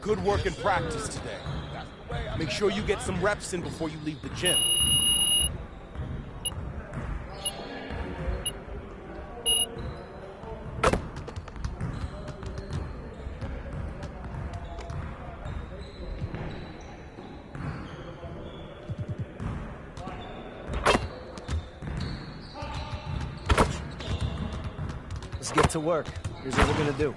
Good work in practice today. Make sure you get some reps in before you leave the gym. Let's get to work. Here's what we're gonna do.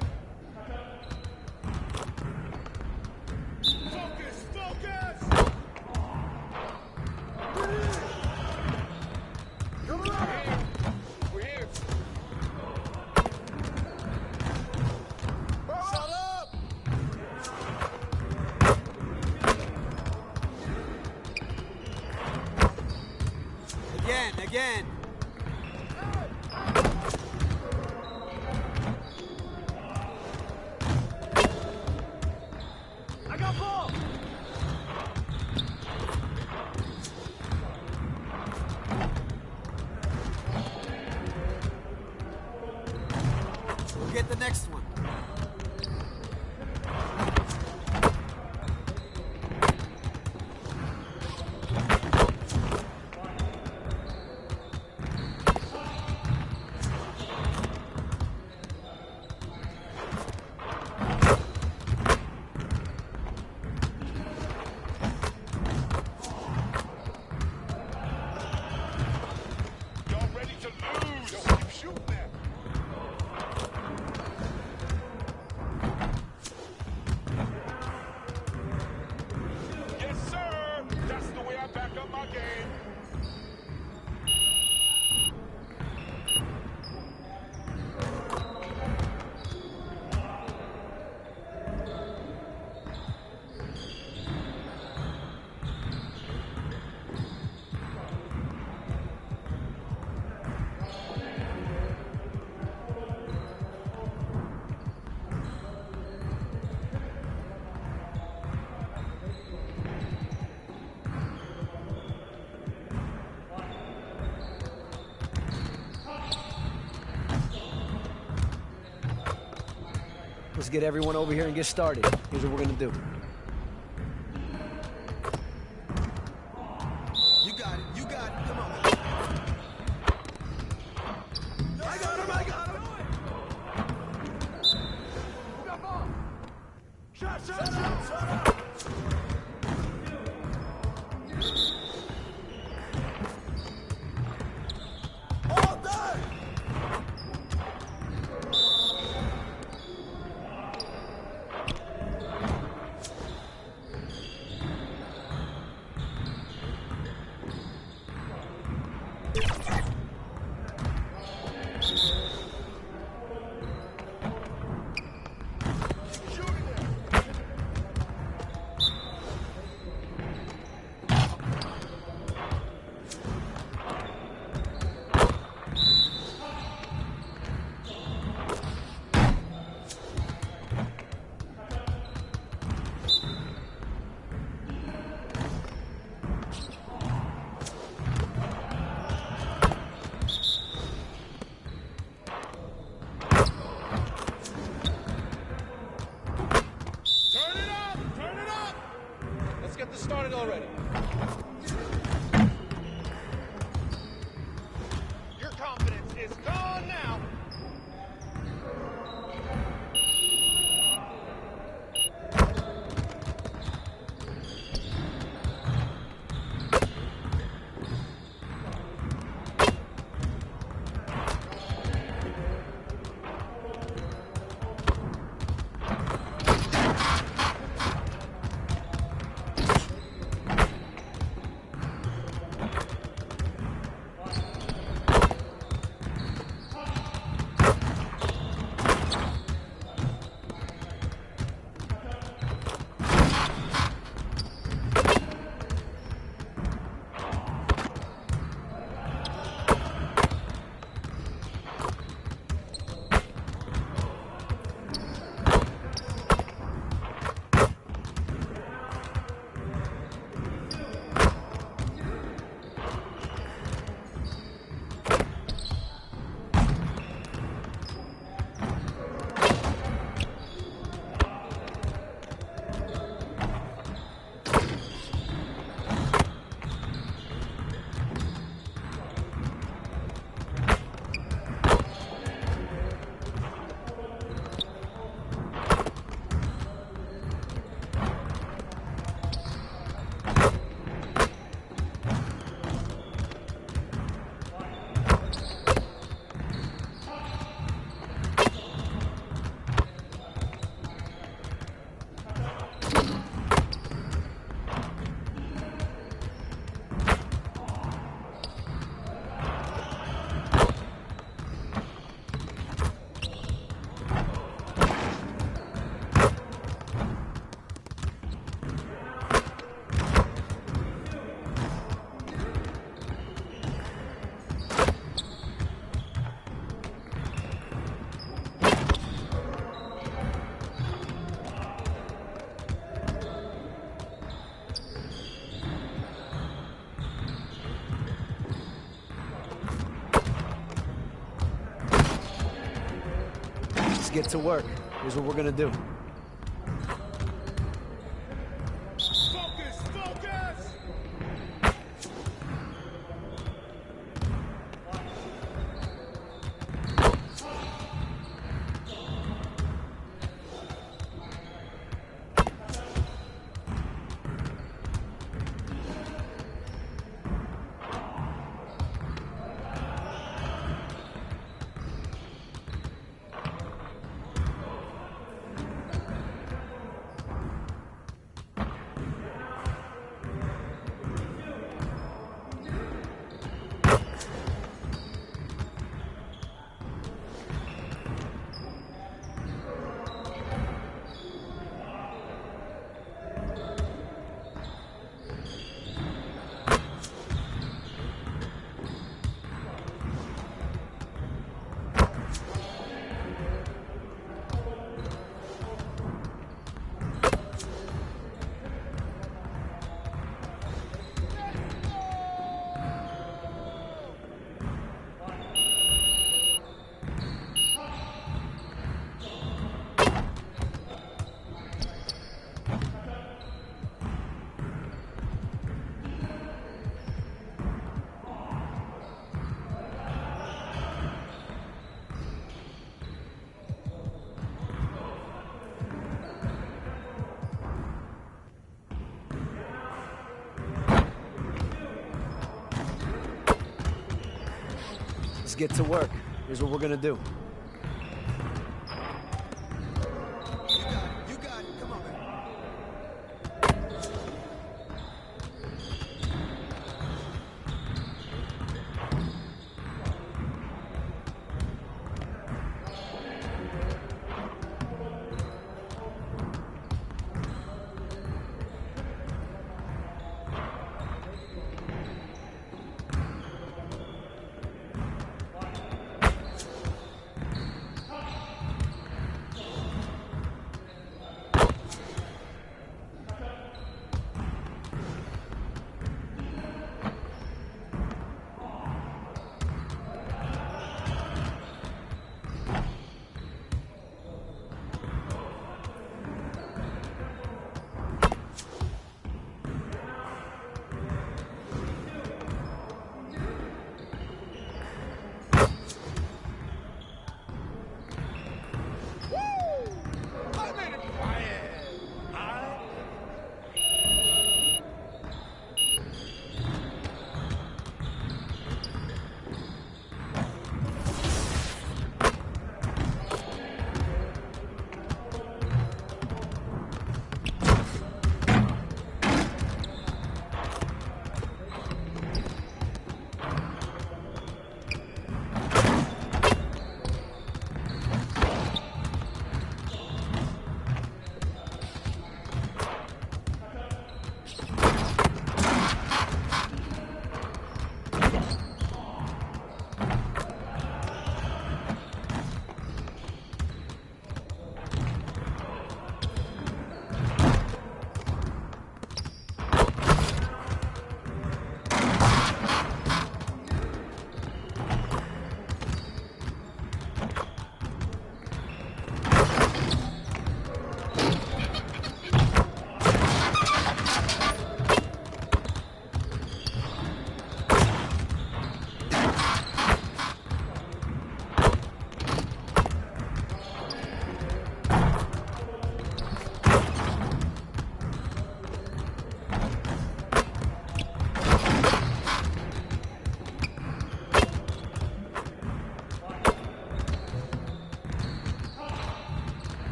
Again. I got ball. We'll get the next one. Let's get everyone over here and get started. Here's what we're gonna do. You got it, come on. I got him! Who got ball? Shot! All done! Started already. Your confidence is gone now. get to work. Here's what we're gonna do. Focus! Focus! Let's get to work. Here's what we're gonna do. You got it. Come on, man.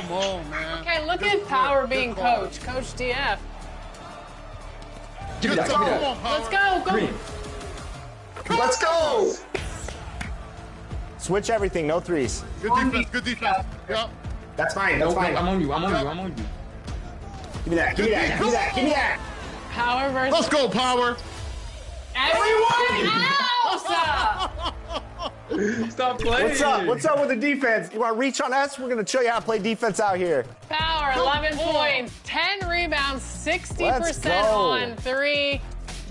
Come on, man. Okay, look at Power being coach. Coach DF. Give me that. Come on, Power. Let's go. Go. Let's go! Switch everything, no threes. Good defense. Good defense. Yep. That's fine, that's fine. I'm on you. Give me that, give me that. Power versus. Let's go, Power. Everyone else. Stop playing. What's up with the defense? You want to reach on us? We're going to show you how to play defense out here. Power, 11 points, 10 rebounds, 60% on 3.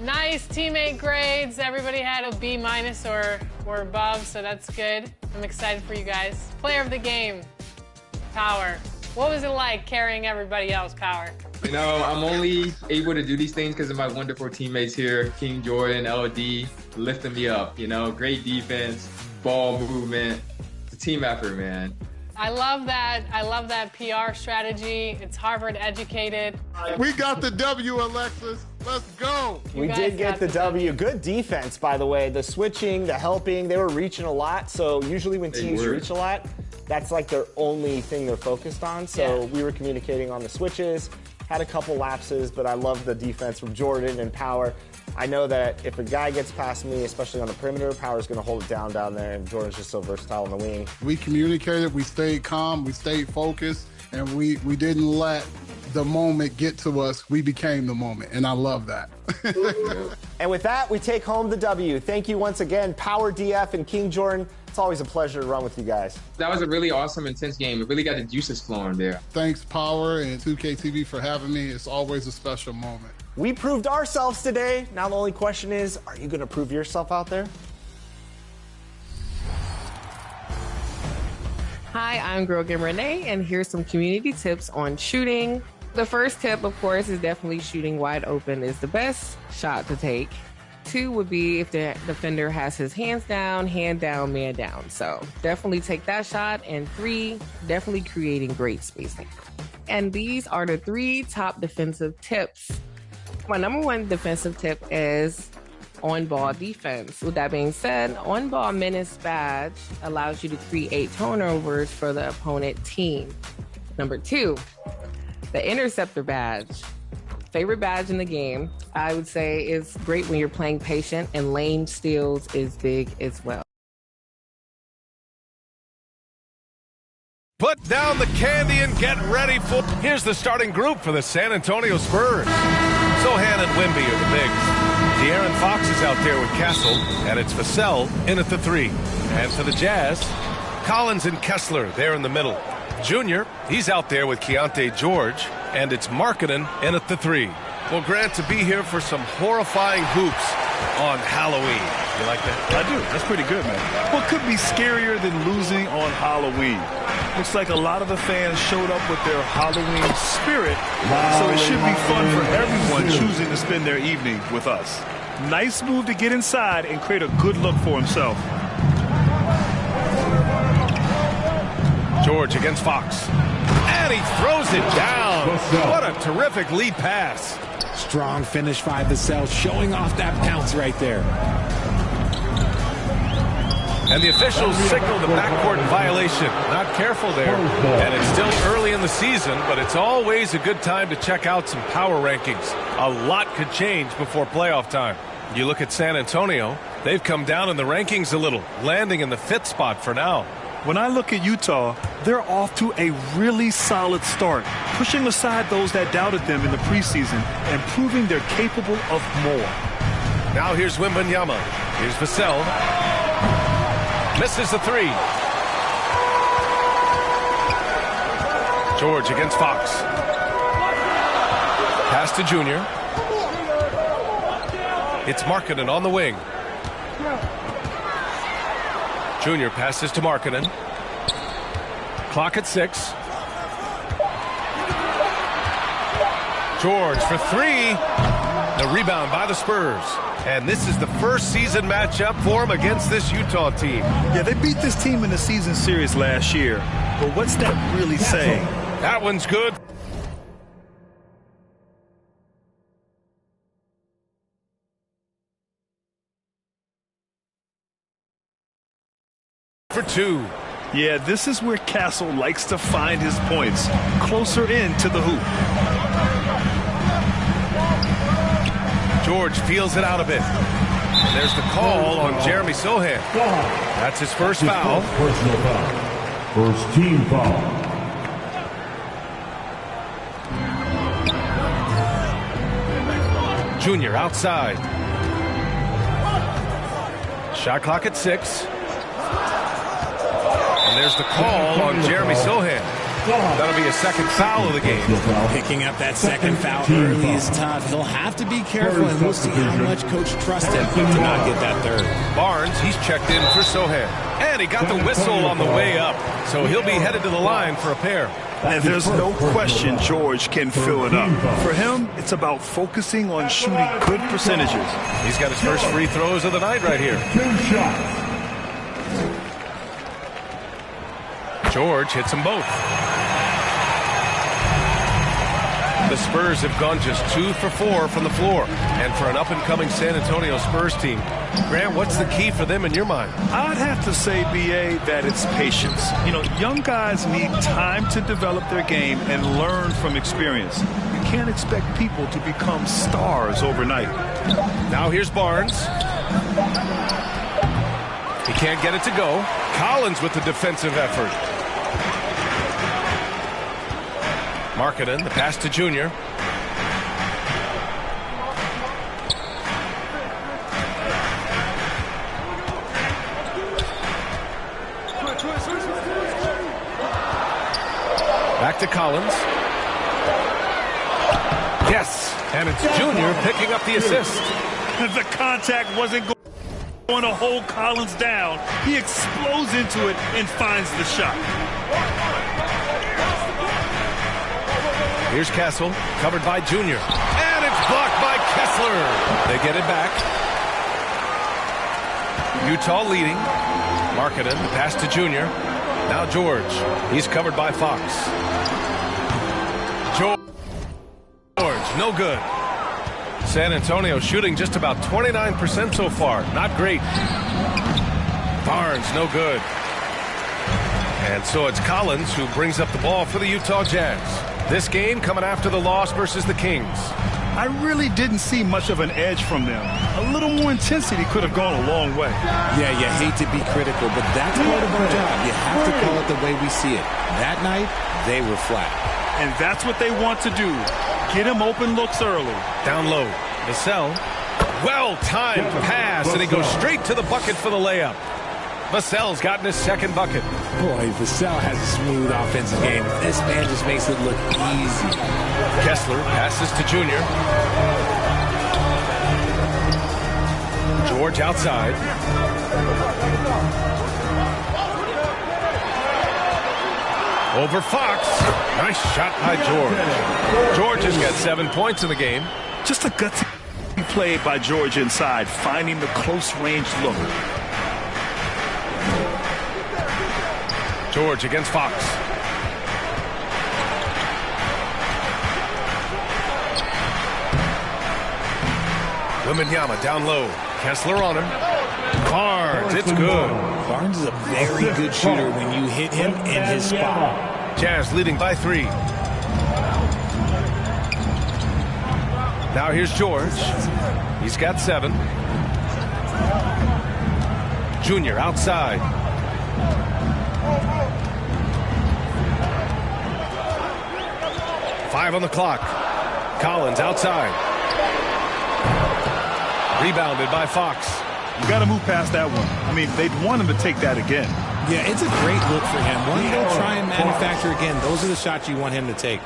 Nice teammate grades. Everybody had a B- or above, so that's good. I'm excited for you guys. Player of the game, Power. What was it like carrying everybody else, Power? You know, I'm only able to do these things because of my wonderful teammates here, King Jordan, LD, lifting me up. You know, great defense, ball movement. It's a team effort, man. I love that. I love that PR strategy. It's Harvard educated. We got the W, Alexis. Let's go. We did get the W. Good defense, by the way. The switching, the helping, they were reaching a lot. So usually when teams reach a lot, that's like their only thing they're focused on. So we were communicating on the switches, had a couple lapses, but I love the defense from Jordan and Power. I know that if a guy gets past me, especially on the perimeter, Power's going to hold it down there, and Jordan's just so versatile on the wing. We communicated, we stayed calm, we stayed focused, and we didn't let the moment get to us. We became the moment, and I love that. And with that, we take home the W. Thank you once again, Power DF and King Jordan. It's always a pleasure to run with you guys. That was a really awesome, intense game. It really got the juices flowing there. Thanks, Power and 2K TV, for having me. It's always a special moment. We proved ourselves today. Now the only question is, are you going to prove yourself out there? Hi, I'm Girl Game Renee, and here's some community tips on shooting. The first tip, of course, is definitely shooting wide open is the best shot to take. 2 would be if the defender has his hands down, hand down, man down. So definitely take that shot. And 3, definitely creating great spacing. And these are the 3 top defensive tips. My number 1 defensive tip is on-ball defense. With that being said, on-ball menace badge allows you to create turnovers for the opponent team. Number 2, the interceptor badge. Favorite badge in the game, I would say, is great when you're playing patient, and lane steals is big as well. Put down the candy and get ready for... Here's the starting group for the San Antonio Spurs. Sohan and Wimby are the bigs. De'Aaron Fox is out there with Castle, and it's Vassell in at the 3. And for the Jazz, Collins and Kessler there in the middle. Junior, he's out there with Keontae George, and it's Markkanen in at the 3. Well, Grant, to be here for some horrifying hoops on Halloween. You like that? I do. That's pretty good, man. What could be scarier than losing on Halloween? Looks like a lot of the fans showed up with their Halloween spirit, so it should be fun for everyone choosing to spend their evening with us. Nice move to get inside and create a good look for himself. George against Fox. And he throws it down. What a terrific lead pass. Strong finish by Vassell, showing off that bounce right there. And the officials signal the backcourt violation. Not careful there. And it's still early in the season, but it's always a good time to check out some power rankings. A lot could change before playoff time. You look at San Antonio, they've come down in the rankings a little, landing in the 5th spot for now. When I look at Utah, they're off to a really solid start, pushing aside those that doubted them in the preseason and proving they're capable of more. Now here's Wembanyama. Here's Vassell. Misses the 3. George against Fox. Pass to Junior. It's Markkanen on the wing. Junior passes to Markkanen. Clock at 6. George for 3. The rebound by the Spurs. And this is the first season matchup for him against this Utah team. Yeah, they beat this team in the season series last year. But what's that really saying? That one's good. For 2. Yeah, this is where Castle likes to find his points, closer in to the hoop. George feels it out a bit. And there's the call on Jeremy Sohan. That's his first foul. Personal foul. First team foul. Junior outside. Shot clock at 6. And there's the call on Jeremy Sohan. That'll be a second foul of the game. Picking up that second foul early is tough. He'll have to be careful, and we'll see how much Coach trusts him to not get that third. Barnes, he's checked in for Sohan. And he got the whistle on the way up. So he'll be headed to the line for a pair. And there's no question George can fill it up. For him, it's about focusing on shooting good percentages. He's got his first free throws of the night right here. 2 shots. George hits them both. The Spurs have gone just 2 for 4 from the floor. And for an up-and-coming San Antonio Spurs team, Grant, what's the key for them in your mind? I'd have to say, B.A., that it's patience. You know, young guys need time to develop their game and learn from experience. You can't expect people to become stars overnight. Now here's Barnes. He can't get it to go. Collins with the defensive effort. Markkanen, the pass to Junior. Back to Collins. Yes, and it's Junior picking up the assist. The contact wasn't going to hold Collins down. He explodes into it and finds the shot. Here's Castle, covered by Junior. And it's blocked by Kessler. They get it back. Utah leading. Markkanen, pass to Junior. Now George. He's covered by Fox. George, no good. San Antonio shooting just about 29% so far. Not great. Barnes, no good. And so it's Collins who brings up the ball for the Utah Jazz. This game coming after the loss versus the Kings. I really didn't see much of an edge from them. A little more intensity could have gone a long way. Yeah, you hate to be critical, but that's part of our job. You have to call it the way we see it. That night, they were flat. And that's what they want to do. Get him open looks early. Down low. Vassell. Well-timed pass, and he goes straight to the bucket for the layup. Vassell's gotten his second bucket. Boy, Vassell has a smooth offensive game. This man just makes it look easy. Kessler passes to Junior. George outside. Over Fox. Nice shot by George. George has got 7 points in the game. Just a gutsy play by George inside, finding the close-range look. George against Fox. Wembanyama down low. Kessler on him. Barnes, it's good. Barnes is a very good shooter when you hit him in his spot. Jazz leading by 3. Now here's George. He's got 7. Junior outside. Five on the clock. Collins outside. Rebounded by Fox. You got to move past that one. I mean, they'd want him to take that again. Yeah, it's a great look for him. One he'll try and manufacture again. Those are the shots you want him to take.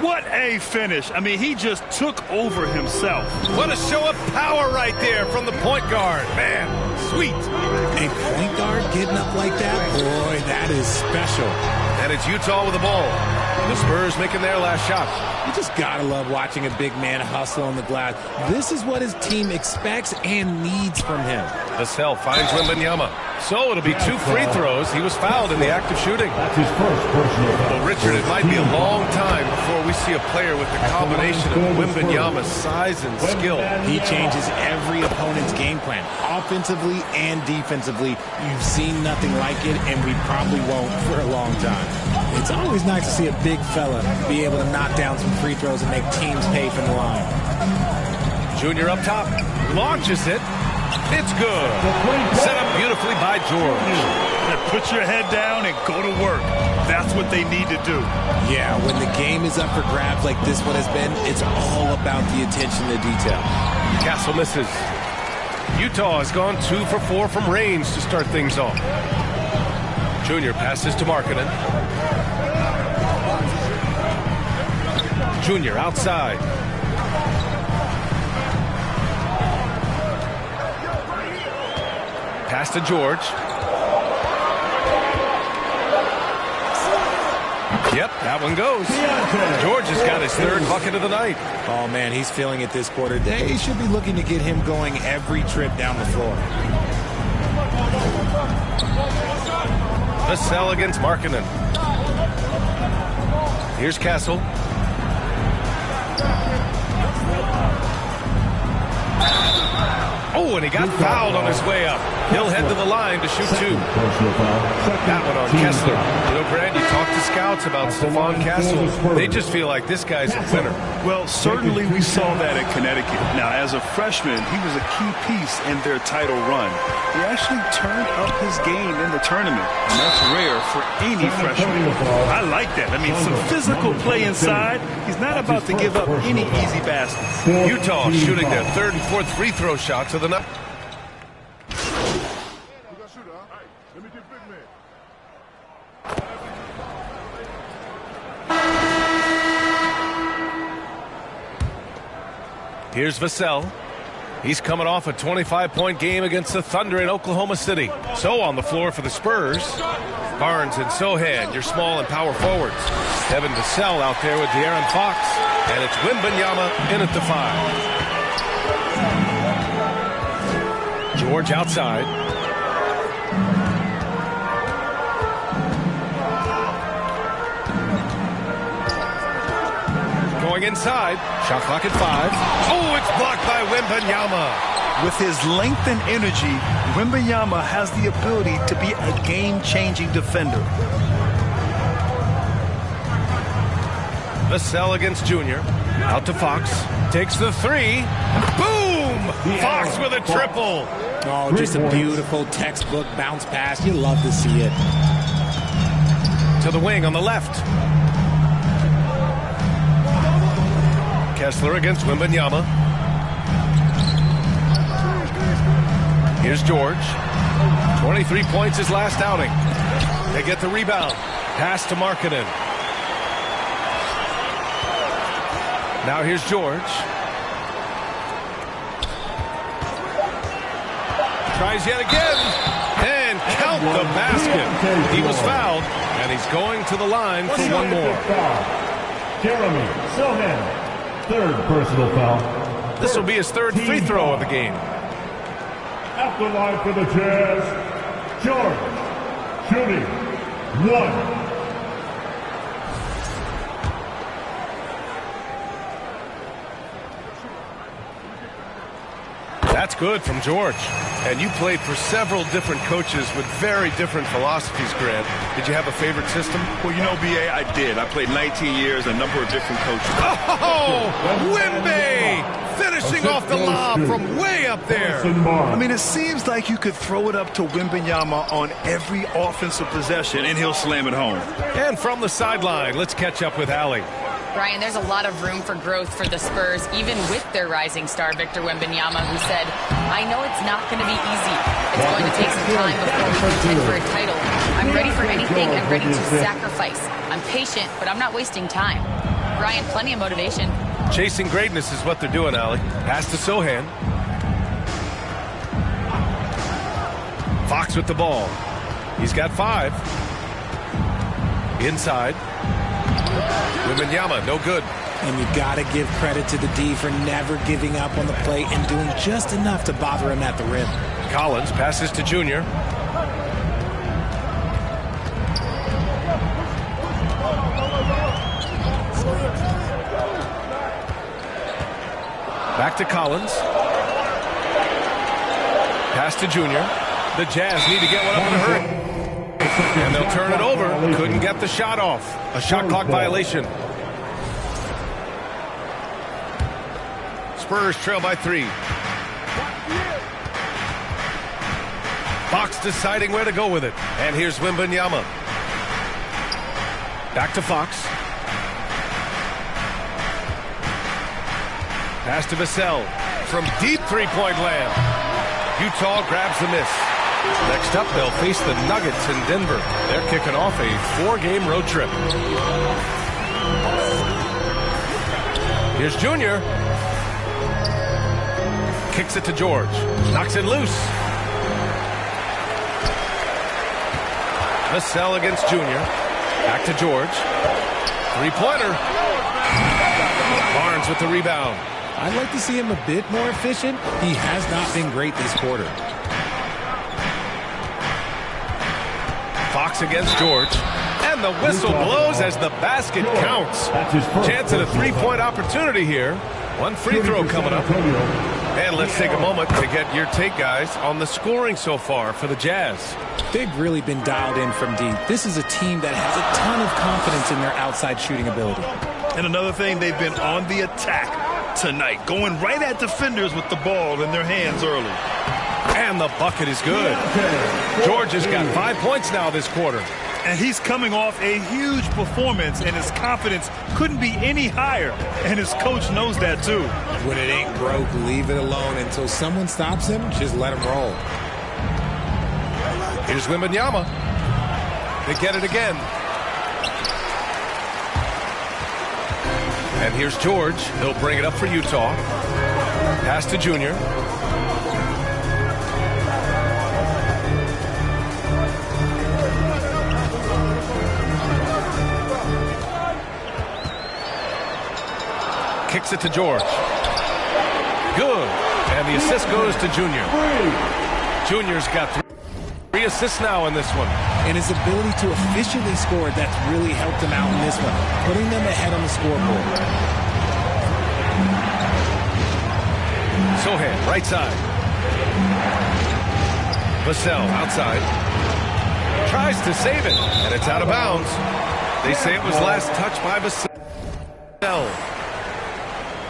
What a finish. I mean, he just took over himself. What a show of power right there from the point guard. Man, sweet. A point guard getting up like that? Boy, that is special. And it's Utah with the ball. The Spurs making their last shot. You just gotta love watching a big man hustle on the glass. This is what his team expects and needs from him. Vassell finds Wembanyama. So it'll be 2 free throws. He was fouled in the act of shooting. That's his first personal foul. Well, Richard, it might be a long time before we see a player with a combination of Wembanyama's size and skill. He changes every opponent's game plan, offensively and defensively. You've seen nothing like it, and we probably won't for a long time. It's always nice to see a big fella be able to knock down some free throws and make teams pay from the line. Junior up top, launches it. It's good. Set up beautifully by George. Put your head down and go to work. That's what they need to do. Yeah, when the game is up for grabs like this one has been, it's all about the attention to detail. Castle misses. Utah has gone 2 for 4 from range to start things off. Junior passes to Markkanen. Junior outside. Pass to George. Yep, that one goes. George has got his third bucket of the night. Oh, man, he's feeling it this quarter. They should be looking to get him going every trip down the floor. Vassell against Markkanen. Here's Castle. Oh, and he got fouled on his way up. He'll head to the line to shoot 2. That one on Kessler. You know, Brad, you talk to scouts about Stephon Castle. They just feel like this guy's a winner. Well, certainly we saw that in Connecticut. Now, as a freshman, he was a key piece in their title run. He actually turned up his game in the tournament, and that's rare for any freshman. I like that. I mean, some physical play inside. He's not about to give up any easy baskets. Utah shooting their third and fourth free throw shots of the night. Here's Vassell. He's coming off a 25-point game against the Thunder in Oklahoma City. So on the floor for the Spurs, Barnes and Sohan, your small and power forwards. Devin Vassell out there with De'Aaron Fox. And it's Wembanyama in at the 5. George outside. Going inside. Shot clock at 5. Oh, it's blocked by Wembanyama. With his length and energy, Wembanyama has the ability to be a game-changing defender. Vassell against Junior. Out to Fox. Takes the 3. Boom! Fox with a triple. Oh, just a beautiful textbook bounce pass. You love to see it. To the wing on the left. Kessler against Wembanyama. Here's George. 23 points his last outing. They get the rebound. Pass to Markkanen. Now here's George. Tries yet again. And count the basket. He was fouled, and he's going to the line for one more. Jeremy Sohan. Third personal foul. This will be his third free throw of the game. At the line for the Jazz, George, shooting 1. That's good from George. And you played for several different coaches with very different philosophies, Grant. Did you have a favorite system? Well, you know, B.A., I did. I played 19 years, a number of different coaches. Oh, Wemby finishing off the lob from way up there. I mean, it seems like you could throw it up to Wembanyama on every offensive possession, and he'll slam it home. And from the sideline, let's catch up with Allie. Brian, there's a lot of room for growth for the Spurs, even with their rising star, Victor Wembanyama, who said, I know it's not going to be easy. It's going to take some time before we contend for a title. I'm ready for anything. I'm ready to sacrifice. I'm patient, but I'm not wasting time. Brian, plenty of motivation. Chasing greatness is what they're doing, Allie. Pass to Sohan. Fox with the ball. He's got 5. Inside. Wembanyama, no good. And you've got to give credit to the D for never giving up on the play and doing just enough to bother him at the rim. Collins passes to Junior. Back to Collins. Pass to Junior. The Jazz need to get one up in a hurry. And they'll turn it over. Couldn't get the shot off. A shot clock violation. Spurs trail by 3. Fox deciding where to go with it. And here's Wembanyama. Back to Fox. Pass to Vassell from deep three-point land. Utah grabs the miss. Next up, they'll face the Nuggets in Denver. They're kicking off a 4-game road trip. Here's Junior. Kicks it to George. Knocks it loose. Vassell against Junior. Back to George. Three-pointer. Barnes with the rebound. I'd like to see him a bit more efficient. He has not been great this quarter. Fox against George. And the whistle blows as the basket counts. Chance at a three-point opportunity here. One free throw coming up. And let's take a moment to get your take, guys, on the scoring so far for the Jazz. They've really been dialed in from deep. This is a team that has a ton of confidence in their outside shooting ability. And another thing, they've been on the attack tonight, going right at defenders with the ball in their hands early. And the bucket is good. George has got 5 points now this quarter. And he's coming off a huge performance, and his confidence couldn't be any higher. And his coach knows that, too. When it ain't broke, leave it alone until someone stops him. Just let him roll. Here's Wembanyama. They get it again. And here's George. He'll bring it up for Utah. Pass to Junior. Kicks it to George. Good. And the assist goes to Junior. Junior's got 3 assists now in this one. And his ability to efficiently score, that's really helped him out in this one, putting them ahead on the scoreboard. Sohan, right side. Vassell, outside. Tries to save it, and it's out of bounds. They say it was last touched by Vassell.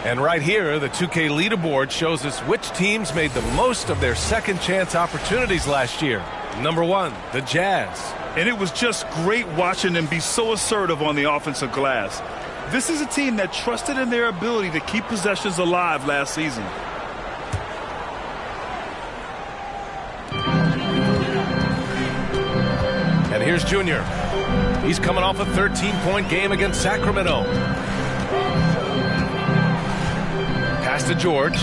And right here, the 2K leaderboard shows us which teams made the most of their second chance opportunities last year. Number 1, the Jazz. And it was just great watching them be so assertive on the offensive glass. This is a team that trusted in their ability to keep possessions alive last season. And here's Junior. He's coming off a 13-point game against Sacramento. Pass to George.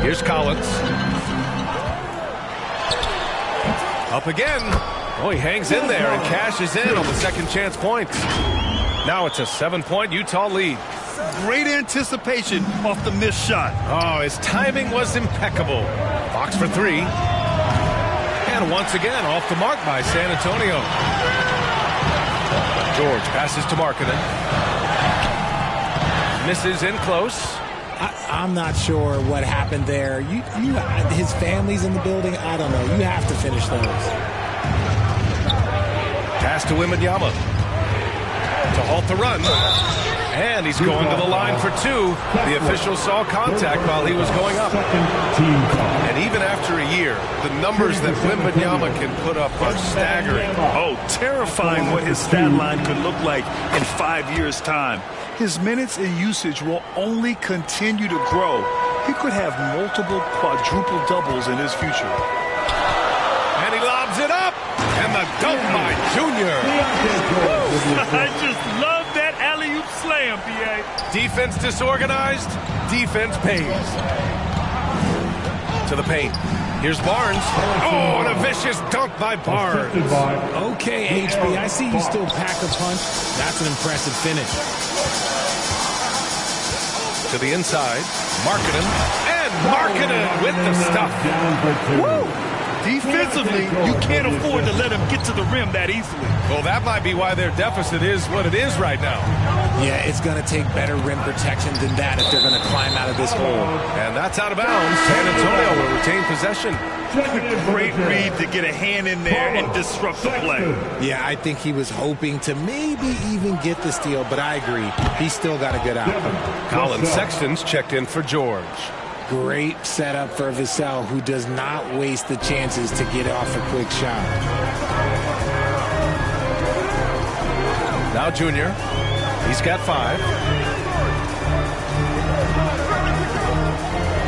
Here's Collins. Up again. Oh, he hangs in there and cashes in on the second chance points. Now it's a 7-point Utah lead. Great anticipation off the missed shot. Oh, his timing was impeccable. Fox for 3. And once again, off the mark by San Antonio. George passes to Markkanen. Misses in close. I'm not sure what happened there. His family's in the building. I don't know. You have to finish those. Pass to Wembanyama to halt the run. And he's going to the line for 2. The official saw contact while he was going up. And even after a year, the numbers that Wembanyama can put up are staggering. Oh, terrifying what his stat line could look like in 5 years' time. His minutes and usage will only continue to grow. He could have multiple quadruple doubles in his future. And he lobs it up. And the dunk by Junior. I just love that alley-oop slam, PA. Defense disorganized. Defense pays. To the paint. Here's Barnes. Oh, and a vicious dunk by Barnes. Okay, HB, I see you still pack a punch. That's an impressive finish. To the inside. Markkanen. And Markkanen with the stuff. Woo! Defensively, you can't afford to let him get to the rim that easily. Well, that might be why their deficit is what it is right now. Yeah, it's going to take better rim protection than that if they're going to climb out of this hole. And that's out of bounds. San Antonio will retain possession. Great read to get a hand in there and disrupt the play. Yeah, I think he was hoping to maybe even get the steal, but I agree. He's still got a good outcome. Colin Sexton's checked in for George. Great setup for Vassell, who does not waste the chances to get off a quick shot. Now Junior. He's got 5.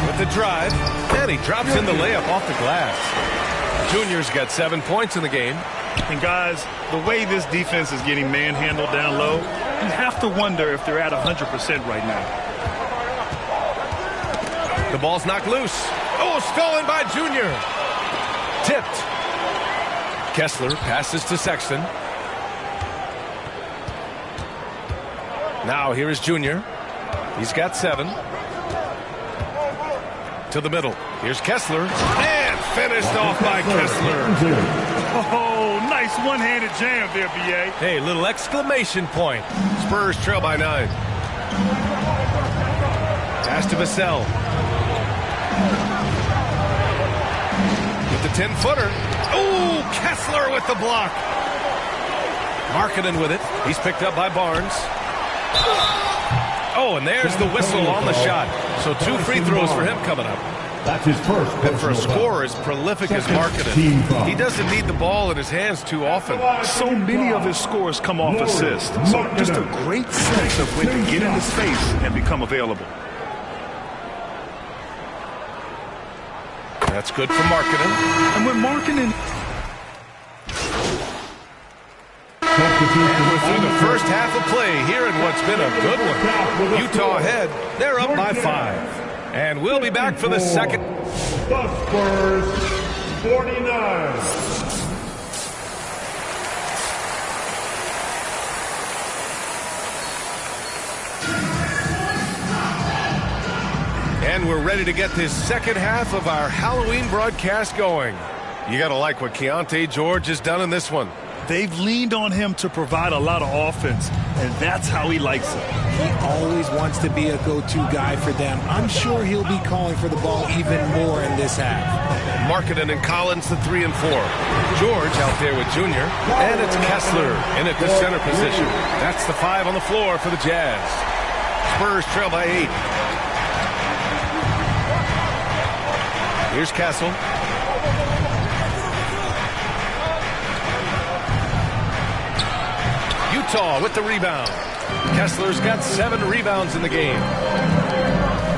With the drive, and he drops in the layup off the glass. Junior's got 7 points in the game. And guys, the way this defense is getting manhandled down low, you have to wonder if they're at 100% right now. The ball's knocked loose. Oh, stolen by Junior. Tipped. Kessler passes to Sexton. Now here is Junior. He's got 7. To the middle. Here's Kessler. And finished off by Kessler. Oh, nice one-handed jam there, B.A. Hey, little exclamation point. Spurs trail by 9. Pass to Vassell. With the 10-footer. Ooh, Kessler with the block. Markkanen with it. He's picked up by Barnes. Oh, and there's the whistle on the shot. So 2 free throws for him coming up. That's his first. And for a scorer as prolific as Markkanen, he doesn't need the ball in his hands too often. So many of his scores come off assists. So just a great sense of when to get into space and become available. That's good for Markkanen. And when Markkanen... We're through the first half of play here in what's been a good one. Utah ahead. They're up by 5. And we'll be back for the second. The Spurs, 49. And we're ready to get this second half of our Halloween broadcast going. You got to like what Keontae George has done in this one. They've leaned on him to provide a lot of offense, and that's how he likes it. He always wants to be a go-to guy for them. I'm sure he'll be calling for the ball even more in this half. Markkanen and Collins, the 3 and 4. George out there with Junior, and it's Kessler in at the center position. That's the 5 on the floor for the Jazz. Spurs trail by 8. Here's Castle. Utah with the rebound. Kessler's got 7 rebounds in the game.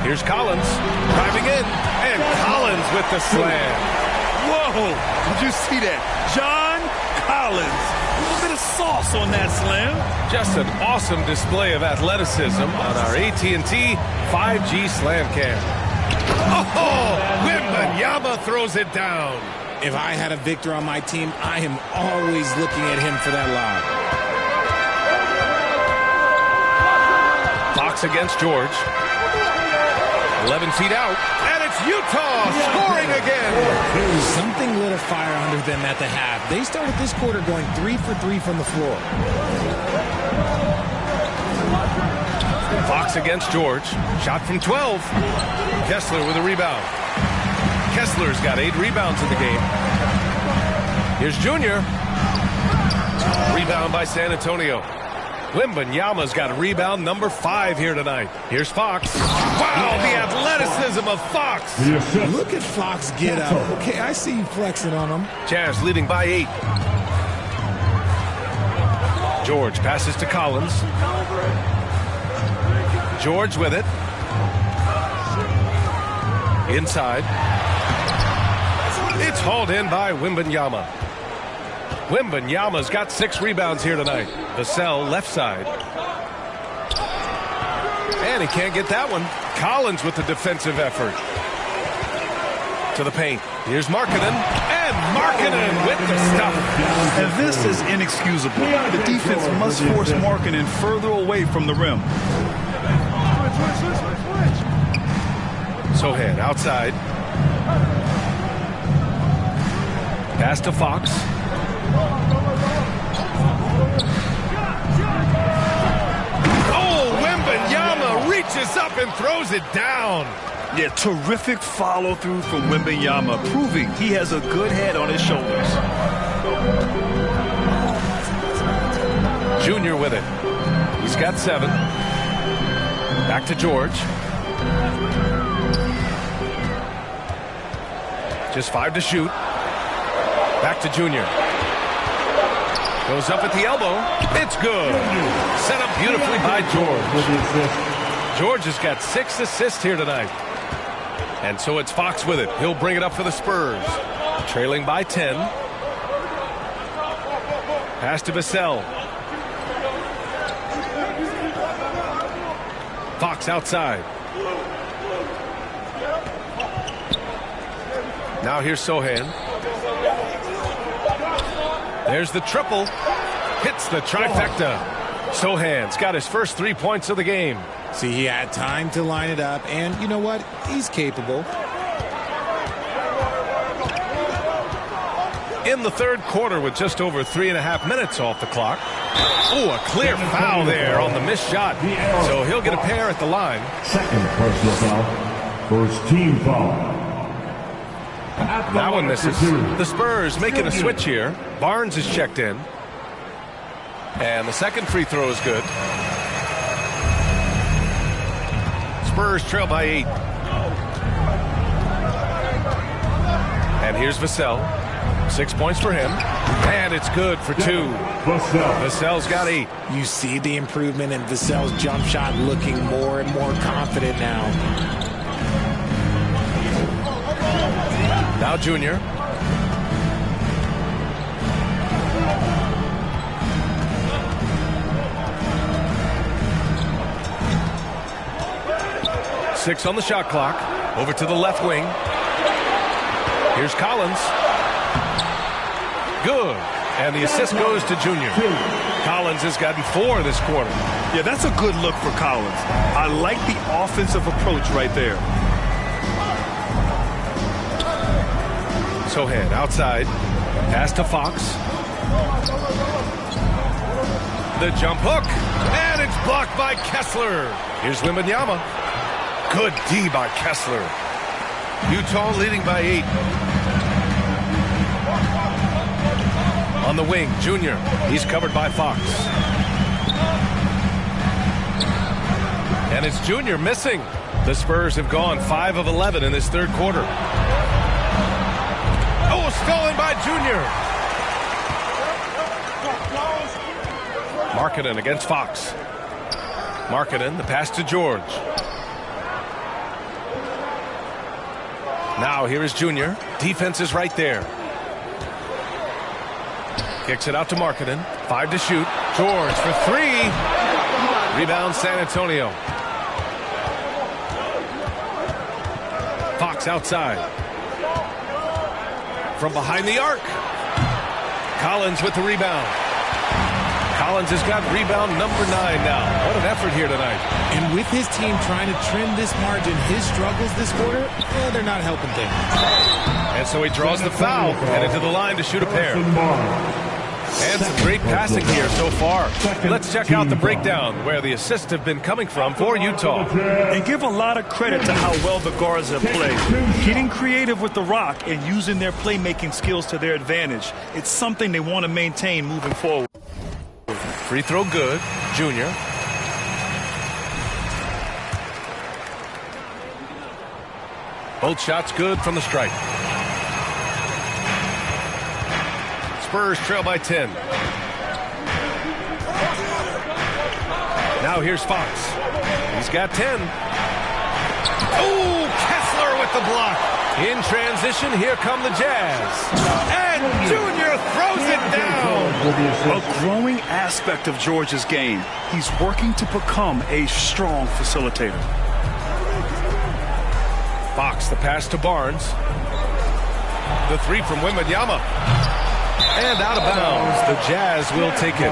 Here's Collins driving in, and Collins with the slam. Whoa! Did you see that? John Collins. A little bit of sauce on that slam. Just an awesome display of athleticism on our AT&T 5G slam cam. Oh! Wembanyama throws it down. If I had a Victor on my team, I am always looking at him for that lob. Fox against George. 11 feet out, and it's Utah scoring again. Something lit a fire under them at the half. They started this quarter going 3 for 3 from the floor. Fox against George. Shot from 12. Kessler with a rebound. Kessler's got 8 rebounds in the game. Here's Junior. Rebound by San Antonio. Wembanyama's got rebound number 5 here tonight. Here's Fox. Wow, the athleticism of Fox. Look at Fox get up. Okay, I see you flexing on him. Jazz leading by 8. George passes to Collins. George with it. Inside. It's hauled in by Wembanyama. Wembanyama's got 6 rebounds here tonight. Vassell left side. And he can't get that one. Collins with the defensive effort. To the paint. Here's Markkanen. And Markkanen with the stuff. And this is inexcusable. The defense must force Markkanen further away from the rim. Sohan outside. Pass to Fox. Oh, reaches up and throws it down. Yeah, terrific follow-through from Wembanyama, proving he has a good head on his shoulders. Junior with it. He's got 7. Back to George. Just 5 to shoot. Back to Junior. Goes up at the elbow. It's good. Set up beautifully by George. George has got 6 assists here tonight. And so it's Fox with it. He'll bring it up for the Spurs. Trailing by 10. Pass to Vassell. Fox outside. Now here's Sohan. There's the triple. Hits the trifecta. Sohan's got his first 3 points of the game. See, he had time to line it up, and you know what? He's capable. In the third quarter with just over 3.5 minutes off the clock. Oh, a clear foul there on the missed shot. So he'll get a pair at the line. Second personal foul. First team foul. That one misses. The Spurs making a switch here. Barnes is checked in. And the second free throw is good. Spurs trail by 8. And here's Vassell. 6 points for him. And it's good for 2. Vassell's got 8. You see the improvement in Vassell's jump shot, looking more and more confident now. Now Junior. Six on the shot clock. Over to the left wing. Here's Collins. Good. And the assist goes to Junior. Collins has gotten 4 this quarter. Yeah, that's a good look for Collins. I like the offensive approach right there. Sohan outside. Pass to Fox. The jump hook. And it's blocked by Kessler. Here's Wembanyama. Good D by Kessler. Utah leading by 8. On the wing, Junior. He's covered by Fox. And it's Junior missing. The Spurs have gone 5 of 11 in this third quarter. Oh, stolen by Junior. Markkanen against Fox. Markkanen, the pass to George. Now here is Junior. Defense is right there. Kicks it out to Markkanen. 5 to shoot. George for 3. Rebound San Antonio. Fox outside. From behind the arc. Collins with the rebound. Collins has got rebound number 9 now. What an effort here tonight. And with his team trying to trim this margin, his struggles this quarter, well, they're not helping things. And so he draws the foul, headed to the line to shoot a pair. And some great passing here so far. Let's check out the breakdown where the assists have been coming from for Utah. And give a lot of credit to how well the guards have played. Getting creative with the rock and using their playmaking skills to their advantage. It's something they want to maintain moving forward. Free throw good. Junior. Both shots good from the stripe. Spurs trail by 10. Now here's Fox. He's got 10. Oh, Kessler with the block. In transition, here come the Jazz. And Junior throws it down. A growing aspect of George's game. He's working to become a strong facilitator. Fox, the pass to Barnes. The 3 from Wembanyama. And out of bounds. The Jazz will take it.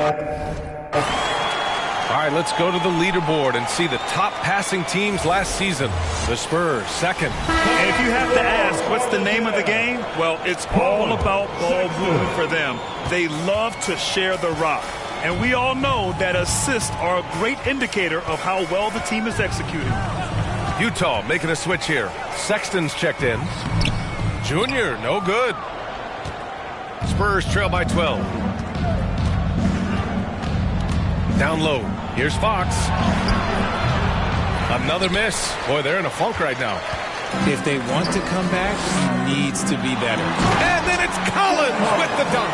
All right, let's go to the leaderboard and see the top passing teams last season. The Spurs, second. And if you have to ask, what's the name of the game? Well, it's all about ball movement for them. They love to share the rock. And we all know that assists are a great indicator of how well the team is executing. Utah making a switch here. Sexton's checked in. Junior, no good. Spurs trail by 12. Down low. Here's Fox. Another miss. Boy, they're in a funk right now. If they want to come back, he needs to be better. And then it's Collins with the dunk.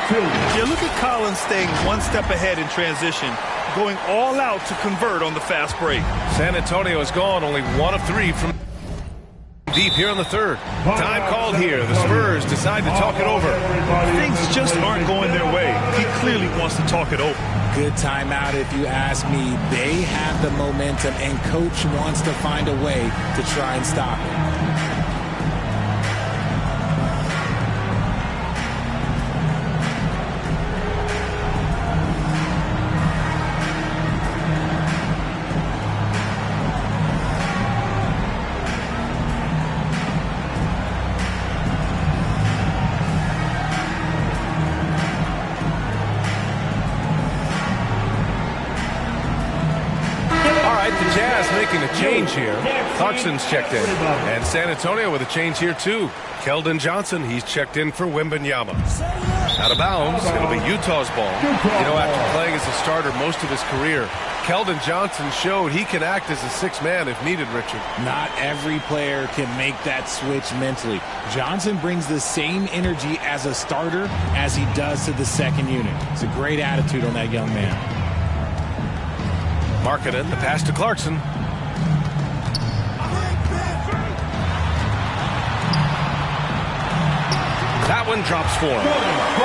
Yeah, look at Collins staying one step ahead in transition, going all out to convert on the fast break. San Antonio is gone, only 1 of 3 from deep here in the third. Time called here. The Spurs decide to talk it over. Things just aren't going their way. He clearly wants to talk it over. Good timeout if you ask me. They have the momentum, and coach wants to find a way to try and stop it. Making a change here. Clarkson's checked in. And San Antonio with a change here too. Keldon Johnson, he's checked in for Wembanyama. Out of bounds, it'll be Utah's ball. You know, after playing as a starter most of his career, Keldon Johnson showed he can act as a sixth man if needed, Richard. Not every player can make that switch mentally. Johnson brings the same energy as a starter as he does to the second unit. It's a great attitude on that young man. Markkanen, the pass to Clarkson. That one drops for him.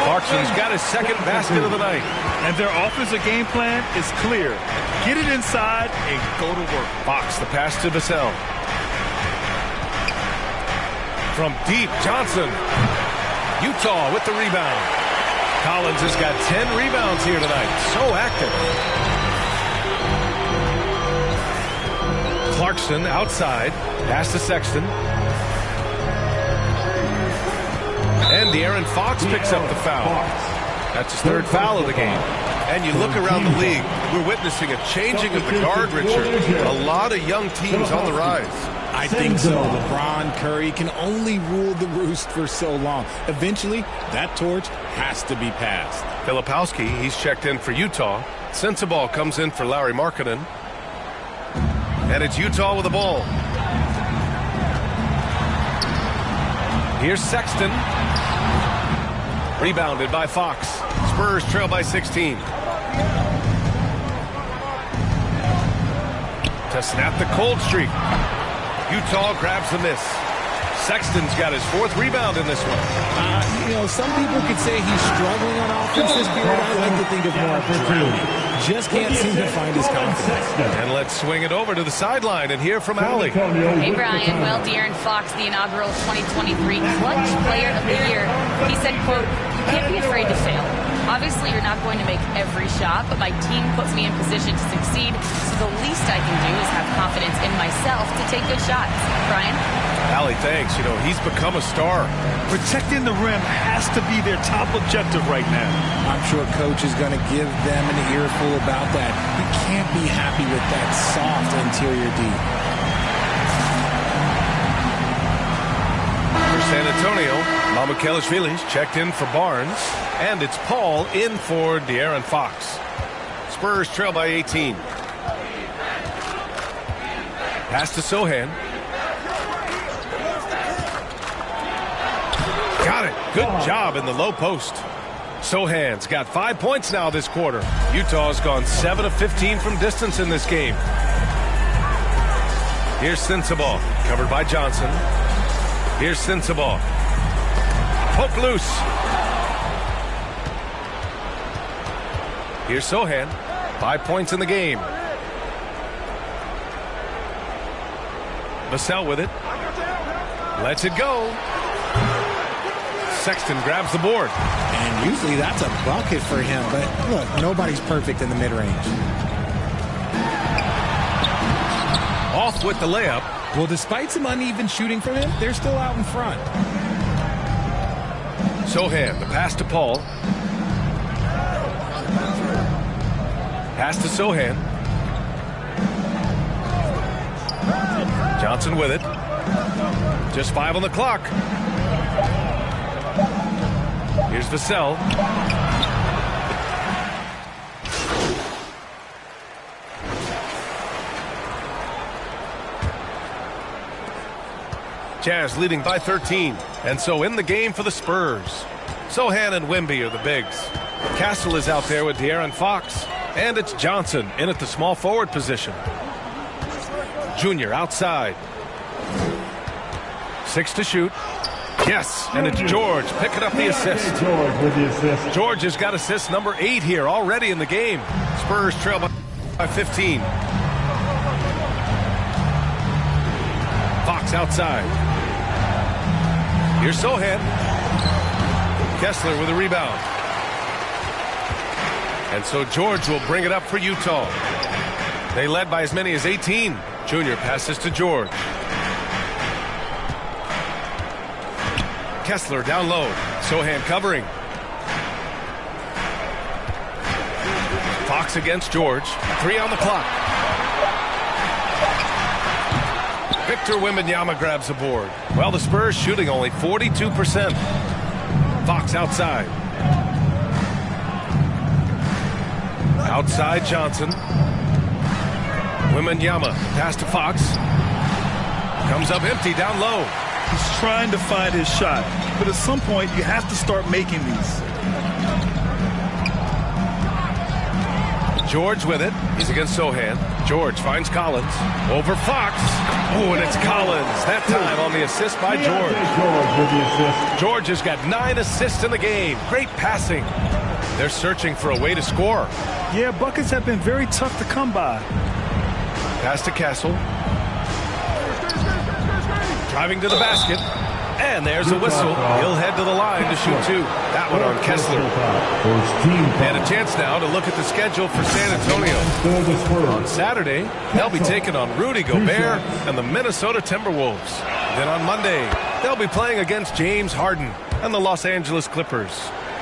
Clarkson's got his second basket of the night. And their offensive game plan is clear. Get it inside and go to work. Fox, the pass to Vassell. From deep, Johnson. Utah with the rebound. Collins has got 10 rebounds here tonight. So active. Clarkson outside. Pass to Sexton. And De'Aaron Fox picks up the foul. That's his third foul of the game. And you look around the league, we're witnessing a changing of the guard, Richard. A lot of young teams on the rise. I think so. LeBron, Curry can only rule the roost for so long. Eventually, that torch has to be passed. Filipowski, he's checked in for Utah. Sensabaugh comes in for Larry Markkanen. And it's Utah with the ball. Here's Sexton. Rebounded by Fox. Spurs trail by 16. To snap the cold streak. Utah grabs the miss. Sexton's got his fourth rebound in this one. You know, some people could say he's struggling on offense this period. I like to think of more opportunity. Just can't seem to find his confidence. And let's swing it over to the sideline and hear from Allie. Hey, Brian. Well, De'Aaron Fox, the inaugural 2023 Clutch Player of the Year, he said, quote, "You can't be afraid to fail. Obviously, you're not going to make every shot, but my team puts me in position to succeed, so the least I can do is have confidence in myself to take good shots." Brian? Allie, thanks. You know, he's become a star. Protecting the rim has to be their top objective right now. I'm sure coach is going to give them an earful about that. You can't be happy with that soft interior D. For San Antonio, Mamukelashvili's checked in for Barnes. And it's Paul in for De'Aaron Fox. Spurs trail by 18. Pass to Sohan. Got it. Good job in the low post. Sohan's got 5 points now this quarter. Utah's gone 7 of 15 from distance in this game. Here's Sensabaugh, covered by Johnson. Here's Sensabaugh. Poke loose. Here's Sohan. 5 points in the game. Vassell with it. Lets it go. Sexton grabs the board. And usually that's a bucket for him, but look, nobody's perfect in the mid-range. Off with the layup. Well, despite some uneven shooting from him, they're still out in front. Sohan, the pass to Paul. Pass to Sohan. Johnson with it. Just 5 on the clock. Here's Vassell. Jazz leading by 13. And so in the game for the Spurs. Sohan and Wemby are the bigs. Castle is out there with De'Aaron Fox. And it's Johnson in at the small forward position. Junior outside. 6 to shoot. Yes, and it's George picking up the assist. George has got assist number 8 here already in the game. Spurs trail by 15. Fox outside. Here's Sohan. Kessler with a rebound. And so George will bring it up for Utah. They led by as many as 18. Junior passes to George. Kessler down low. Sohan covering. Fox against George. 3 on the clock. Victor Wembanyama grabs the board. Well, the Spurs shooting only 42%. Fox outside. Outside Johnson. Wembanyama pass to Fox. Comes up empty down low. He's trying to find his shot, but at some point you have to start making these. George with it. He's against Sohan. George finds Collins. Over Fox. Oh, and it's Collins. That time on the assist by George. George has got 9 assists in the game. Great passing. They're searching for a way to score. Yeah, buckets have been very tough to come by. Pass to Castle. Driving to the basket. And there's a whistle. He'll head to the line to shoot 2. That one on Kessler. And a chance now to look at the schedule for San Antonio. On Saturday, they'll be taking on Rudy Gobert and the Minnesota Timberwolves. Then on Monday, they'll be playing against James Harden and the Los Angeles Clippers.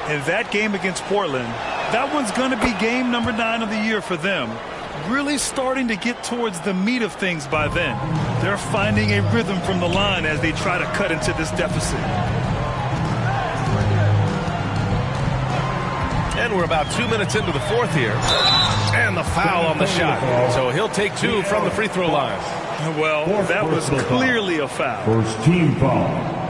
And that game against Portland, that one's going to be game number 9 of the year for them. Really starting to get towards the meat of things by then. They're finding a rhythm from the line as they try to cut into this deficit. And we're about 2 minutes into the 4th here. And the foul on the shot. So he'll take 2 from the free throw line. Well, that was clearly a foul. First team foul.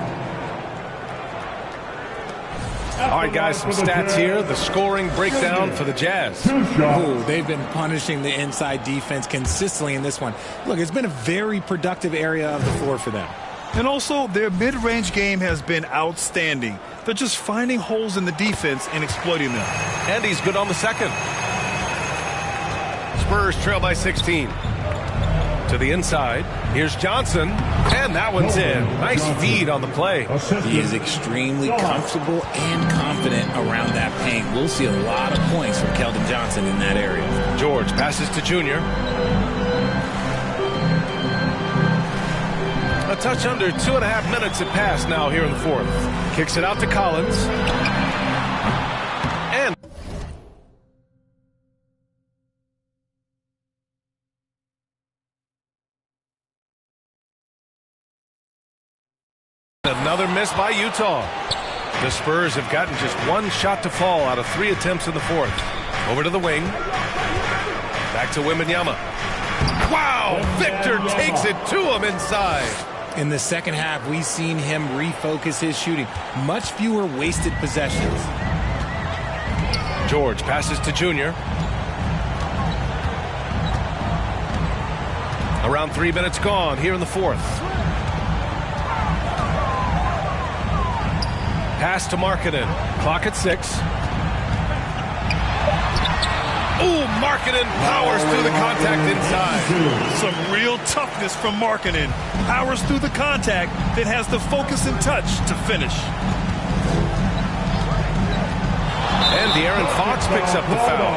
All right, guys, some stats here. The scoring breakdown for the Jazz. Ooh, they've been punishing the inside defense consistently in this one. Look, it's been a very productive area of the floor for them. And also, their mid-range game has been outstanding. They're just finding holes in the defense and exploiting them. And he's good on the second. Spurs trail by 16. To the inside. Here's Johnson. And that one's in. Nice feed on the play. He is extremely comfortable and confident around that paint. We'll see a lot of points from Keldon Johnson in that area. George passes to Junior. A touch under 2.5 minutes have passed now here in the 4th. Kicks it out to Collins. And another miss by Utah. The Spurs have gotten just 1 shot to fall out of 3 attempts in the 4th. Over to the wing. Back to Wembanyama. Wow! Victor takes it to him inside. In the second half, we've seen him refocus his shooting. Much fewer wasted possessions. George passes to Junior. Around 3 minutes gone here in the 4th. Pass to Markkanen. Clock at 6. Ooh, Markkanen powers through the contact inside. Some real toughness from Markkanen. Powers through the contact, then has the focus and touch to finish. And De'Aaron Fox picks up the foul.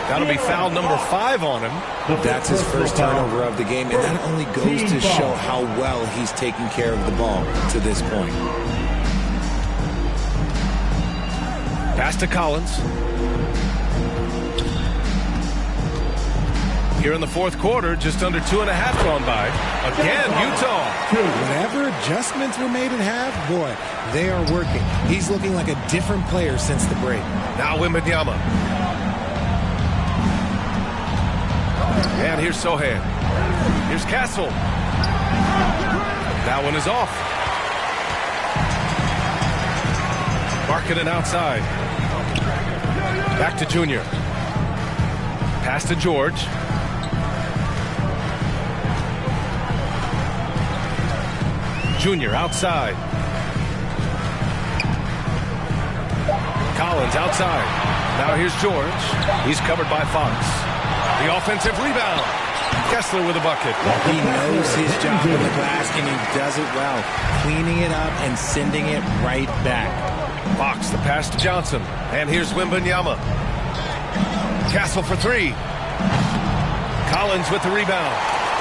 That'll be foul number 5 on him. That's his first turnover of the game, and that only goes to show how well he's taking care of the ball to this point. Pass to Collins. Here in the fourth quarter, just under 2.5 gone by. Again, Utah. Whatever adjustments were made at half, boy, they are working. He's looking like a different player since the break. Now Wembanyama. And here's Sohan. Here's Castle. That one is off. Markkanen outside. Back to Junior. Pass to George. Junior outside. Collins outside. Now here's George. He's covered by Fox. The offensive rebound. Kessler with a bucket. He knows his job in the glass, and he does it well. Cleaning it up and sending it right back. Fox, the pass to Johnson. And here's Wembanyama. Castle for three. Collins with the rebound.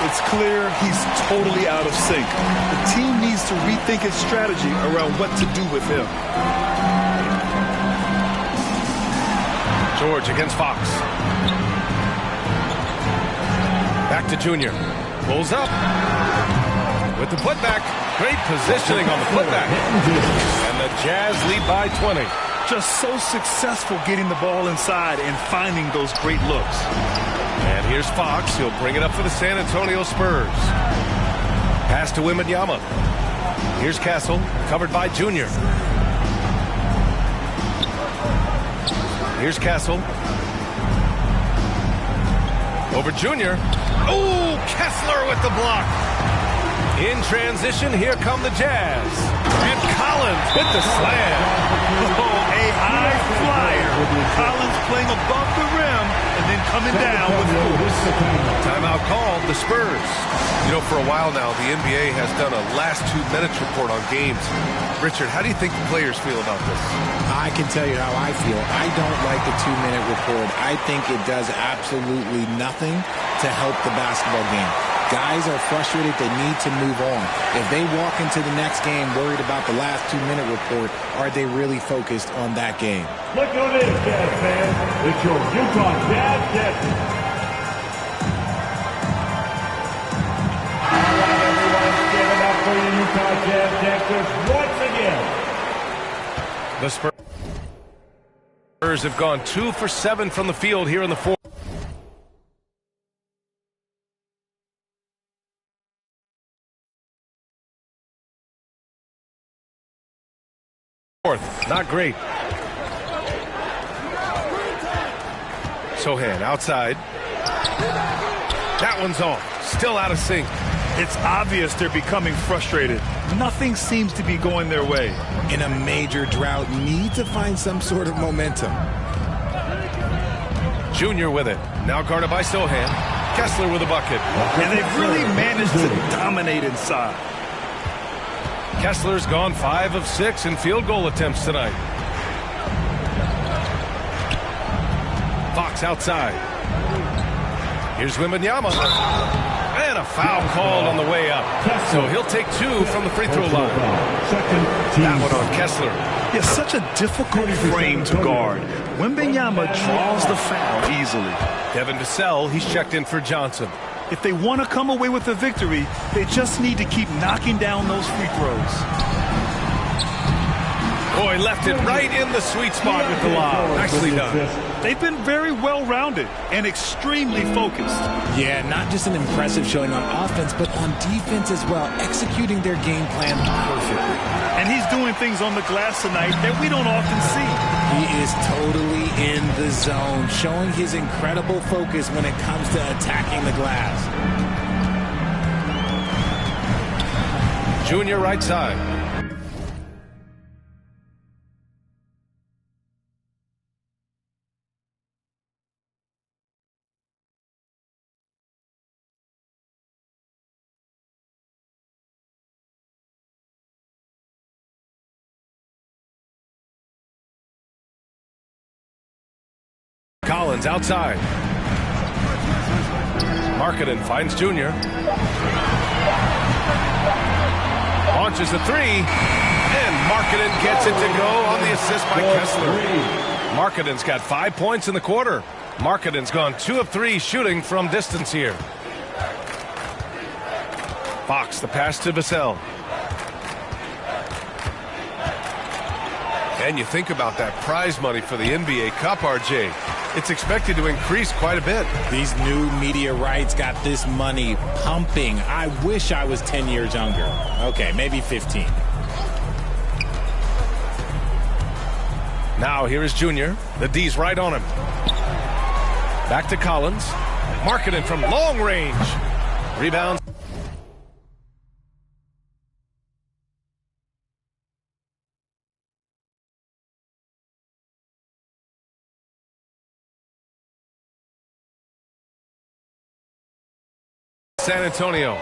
It's clear he's totally out of sync. The team needs to rethink its strategy around what to do with him. George against Fox. Back to Junior. Pulls up. With the putback. Great positioning on the putback. And the Jazz lead by 20. Just so successful getting the ball inside and finding those great looks. And here's Fox. He'll bring it up for the San Antonio Spurs. Pass to Wembanyama. Here's Castle, covered by Junior. Here's Castle. Over Junior. Oh, Kessler with the block. In transition, here come the Jazz. And Collins with the slam. Oh, a high flyer. Collins playing above the rim and then coming down with force. Timeout called, the Spurs. You know, for a while now, the NBA has done a last 2 minutes report on games. Richard, how do you think the players feel about this? I can tell you how I feel. I don't like the 2-minute report. I think it does absolutely nothing to help the basketball game. Guys are frustrated. They need to move on. If they walk into the next game worried about the last 2-minute report, are they really focused on that game? Look who it is, Jazz fans. It's your Utah Jazz Captain. All right, everyone, give it up for your Utah Jazz Captains once again. The Spurs have gone 2 for 7 from the field here in the fourth. Not great. Sohan outside. That one's off. Still out of sync. It's obvious they're becoming frustrated. Nothing seems to be going their way. In a major drought, need to find some sort of momentum. Junior with it. Now guarded by Sohan. Kessler with a bucket. And they've really managed to dominate inside. Kessler's gone 5 of 6 in field goal attempts tonight. Fox outside. Here's Wembanyama. And a foul called on the way up. So he'll take 2 from the free throw line. That one on Kessler. It's such a difficult frame to guard. Wembanyama draws the foul easily. Devin Vassell, he's checked in for Johnson. If they want to come away with a victory, they just need to keep knocking down those free throws. Boy, left it right in the sweet spot with the lob. Nicely done. They've been very well-rounded and extremely focused. Yeah, not just an impressive showing on offense, but on defense as well, executing their game plan perfectly. And he's doing things on the glass tonight that we don't often see. He is totally in the zone, showing his incredible focus when it comes to attacking the glass. Junior right side. Collins outside. Markkanen finds Junior. Launches a 3. And Markkanen gets it to go on the assist by Kessler. Markkanen's got 5 points in the quarter. Markkanen's gone 2 of 3 shooting from distance here. Fox, the pass to Vassell. And you think about that prize money for the NBA Cup, RJ. It's expected to increase quite a bit. These new media rights got this money pumping. I wish I was 10 years younger. Okay, maybe 15. Now here is Junior. The D's right on him. Back to Collins. Markkanen from long range. Rebounds. San Antonio.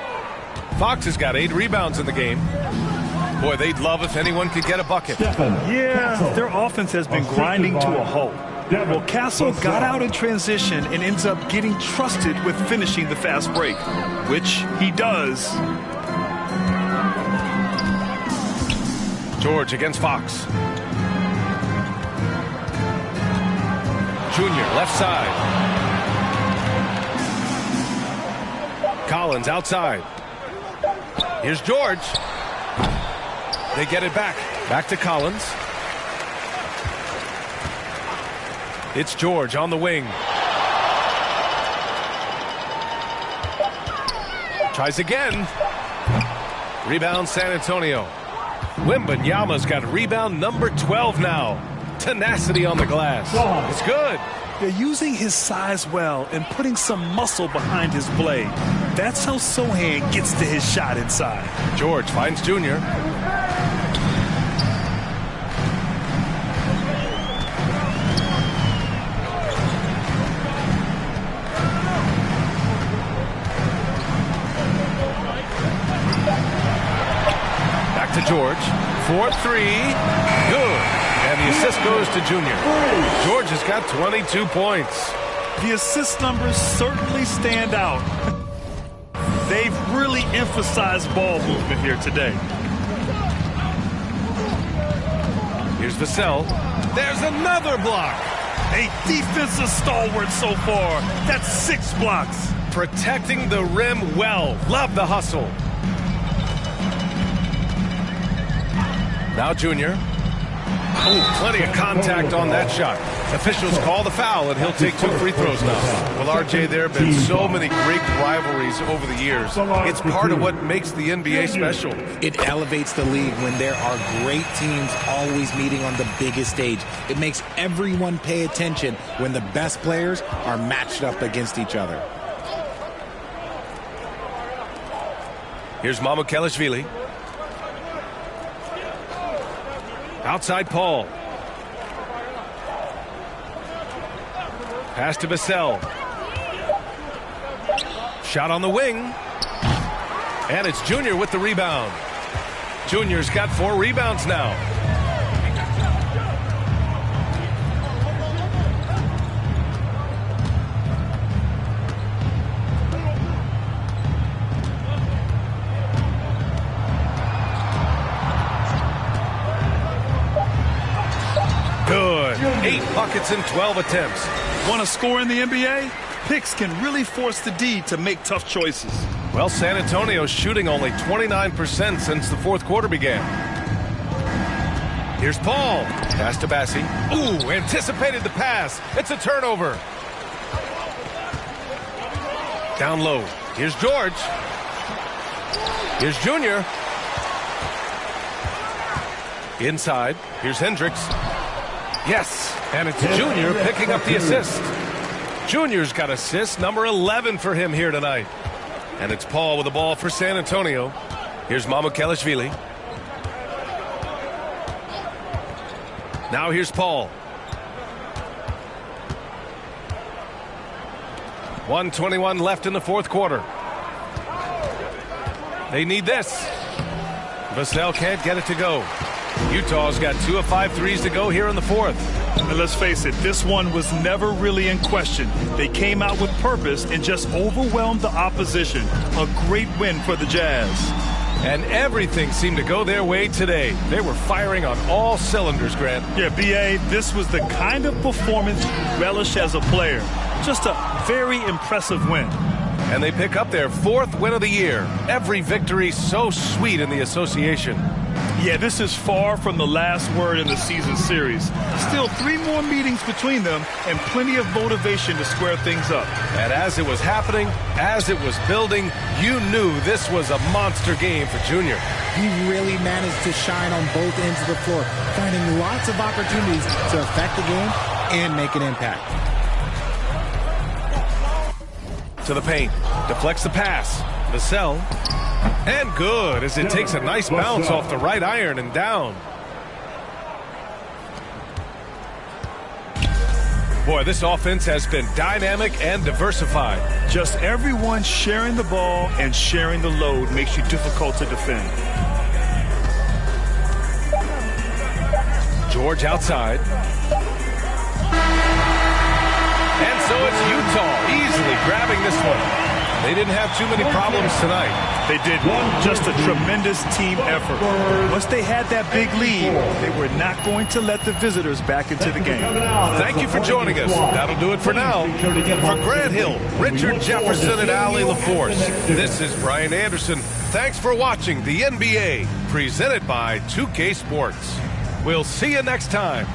Fox has got 8 rebounds in the game. Boy, they'd love if anyone could get a bucket. Yeah, their offense has been grinding to a halt. Well, Castle got out in transition and ends up getting trusted with finishing the fast break, which he does. George against Fox. Junior, left side. Collins outside. Here's George. They get it back. Back to Collins. It's George on the wing. Tries again. Rebound San Antonio. Wembanyama's got rebound number 12 now. Tenacity on the glass. It's good. They're using his size well and putting some muscle behind his blade. That's how Sohan gets to his shot inside. George finds Junior. Back to George. 4-3. Good. And the assist goes to Junior. George has got 22 points. The assist numbers certainly stand out. They've really emphasized ball movement here today. Here's Vassell. There's another block. A defensive stalwart so far. That's 6 blocks. Protecting the rim well. Love the hustle. Now Junior. Oh, plenty of contact on that shot. Officials call the foul, and he'll take 2 free throws now. Well, RJ, there have been so many great rivalries over the years. It's part of what makes the NBA special. It elevates the league when there are great teams always meeting on the biggest stage. It makes everyone pay attention when the best players are matched up against each other. Here's Mamukelashvili. Outside Paul. Pass to Vassell. Shot on the wing. And it's Junior with the rebound. Junior's got 4 rebounds now. Good. 8 buckets in 12 attempts. Want to score in the NBA? Picks can really force the D to make tough choices. Well, San Antonio's shooting only 29% since the 4th quarter began. Here's Paul. Pass to Bassi. Ooh, anticipated the pass. It's a turnover. Down low. Here's George. Here's Junior. Inside. Here's Hendricks. Yes, and it's Junior picking up the assist. Junior's got assist number 11 for him here tonight. And it's Paul with the ball for San Antonio. Here's Mamukelashvili. Now here's Paul. 1:21 left in the 4th quarter. They need this. Vassell can't get it to go. Utah's got 2 of 5 threes to go here in the 4th. And let's face it, this one was never really in question. They came out with purpose and just overwhelmed the opposition. A great win for the Jazz. And everything seemed to go their way today. They were firing on all cylinders, Grant. Yeah, B.A., this was the kind of performance you relish as a player. Just a very impressive win. And they pick up their 4th win of the year. Every victory so sweet in the association. Yeah, this is far from the last word in the season series. Still 3 more meetings between them and plenty of motivation to square things up. And as it was happening, as it was building, you knew this was a monster game for Junior. He really managed to shine on both ends of the floor, finding lots of opportunities to affect the game and make an impact. To the paint, deflects the pass. Vassell, and good as it takes a nice bounce off the right iron and down. Boy, this offense has been dynamic and diversified. Just everyone sharing the ball and sharing the load makes you difficult to defend. George outside. And so it's Utah easily grabbing this one. They didn't have too many problems tonight. They did just a tremendous team effort. Once they had that big lead, they were not going to let the visitors back into the game. Thank you for joining us. That'll do it for now. For Grant Hill, Richard Jefferson, and Allie LaForce, this is Brian Anderson. Thanks for watching the NBA, presented by 2K Sports. We'll see you next time.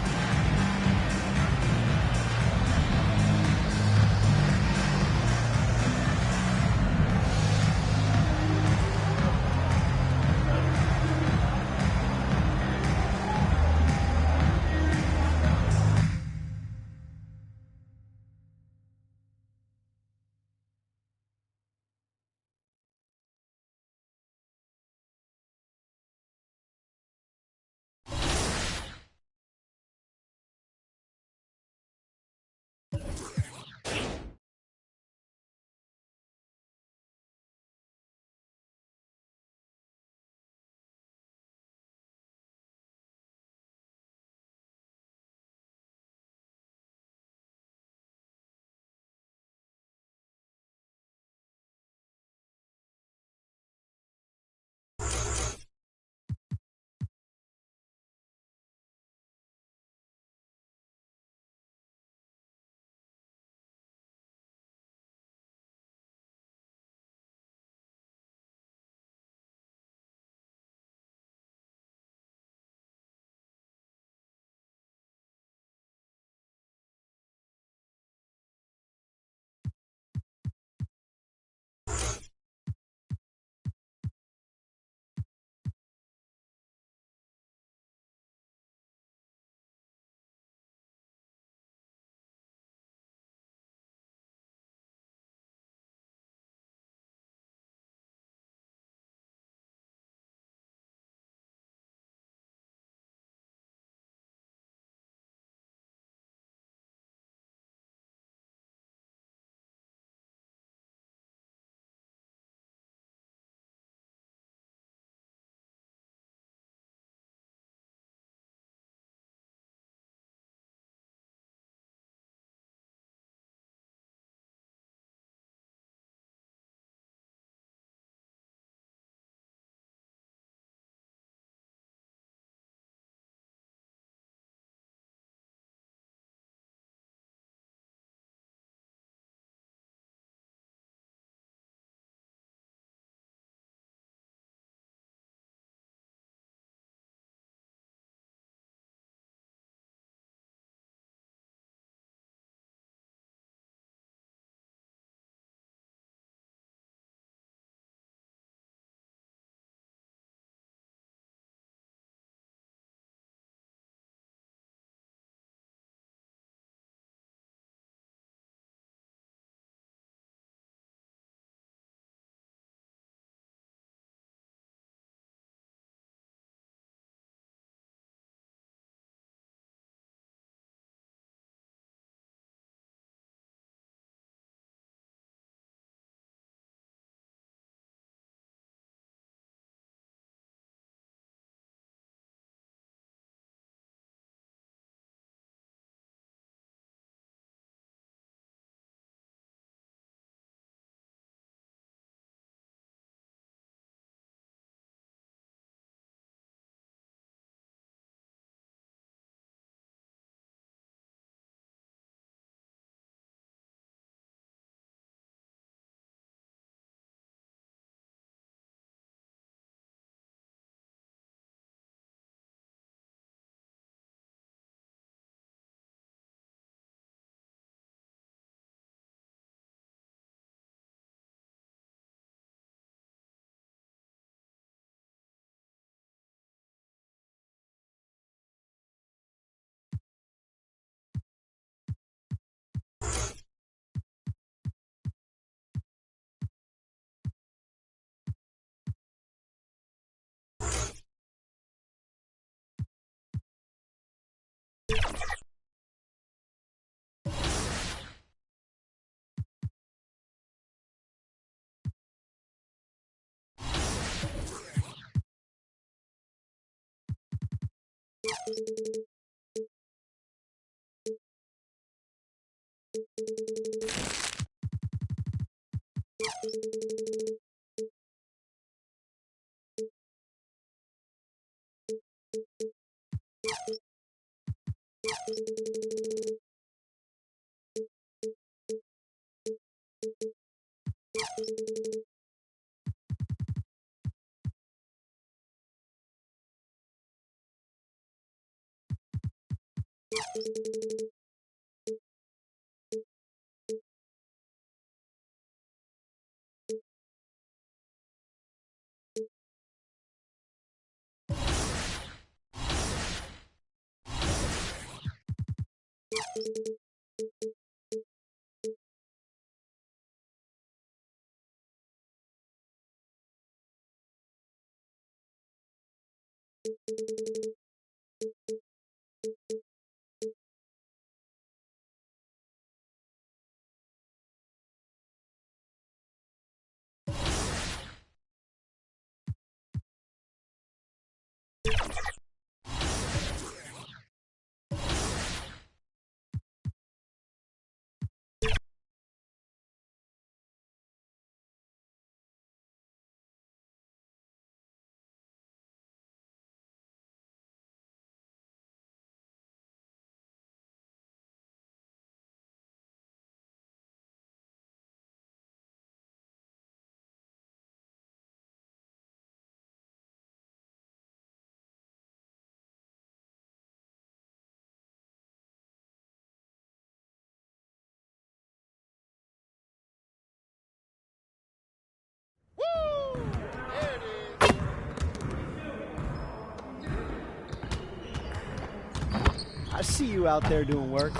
I see you out there doing work.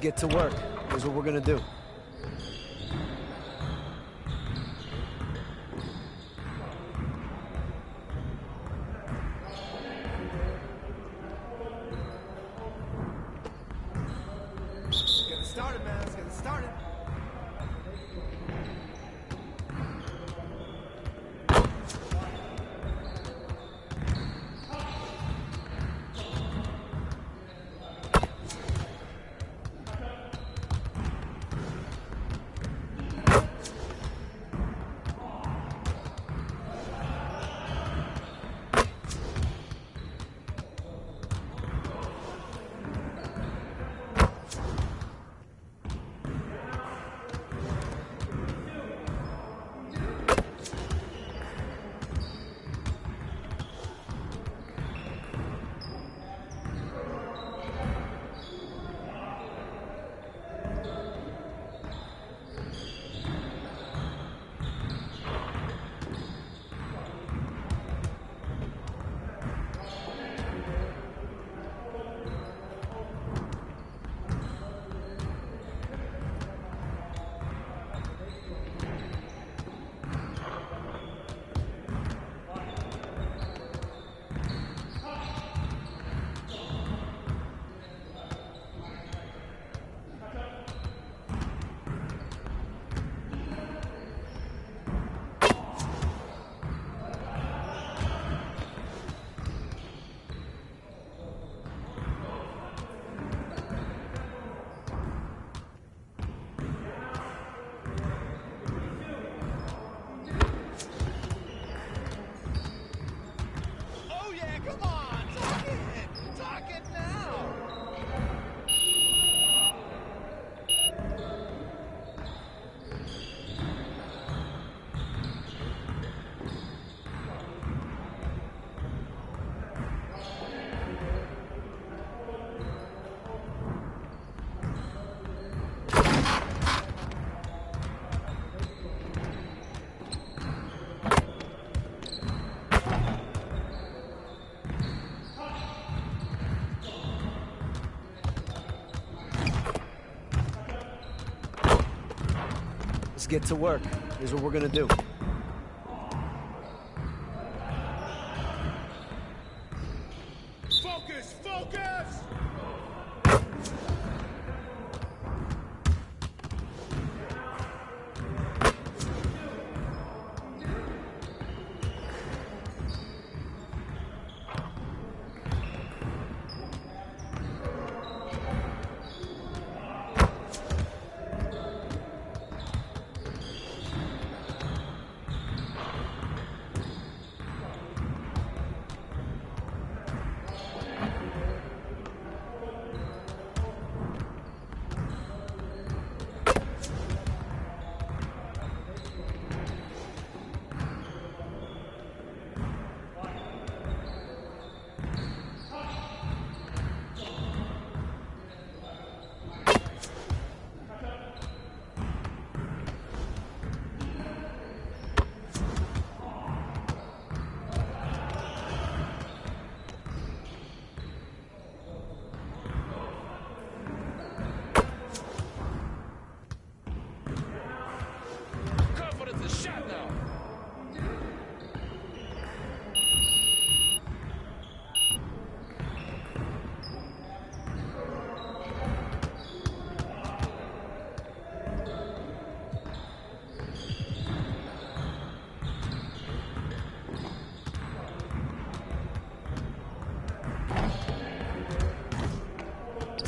get to work. Here's what we're gonna do. Let's get it started, man. Let's get it started. Let's get to work. Here's what we're gonna do. Focus! Focus!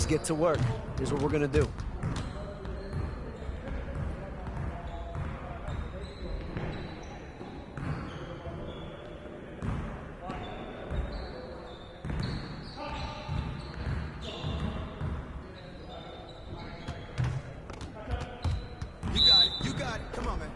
Let's get to work. Here's what we're gonna do. You got it. You got it. Come on, man.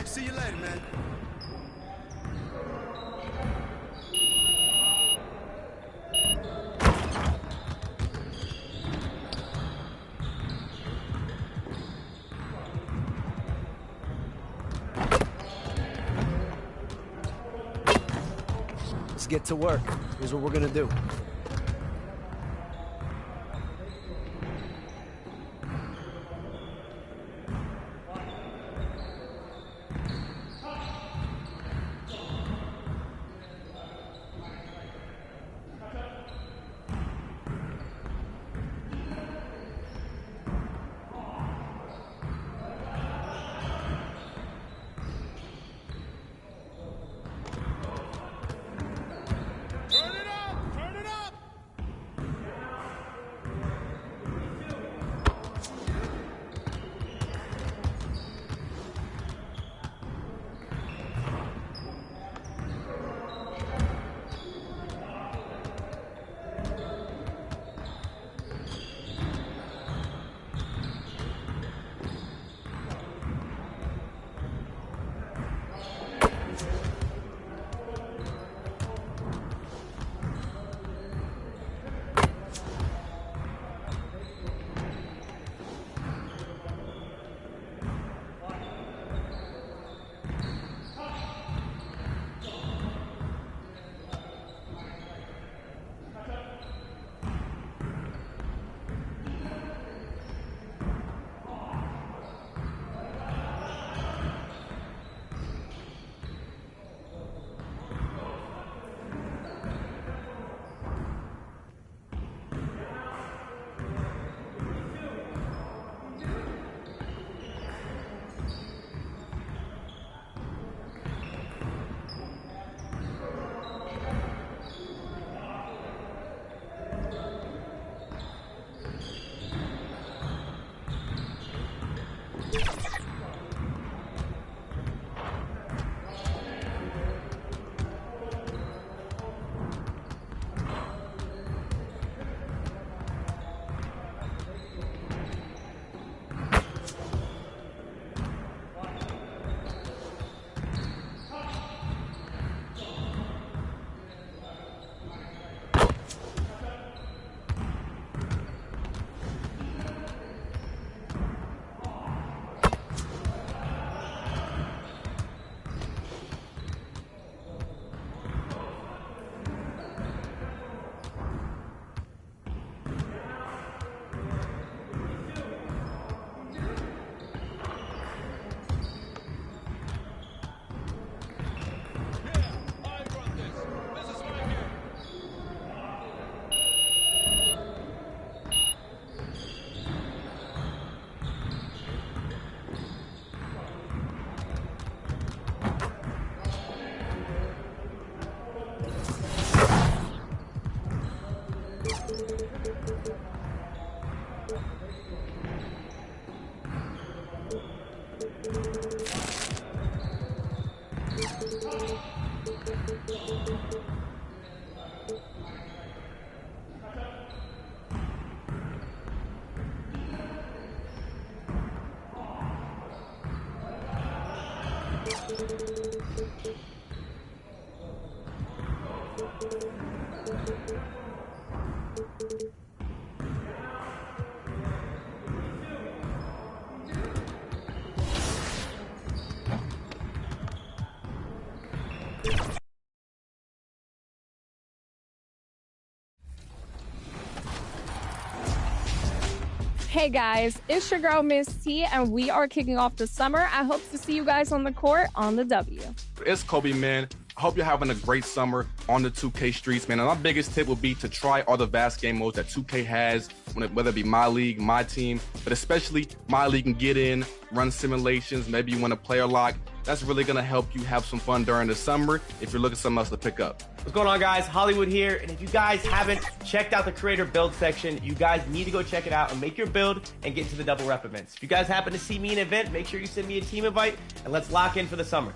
Dave. See you later, man. Let's get to work. Here's what we're gonna do. Hey guys, it's your girl Miss T, and we are kicking off the summer. I hope to see you guys on the court on the W. It's Kobe, man. I hope you're having a great summer on the 2K streets, man. And my biggest tip would be to try all the vast game modes that 2K has, whether it be My League, My Team, but especially My League and Get In, run simulations, maybe you want to player lock. That's really going to help you have some fun during the summer if you're looking for something else to pick up. What's going on, guys? Hollywood here, and if you guys haven't checked out the creator build section, you guys need to go check it out and make your build and get into the double rep events. If you guys happen to see me in an event, make sure you send me a team invite, and let's lock in for the summer.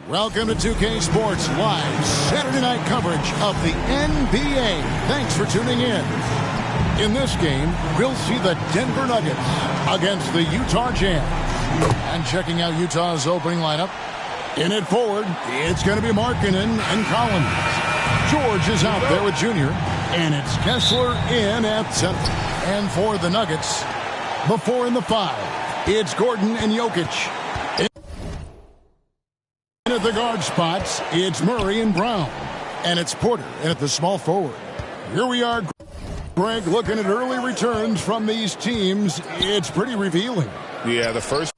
Welcome to 2K Sports Live Saturday night coverage of the NBA. Thanks for tuning in. In this game, we'll see the Denver Nuggets against the Utah Jazz. And checking out Utah's opening lineup, in it forward, it's going to be Markkanen and Collins. George is out there with Junior, and it's Kessler in at center. And for the Nuggets, the 4 and the 5, it's Gordon and Jokic. And at the guard spots, it's Murray and Brown. And it's Porter and at the small forward. Here we are, Greg, looking at early returns from these teams. It's pretty revealing. Yeah, the first.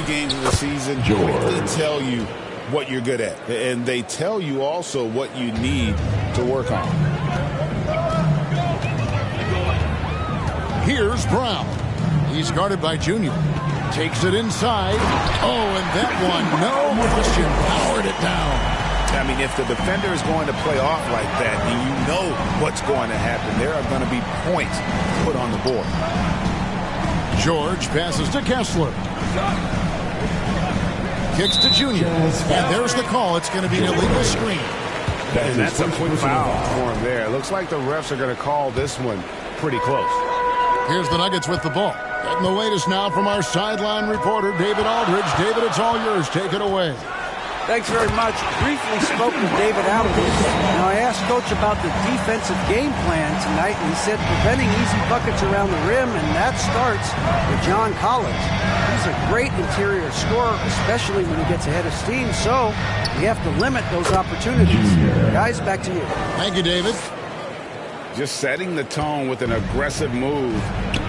Games of the season, they tell you what you're good at, and they tell you also what you need to work on. Here's Brown. He's guarded by Junior. Takes it inside. Oh, and that one, no question, powered it down. I mean, if the defender is going to play off like that, then you know what's going to happen. There are going to be points put on the board. George passes to Kessler. Kicks to Junior. And there's the call. It's going to be an illegal screen. And that's a quick foul for him there. Looks like the refs are going to call this one pretty close. Here's the Nuggets with the ball. Getting the latest now from our sideline reporter, David Aldridge. David, it's all yours. Take it away. Thanks very much. Briefly spoke with David Aldridge. Now, I asked Coach about the defensive game plan tonight, and he said preventing easy buckets around the rim, and that starts with John Collins. He's a great interior scorer, especially when he gets ahead of steam, so we have to limit those opportunities. Guys, back to you. Thank you, David. Just setting the tone with an aggressive move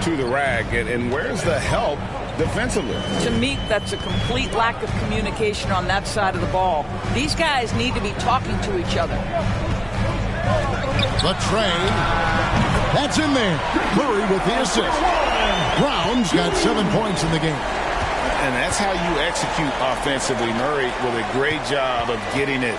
to the rack. And where's the help defensively. To me, that's a complete lack of communication on that side of the ball. These guys need to be talking to each other. The tray. That's in there. Murray with the assist. Brown's got 7 points in the game. And that's how you execute offensively. Murray with a great job of getting it.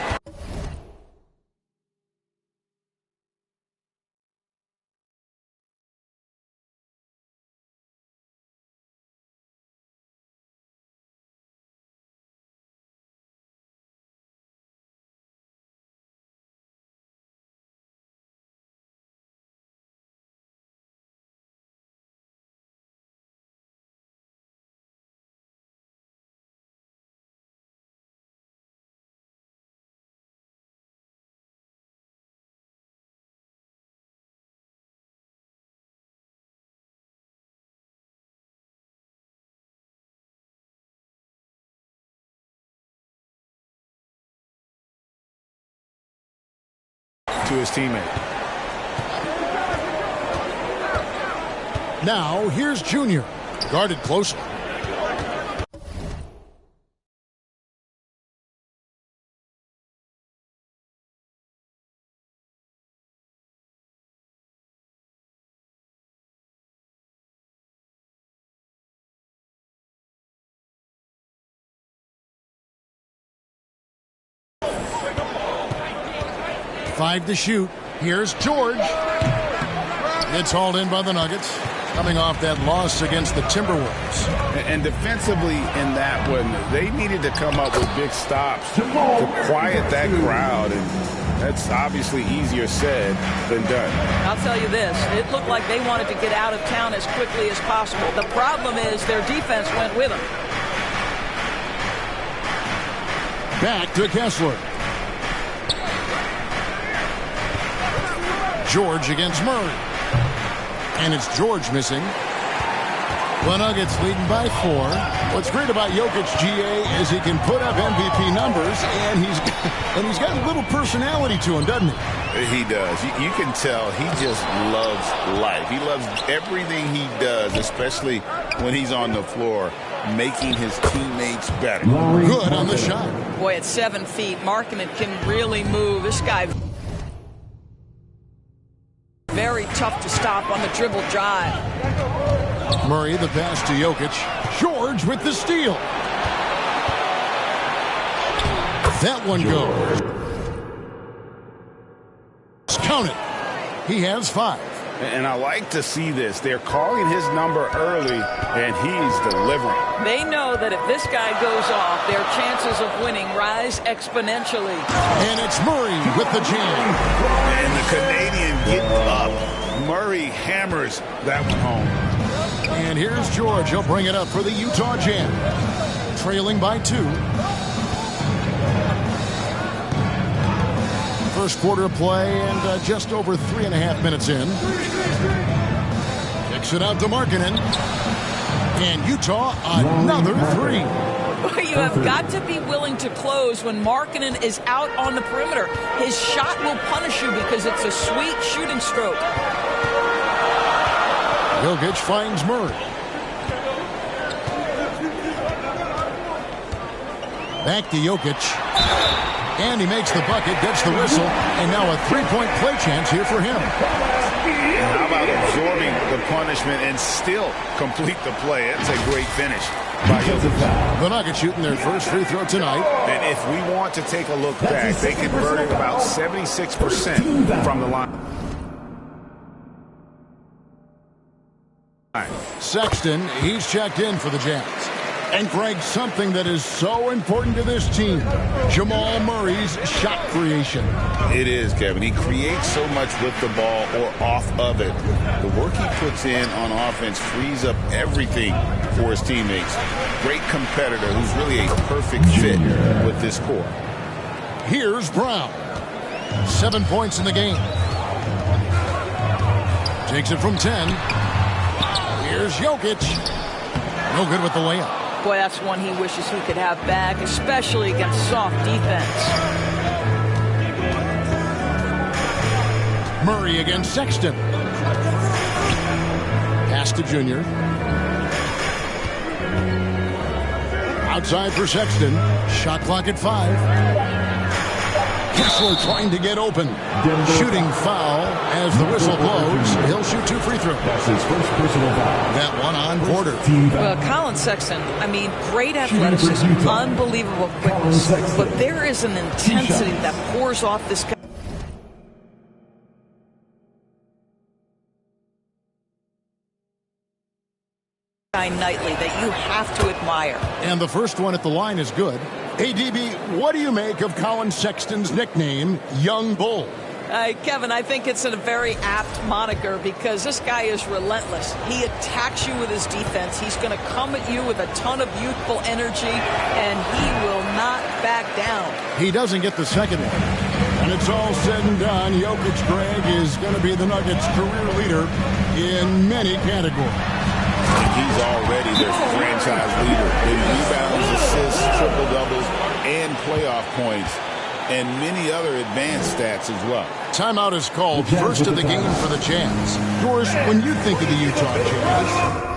To his teammate. Now, here's Junior. Guarded closely. Five to shoot. Here's George. It's hauled in by the Nuggets, coming off that loss against the Timberwolves. And defensively in that one, they needed to come up with big stops to quiet that crowd. And that's obviously easier said than done. I'll tell you this. It looked like they wanted to get out of town as quickly as possible. The problem is their defense went with them. Back to Kessler. George against Murray. And it's George missing. The Nuggets leading by 4. What's great about Jokic, GA, is he can put up MVP numbers, and he's got a little personality to him, doesn't he? He does. You can tell he just loves life. He loves everything he does, especially when he's on the floor, making his teammates better. Good on the shot. Boy, at 7 feet, Markkanen can really move. This guy very tough to stop on the dribble drive. Murray the pass to Jokic. George with the steal. That one goes. Count it. He has 5. And I like to see this. They're calling his number early, and he's delivering. They know that if this guy goes off, their chances of winning rise exponentially. And it's Murray with the jam. And the Canadian getting up. Murray hammers that one home. And here's George. He'll bring it up for the Utah Jam. Trailing by 2. First quarter of play and just over 3.5 minutes in. Kicks it out to Markkanen. And Utah, another 3. You have got to be willing to close when Markkanen is out on the perimeter. His shot will punish you because it's a sweet shooting stroke. Jokic finds Murray. Back to Jokic. And he makes the bucket, gets the whistle, and now a 3-point play chance here for him. How about absorbing the punishment and still complete the play? That's a great finish by Utha. The Nuggets shooting their first free throw tonight. And if we want to take a look back, they converted about 76% from the line. Sexton, he's checked in for the Jazz. And Greg, something that is so important to this team, Jamal Murray's shot creation. It is, Kevin. He creates so much with the ball or off of it. The work he puts in on offense frees up everything for his teammates. Great competitor who's really a perfect fit with this core. Here's Brown. 7 points in the game. Takes it from 10. Here's Jokic. No good with the layup. Boy, that's one he wishes he could have back, especially against soft defense. Murray against Sexton. Pass to Junior. Outside for Sexton. Shot clock at 5. Kessler trying to get open. Shooting foul as the whistle blows. He'll shoot 2 free throws. That's his first personal foul. That one on Porter. Well, Colin Sexton, I mean, great athleticism, unbelievable quickness, but there is an intensity that pours off this guy nightly that you have to admire. And the first one at the line is good. Hey, DB, what do you make of Colin Sexton's nickname, Young Bull? Kevin, I think it's a very apt moniker because this guy is relentless. He attacks you with his defense. He's going to come at you with a ton of youthful energy, and he will not back down. He doesn't get the second one. And it's all said and done, Jokic, Greg, is going to be the Nuggets' career leader in many categories. He's already their franchise leader in rebounds, assists, triple-doubles, and playoff points, and many other advanced stats as well. Timeout is called. First of the game for the Jazz. Yours, when you think of the Utah Jazz,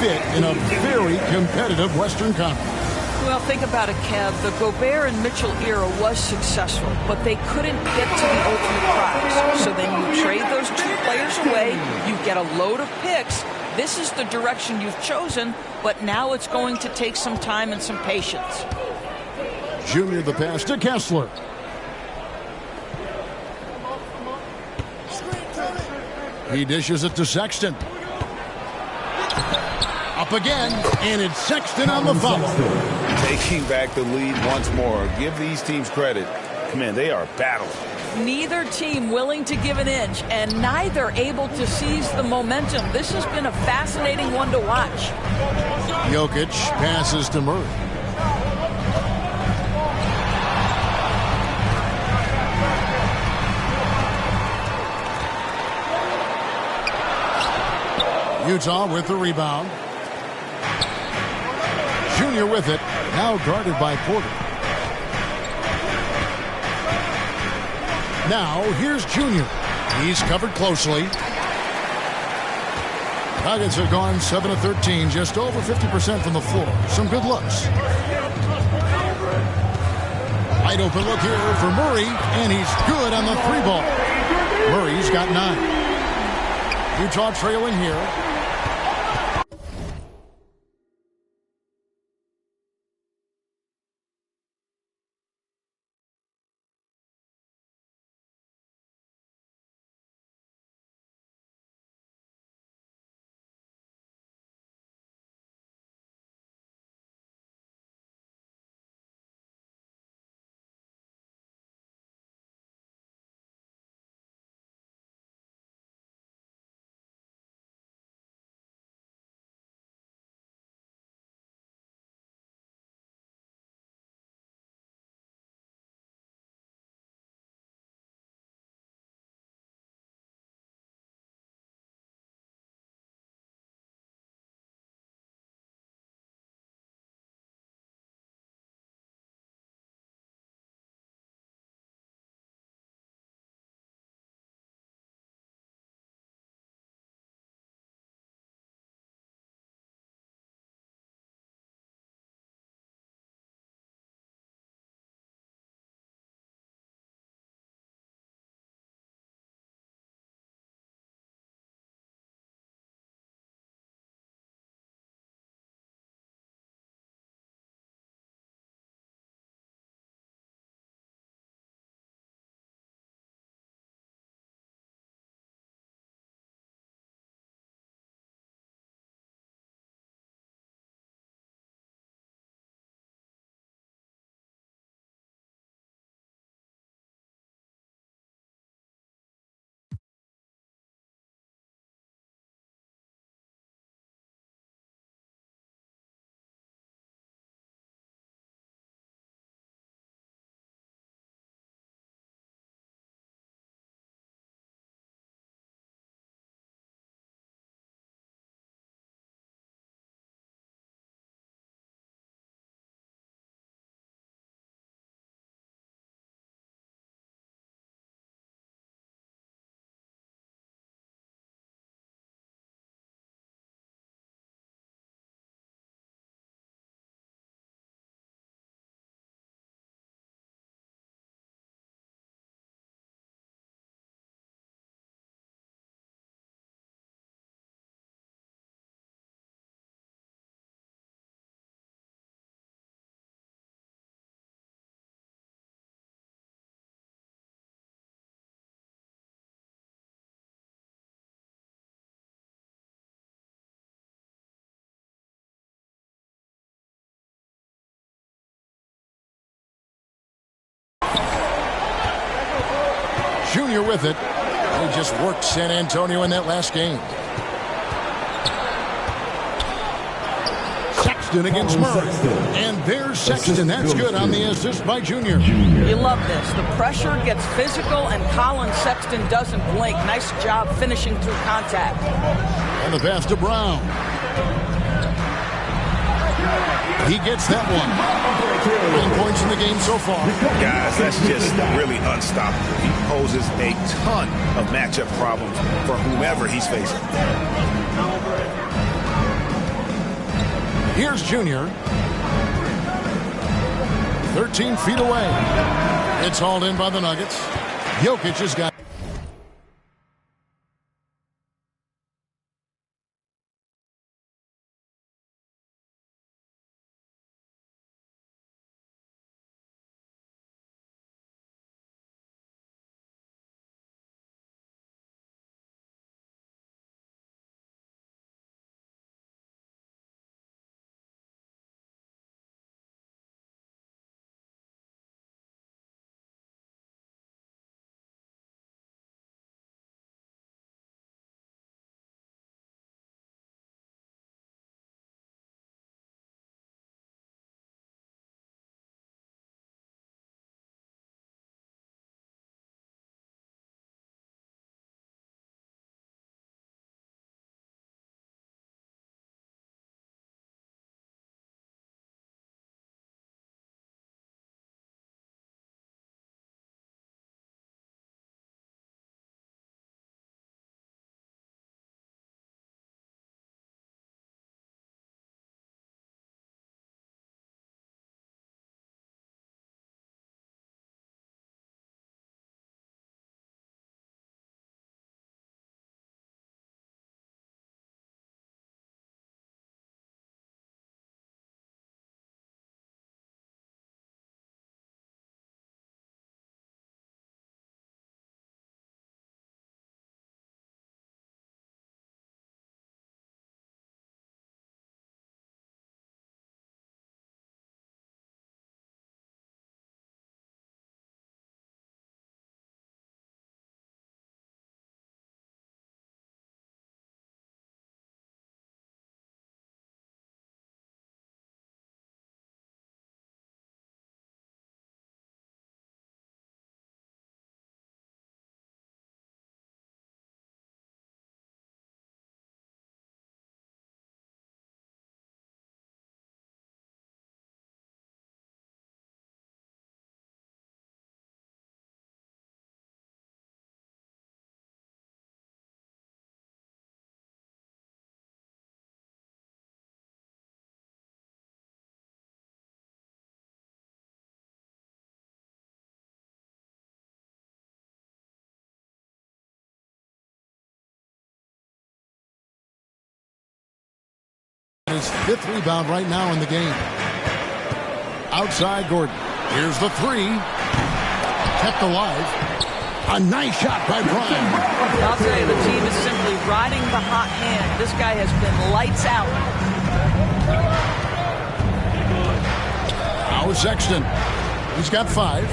fit in a very competitive Western Conference. Well, think about it, Kev. The Gobert and Mitchell era was successful, but they couldn't get to the ultimate prize. So then you trade those two players away, you get a load of picks. This is the direction you've chosen, but now it's going to take some time and some patience. Junior the pass to Kessler. He dishes it to Sexton. Up again, and it's Sexton on the foul. Taking back the lead once more. Give these teams credit. Man, they are battling. Neither team willing to give an inch, and neither able to seize the momentum. This has been a fascinating one to watch. Jokic passes to Murray. Utah with the rebound. Junior with it, now guarded by Porter. Now here's Junior. He's covered closely. Nuggets have gone 7 of 13, just over 50% from the floor. Some good looks. Wide open look here for Murray, and he's good on the three ball. Murray's got 9. Utah trailing here. Junior with it. He just worked San Antonio in that last game. Sexton against Murray. And there's Sexton. That's good on the assist by Junior. You love this. The pressure gets physical, and Colin Sexton doesn't blink. Nice job finishing through contact. And the pass to Brown. He gets that one. 9 points in the game so far. Guys, that's just really unstoppable. He poses a ton of matchup problems for whomever he's facing. Here's Junior. 13 feet away. It's hauled in by the Nuggets. Jokic has got... His 5th rebound right now in the game. Outside Gordon. Here's the 3. Kept alive. A nice shot by Bryant. I'll tell you, the team is simply riding the hot hand. This guy has been lights out. Now Sexton. He's got 5.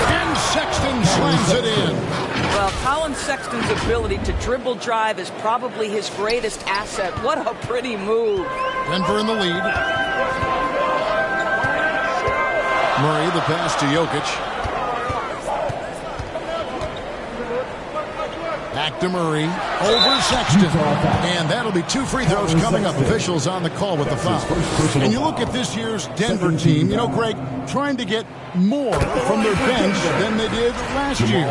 And Sexton slams it in. Well, Colin Sexton's ability to dribble drive is probably his greatest asset. What a pretty move. Denver in the lead. Murray, the pass to Jokic. Back to Murray. Over Sexton. And that'll be 2 free throws coming up. Officials on the call with the foul. And you look at this year's Denver team, you know, Greg, trying to get more from their bench than they did last year.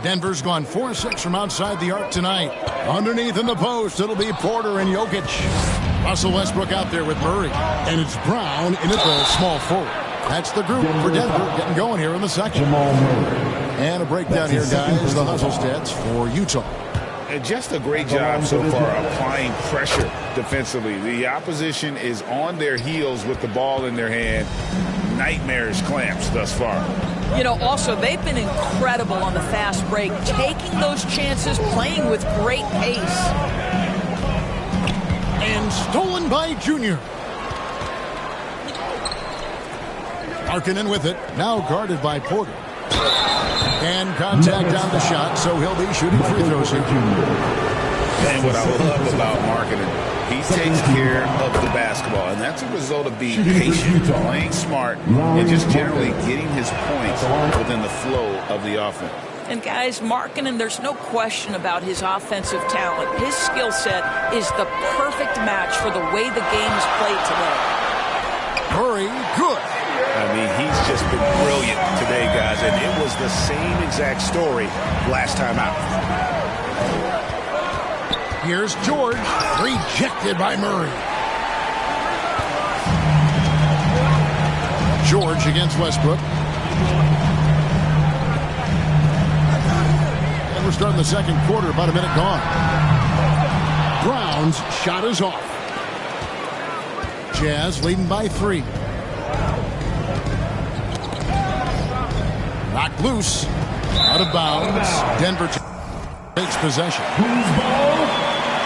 Denver's gone 4-6 from outside the arc tonight. Underneath in the post, it'll be Porter and Jokic. Russell Westbrook out there with Murray. And it's Brown in at the small forward. That's the group for Denver getting going here in the second. And a breakdown here, guys. The hustle stats for Utah. And just a great job so far applying pressure defensively. The opposition is on their heels with the ball in their hand. Nightmarish clamps thus far. You know, also, they've been incredible on the fast break, taking those chances, playing with great pace. And stolen by Junior. Markkanen with it, now guarded by Porter. And contact on the shot, so he'll be shooting free throws here. And what I love about Markkanen, he takes care of the basketball, and that's a result of being patient, playing smart, and just generally getting his points within the flow of the offense. And guys, Markkanen, there's no question about his offensive talent. His skill set is the perfect match for the way the game is played today. Murray, good. I mean, he's just been brilliant today, guys, and it was the same exact story last time out. Here's George, rejected by Murray. George against Westbrook. And we're starting the second quarter, about a minute gone. Brown's shot is off. Jazz leading by 3. Knocked loose. Out of bounds. Denver takes possession.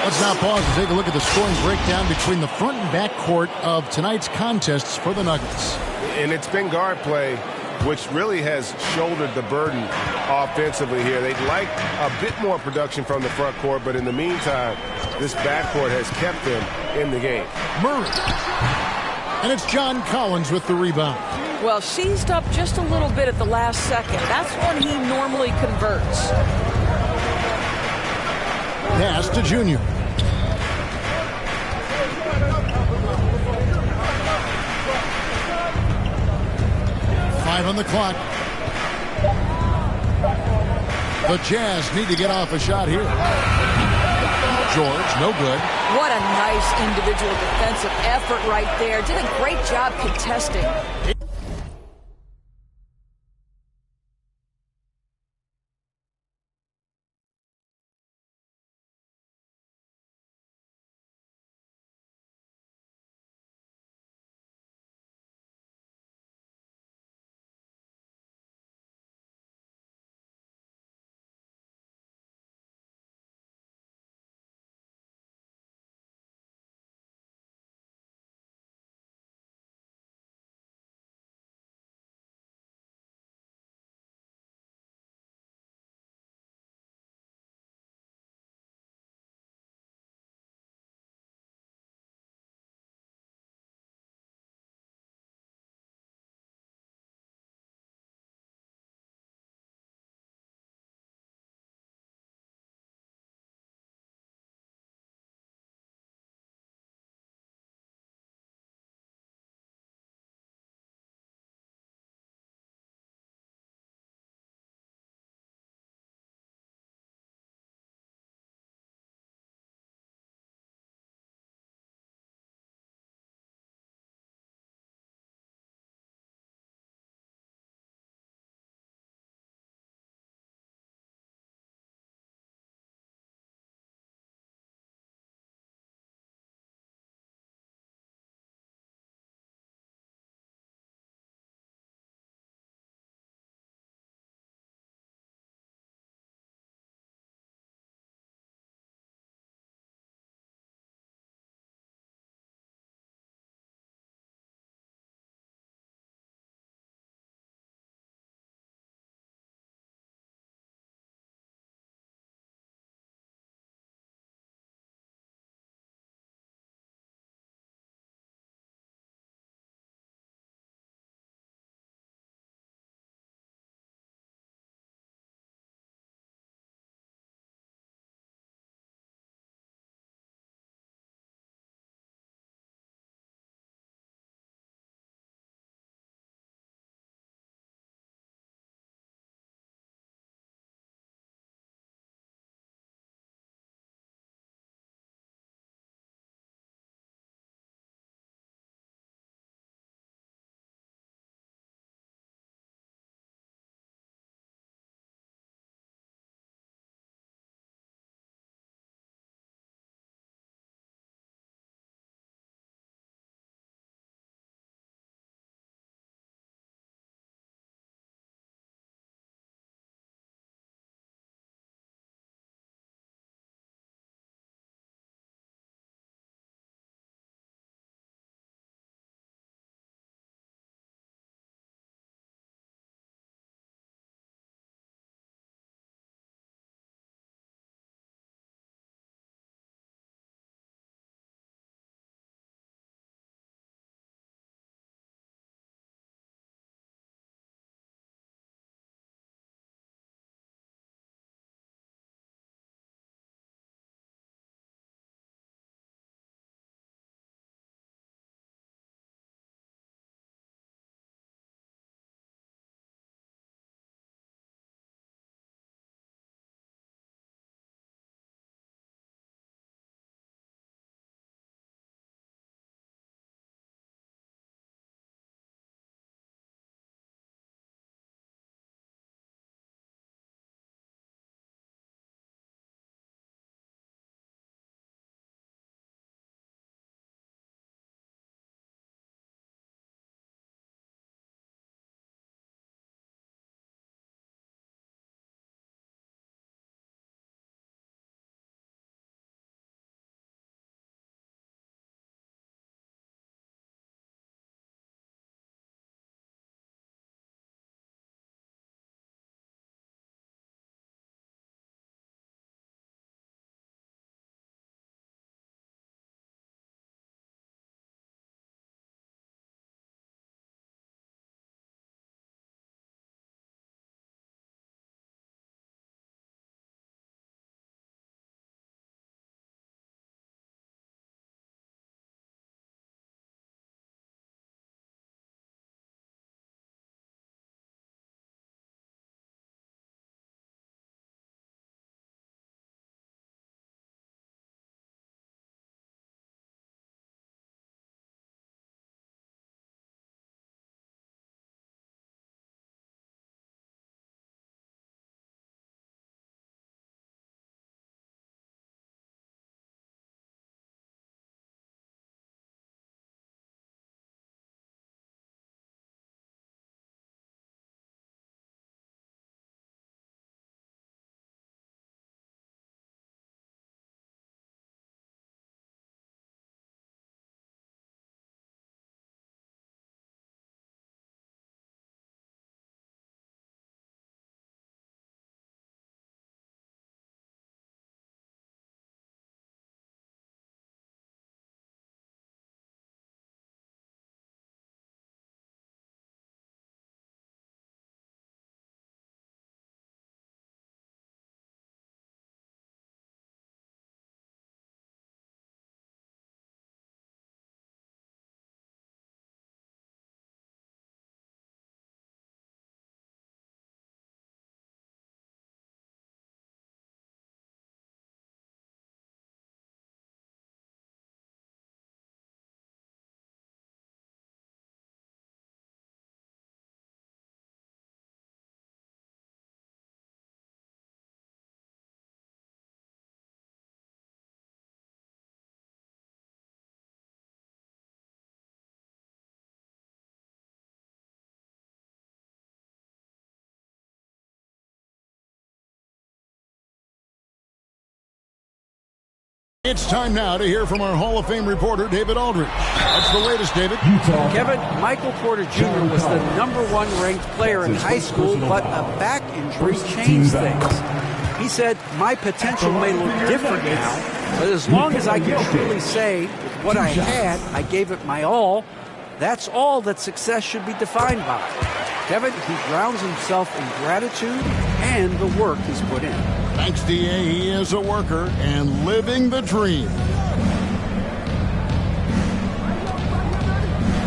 Let's now pause and take a look at the scoring breakdown between the front and back court of tonight's contests for the Nuggets. And it's been guard play, which really has shouldered the burden offensively here. They'd like a bit more production from the front court, but in the meantime, this backcourt has kept them in the game. Murray. And it's John Collins with the rebound. Well, seized up just a little bit at the last second. That's when he normally converts. Pass to Junior. Five on the clock. The Jazz need to get off a shot here. George, no good. What a nice individual defensive effort right there. Did a great job contesting. It's time now to hear from our Hall of Fame reporter, David Aldridge. What's the latest, David? Kevin, Michael Porter Jr. was the #1 ranked player in high school, but a back injury changed things. He said, my potential may look different now, but as long as I can truly say with what I had, I gave it my all. That's all that success should be defined by. Kevin, he grounds himself in gratitude and the work he's put in. Thanks, D.A. He is a worker and living the dream.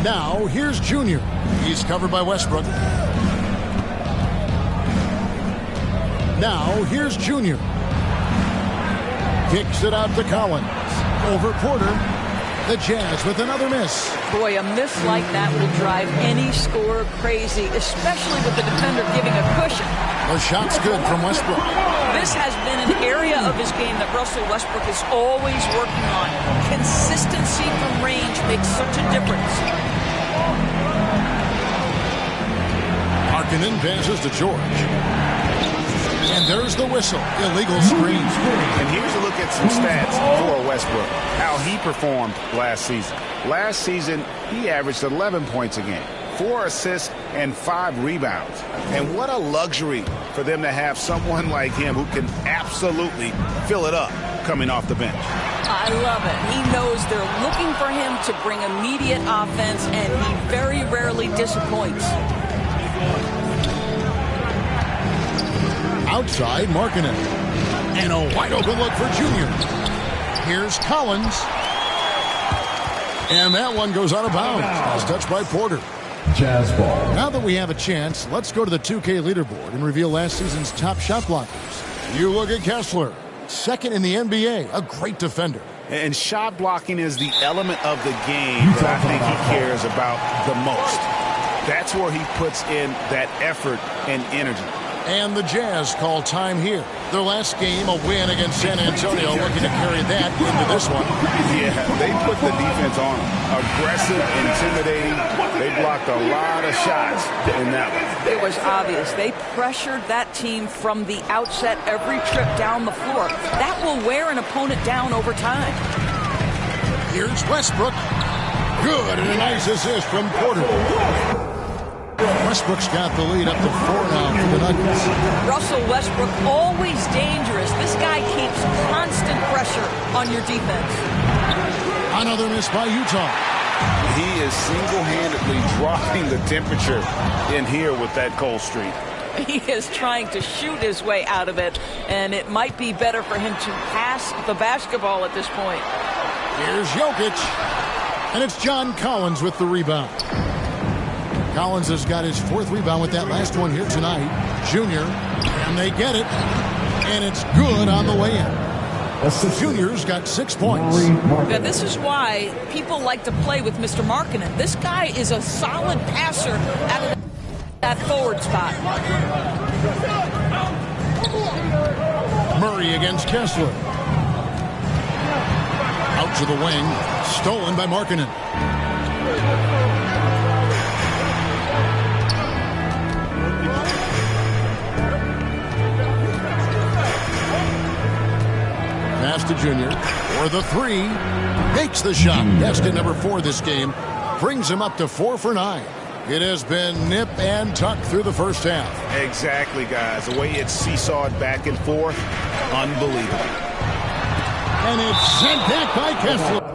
Now, here's Junior. He's covered by Westbrook. Now, here's Junior. Kicks it out to Collins. Over Porter. The Jazz with another miss. Boy, a miss like that will drive any scorer crazy, especially with the defender giving a cushion. The shot's good from Westbrook. This has been an area of his game that Russell Westbrook is always working on. Consistency from range makes such a difference. Markkanen passes to George. And there's the whistle. Illegal screen. And here's a look at some stats for Westbrook. How he performed last season. Last season, he averaged 11 points a game, 4 assists, and 5 rebounds. And what a luxury for them to have someone like him who can absolutely fill it up coming off the bench. I love it. He knows they're looking for him to bring immediate offense, and he very rarely disappoints. Outside, Markkanen. And a wide open look for Junior. Here's Collins. And that one goes out of bounds. It's touched by Porter. Jazz ball. Now that we have a chance, let's go to the 2K leaderboard and reveal last season's top shot blockers. You look at Kessler, second in the NBA, a great defender. And shot blocking is the element of the game that I think he cares about the most. That's where he puts in that effort and energy. And the Jazz call time here. Their last game, a win against San Antonio, looking to carry that into this one. Yeah, they put the defense on them. Aggressive, intimidating. They blocked a lot of shots in that one. It was obvious. They pressured that team from the outset every trip down the floor. That will wear an opponent down over time. Here's Westbrook. Good, and a nice assist from Porter. Westbrook's got the lead up to 4 now for the Nuggets. Russell Westbrook, always dangerous. This guy keeps constant pressure on your defense. Another miss by Utah. He is single-handedly dropping the temperature in here with that cold streak. He is trying to shoot his way out of it, and it might be better for him to pass the basketball at this point. Here's Jokic, and it's John Collins with the rebound. Collins has got his 4th rebound with that last one here tonight. Junior, and they get it, and it's good on the way in. Junior's got 6 points. Yeah, this is why people like to play with Mr. Markkanen. This guy is a solid passer at that forward spot. Murray against Kessler. Out to the wing, stolen by Markkanen. Pass to Junior for the 3. Makes the shot. Basket number 4 this game. Brings him up to 4 for 9. It has been nip and tuck through the first half. Exactly, guys. The way it's seesawed back and forth, unbelievable. And it's sent back by Kessler.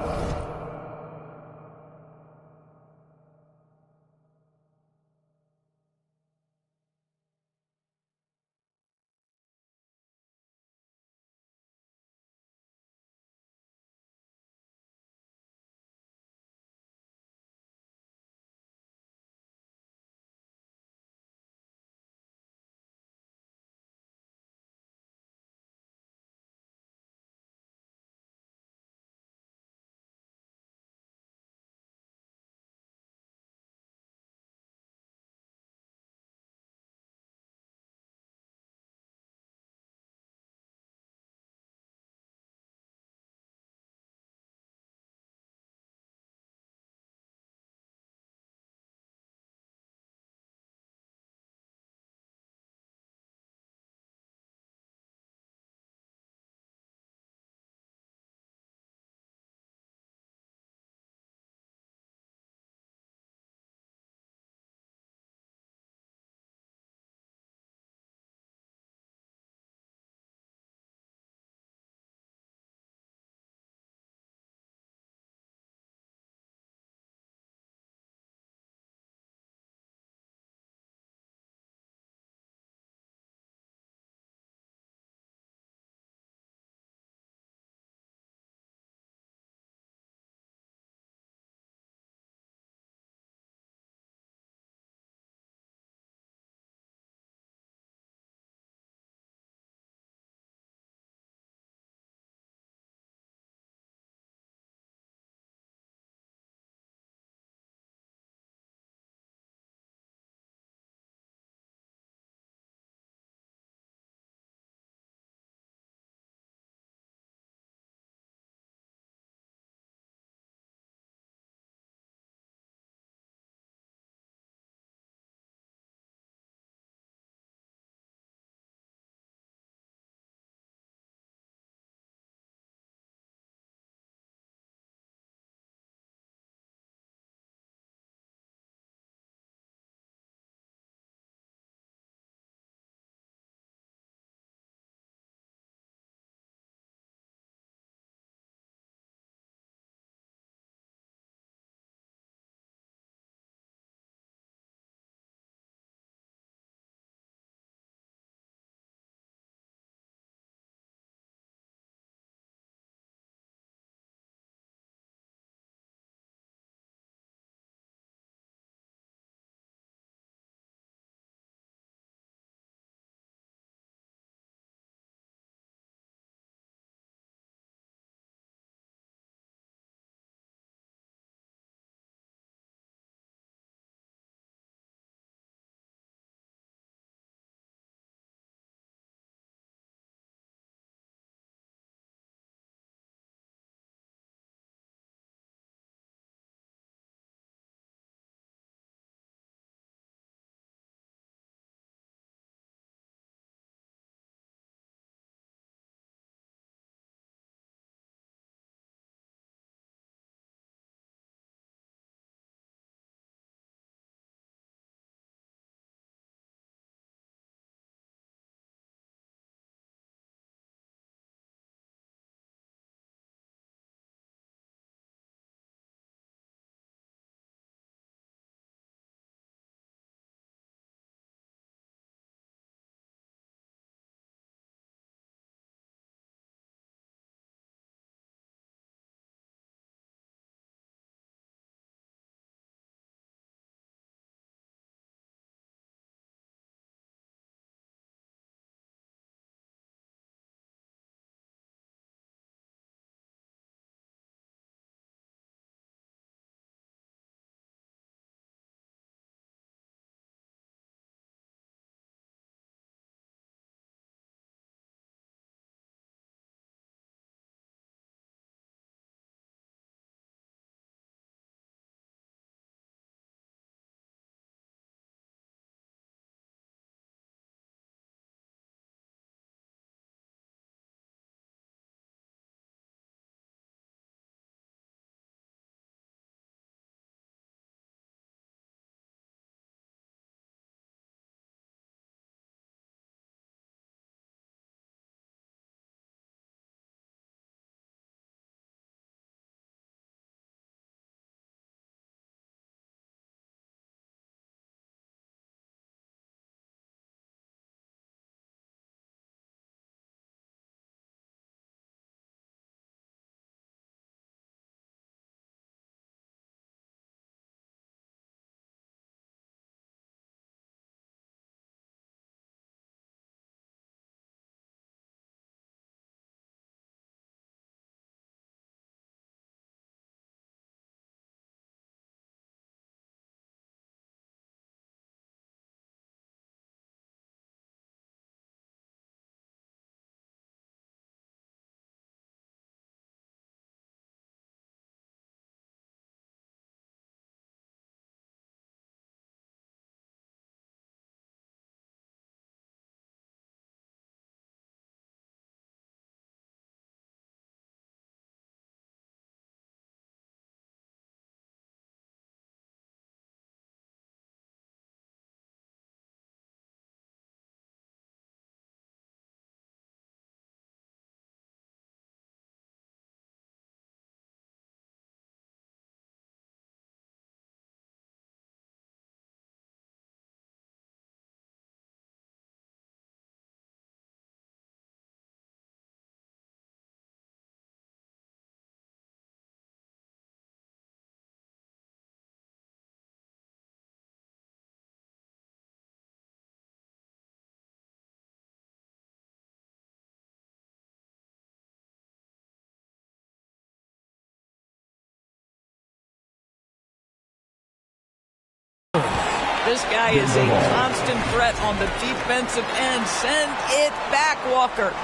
This guy is a constant threat on the defensive end. Send it back, Walker.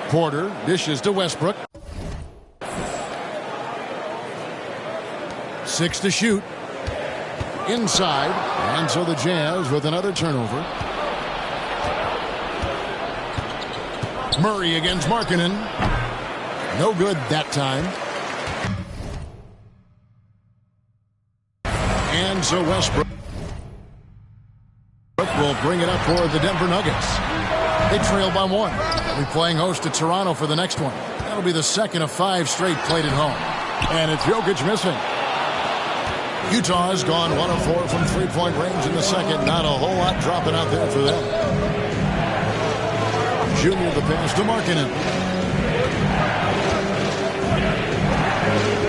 Porter dishes to Westbrook. 6 to shoot. Inside. And so the Jazz with another turnover. Murray against Markkanen. No good that time. And so Westbrook will bring it up for the Denver Nuggets. They trail by 1. They'll be playing host to Toronto for the next one. That'll be the second of 5 straight played at home. And it's Jokic missing. Utah has gone 1 of 4 from three-point range in the second. Not a whole lot dropping out there for them. Junior the pass to Markkanen.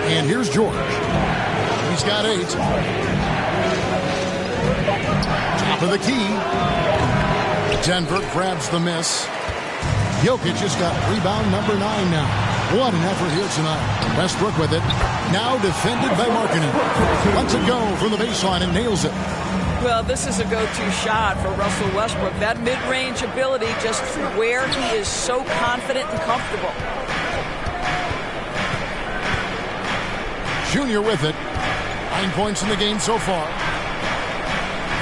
And here's George. He's got 8. Top of the key. Denver grabs the miss. Jokic has got rebound number 9 now. What an effort here tonight. Westbrook with it. Now defended by Markkanen. Lets it go from the baseline and nails it. Well, this is a go-to shot for Russell Westbrook. That mid-range ability, just where he is so confident and comfortable. Junior with it. 9 points in the game so far.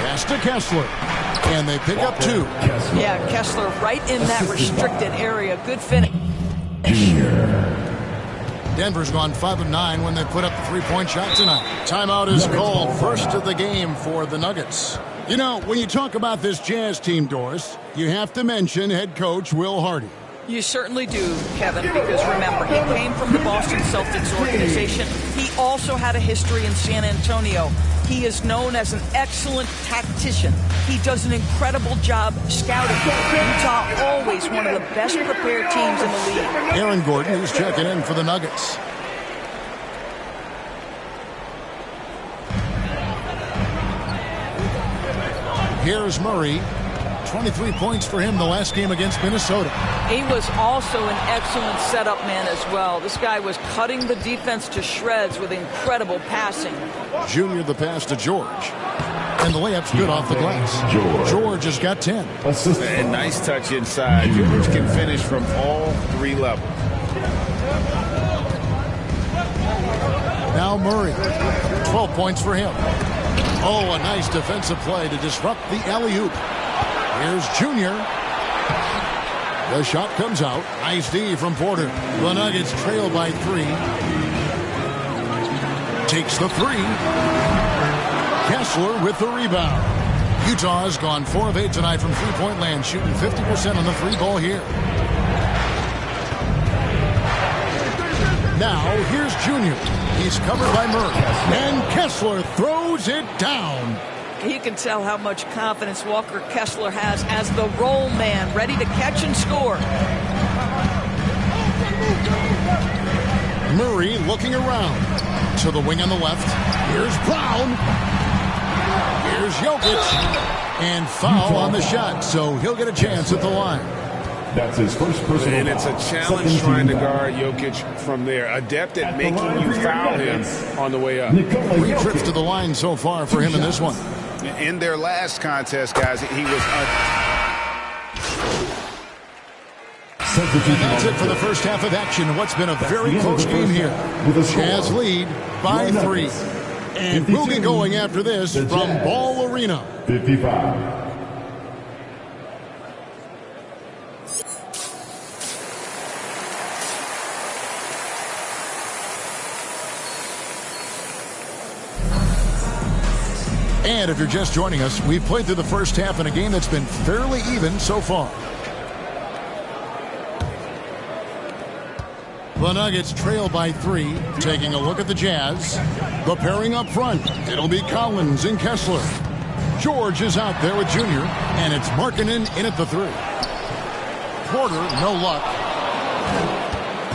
Pass to Kessler. And they pick up 2. Yeah, Kessler right in that restricted area. Good finish. Denver's gone 5 of 9 when they put up the three-point shot tonight. Timeout is called. First of the game for the Nuggets. You know, when you talk about this Jazz team, Doris, you have to mention head coach Will Hardy. You certainly do, Kevin, because remember, he came from the Boston Celtics organization. He also had a history in San Antonio. He is known as an excellent tactician. He does an incredible job scouting. Utah always one of the best prepared teams in the league. Aaron Gordon is checking in for the Nuggets. Here's Murray. 23 points for him the last game against Minnesota. He was also an excellent setup man as well. This guy was cutting the defense to shreds with incredible passing. Junior the pass to George. And the layup's good off the glass. George has got 10. And nice touch inside. George can finish from all 3 levels. Now Murray. 12 points for him. Oh, a nice defensive play to disrupt the alley-oop. Here's Junior. The shot comes out. Nice D from Porter. The Nuggets trail by 3. Takes the 3. Kessler with the rebound. Utah has gone 4 of 8 tonight from three-point land, shooting 50% on the 3-ball here. Now, here's Junior. He's covered by Murray. And Kessler throws it down. You can tell how much confidence Walker Kessler has as the roll man, ready to catch and score. Murray looking around. To the wing on the left. Here's Brown. Here's Jokic. And foul on the shot, so he'll get a chance at the line. That's his first personal. And it's a challenge trying to guard Jokic from there. Adept at making you foul him on the way up. 3 trips to the line so far for him in this one. In their last contest, guys, he was... And that's it for the first half of action. What's been a very close game here. Jazz lead by 3. And we'll get going after this from Ball Arena. 55. And if you're just joining us, we've played through the first half in a game that's been fairly even so far. The Nuggets trail by 3. Taking a look at the Jazz. The pairing up front. It'll be Collins and Kessler. George is out there with Junior. And it's Markkanen in at the 3. Porter, no luck.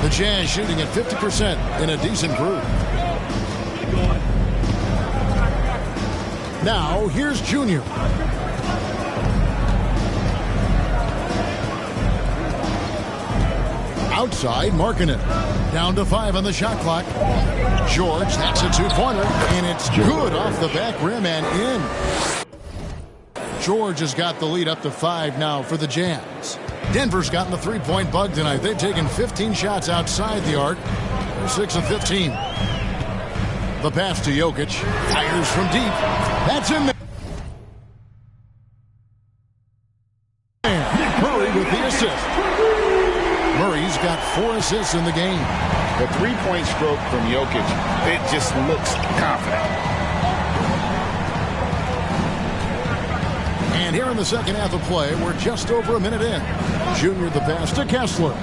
The Jazz shooting at 50% in a decent groove. Now, here's Junior. Outside, Markkanen. Down to 5 on the shot clock. George, that's a two-pointer, and it's good off the back rim and in. George has got the lead up to 5 now for the Jazz. Denver's gotten the three-point bug tonight. They've taken 15 shots outside the arc. They're 6 of 15. The pass to Jokic. Fires from deep. That's in there. Murray with the assist. Murray's got 4 assists in the game. The three-point stroke from Jokic, it just looks confident. And here in the second half of play, we're just over a minute in. Junior the pass to Kessler.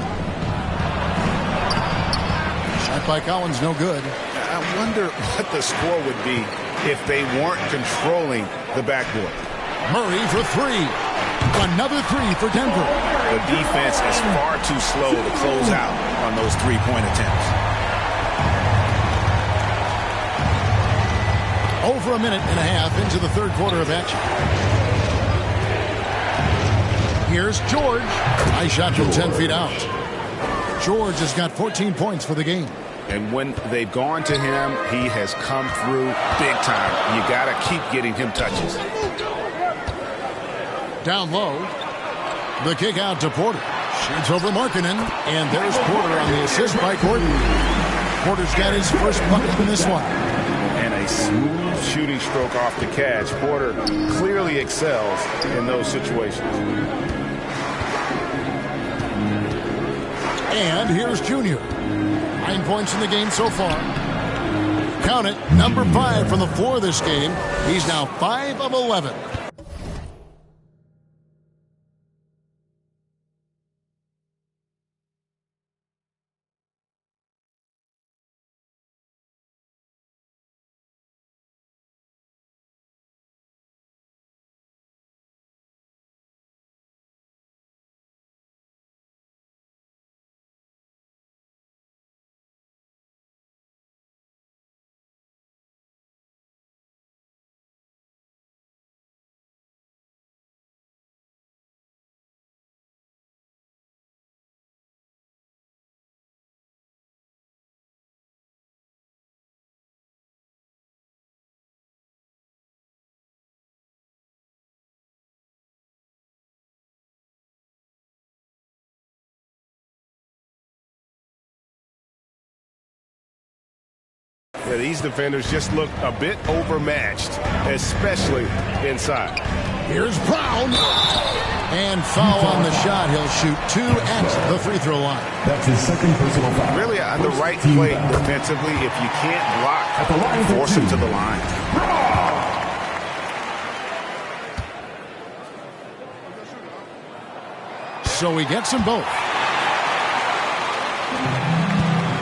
Shot by Collins, no good. I wonder what the score would be if they weren't controlling the backboard. Murray for 3. Another 3 for Denver. The defense is far too slow to close out on those three-point attempts. Over a minute and a half into the third quarter of action. Here's George. Nice shot from 10 feet out. George has got 14 points for the game. And when they've gone to him, he has come through big time. You got to keep getting him touches. Down low. The kick out to Porter. Shoots over Markkanen. And there's Porter on the assist by Gordon. Porter's got his first bucket in this one. And a smooth shooting stroke off the catch. Porter clearly excels in those situations. And here's Junior. 9 points in the game so far. Count it, number 5 from the floor this game. He's now 5 of 11. Yeah, these defenders just look a bit overmatched, especially inside. Here's Brown. And foul on the shot. He'll shoot 2 at the free throw line. That's his second personal foul. Really on the right play defensively. If you can't block, force him to the line. So he gets them both.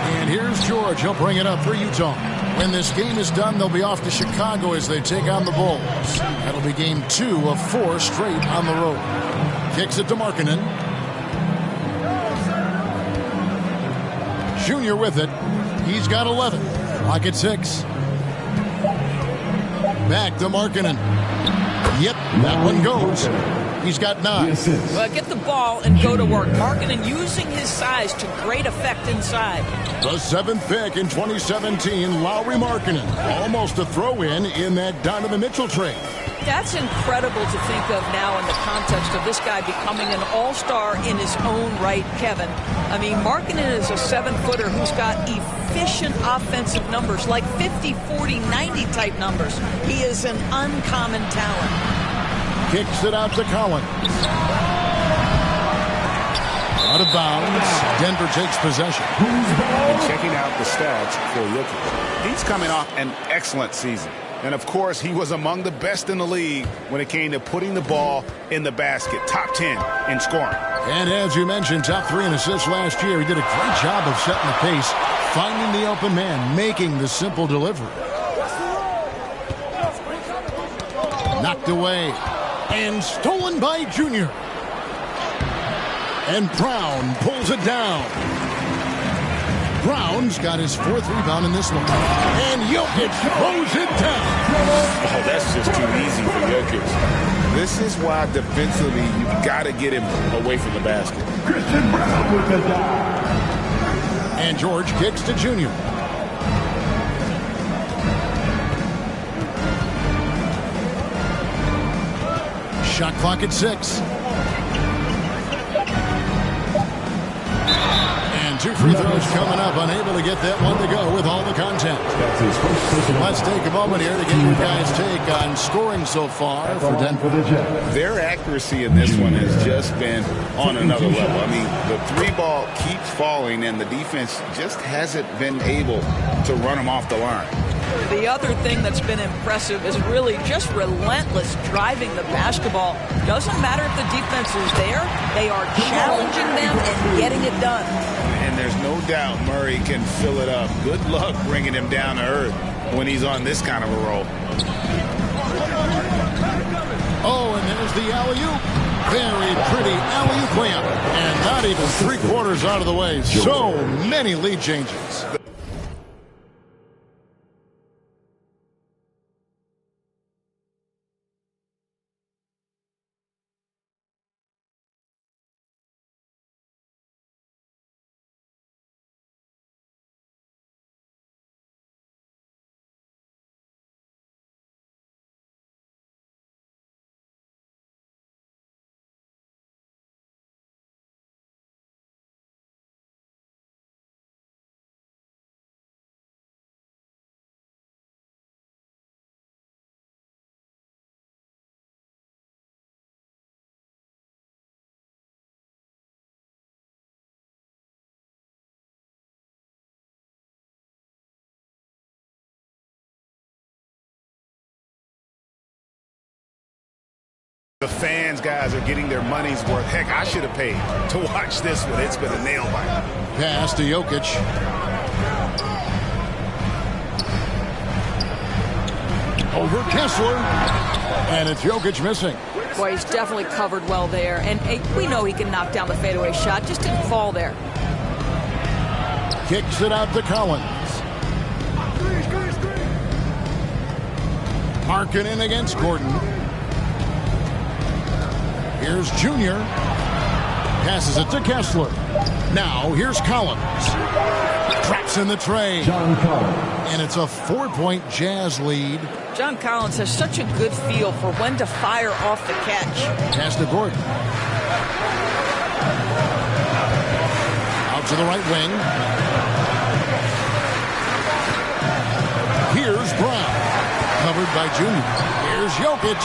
And here's George. He'll bring it up for Utah. When this game is done, they'll be off to Chicago as they take on the Bulls. That'll be game 2 of 4 straight on the road. Kicks it to Markkanen. Junior with it. He's got 11. Clock at 6. Back to Markkanen. Yep, that one goes. He's got 9. Well, get the ball and go to work. Markkanen using his size to great effect inside. The 7th pick in 2017, Lauri Markkanen. Almost a throw-in in that Donovan Mitchell trade. That's incredible to think of now in the context of this guy becoming an all-star in his own right, Kevin. I mean, Markkanen is a 7-footer who's got efficient offensive numbers, like 50, 40, 90 type numbers. He is an uncommon talent. Kicks it out to Collins. Out of bounds. Denver takes possession. And checking out the stats for Utha. He's coming off an excellent season. And, of course, he was among the best in the league when it came to putting the ball in the basket. Top 10 in scoring. And as you mentioned, top 3 in assists last year. He did a great job of setting the pace, finding the open man, making the simple delivery. Knocked away. And stolen by Junior. And Brown pulls it down. Brown's got his 4th rebound in this one. And Jokic throws it down. Oh, that's just too easy for Jokic. This is why defensively you've got to get him away from the basket. Christian Brown with the dive. And George kicks to Junior. Shot clock at 6. And 2 free throws coming up. Unable to get that one to go with all the contact. Let's take a moment here to get your guys' take on scoring so far for Denver. Their accuracy in this one has just been on another level. I mean, the 3-ball keeps falling, and the defense just hasn't been able to run them off the line. The other thing that's been impressive is really just relentless driving the basketball. Doesn't matter if the defense is there, they are challenging them and getting it done. And there's no doubt Murray can fill it up. Good luck bringing him down to earth when he's on this kind of a roll. Oh, and there's the alley-oop. Very pretty alley-oop layup. And not even 3/4 out of the way. So many lead changes. The fans, guys, are getting their money's worth. Heck, I should have paid to watch this one. It's been a nail biter. Pass to Jokic. Over Kessler. And it's Jokic missing. Boy, he's definitely covered well there. And we know he can knock down the fadeaway shot. Just didn't fall there. Kicks it out to Collins. Marking against Gordon. Here's Junior. Passes it to Kessler. Now here's Collins. Traps in the tray. And it's a 4-point Jazz lead. John Collins has such a good feel for when to fire off the catch. Pass to Gordon. Out to the right wing. Here's Brown. Covered by Junior. Here's Jokic.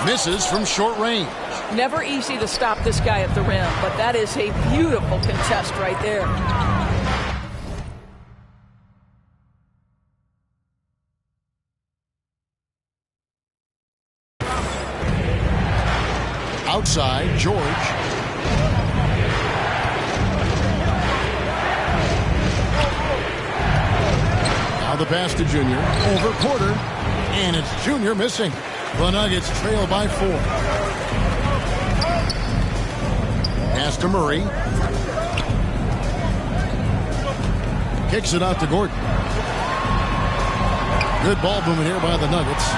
Misses from short range. Never easy to stop this guy at the rim, but that is a beautiful contest right there. Outside, George. Now the pass to Junior. Over Porter. And it's Junior missing. The Nuggets trail by 4. Pass to Murray. Kicks it out to Gordon. Good ball movement here by the Nuggets.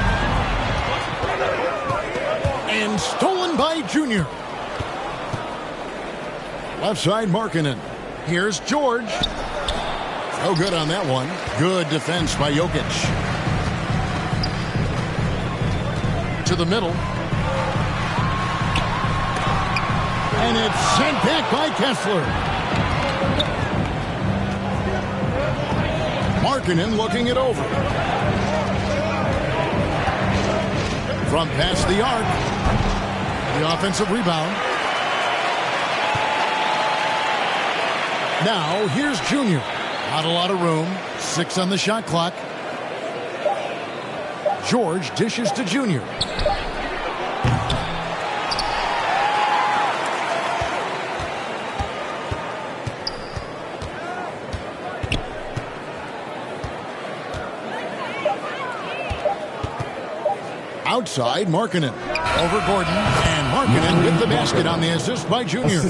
And stolen by Junior. Left side, Markkanen. Here's George. No good on that one. Good defense by Jokic. To the middle. And it's sent back by Kessler. Markkanen looking it over. From past the arc. The offensive rebound. Now here's Junior. Not a lot of room. 6 on the shot clock. George dishes to Junior. Outside, Markkanen. Over Gordon. And Markkanen with the basket on the assist by Junior.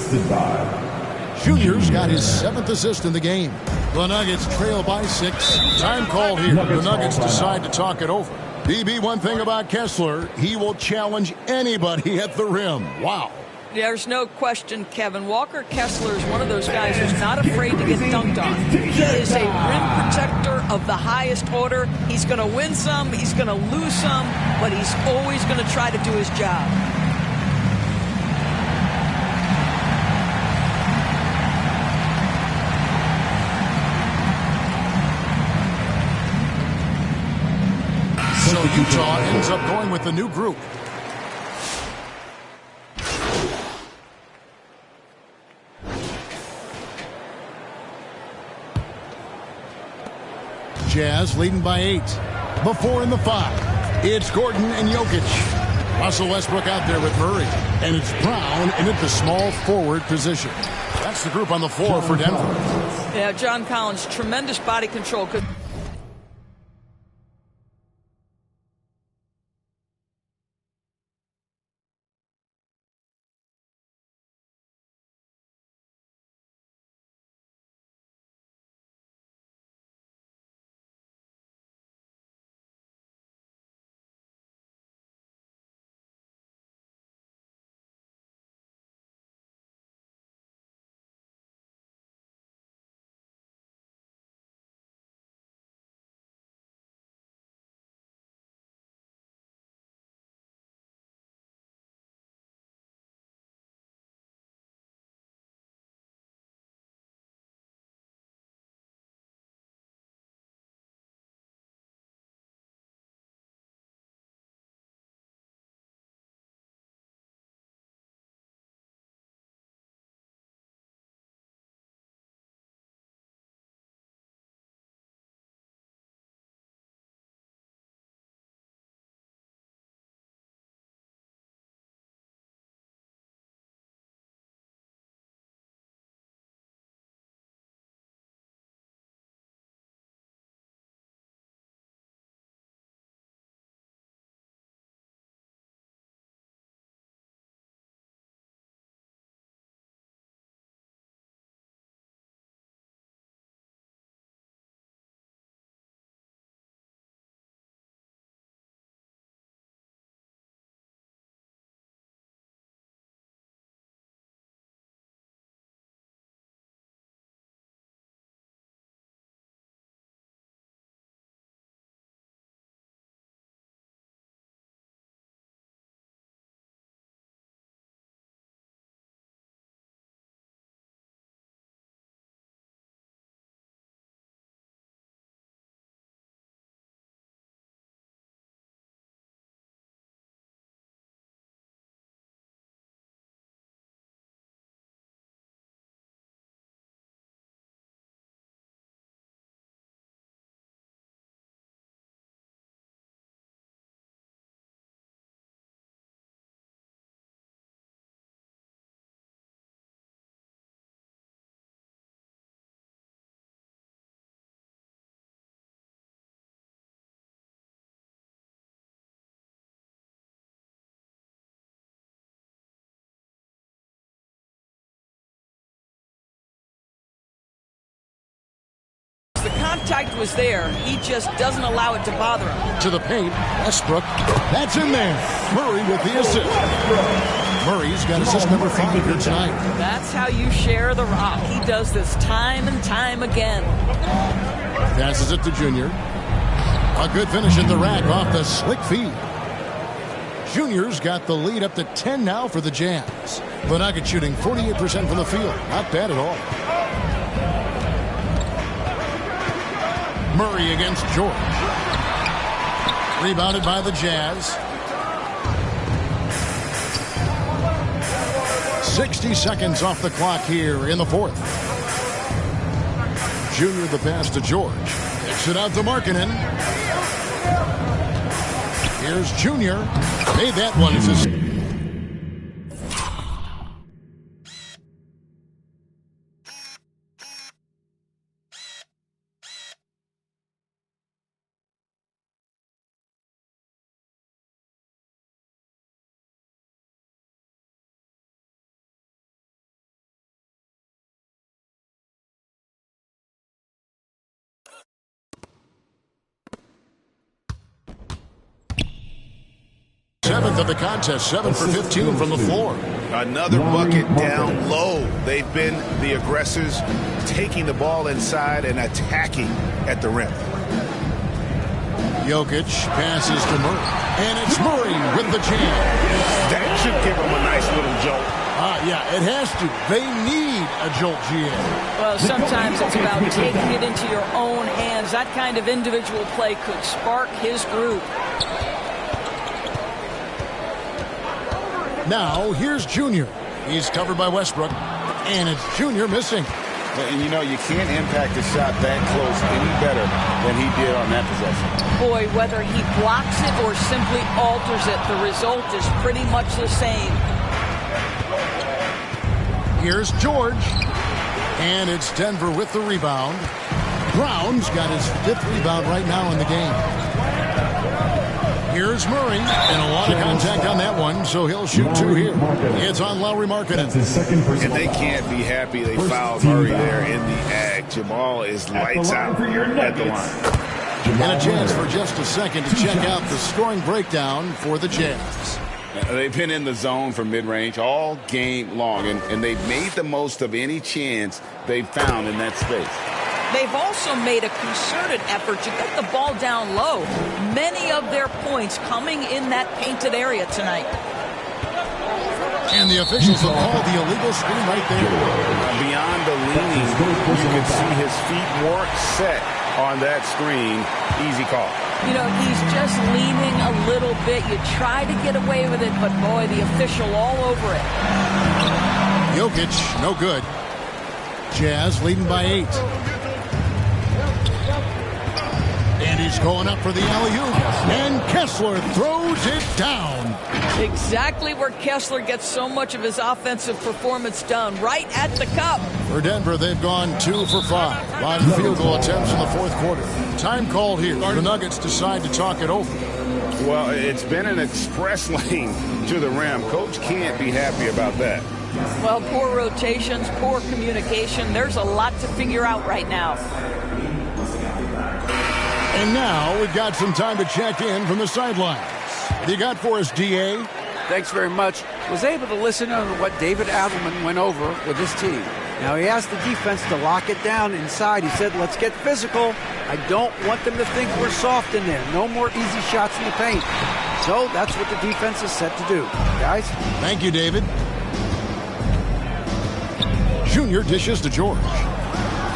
Junior's got his 7th assist in the game. The Nuggets trail by 6. Time call here. The Nuggets decide to talk it over. BB, one thing about Kessler, he will challenge anybody at the rim. Wow. There's no question, Kevin. Walker Kessler is one of those guys who's not afraid to get dunked on. He is a rim protector of the highest order. He's going to win some, he's going to lose some, but he's always going to try to do his job. So Utah ends up going with the new group. Jazz leading by 8. Before in the 5. It's Gordon and Jokic. Russell Westbrook out there with Murray. And it's Brown in at the small forward position. That's the group on the floor for Denver. Yeah, John Collins, tremendous body control. The contact was there. He just doesn't allow it to bother him. To the paint, Westbrook. That's in there. Murray with the assist. Murray's got assist number 5 here tonight. That's how you share the rock. He does this time and time again. Passes it to Junior. A good finish at the rack off the slick feed. Junior's got the lead up to 10 now for the Jazz. The Nuggets shooting 48% from the field. Not bad at all. Murray against George. Rebounded by the Jazz. 60 seconds off the clock here in the 4th. Junior the pass to George. Kicks it out to Markkanen. Here's Junior. Made that one. 7th of the contest, 7 for 15 from the floor. Another bucket down low. They've been the aggressors, taking the ball inside and attacking at the rim. Jokic passes to Murray, and it's Murray with the jam. That should give him a nice little jolt. Yeah, it has to. They need a jolt, GA. Well, sometimes it's about taking it into your own hands. That kind of individual play could spark his group. Now, here's Junior. He's covered by Westbrook, and it's Junior missing. And you know, you can't impact a shot that close any better than he did on that possession. Boy, whether he blocks it or simply alters it, the result is pretty much the same. Here's George, and it's Denver with the rebound. Brown's got his 5th rebound right now in the game. Here's Murray, and a lot of contact on that one, so he'll shoot 2 here. It's on Lauri Markkanen. And they can't be happy they fouled Murray there in the ag. Jamal is lights out at the line. And a chance for just a second to check out the scoring breakdown for the Jazz. They've been in the zone for mid-range all game long, and they've made the most of any chance they've found in that space. They've also made a concerted effort to get the ball down low. Many of their points coming in that painted area tonight. And the officials have called the illegal screen right there. Beyond the leaning, you can see his feet weren't set on that screen. Easy call. You know, he's just leaning a little bit. You try to get away with it, but boy, the official all over it. Jokic, no good. Jazz leading by 8. And he's going up for the alley-oop. And Kessler throws it down. Exactly where Kessler gets so much of his offensive performance done, right at the cup. For Denver, they've gone 2 for 5 on field goal attempts in the 4th quarter. Time called here. The Nuggets decide to talk it over. Well, it's been an express lane to the rim. Coach can't be happy about that. Well, poor rotations, poor communication. There's a lot to figure out right now. And now we've got some time to check in from the sidelines. What do you got for us, DA? Thanks very much. Was able to listen to what David Adelman went over with his team. Now, he asked the defense to lock it down inside. He said, let's get physical. I don't want them to think we're soft in there. No more easy shots in the paint. So that's what the defense is set to do. Guys? Thank you, David. Junior dishes to George.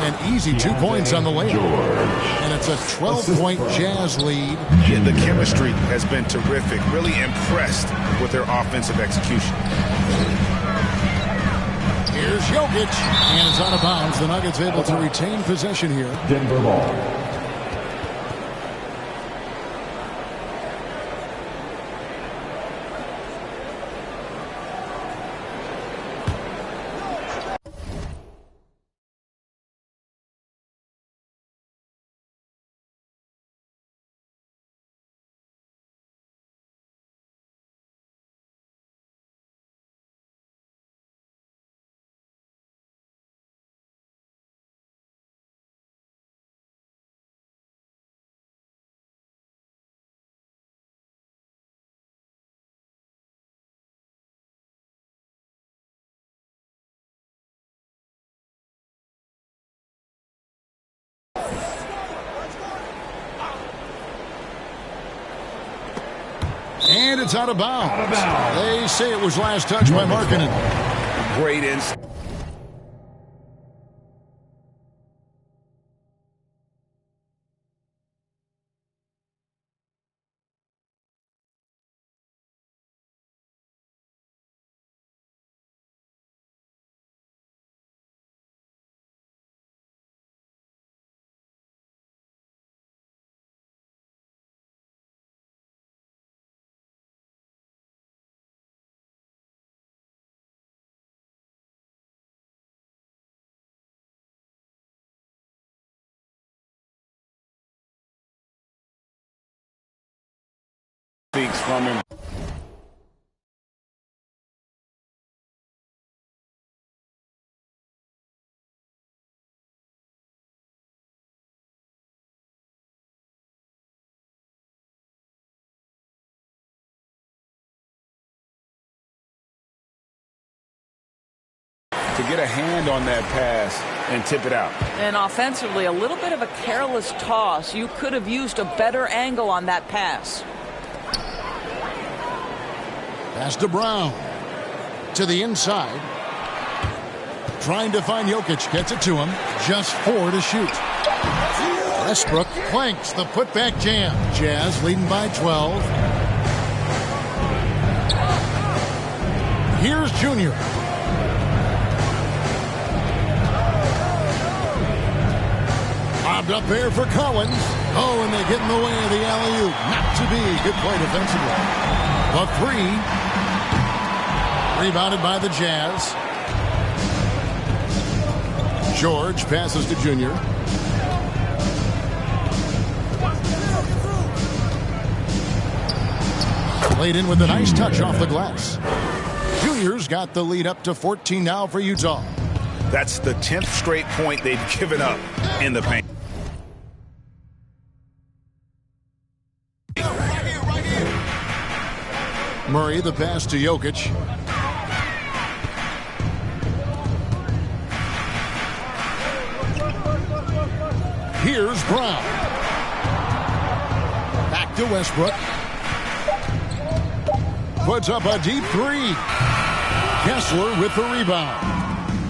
An easy 2 points on the layup. And it's a 12-point Jazz lead. Yeah, the chemistry has been terrific. Really impressed with their offensive execution. Here's Jokic. And it's out of bounds. The Nuggets able to retain possession here. Denver ball. And it's out of bounds. They say it was last touched by Markkanen. Great instinct. Speaks from him. to get a hand on that pass and tip it out. And offensively, a little bit of a careless toss. You could have used a better angle on that pass. Pass to Brown. To the inside. Trying to find Jokic. Gets it to him. Just 4 to shoot. Westbrook planks the putback jam. Jazz leading by 12. Here's Junior. Bobbed up there for Collins. Oh, and they get in the way of the alley-oop. Not to be. Good play defensively. The 3. Rebounded by the Jazz. George passes to Junior. Played in with a nice touch off the glass. Junior's got the lead up to 14 now for Utah. That's the 10th straight point they've given up in the paint. Murray, the pass to Jokic. Here's Brown. Back to Westbrook. Puts up a deep 3. Kessler with the rebound.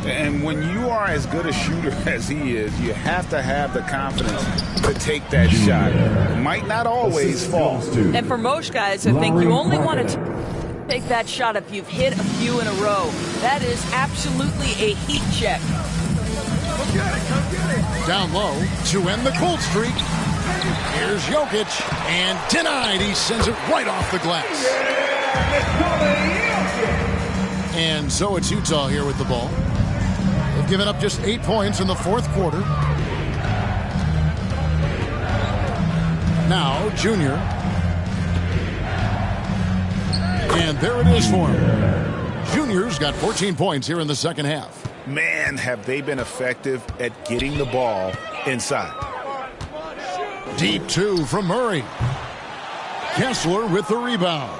And when you are as good a shooter as he is, you have to have the confidence to take that shot. It might not always fall. And for most guys, I think you only want to take that shot if you've hit a few in a row. That is absolutely a heat check. Down low to end the cold streak. Here's Jokic, and denied. He sends it right off the glass. And so it's Utah here with the ball. They've given up just 8 points in the fourth quarter. Now, Junior. And there it is for him. Junior's got 14 points here in the second half. Man, have they been effective at getting the ball inside. Deep 2 from Murray. Kessler with the rebound.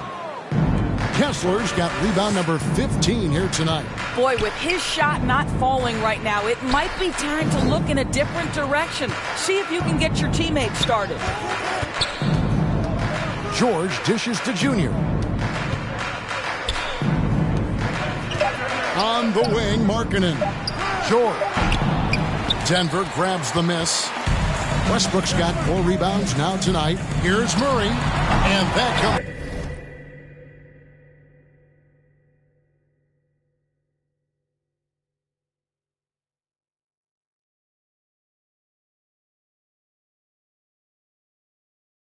Kessler's got rebound number 15 here tonight. Boy, with his shot not falling right now, it might be time to look in a different direction. See if you can get your teammates started. George dishes to Junior. On the wing, Markkanen. George. Denver grabs the miss. Westbrook's got 4 rebounds now tonight. Here's Murray. And that comes.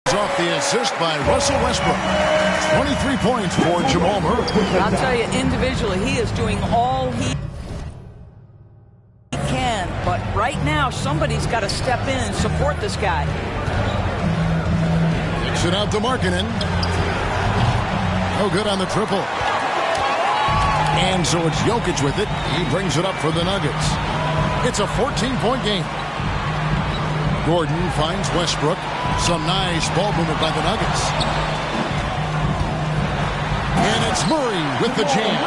Off the assist by Russell Westbrook. 23 points for Jamal Murray. I'll tell you, individually, he is doing all he can. But right now, somebody's got to step in and support this guy. Kicks it out to Markkanen. No good on the triple. And so it's Jokic with it. He brings it up for the Nuggets. It's a 14-point game. Gordon finds Westbrook. Some nice ball movement by the Nuggets. And it's Murray with the jam.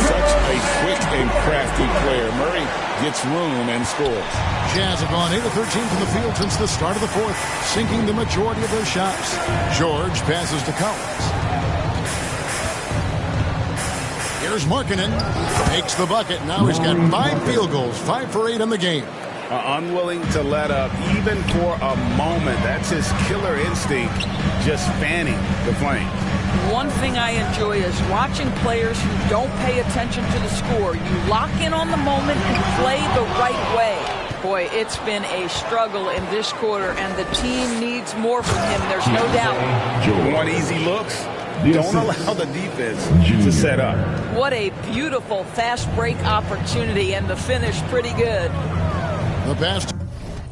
Such a quick and crafty player. Murray gets room and scores. Jazz have gone 8 of 13 from the field since the start of the fourth, sinking the majority of their shots. George passes to Collins. Here's Markkanen. Makes the bucket. Now he's got 5 field goals, 5 for 8 in the game. Unwilling to let up even for a moment. That's his killer instinct, just fanning the flame. One thing I enjoy is watching players who don't pay attention to the score. You lock in on the moment and play the right way. Boy, it's been a struggle in this quarter, and the team needs more from him. There's no doubt. Want easy looks? Don't allow the defense to set up. What a beautiful fast break opportunity, and the finish pretty good. The pass to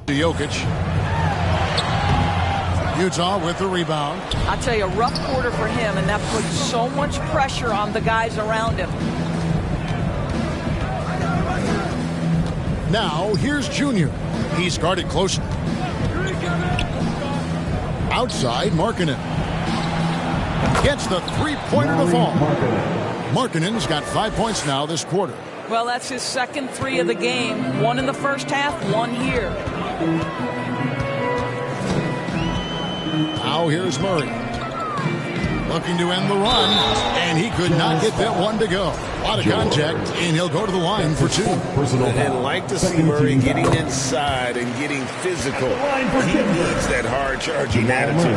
Jokic. Utah with the rebound. I'll tell you, a rough quarter for him, and that puts so much pressure on the guys around him. Now, here's Junior. He's guarded closely. Outside, Markkanen. Gets the three-pointer to fall. Markkanen's got 5 points now this quarter. Well, that's his second 3 of the game. 1 in the first half, 1 here. Now here's Murray. Looking to end the run, and he could not get that one to go. A lot of contact, and he'll go to the line for 2. And like to see Murray getting inside and getting physical. He needs that hard-charging attitude.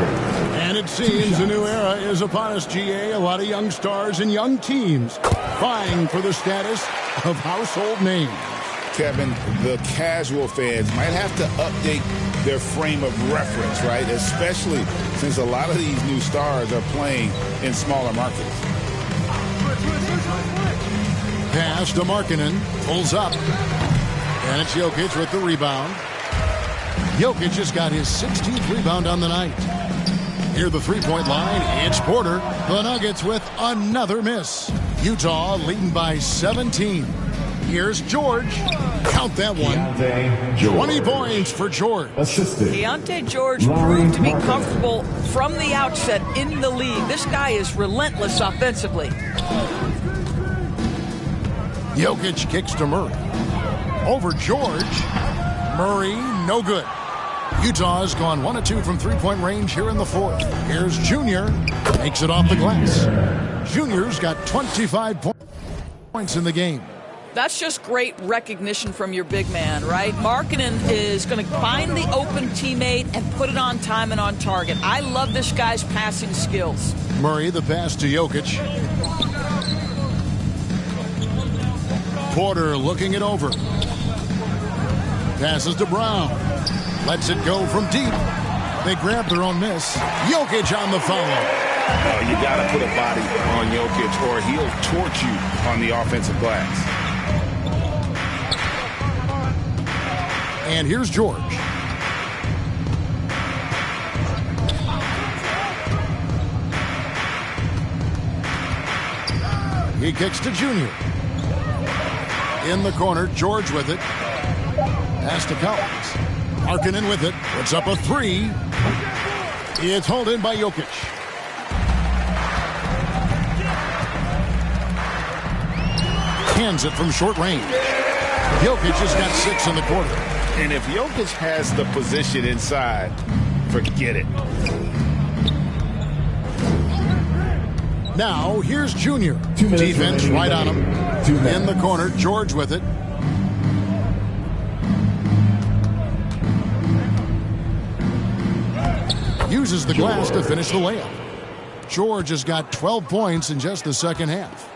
And it seems a new era is upon us, GA. A lot of young stars and young teams vying for the status of household names. Kevin, the casual fans might have to update their frame of reference, right? Especially since a lot of these new stars are playing in smaller markets. Pass to Markkanen, pulls up, and it's Jokic with the rebound. Jokic just got his 16th rebound on the night. Near the three-point line, it's Porter. The Nuggets with another miss. Utah leading by 17. Here's George. Count that one. 20 points for George. Keontae George proved to be comfortable from the outset in the league. This guy is relentless offensively. Jokic kicks to Murray. Over George. Murray, no good. Utah has gone 1 of 2 from three-point range here in the 4th. Here's Junior. Makes it off the glass. Junior's got 25 points in the game. That's just great recognition from your big man, right? Markkanen is going to find the open teammate and put it on time and on target. I love this guy's passing skills. Murray, the pass to Jokic. Porter looking it over. Passes to Brown. Lets it go from deep. They grab their own miss. Jokic on the foul. Oh, you got to put a body on Jokic or he'll torch you on the offensive glass. And here's George. He kicks to Junior. In the corner, George with it. Pass to Collins. Markkanen with it. Puts up a 3. It's hauled in by Jokic. Hands it from short range. Jokic has got 6 in the quarter. And if Jokic has the position inside, forget it. Now, here's Junior. Defense right on him. In the corner, George with it. Uses the glass to finish the layup. George has got 12 points in just the second half.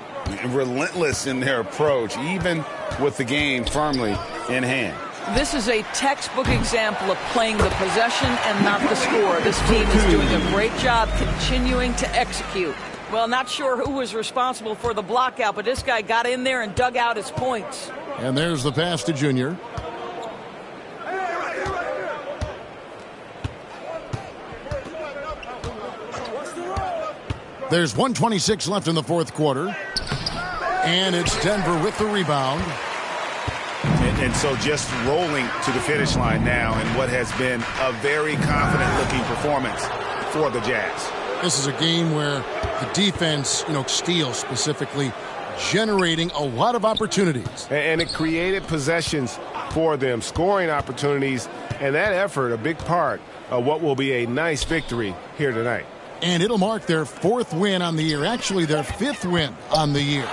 Relentless in their approach, even with the game firmly in hand. This is a textbook example of playing the possession and not the score. This team is doing a great job continuing to execute. Well, not sure who was responsible for the block out, but this guy got in there and dug out his points. And there's the pass to Junior. There's 1:26 left in the 4th quarter. And it's Denver with the rebound. And so just rolling to the finish line now in what has been a very confident-looking performance for the Jazz. This is a game where the defense, steals specifically, generating a lot of opportunities. And it created possessions for them, scoring opportunities, and that effort, a big part of what will be a nice victory here tonight. And it'll mark their 4th win on the year, actually their 5th win on the year.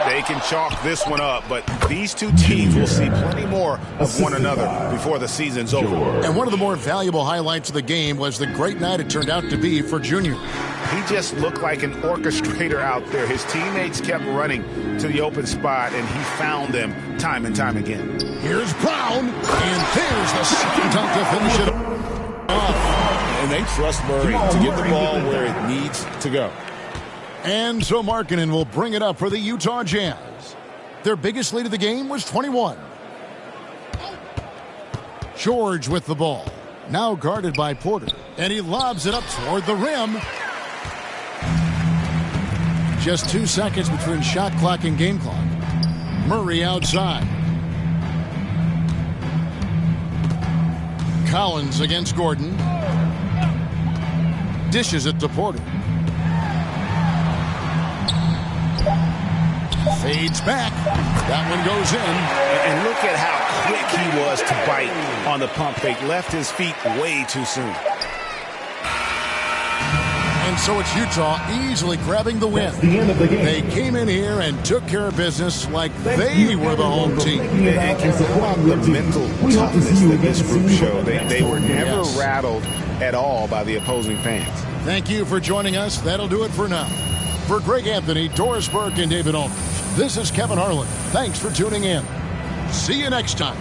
They can chalk this one up, but these two teams will see plenty more of one another before the season's over. And one of the more valuable highlights of the game was the great night it turned out to be for Junior. He just looked like an orchestrator out there. His teammates kept running to the open spot, and he found them time and time again. Here's Brown, and there's the second dunk to finish it off. And they trust Murray to get the ball where it needs to go. And so Markkanen will bring it up for the Utah Jazz. Their biggest lead of the game was 21. George with the ball. Now guarded by Porter. And he lobs it up toward the rim. Just 2 seconds between shot clock and game clock. Murray outside. Collins against Gordon. Dishes it to Porter. Fades back. That one goes in. And look at how quick he was to bite on the pump fake. Left his feet way too soon. And so it's Utah easily grabbing the win. They came in here and took care of business like they were the home team. And how about the mental toughness that this group showed? They were never rattled at all by the opposing fans. Thank you for joining us. That'll do it for now. For Greg Anthony, Doris Burke, and David Aldridge, this is Kevin Harlan. Thanks for tuning in. See you next time.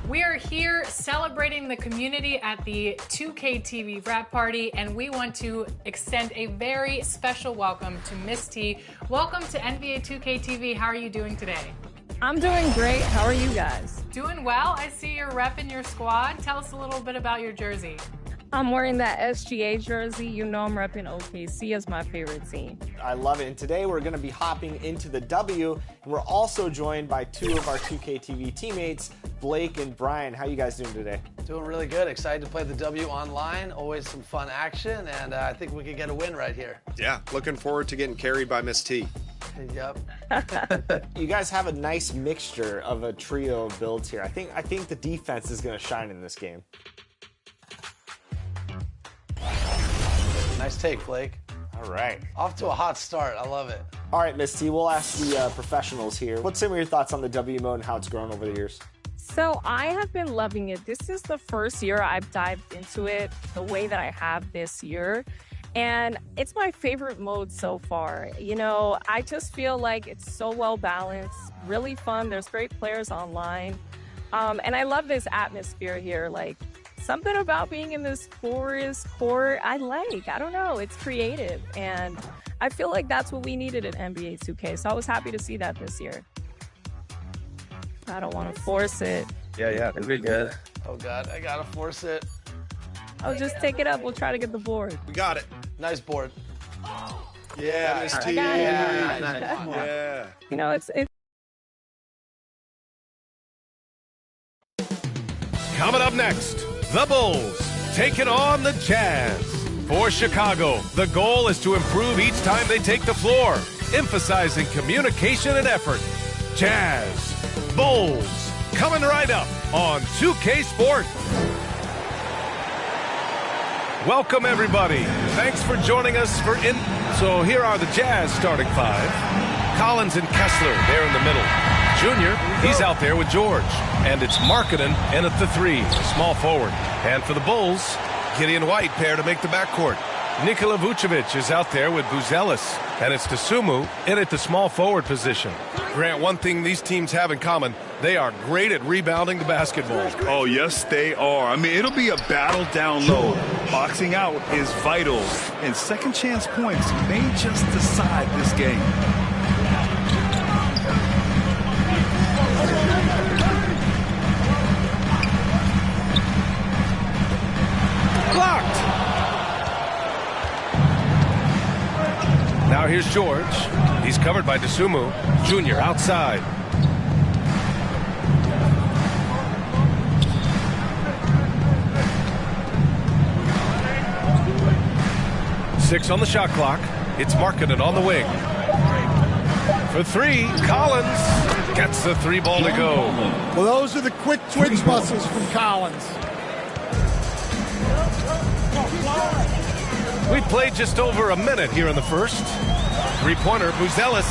We are here celebrating the community at the 2K TV wrap party, and we want to extend a very special welcome to Miss T. Welcome to NBA 2K TV. How are you doing today? I'm doing great. How are you guys? Doing well. I see you're repping your squad. Tell us a little bit about your jersey. I'm wearing that SGA jersey. You know I'm repping OKC as my favorite team. I love it. And today we're going to be hopping into the W. And we're also joined by two of our 2K TV teammates, Blake and Brian. How you guys doing today? Doing really good. Excited to play the W online. Always some fun action. And I think we could get a win right here. Yeah, looking forward to getting carried by Miss T. Yep. You guys have a nice mixture of a trio of builds here. I think the defense is going to shine in this game. Nice take, Blake. All right. Off to a hot start. I love it. All right, Miss T, we'll ask the professionals here. What's some of your thoughts on the W mode and how it's grown over the years? So I have been loving it. This is the first year I've dived into it the way that I have this year. And it's my favorite mode so far. You know, I just feel like it's so well balanced, really fun. There's great players online. And I love this atmosphere here. Like, something about being in this forest court, I don't know. It's creative. And I feel like that's what we needed in NBA 2K. So I was happy to see that this year. I don't want to force it. Yeah, it'll be good. Oh, God, I got to force it. Oh, just take it up. We'll try to get the board. We got it. Nice board. Yeah, Miss T. Yeah. You know, it's Coming up next, the Bulls taking on the Jazz. For Chicago, the goal is to improve each time they take the floor, emphasizing communication and effort. Jazz, Bulls, coming right up on 2K Sports. Welcome, everybody. Thanks for joining us So here are the Jazz starting five. Collins and Kessler, there in the middle. Junior, he's out there with George. And it's Markkanen in at the three, small forward. And for the Bulls, Gideon White pair to make the backcourt. Nikola Vucevic is out there with Buzelis. And it's Dosunmu in at the small forward position. Grant, one thing these teams have in common, they are great at rebounding the basketball. Oh, yes, they are. I mean, it'll be a battle down low. Boxing out is vital, and second chance points may just decide this game. Blocked! Now here's George. He's covered by Dosunmu. Junior outside. Six on the shot clock. It's Markkanen on the wing. For three, Collins gets the three ball to go. Well, those are the quick twitch muscles from Collins. We've played just over a minute here in the first. Three-pointer, Buzelis.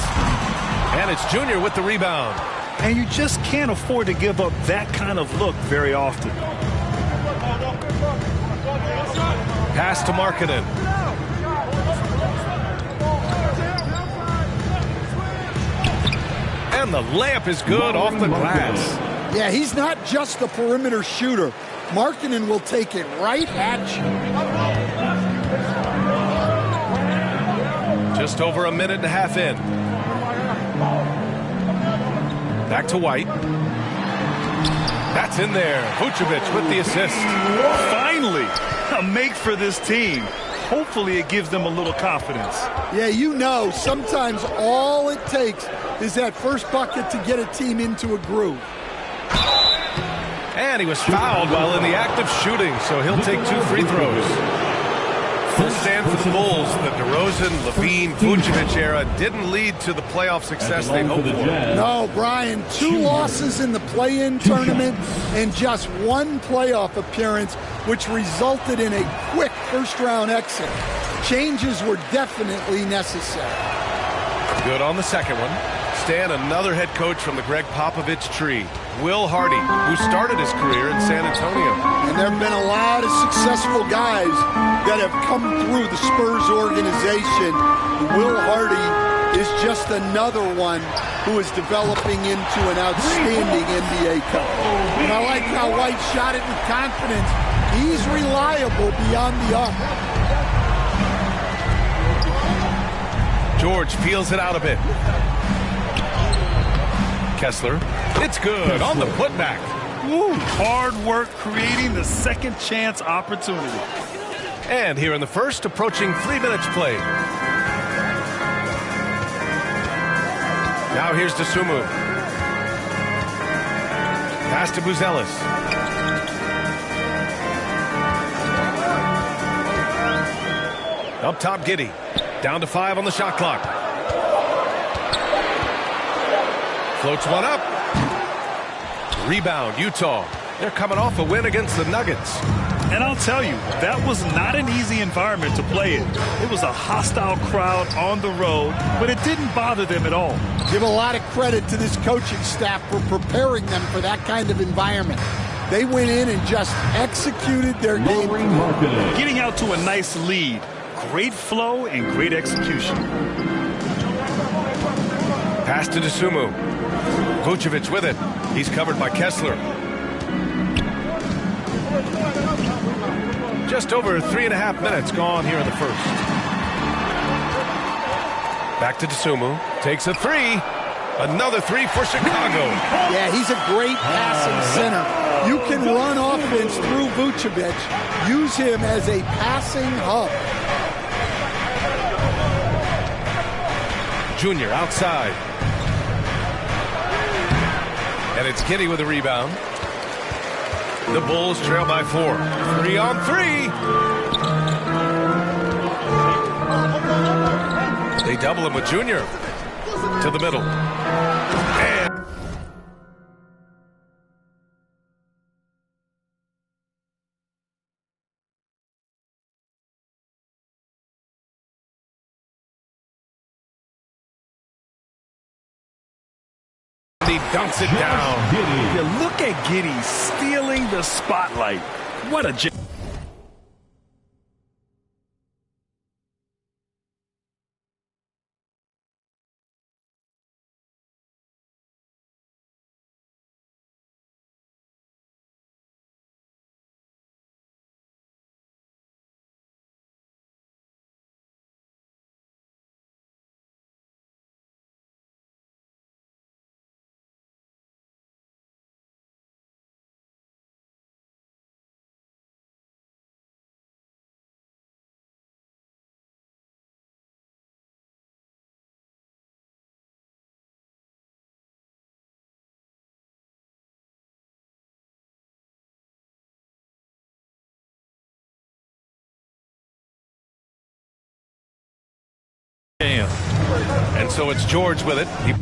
And it's Junior with the rebound. And you just can't afford to give up that kind of look very often. Pass to Markkanen. And the layup is good off the glass. Yeah, he's not just a perimeter shooter. Markkanen will take it right at you. Just over a minute and a half in. Back to White. That's in there. Vucevic with the assist. Finally, a make for this team. Hopefully it gives them a little confidence. Yeah, you know, sometimes all it takes is that first bucket to get a team into a groove. And he was fouled while in the act of shooting, so he'll take two free throws. Full stand for the Bulls. The DeRozan, Levine, Vucevic era didn't lead to the playoff success they hoped for. No, Brian, 2 losses in the play-in tournament and just 1 playoff appearance, which resulted in a quick first-round exit. Changes were definitely necessary. Good on the second one. Stan, another head coach from the Greg Popovich tree. Will Hardy, who started his career in San Antonio. And there have been a lot of successful guys that have come through the Spurs organization. Will Hardy is just another one who is developing into an outstanding NBA coach. And I like how White shot it with confidence. He's reliable beyond the arc. George peels it out a bit. Kessler, it's good on the putback. Woo, hard work creating the second chance opportunity. And here in the first, approaching 3 minutes played. Now here's Dosunmu. Pass to Buzelis. Up top, Giddey. Down to 5 on the shot clock. Floats one up. Rebound, Utah. They're coming off a win against the Nuggets. And I'll tell you, that was not an easy environment to play in. It was a hostile crowd on the road, but it didn't bother them at all. Give a lot of credit to this coaching staff for preparing them for that kind of environment. They went in and just executed their game. Getting out to a nice lead. Great flow and great execution. Pass to Dosunmu. Vucevic with it. He's covered by Kessler. Just over 3.5 minutes gone here in the first. Back to Dosunmu. Takes a three. Another three for Chicago. Yeah, he's a great passing center. You can run offense through Vucevic. Use him as a passing hub. Junior outside. And it's Giddey with a rebound. The Bulls trail by 4. 3 on 3. They double him with Junior. To the middle. And he dunks it down. You look at Giddey stealing the spotlight. What a And so it's George with it. He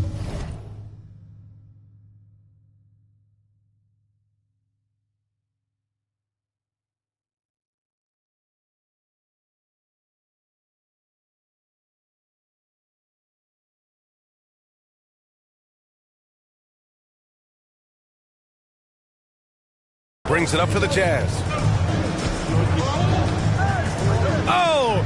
brings it up for the Jazz. Oh!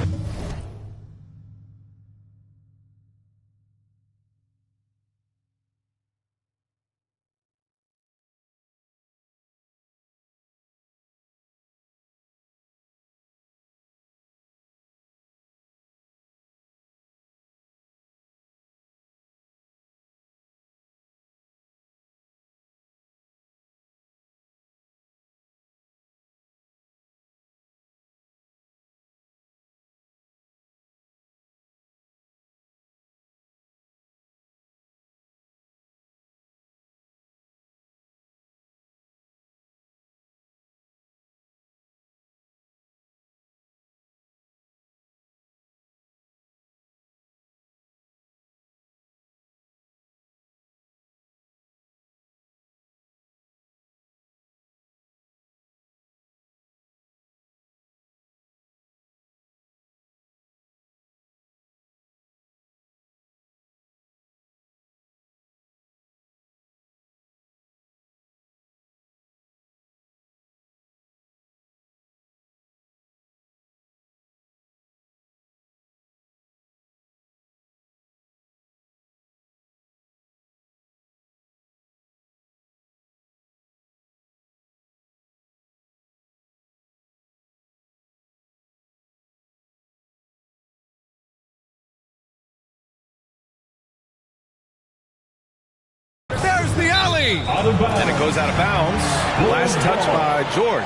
There's the alley! And it goes out of bounds. Last touch by George.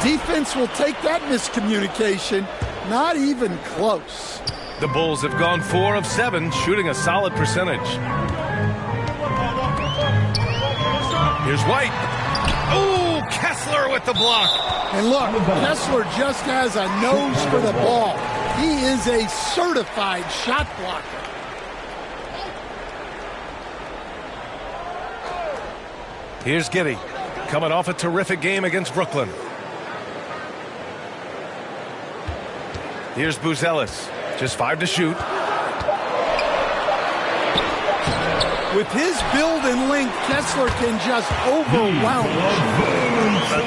The defense will take that miscommunication. Not even close. The Bulls have gone 4 of 7, shooting a solid percentage. Here's White. Ooh, Kessler with the block. And look, Kessler just has a nose for the ball. He is a certified shot blocker. Here's Giddey, coming off a terrific game against Brooklyn. Here's Buzelis, just 5 to shoot. With his build and length, Kessler can just overwhelm.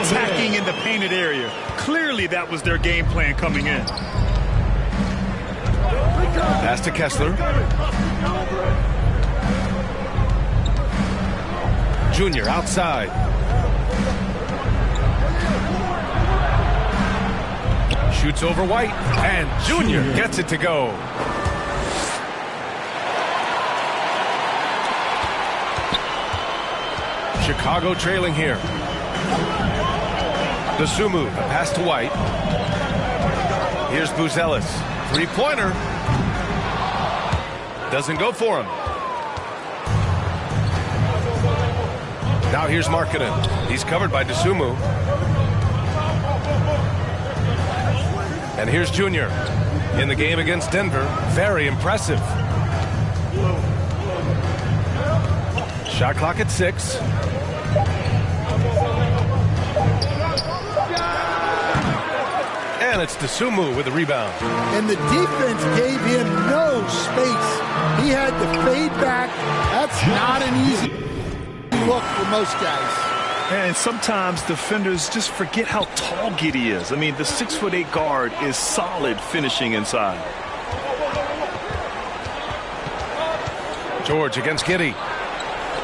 Attacking in the painted area. Clearly that was their game plan coming in. Pass to Kessler. Junior outside. Shoots over White, and Junior gets it to go. Chicago trailing here. Dosunmu, the pass to White. Here's Buzelis. Three-pointer. Doesn't go for him. Now here's Markkanen. He's covered by Dosunmu. And here's Junior. In the game against Denver. Very impressive. Shot clock at 6. And it's Dosunmu with the rebound. And the defense gave him no space. He had to fade back. That's not an easy look for most guys. And sometimes defenders just forget how tall Giddey is. I mean, the 6'8" guard is solid finishing inside. George against Giddey.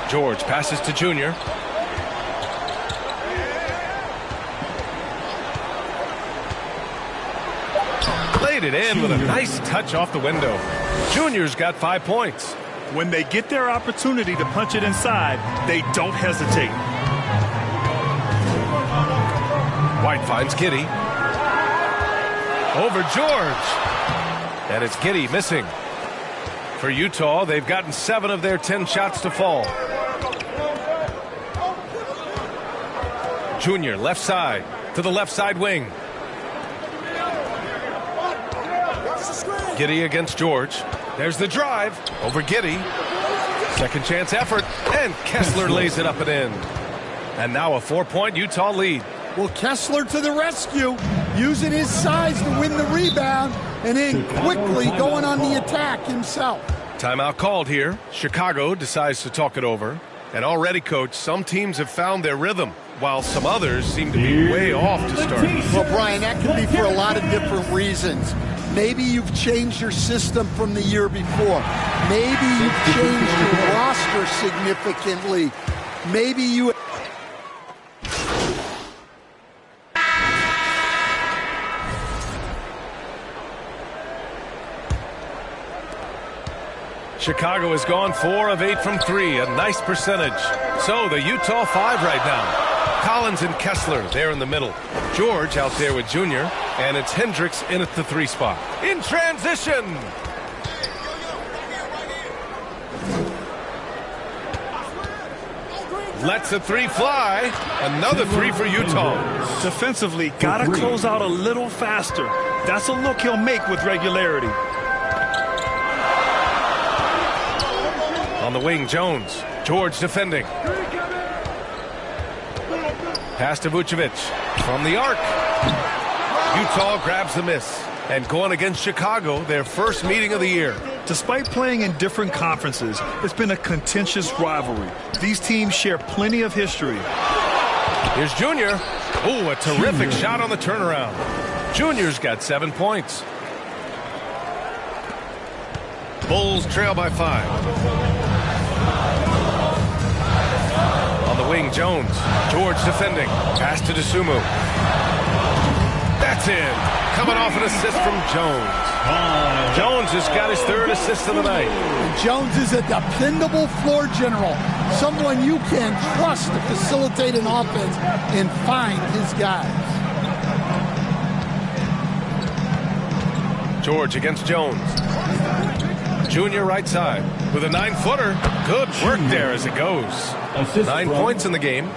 George passes to Junior. Laid it in with a nice touch off the window. Junior's got 5 points. When they get their opportunity to punch it inside, they don't hesitate. White finds Giddey. Over George. And it's Giddey missing. For Utah, they've gotten 7 of their 10 shots to fall. Junior, left side, to the left side wing. Giddey against George. There's the drive over Giddey. Second chance effort, and Kessler lays it up and in. And now a 4-point Utah lead. Well, Kessler to the rescue, using his size to win the rebound, and then quickly going on the attack himself. Timeout called here. Chicago decides to talk it over. And already, Coach, some teams have found their rhythm, while some others seem to be way off to start. Well, Brian, that can be for a lot of different reasons. Maybe you've changed your system from the year before. Maybe you've changed your roster significantly. Maybe you... Chicago has gone 4 of 8 from 3, a nice percentage. So the Utah 5 right now. Collins and Kessler there in the middle. George out there with Junior, and it's Hendricks in at the 3 spot. In transition! Lets a 3 fly. Another 3 for Utah. Defensively, gotta close out a little faster. That's a look he'll make with regularity. On the wing, Jones. George defending. Pass to Vucevic. From the arc. Utah grabs the miss. And going against Chicago, their first meeting of the year. Despite playing in different conferences, it's been a contentious rivalry. These teams share plenty of history. Here's Junior. Oh, a terrific shot on the turnaround. Junior's got 7 points. Bulls trail by 5. On the wing, Jones. George defending. Pass to Dosunmu. That's in. Coming off an assist from Jones. Jones has got his 3rd assist of the night. Jones is a dependable floor general. Someone you can trust to facilitate an offense and find his guys. George against Jones. Junior right side with a 9-footer. Good work there as it goes. 9 points in the game.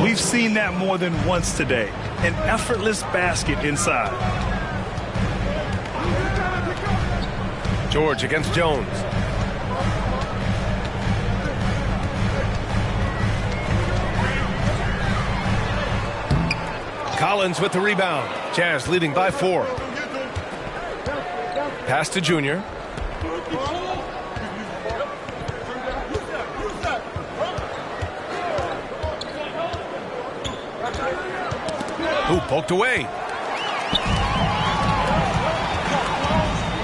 We've seen that more than once today. An effortless basket inside. George against Jones. Collins with the rebound. Jazz leading by 4. Pass to Junior. Ooh, poked away.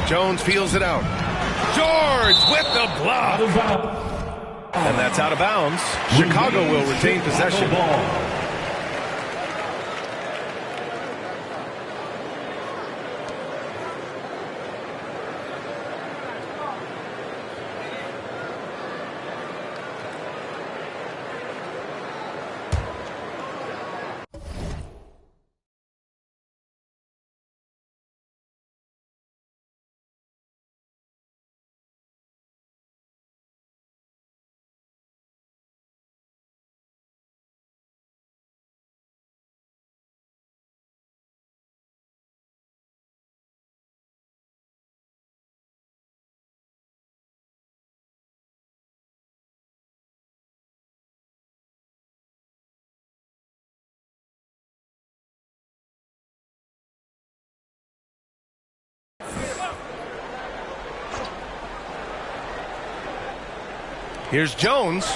Jones feels it out. George with the block. And that's out of bounds. Chicago will retain possession. Here's Jones.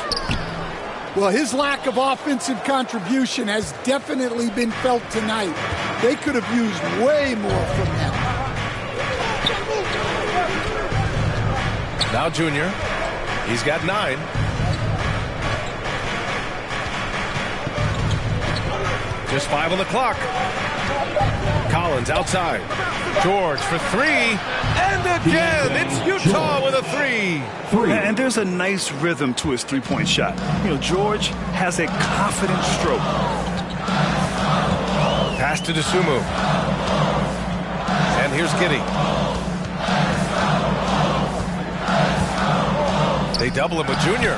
Well, his lack of offensive contribution has definitely been felt tonight. They could have used way more from him. Now Junior. He's got 9. Just 5 on the clock. Collins outside. George for 3. And again, it's Utah with a 3. And there's a nice rhythm to his three-point shot. You know, George has a confident stroke. Pass to Dosunmu. And here's Giddey. They double him with Junior.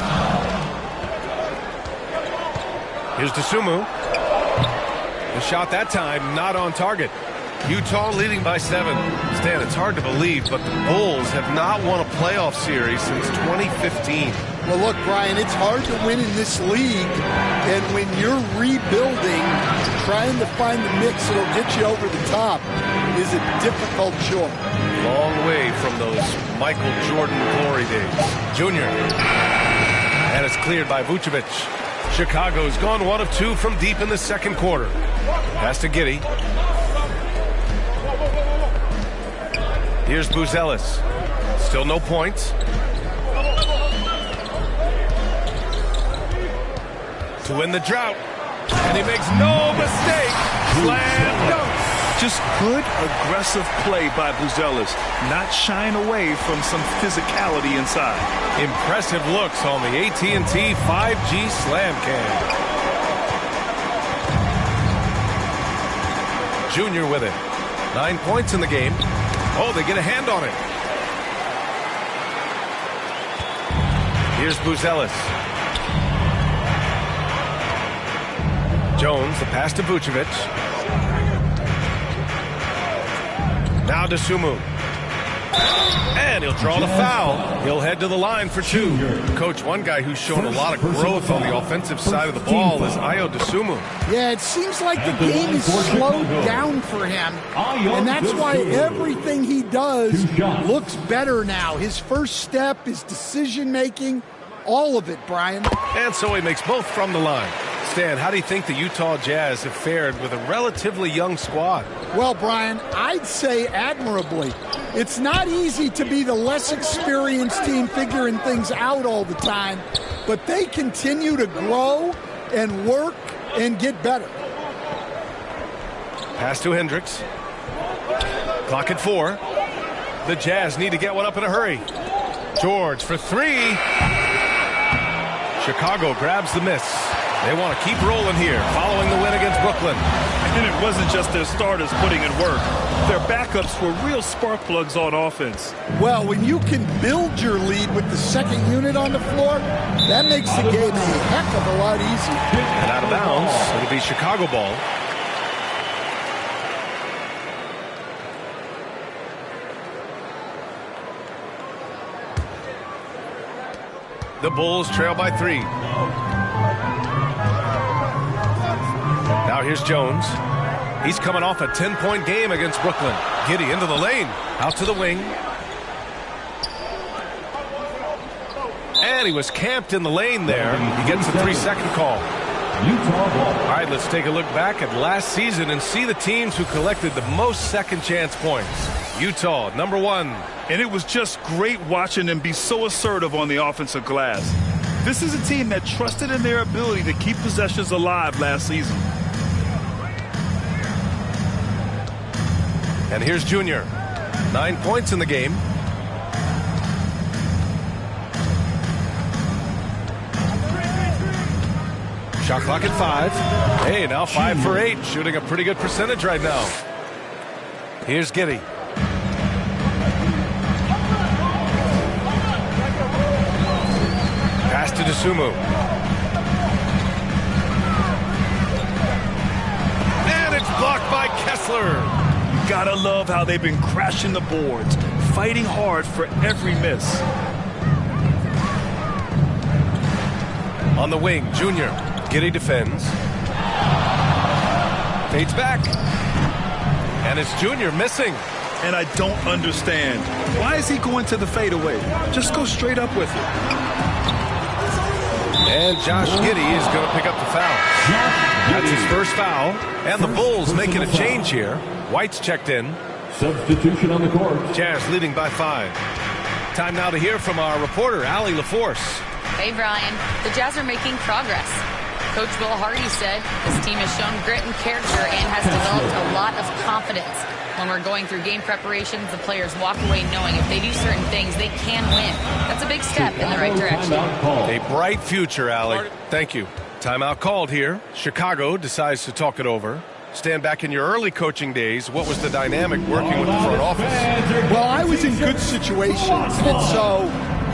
Here's Dosunmu. The shot that time not on target. Utah leading by 7. Stan, it's hard to believe, but the Bulls have not won a playoff series since 2015. Well, look, Brian, it's hard to win in this league, and when you're rebuilding, trying to find the mix that'll get you over the top is a difficult chore. Long way from those Michael Jordan glory days. Junior. And it's cleared by Vucevic. Chicago's gone 1 of 2 from deep in the second quarter. Pass to Giddey. Here's Buzelis. Still no points. To win the drought. And he makes no mistake. Slam dunk. Just good, aggressive play by Buzelis. Not shying away from some physicality inside. Impressive looks on the AT&T 5G Slam Cam. Junior with it. 9 points in the game. Oh, they get a hand on it. Here's Buzelis. Jones, the pass to Vucevic. Now Dosunmu. And he'll draw the foul. He'll head to the line for 2. Coach, one guy who's shown a lot of growth on the offensive side of the ball is Ayo Dosunmu. Yeah, it seems like the game is slowed down for him, and that's why everything he does looks better now. His first step, his decision-making, all of it, Brian. And so he makes both from the line. Stan, how do you think the Utah Jazz have fared with a relatively young squad? Well, Brian, I'd say admirably. It's not easy to be the less experienced team figuring things out all the time, but they continue to grow and work and get better. Pass to Hendricks. Clock at 4. The Jazz need to get one up in a hurry. George for 3. Chicago grabs the miss. They want to keep rolling here, following the win against Brooklyn. And it wasn't just their starters putting in work. Their backups were real spark plugs on offense. Well, when you can build your lead with the second unit on the floor, that makes the game a heck of a lot easier. And out of bounds, it'll be Chicago ball. The Bulls trail by 3. Now here's Jones. He's coming off a 10-point game against Brooklyn. Giddey into the lane. Out to the wing. And he was camped in the lane there. He gets a 3-second call. All right, let's take a look back at last season and see the teams who collected the most second chance points. Utah, number 1. And it was just great watching them be so assertive on the offensive glass. This is a team that trusted in their ability to keep possessions alive last season. And here's Junior. 9 points in the game. Shot clock at 5. Hey, now 5 for 8. Shooting a pretty good percentage right now. Here's Giddey. Pass to Dosunmu. And it's blocked by Kessler. Gotta love how they've been crashing the boards, fighting hard for every miss. On the wing, Junior. Giddey defends. Fades back. And it's Junior missing. And I don't understand. Why is he going to the fadeaway? Just go straight up with it. And Josh Giddey is going to pick up the foul. That's his first foul. And the Bulls making a change here. White's checked in. Substitution on the court. Jazz leading by 5. Time now to hear from our reporter, Allie LaForce. Hey, Brian. The Jazz are making progress. Coach Will Hardy said this team has shown grit and character and has developed a lot of confidence. When we're going through game preparations, the players walk away knowing if they do certain things, they can win. That's a big step in the right direction. A bright future, Allie. Thank you. Timeout called here. Chicago decides to talk it over. Stand back in your early coaching days. What was the dynamic working with the front office? Well, I was in good situations, and so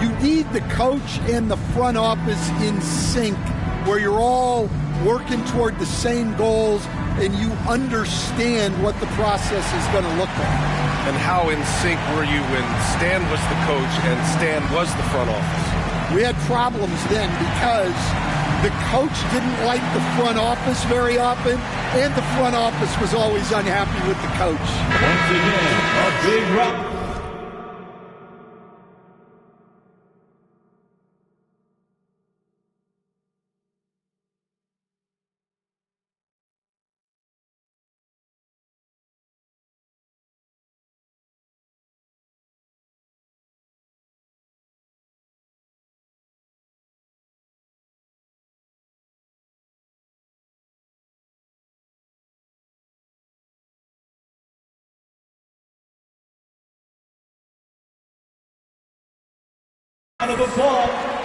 you need the coach and the front office in sync, where you're all working toward the same goals and you understand what the process is going to look like. And how in sync were you when Stan was the coach and Stan was the front office? We had problems then because the coach didn't like the front office very often, and the front office was always unhappy with the coach. Once again, a big round. Out of the ball.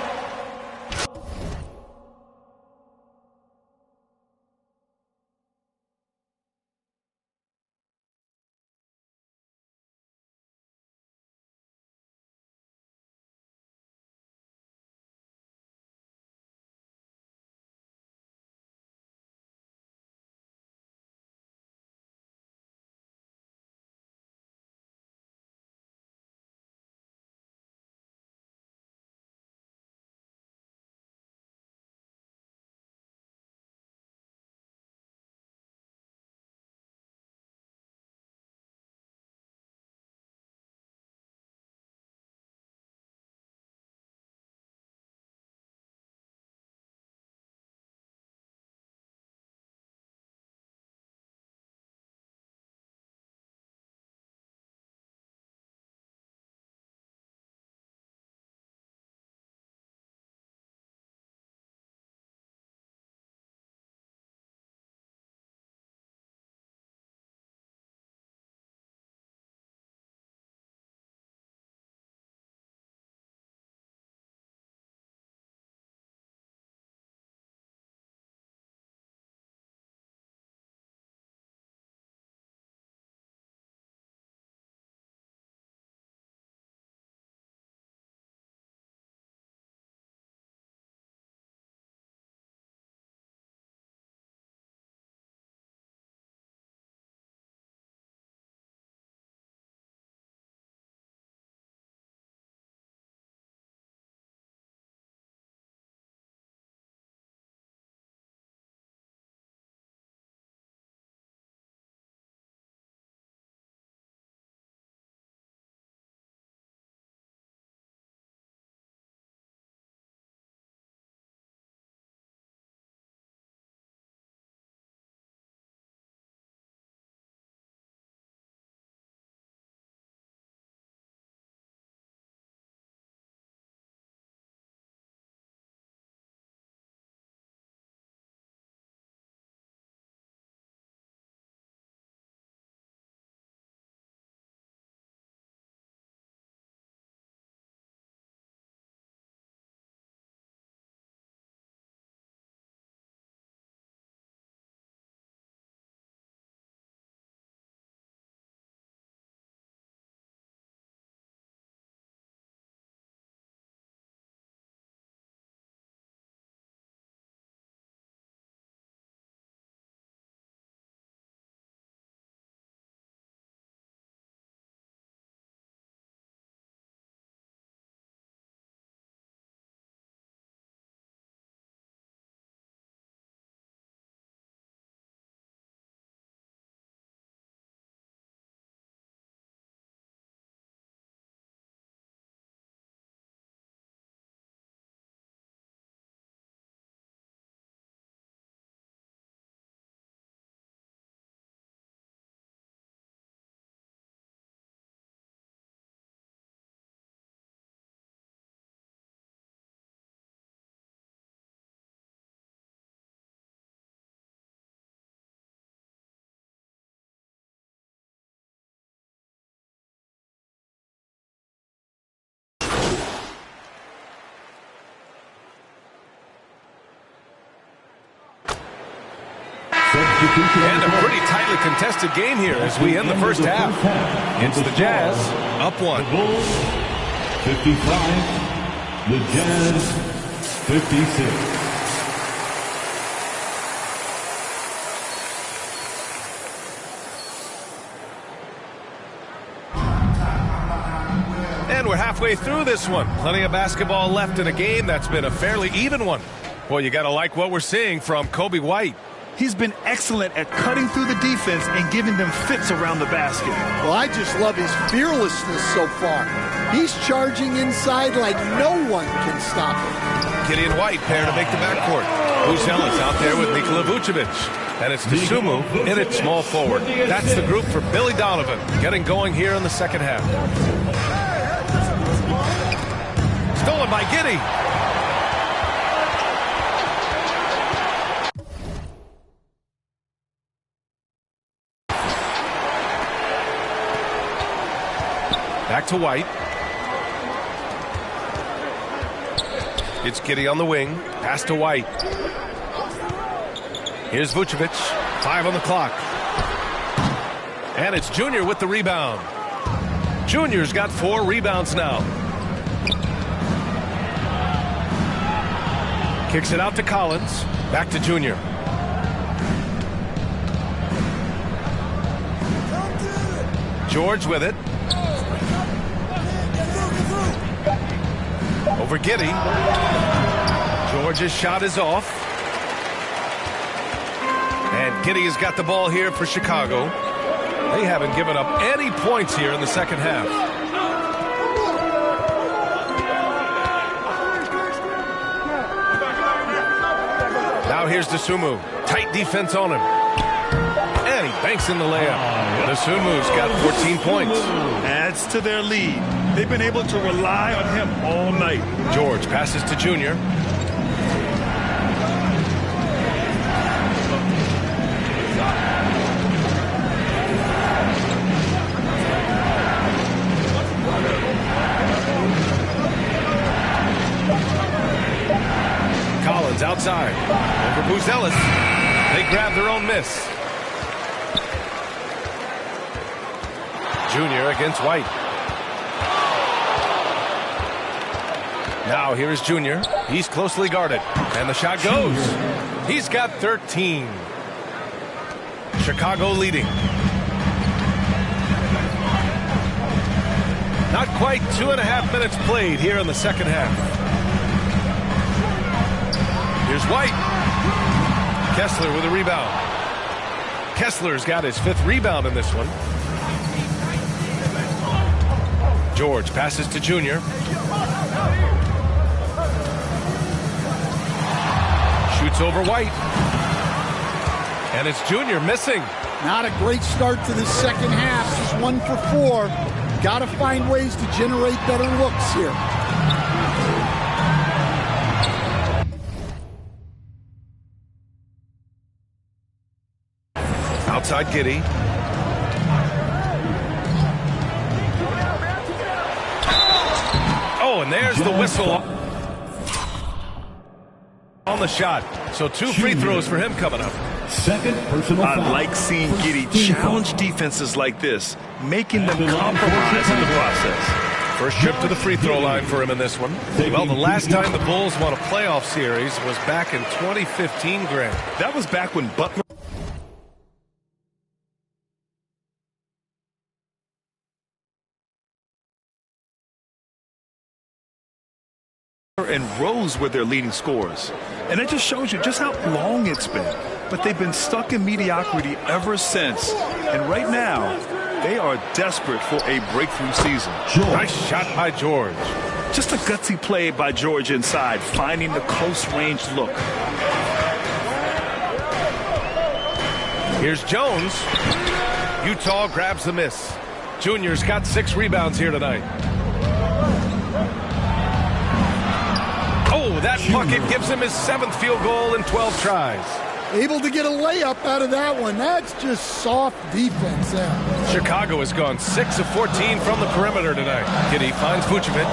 And a pretty tightly contested game here as we end the first half. It's the Jazz up 1. The Bulls 55, the Jazz 56. And we're halfway through this one. Plenty of basketball left in a game that's been a fairly even one. Boy, you got to like what we're seeing from Kobe White. He's been excellent at cutting through the defense and giving them fits around the basket. Well, I just love his fearlessness so far. He's charging inside like no one can stop him. Kitty and White pair to make the backcourt. Vucevic out there with Nikola Vucevic. And it's Dosunmu in at small forward. That's the group for Billy Donovan getting going here in the second half. Stolen by Giddey. Back to White. It's Giddey on the wing. Pass to White. Here's Vucevic. 5 on the clock. And it's Junior with the rebound. Junior's got 4 rebounds now. Kicks it out to Collins. Back to Junior. George with it. Over Giddey. George's shot is off. And Giddey has got the ball here for Chicago. They haven't given up any points here in the second half. Now here's Dosunmu. Tight defense on him. And he banks in the layup. Dosunmu's got 14 points. Adds to their lead. They've been able to rely on him all night. George passes to Junior. Collins outside. Over Vucevic. They grab their own miss. Junior against White. Now here is Junior. He's closely guarded. And the shot goes. He's got 13. Chicago leading. Not quite 2.5 minutes played here in the second half. Here's White. Kessler with a rebound. Kessler's got his 5th rebound in this one. George passes to Junior. Shoots over White. And it's Junior missing. Not a great start to the second half. Just 1 for 4. Got to find ways to generate better looks here. Outside Giddey. Oh, and there's the whistle on the shot. So 2 free throws for him coming up. Second personal foul. I like seeing Giddey challenge defenses like this, making them compromise in the process. First trip to the free throw line for him in this one. Well, the last time the Bulls won a playoff series was back in 2015, Grant. That was back when Butler and Rose were their leading scorers. And it just shows you just how long it's been. But they've been stuck in mediocrity ever since. And right now, they are desperate for a breakthrough season. Nice shot by George. Just a gutsy play by George inside, finding the close-range look. Here's Jones. Utah grabs the miss. Junior's got 6 rebounds here tonight. Oh, that bucket gives him his 7th field goal in 12 tries. Able to get a layup out of that one. That's just soft defense there. Chicago has gone 6 of 14 from the perimeter tonight. Giddey finds Vucevic.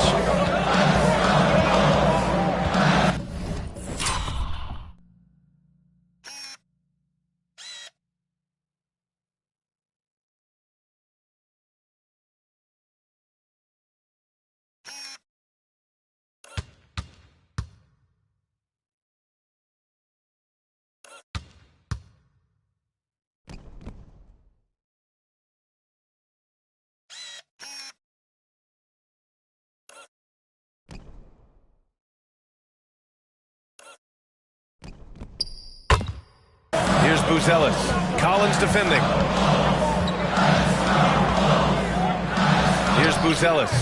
Here's Buzelis. Collins defending. Here's Buzelis.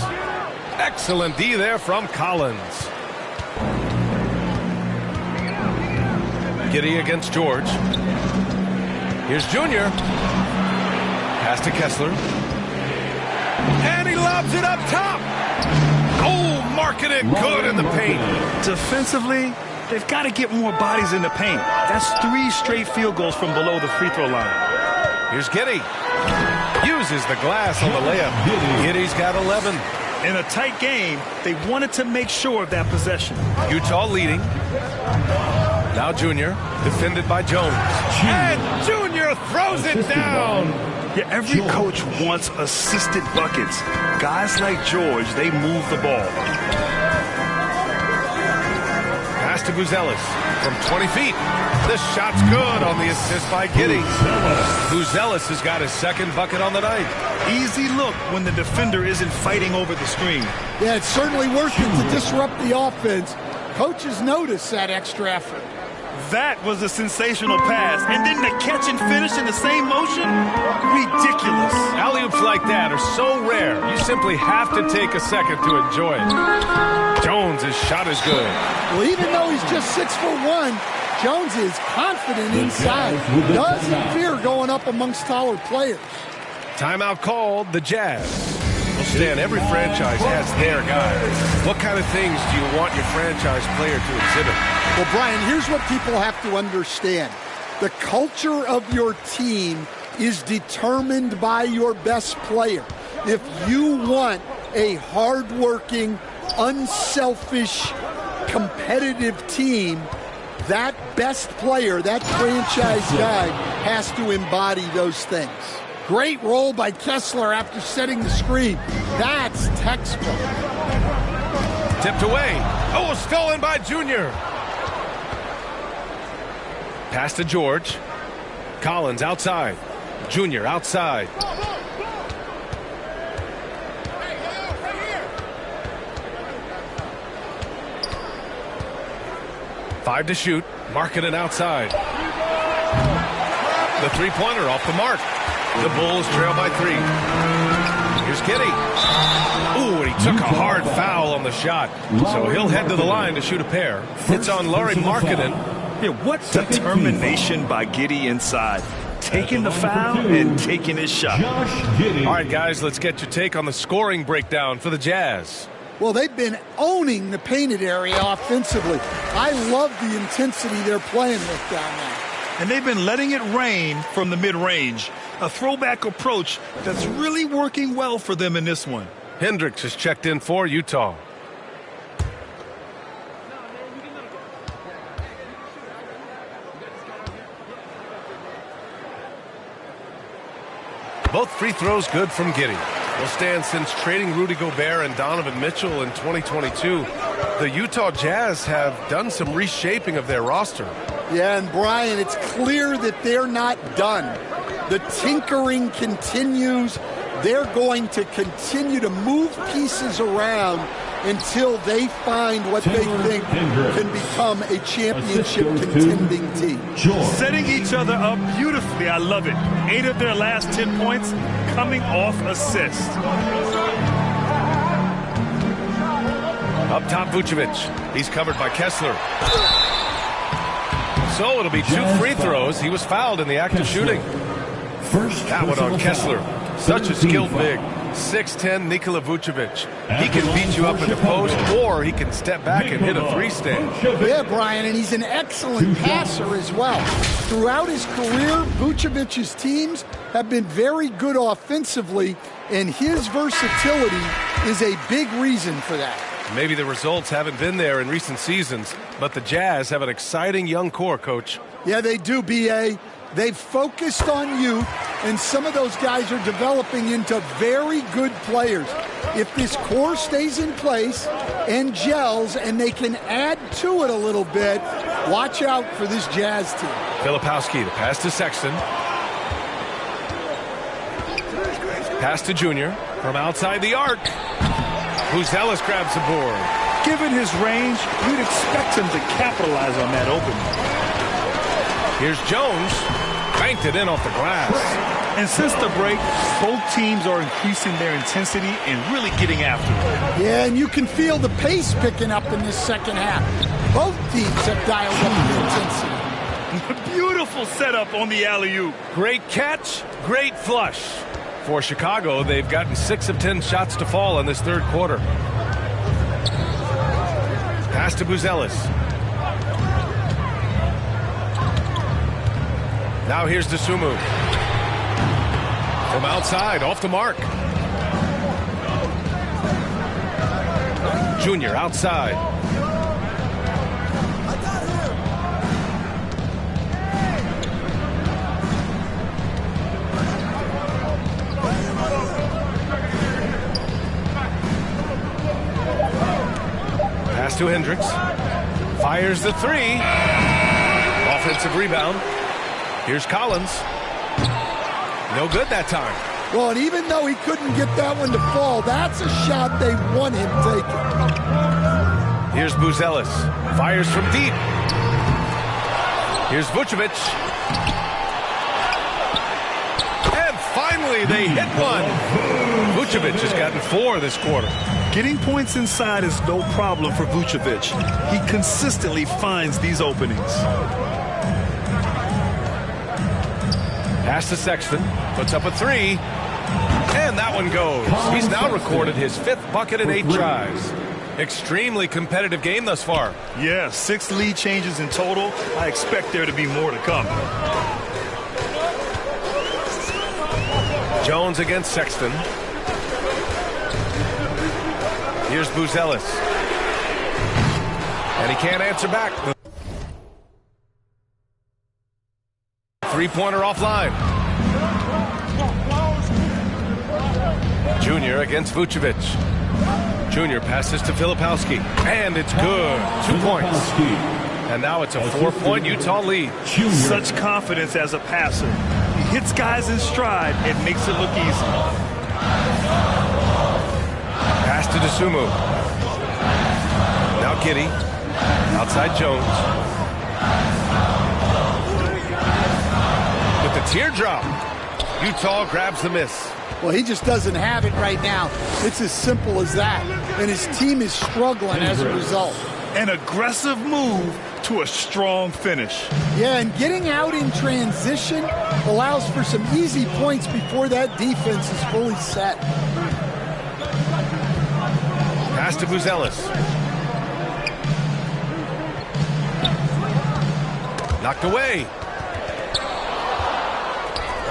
Excellent D there from Collins. Giddey against George. Here's Junior. Pass to Kessler. And he lobs it up top. Oh, marking it good in the paint. Defensively, they've got to get more bodies in the paint. That's 3 straight field goals from below the free throw line. Here's Giddey. Uses the glass on the layup. Giddey's got 11. In a tight game, they wanted to make sure of that possession. Utah leading. Now Junior, defended by Jones. And Junior throws it down. Yeah, every coach wants assisted buckets. Guys like George, they move the ball. Pass to Buzelis from 20 feet. The shot's good on the assist by Giddey. Buzelis has got his second bucket on the night. Easy look when the defender isn't fighting over the screen. Yeah, it's certainly working to disrupt the offense. Coaches notice that extra effort. That was a sensational pass. And then the catch and finish in the same motion? Ridiculous. Alley-oops like that are so rare, you simply have to take a second to enjoy it. Jones' shot is good. Well, even though he's just 6'1", Jones is confident inside. Doesn't fear going up amongst taller players. Timeout called, the Jazz. Well, Stan, every franchise has their guy. What kind of things do you want your franchise player to exhibit? Well, Brian, here's what people have to understand. The culture of your team is determined by your best player. If you want a hardworking, unselfish, competitive team, that best player, that franchise guy, has to embody those things. Great roll by Kessler after setting the screen. That's textbook. Tipped away. Oh, stolen by Junior. Pass to George. Collins outside. Junior outside. Five to shoot. Marketing outside. The three-pointer off the mark. The Bulls trail by 3. Here's Giddey. Ooh, and he took a hard foul on the shot. So he'll head to the line to shoot a pair. It's on Larry Markkinen. Yeah, what determination by Giddey inside. Taking the foul and taking his shot. All right, guys, let's get your take on the scoring breakdown for the Jazz. Well, they've been owning the painted area offensively. I love the intensity they're playing with down there. And they've been letting it rain from the mid-range. A throwback approach that's really working well for them in this one. Hendricks has checked in for Utah. Both free throws good from Giddey. Will stand since trading Rudy Gobert and Donovan Mitchell in 2022. The Utah Jazz have done some reshaping of their roster. Yeah, and Brian, it's clear that they're not done. The tinkering continues. They're going to continue to move pieces around until they find what they think can become a championship contending team. Setting each other up beautifully. I love it. 8 of their last 10 points coming off assists. Up top, Vucevic. He's covered by Kessler. So it'll be 2 free throws. He was fouled in the act of shooting. That one on Kessler. Such a skilled big. 6'10" Nikola Vucevic. He can beat you up in the post, or he can step back and hit a 3-stand. Yeah, Brian, and he's an excellent passer as well. Throughout his career, Vucevic's teams have been very good offensively, and his versatility is a big reason for that. Maybe the results haven't been there in recent seasons, but the Jazz have an exciting young core, Coach. Yeah, they do, B.A. They've focused on youth, and some of those guys are developing into very good players. If this core stays in place and gels and they can add to it a little bit, watch out for this Jazz team. Filipowski, the pass to Sexton. Pass to Junior from outside the arc. Buzelis grabs the board. Given his range, you'd expect him to capitalize on that opening. Here's Jones. banked it in off the glass. And since the break, both teams are increasing their intensity and really getting after it. Yeah, and you can feel the pace picking up in this second half. Both teams have dialed up the intensity. Beautiful setup on the alley-oop. Great catch, great flush. For Chicago, they've gotten 6 of 10 shots to fall in this third quarter. Pass to Buzelis. Now here's Dosunmu. From outside, off the mark. Junior outside. Pass to Hendricks. Fires the 3. Offensive rebound. Here's Collins. No good that time. Well, and even though he couldn't get that one to fall, that's a shot they want him taking. Here's Buzelis. Fires from deep. Here's Vucevic. And finally, they hit one. Vucevic has gotten 4 this quarter. Getting points inside is no problem for Vucevic. He consistently finds these openings. Pass to Sexton. Puts up a 3. And that one goes. He's now recorded his 5th bucket in 8 tries. Extremely competitive game thus far. Yeah, 6 lead changes in total. I expect there to be more to come. Jones against Sexton. Here's Buzelis. And he can't answer back. Three-pointer offline. Junior against Vucevic. Junior passes to Filipowski. And it's good. 2 points. And now it's a 4-point Utah lead. Such confidence as a passer. He hits guys in stride and makes it look easy. Pass to Dosunmu. Now Giddey. Outside Jones. With the teardrop. Utah grabs the miss. Well, he just doesn't have it right now. It's as simple as that. And his team is struggling as a result. An aggressive move to a strong finish. Yeah, and getting out in transition allows for some easy points before that defense is fully set. Pass to Buzelis. Knocked away.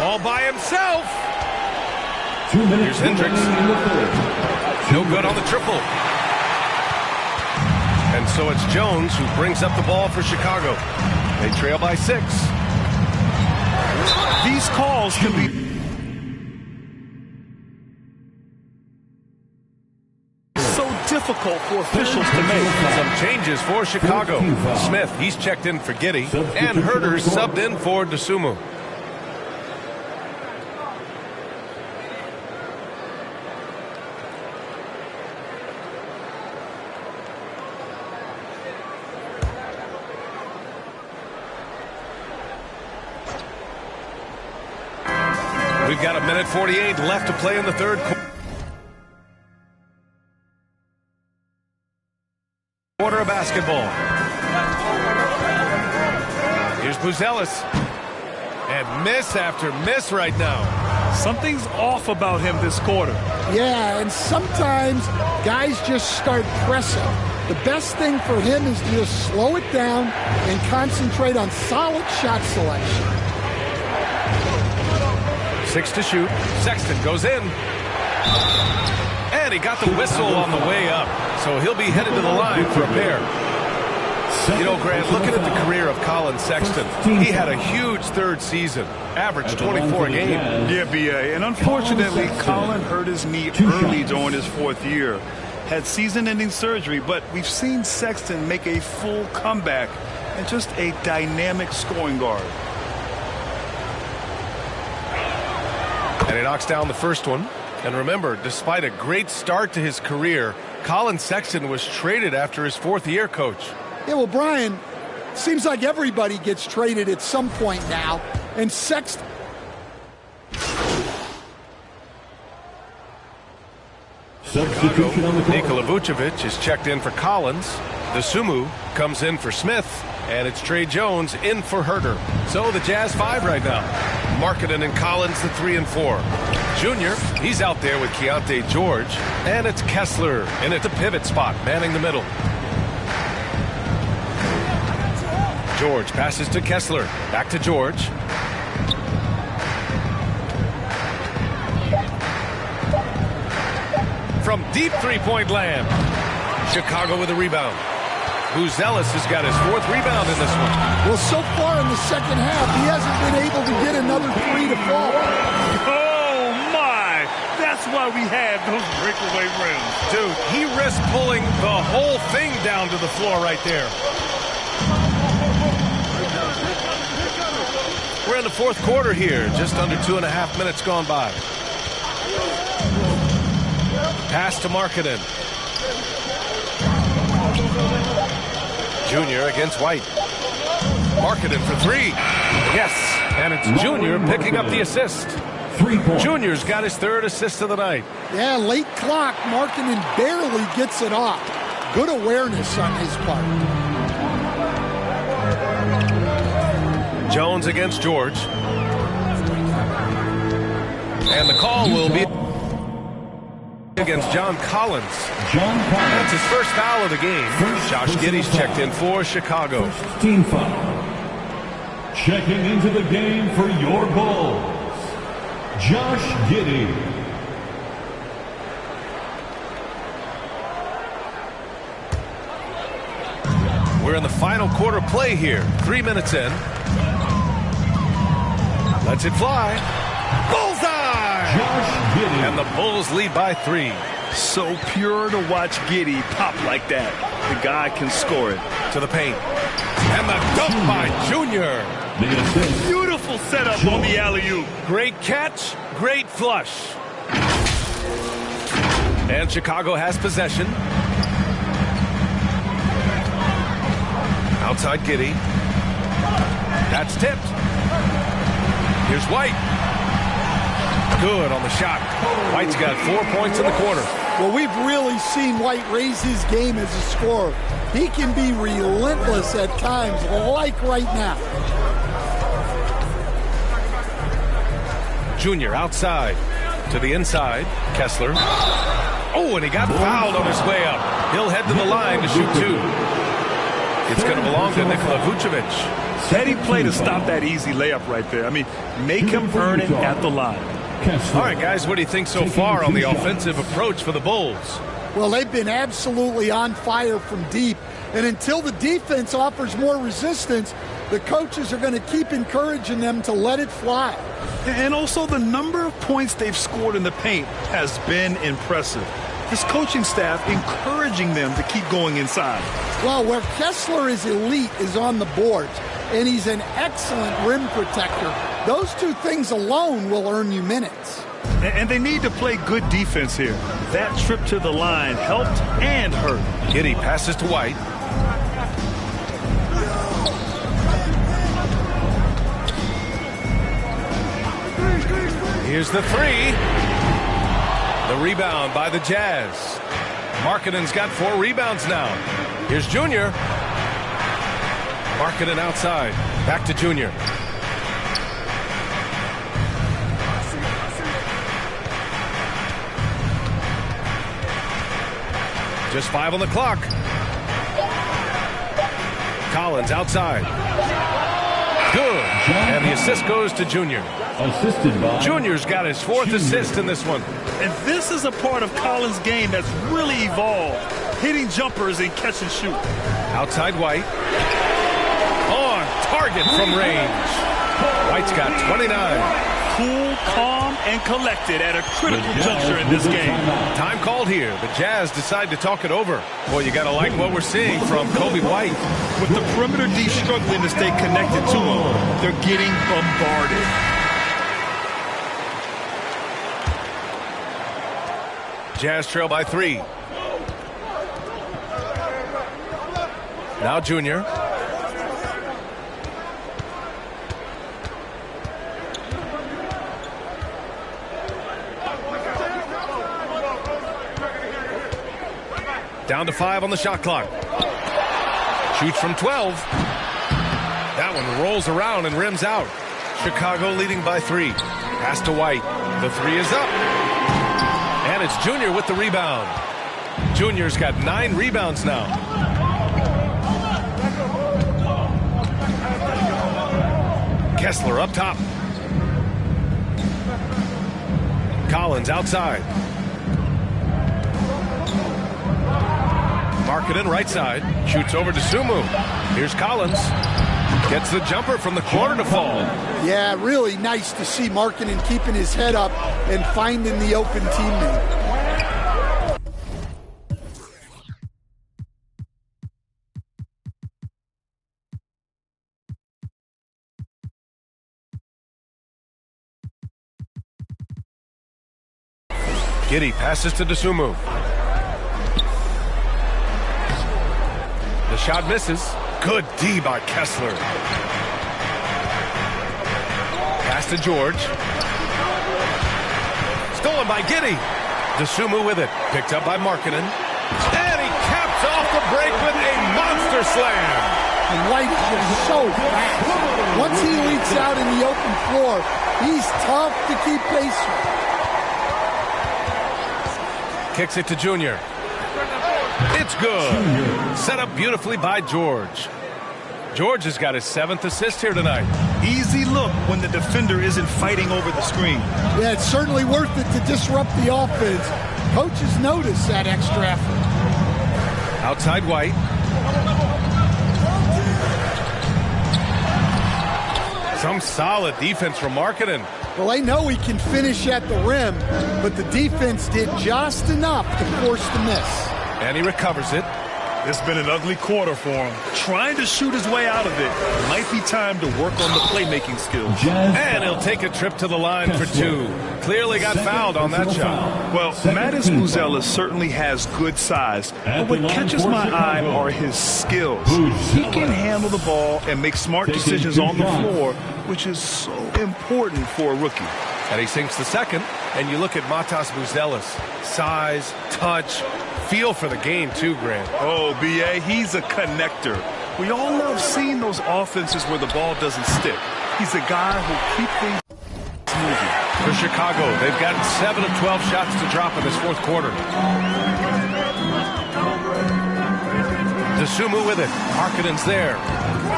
All by himself. Here's Hendricks. No good on the triple. And so it's Jones who brings up the ball for Chicago. They trail by 6. These calls can be so difficult for officials to make. Some changes for Chicago. Smith, he's checked in for Giddey. And Herter's subbed in for Dosunmu. We've got 1:48 left to play in the third quarter of basketball. Here's Buzelis. And miss after miss right now. Something's off about him this quarter. Yeah, and sometimes guys just start pressing. The best thing for him is to just slow it down and concentrate on solid shot selection. 6 to shoot. Sexton goes in. And he got the whistle on the way up. So he'll be headed to the line for a pair. You know, Grant, looking at the career of Colin Sexton, he had a huge third season. Averaged 24 a game. Yeah, B.A. And unfortunately, Colin hurt his knee early during his 4th year. Had season-ending surgery, but we've seen Sexton make a full comeback and just a dynamic scoring guard. And he knocks down the first one. And remember, despite a great start to his career, Colin Sexton was traded after his 4th year, Coach. Yeah, well, Brian, seems like everybody gets traded at some point now. And Sexton. Substitution on the court. Nikola Vucevic is checked in for Collins. The Sumu comes in for Smith. And it's Trey Jones in for Herter. So the Jazz 5 right now. Markkanen and Collins the 3 and 4. Junior, he's out there with Keontae George. And it's Kessler in at the pivot spot, manning the middle. George passes to Kessler. Back to George. From deep three-point land. Chicago with a rebound. Buzelis has got his 4th rebound in this one. Well, so far in the second half, he hasn't been able to get another 3 to fall. Oh, my. That's why we have those breakaway rims. Dude, he risked pulling the whole thing down to the floor right there. We're in the 4th quarter here. Just under 2.5 minutes gone by. Pass to Markkanen. Junior against White. Markkanen for 3. Yes, and it's Junior picking up the assist. 3 points. Junior's got his 3rd assist of the night. Yeah, late clock. Markkanen barely gets it off. Good awareness on his part. Jones against George. And the call will be against John Collins. That's his first foul of the game. Josh Giddey's checked in for Chicago. Team foul. Checking into the game for your Bulls, Josh Giddey. We're in the final quarter play here. 3 minutes in. Lets it fly. Bullseye! And the Bulls lead by 3. So pure to watch Giddey pop like that. The guy can score it. To the paint. And the dunk by Junior. Beautiful setup on the alley-oop. Great catch, great flush. And Chicago has possession. Outside Giddey. That's tipped. Here's White. Good on the shot. White's got 4 points in the quarter. Well, we've really seen White raise his game as a scorer. He can be relentless at times, like right now. Junior outside to the inside. Kessler. Oh, and he got fouled on his way up. He'll head to the line to shoot 2. It's going to belong to Nikola Vucevic. Steady play to stop that easy layup right there. I mean, make him earn it at the line. All right, guys, what do you think so far on the offensive approach for the Bulls? Well, they've been absolutely on fire from deep. And until the defense offers more resistance, the coaches are going to keep encouraging them to let it fly. And also the number of points they've scored in the paint has been impressive. This coaching staff encouraging them to keep going inside. Well, where Kessler is elite is on the boards, and he's an excellent rim protector. Those 2 things alone will earn you minutes. And they need to play good defense here. That trip to the line helped and hurt. Giddey passes to White. Here's the 3. The rebound by the Jazz. Markkanen's got 4 rebounds now. Here's Junior. Markkanen outside. Back to Junior. Just 5 on the clock. Collins outside. Good. And the assist goes to Junior. Assisted by Junior's got his 4th assist in this one. And this is a part of Collins' game that's really evolved. Hitting jumpers and catch and shoot. Outside White. On target from range. White's got 29. Cool, calm, and collected at a critical juncture in this game. Time called here. The Jazz decide to talk it over. Boy, you got to like what we're seeing from Kobe White. With the perimeter D struggling to stay connected to him, they're getting bombarded. Jazz trail by 3. Now Junior. Down to 5 on the shot clock. Shoots from 12. That one rolls around and rims out. Chicago leading by 3. Pass to White. The 3 is up. And it's Junior with the rebound. Junior's got 9 rebounds now. Kessler up top. Collins outside. Markkanen right side. Shoots over to Sumu. Here's Collins. Gets the jumper from the corner to fall. Yeah, really nice to see Markkanen keeping his head up and finding the open teammate. Giddey passes to Dosunmu. The shot misses. Good D by Kessler. Pass to George. Stolen by Giddey. Dosunmu with it. Picked up by Markkanen. And he caps off the break with a monster slam. And White is just so fast. Once he leaks out in the open floor, he's tough to keep pace with. Kicks it to Junior. It's good. Set up beautifully by George. George has got his 7th assist here tonight. Easy look when the defender isn't fighting over the screen. Yeah, it's certainly worth it to disrupt the offense. Coaches notice that extra effort. Outside White. Some solid defense from Markkanen. Well, they know he can finish at the rim, but the defense did just enough to force the miss. And he recovers it. It's been an ugly quarter for him. Trying to shoot his way out of it. Might be time to work on the playmaking skills. And he'll take a trip to the line for 2. Clearly got fouled on that shot. Well, Mattis Buzelis certainly has good size, but what catches my eye are his skills. He can handle the ball and make smart decisions on the floor, which is so important for a rookie. And he sinks the second, and you look at Matas Buzelis. Size, touch, feel for the game too, Grant. Oh, B.A., he's a connector. We all love seeing those offenses where the ball doesn't stick. He's a guy who'll keep things moving. For Chicago, they've gotten 7 of 12 shots to drop in this 4th quarter. Dosunmu with it. Markkanen's there.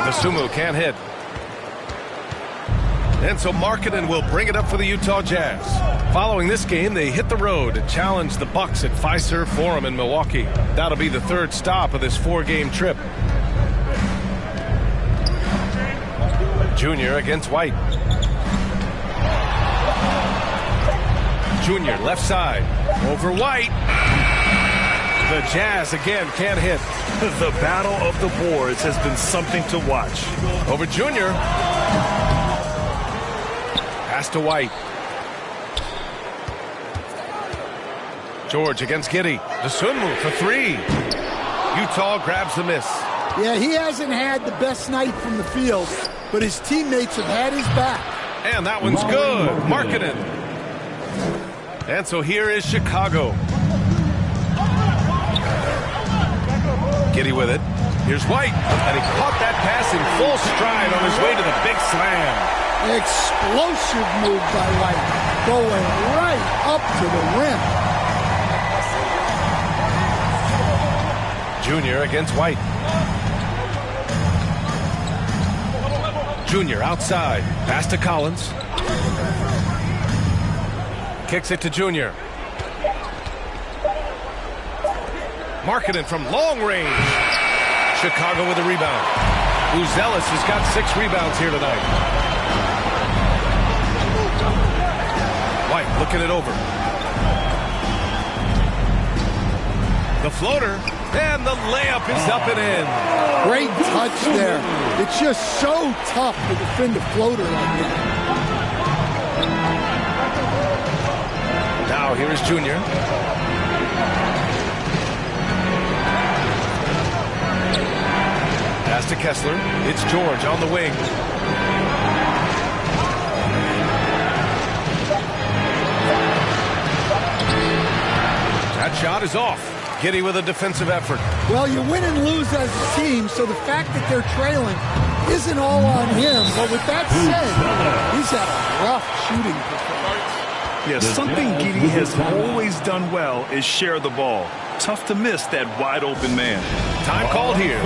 Dosunmu can't hit. And so Markkanen will bring it up for the Utah Jazz. Following this game, they hit the road to challenge the Bucks at Fiserv Forum in Milwaukee. That'll be the 3rd stop of this 4-game trip. Junior against White. Junior left side. Over White. The Jazz again can't hit. The battle of the boards has been something to watch. Over Junior. Pass to White. George against Giddey. Dosunmu for 3. Utah grabs the miss. Yeah, he hasn't had the best night from the field, but his teammates have had his back. And that one's good. Markkanen. And so here is Chicago. Giddey with it. Here's White. And he caught that pass in full stride on his way to the big slam. Explosive move by White, going right up to the rim. Junior against White. Junior outside. Pass to Collins. Kicks it to Junior. Markkanen from long range. Chicago with a rebound. Buzelis has got 6 rebounds here tonight. White looking it over. The floater, and the layup is up and in. Great touch there. It's just so tough to defend a floater like that. Now here is Junior. Pass to Kessler. It's George on the wing. That shot is off. Giddy with a defensive effort. Well, you win and lose as a team, so the fact that they're trailing isn't all on him. But with that said, he's had a rough shooting performance. Yeah, something Giddy has always done well is share the ball. Tough to miss that wide open man. Time called here.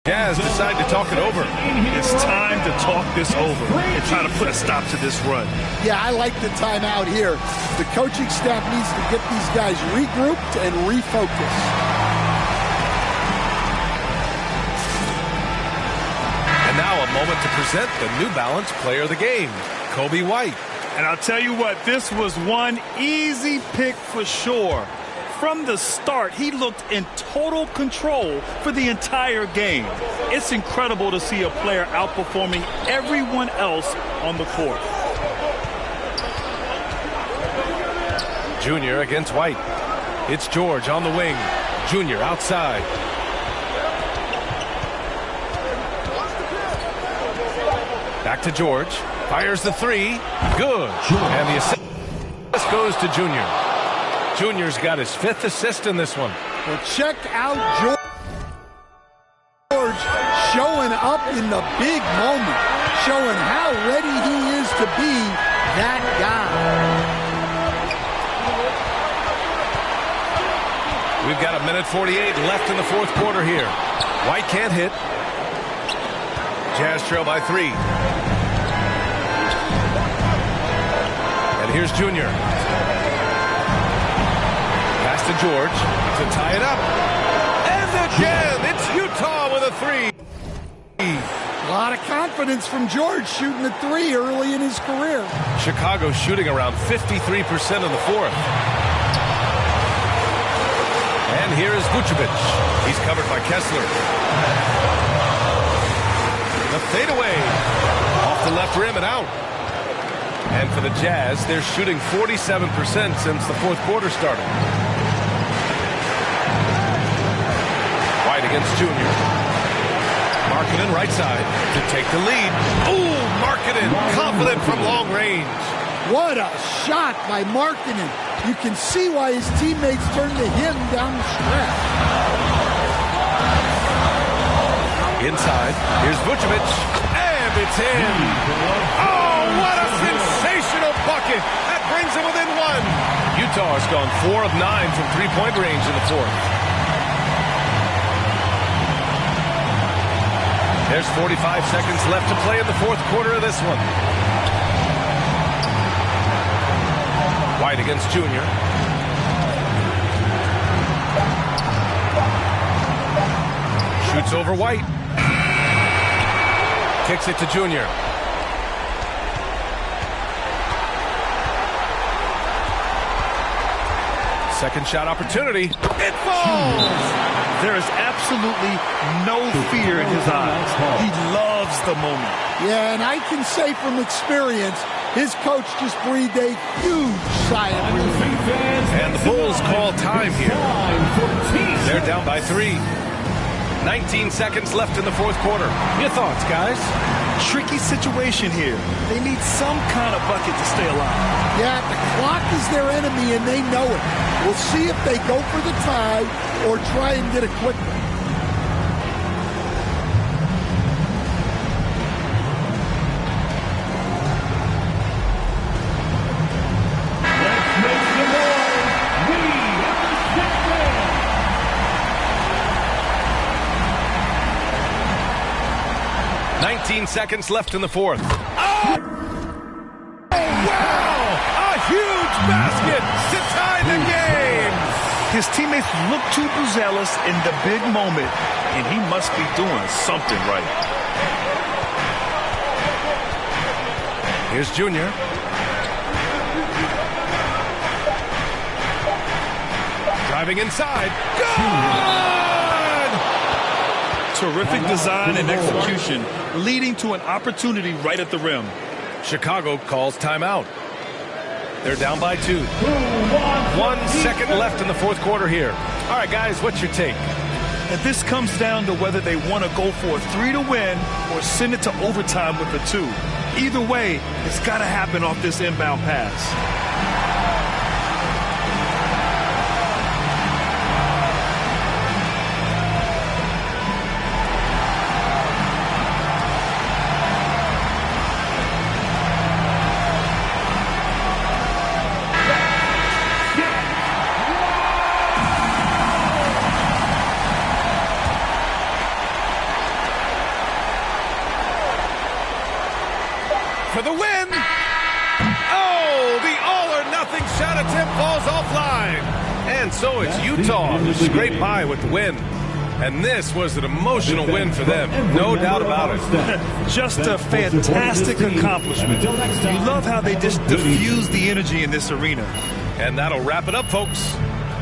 Jazz decide to talk it over. It's time to talk this over and try to put a stop to this run. Yeah, I like the timeout here. The coaching staff needs to get these guys regrouped and refocused. And now a moment to present the New Balance Player of the Game, Kobe White. And I'll tell you what, this was one easy pick for sure. From the start, he looked in total control for the entire game. It's incredible to see a player outperforming everyone else on the court. Junior against White. It's George on the wing. Junior outside. Back to George. Fires the three. Good. And the assist goes to Junior. Junior's got his 5th assist in this one. Well, check out George showing up in the big moment, showing how ready he is to be that guy. We've got 1:48 left in the 4th quarter here. White can't hit. Jazz trail by 3. And here's Junior. To George to tie it up. And the jam! It's Utah with a 3. A lot of confidence from George shooting a 3 early in his career. Chicago shooting around 53% in the 4th. And here is Vucevic. He's covered by Kessler. The fadeaway. Off the left rim and out. And for the Jazz, they're shooting 47% since the 4th quarter started. White against Junior. Markkanen right side to take the lead. Ooh, Markkanen confident from long range. What a shot by Markkanen. You can see why his teammates turned to him down the stretch. Inside, here's Vucevic, and it's in. Oh, what a sensational bucket. That brings him within 1. Utah has gone 4 of 9 from three-point range in the 4th. There's 45 seconds left to play in the 4th quarter of this one. White against Junior. Shoots over White. Kicks it to Junior. Second shot opportunity. It falls! There is absolutely no fear in his eyes. He loves the moment. Yeah, and I can say from experience, his coach just breathed a huge sigh of relief. And the Bulls call time here. They're down by 3. 19 seconds left in the fourth quarter. Your thoughts, guys? Tricky situation here. They need some kind of bucket to stay alive. Yeah, the clock is their enemy, and they know it. We'll see if they go for the tie or try and get a quick one. Let's make some noise. We are the Sixth Man. 19 seconds left in the fourth. Oh, wow! A huge basket to tie the game! His teammates look too overzealous in the big moment, and he must be doing something right. Here's Junior. Driving inside. Good! Terrific design and execution, leading to an opportunity right at the rim. Chicago calls timeout. They're down by 2. 1 second left in the fourth quarter here. All right, guys, what's your take? And this comes down to whether they want to go for a 3 to win or send it to overtime with a 2. Either way, it's got to happen off this inbound pass. For the win! Oh, the all-or-nothing shot attempt falls offline. And so it's Utah who scraped by with the win. And this was an emotional win for them, no doubt about it. Just a fantastic accomplishment. You love how they just diffuse the energy in this arena. And that'll wrap it up, folks.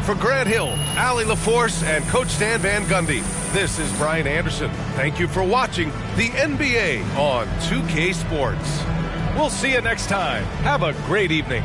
For Grant Hill, Allie LaForce, and Coach Stan Van Gundy, this is Brian Anderson. Thank you for watching the NBA on 2K Sports. We'll see you next time. Have a great evening.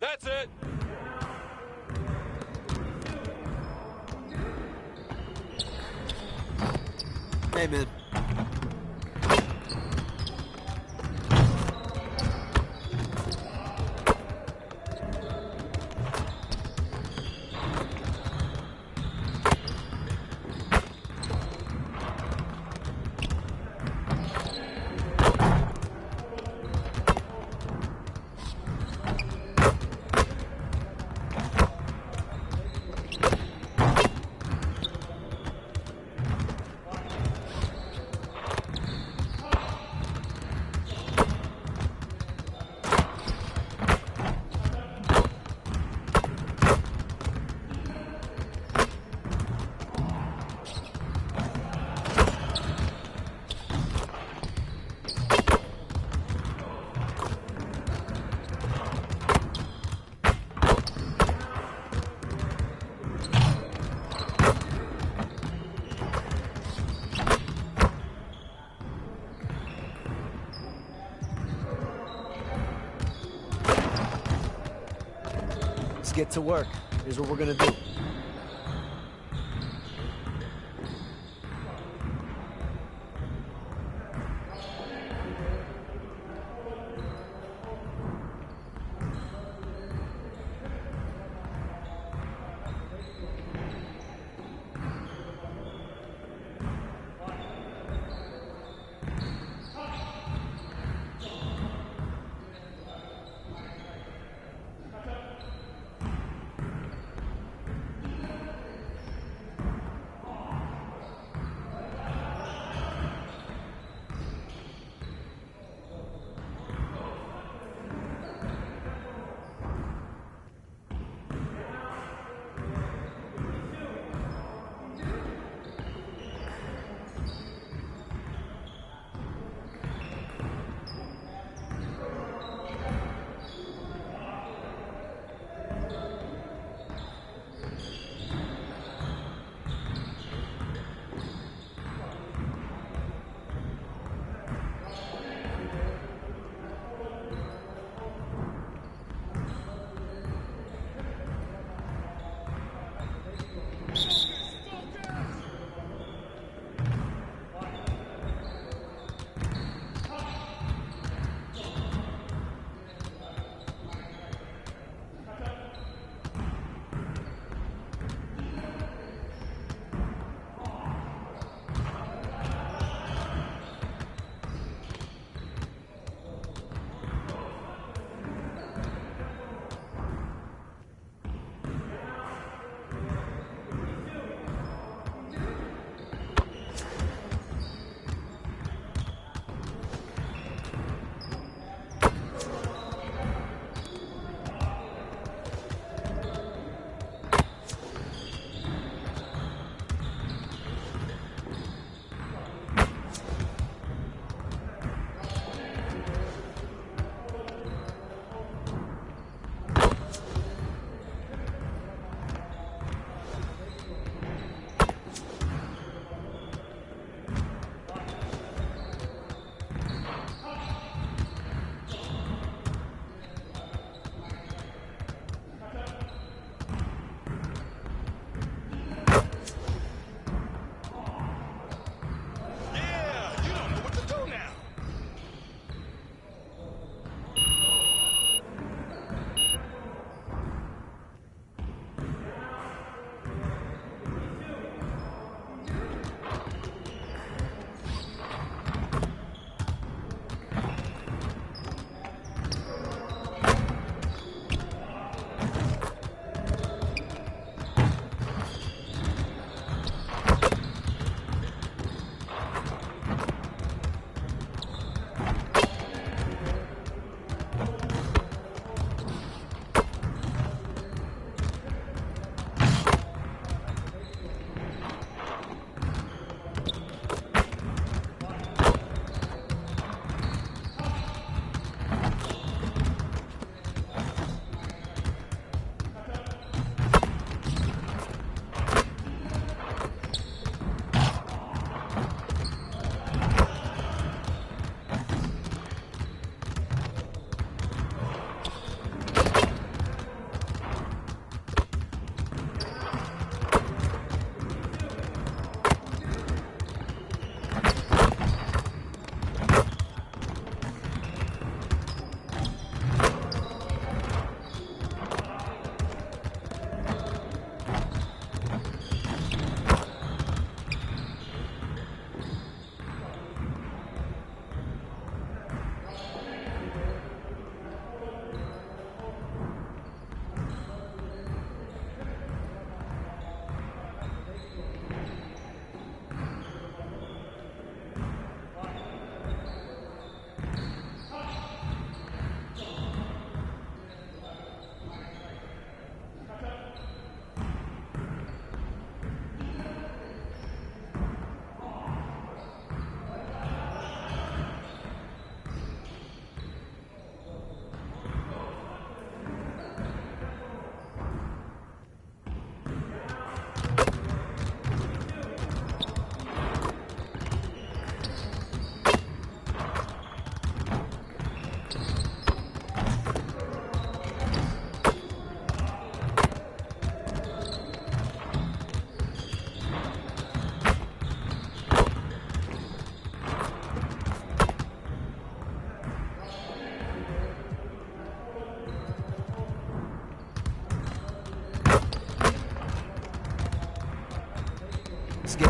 That's it. Hey, man. get to work. Here's what we're going to do.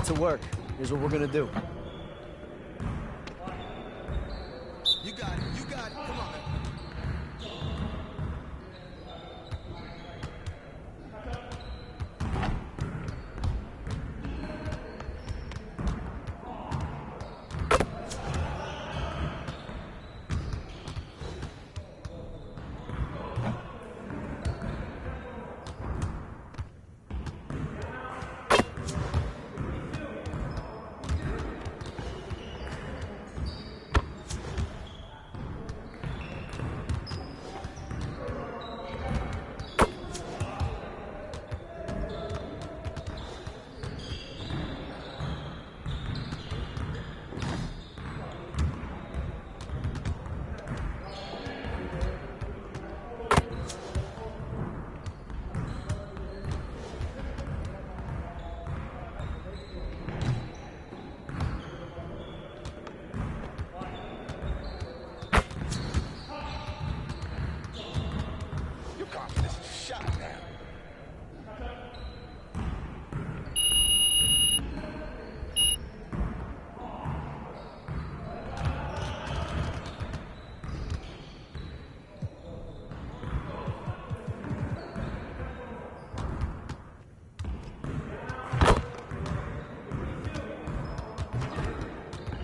to work. Here's what we're going to do. You got it. You got it. Come on, man.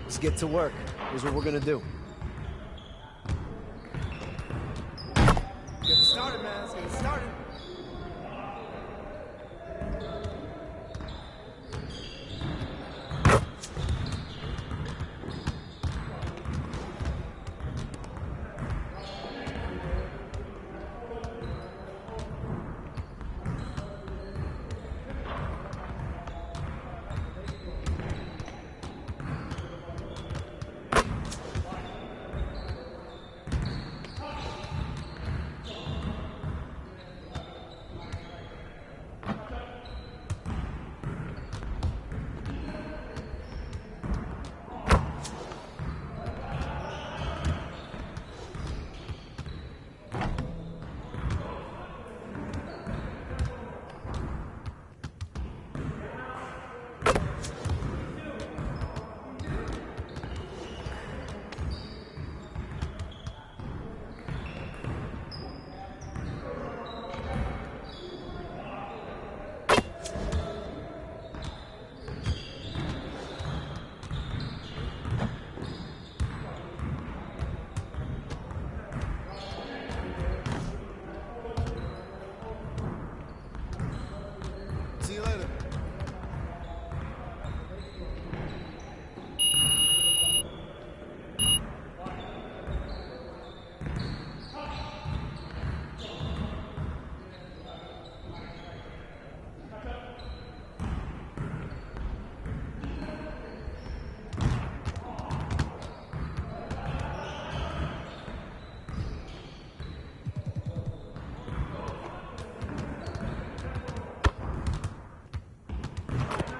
Let's get to work. Here's what we're going to do. Get it started, man. Let's get it started. See you later.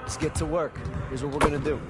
Let's get to work. Here's what we're going to do.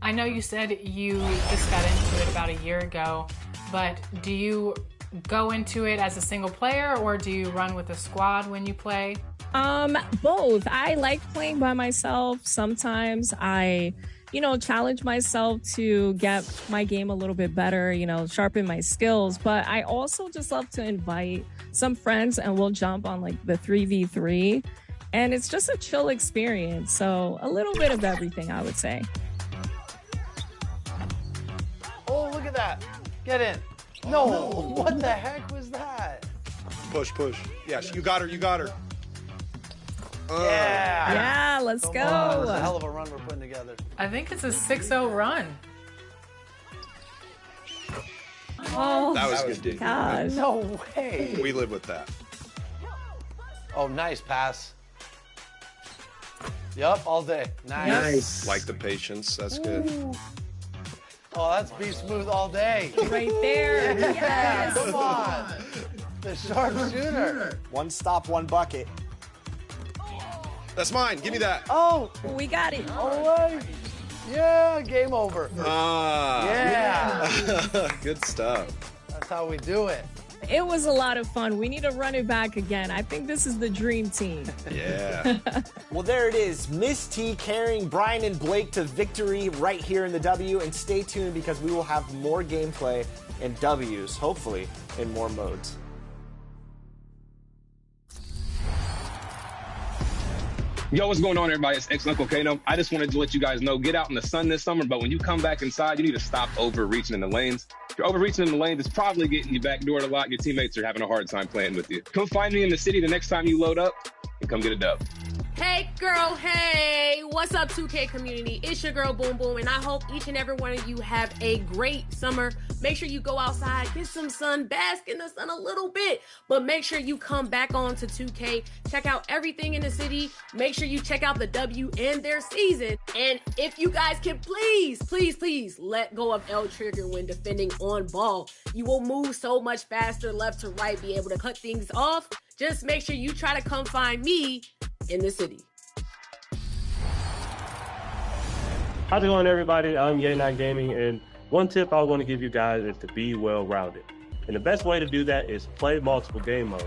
I know you said you just got into it about a year ago, but do you go into it as a single player or do you run with a squad when you play? Both. I like playing by myself. Sometimes I, challenge myself to get my game a little bit better, sharpen my skills. But I also just love to invite some friends and we'll jump on like the 3v3. And it's just a chill experience. So a little bit of everything, I would say. Oh, look at that. Get in. No, what the heck was that? Push, push. Yes, you got her, you got her. Yeah. Yeah, let's go. That's a hell of a run we're putting together. I think it's a 6-0 run. Oh, That was good, dude. gosh. No way. We live with that. Oh, nice pass. Yup, all day. Nice. Like the patience. That's good. Oh, that's be smooth all day. Right there. Yeah, come on. The sharpshooter. One stop, one bucket. That's mine. Give me that. Oh, We got it. oh, yeah, game over. Ah. Yeah. Good stuff. That's how we do it. It was a lot of fun. We need to run it back again. I think this is the dream team. Yeah. Well, there it is. Miss T carrying Brian and Blake to victory right here in the W. And stay tuned because we will have more gameplay and Ws, hopefully, in more modes. Yo, what's going on, everybody? It's ex-Uncle Kano. I just wanted to let you guys know, get out in the sun this summer, but when you come back inside, you need to stop overreaching in the lanes. If you're overreaching in the lanes, it's probably getting you backdoored a lot. Your teammates are having a hard time playing with you. Come find me in the city the next time you load up and come get a dub. Hey girl, hey, what's up 2K community? It's your girl Boom Boom and I hope each and every one of you have a great summer. Make sure you go outside, get some sun, bask in the sun a little bit, but make sure you come back on to 2K, check out everything in the city, make sure you check out the W and their season, and if you guys can please let go of L trigger when defending on ball. You will move so much faster left to right, be able to cut things off. Just make sure you try to come find me in the city. How's it going, everybody? I'm Yay9 Gaming, and one tip I want to give you guys is to be well-rounded. And the best way to do that is play multiple game modes.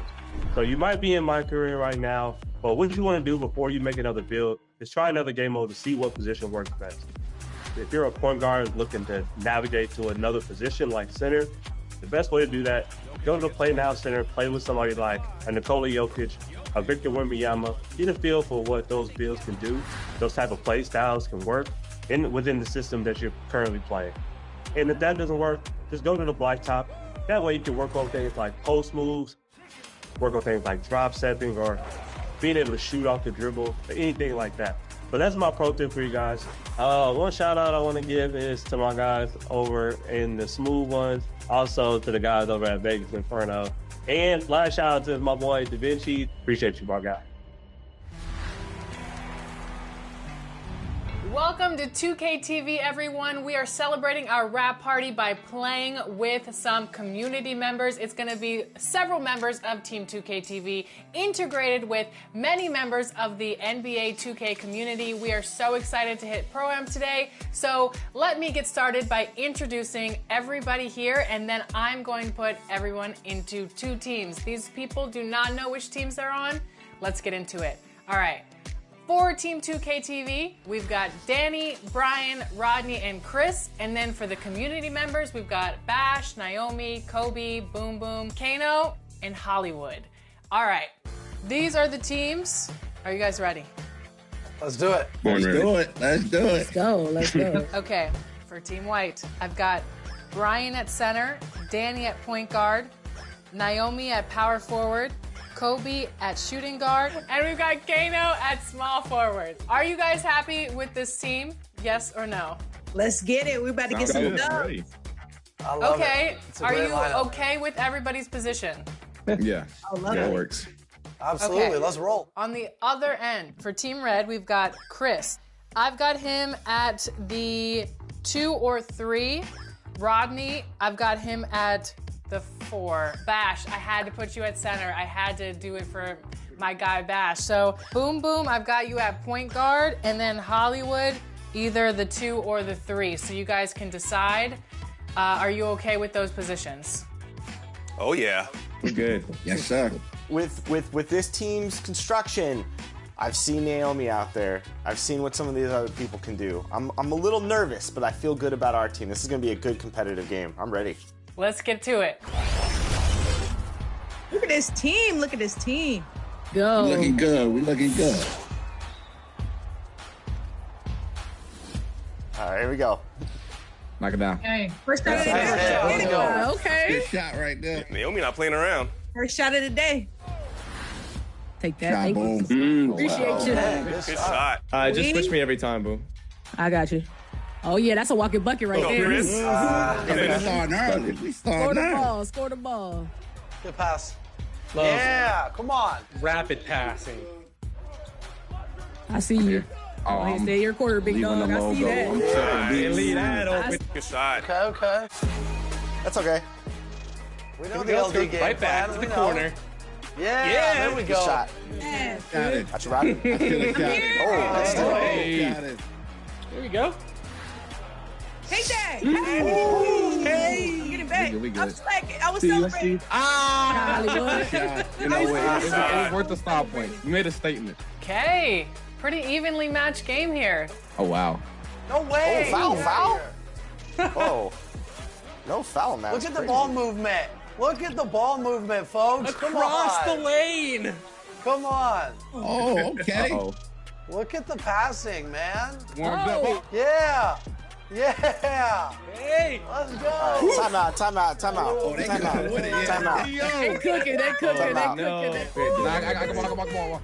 So you might be in my career right now, but what you want to do before you make another build is try another game mode to see what position works best. If you're a point guard looking to navigate to another position like center, the best way to do that, go to the Play Now Center, play with somebody like a Nikola Jokic, a Victor Wembanyama, get a feel for what those builds can do, those type of play styles can work within the system that you're currently playing. And if that doesn't work, just go to the blacktop. That way you can work on things like post moves, work on things like drop stepping, or being able to shoot off the dribble, or anything like that. But that's my pro tip for you guys. One shout out I want to give is to my guys over in the smooth ones, also to the guys over at Vegas Inferno. And last shout out to my boy Da Vinci. Appreciate you, my guy. Welcome to 2K TV, everyone. We are celebrating our wrap party by playing with some community members. It's going to be several members of Team 2K TV integrated with many members of the NBA 2K community. We are so excited to hit Pro-Am today. So let me get started by introducing everybody here, and then I'm going to put everyone into two teams. These people do not know which teams they're on. Let's get into it. All right. For Team 2K TV, we've got Danny, Brian, Rodney, and Chris. And then for the community members, we've got Bash, Naomi, Kobe, Boom Boom, Kano, and Hollywood. All right, these are the teams. Are you guys ready? Let's do it. Let's do it. Let's do it. Let's go. Okay, for Team White, I've got Brian at center, Danny at point guard, Naomi at power forward, Kobe at shooting guard, and we've got Kano at small forward. Are you guys happy with this team? Yes or no? Let's get it. We're about to get some dubs. I love Okay, it. are you lineup. okay with everybody's position? Yeah, I love that it. works. Absolutely, Okay. let's roll. On the other end, for Team Red, we've got Chris. I've got him at the 2 or 3. Rodney, I've got him at the 4. Bash, I had to put you at center. I had to do it for my guy Bash. So Boom Boom, I've got you at point guard, and then Hollywood, either the 2 or the 3. So you guys can decide. Are you okay with those positions? Oh, yeah. We're good. Yes, sir. With this team's construction, I've seen Naomi out there. I've seen what some of these other people can do. I'm a little nervous, but I feel good about our team. This is going to be a good competitive game. I'm ready. Let's get to it. Look at this team. Look at this team. Go. We looking good. We looking good. All right, here we go. Knock it down. Okay. First shot of the Nice hit. Let's day. go. Okay. Good shot right there. Naomi not playing around. First shot of the day. Take that. Shot, Thank you. boom. Appreciate you. Good shot. Just switch me every time, boom. I got you. Oh, yeah, that's a walking bucket right Go, there. Chris. We starting early. We Score starting the early. ball. Score the ball. Good pass. Love Yeah, come on. rapid passing. I see you. Oh, Stay your quarter, big leaving dog. the I see logo. that. I'm checking And these. lead that open. Good shot. Okay, okay. That's okay. We know Here we the go, LD game right back plan. to We the know. corner. Yeah, there we Good go. shot. Yeah. Got it. That's right. I feel it. Got it. Oh, that's good. Hey. Got it. There we go. Take that. Hey. Get it back. We good. I was slacking. I was See, celebrating. Hollywood. You know what? It was worth the stop point. You made a statement. Okay, pretty evenly matched game here. Oh, wow. No way. Oh, Get foul. out of Oh, no foul, man. here. Look at the ball movement. Look at the ball movement, folks. Come Across on. the lane. Come on. Oh, okay. Uh-oh. Look at the passing, man. Warmed up. Yeah. Yeah. Hey. Let's go. Time out. Oh, they Time good with it, out. yeah. Time out. They cooking. They cooking. They Nah, cooking. Come on.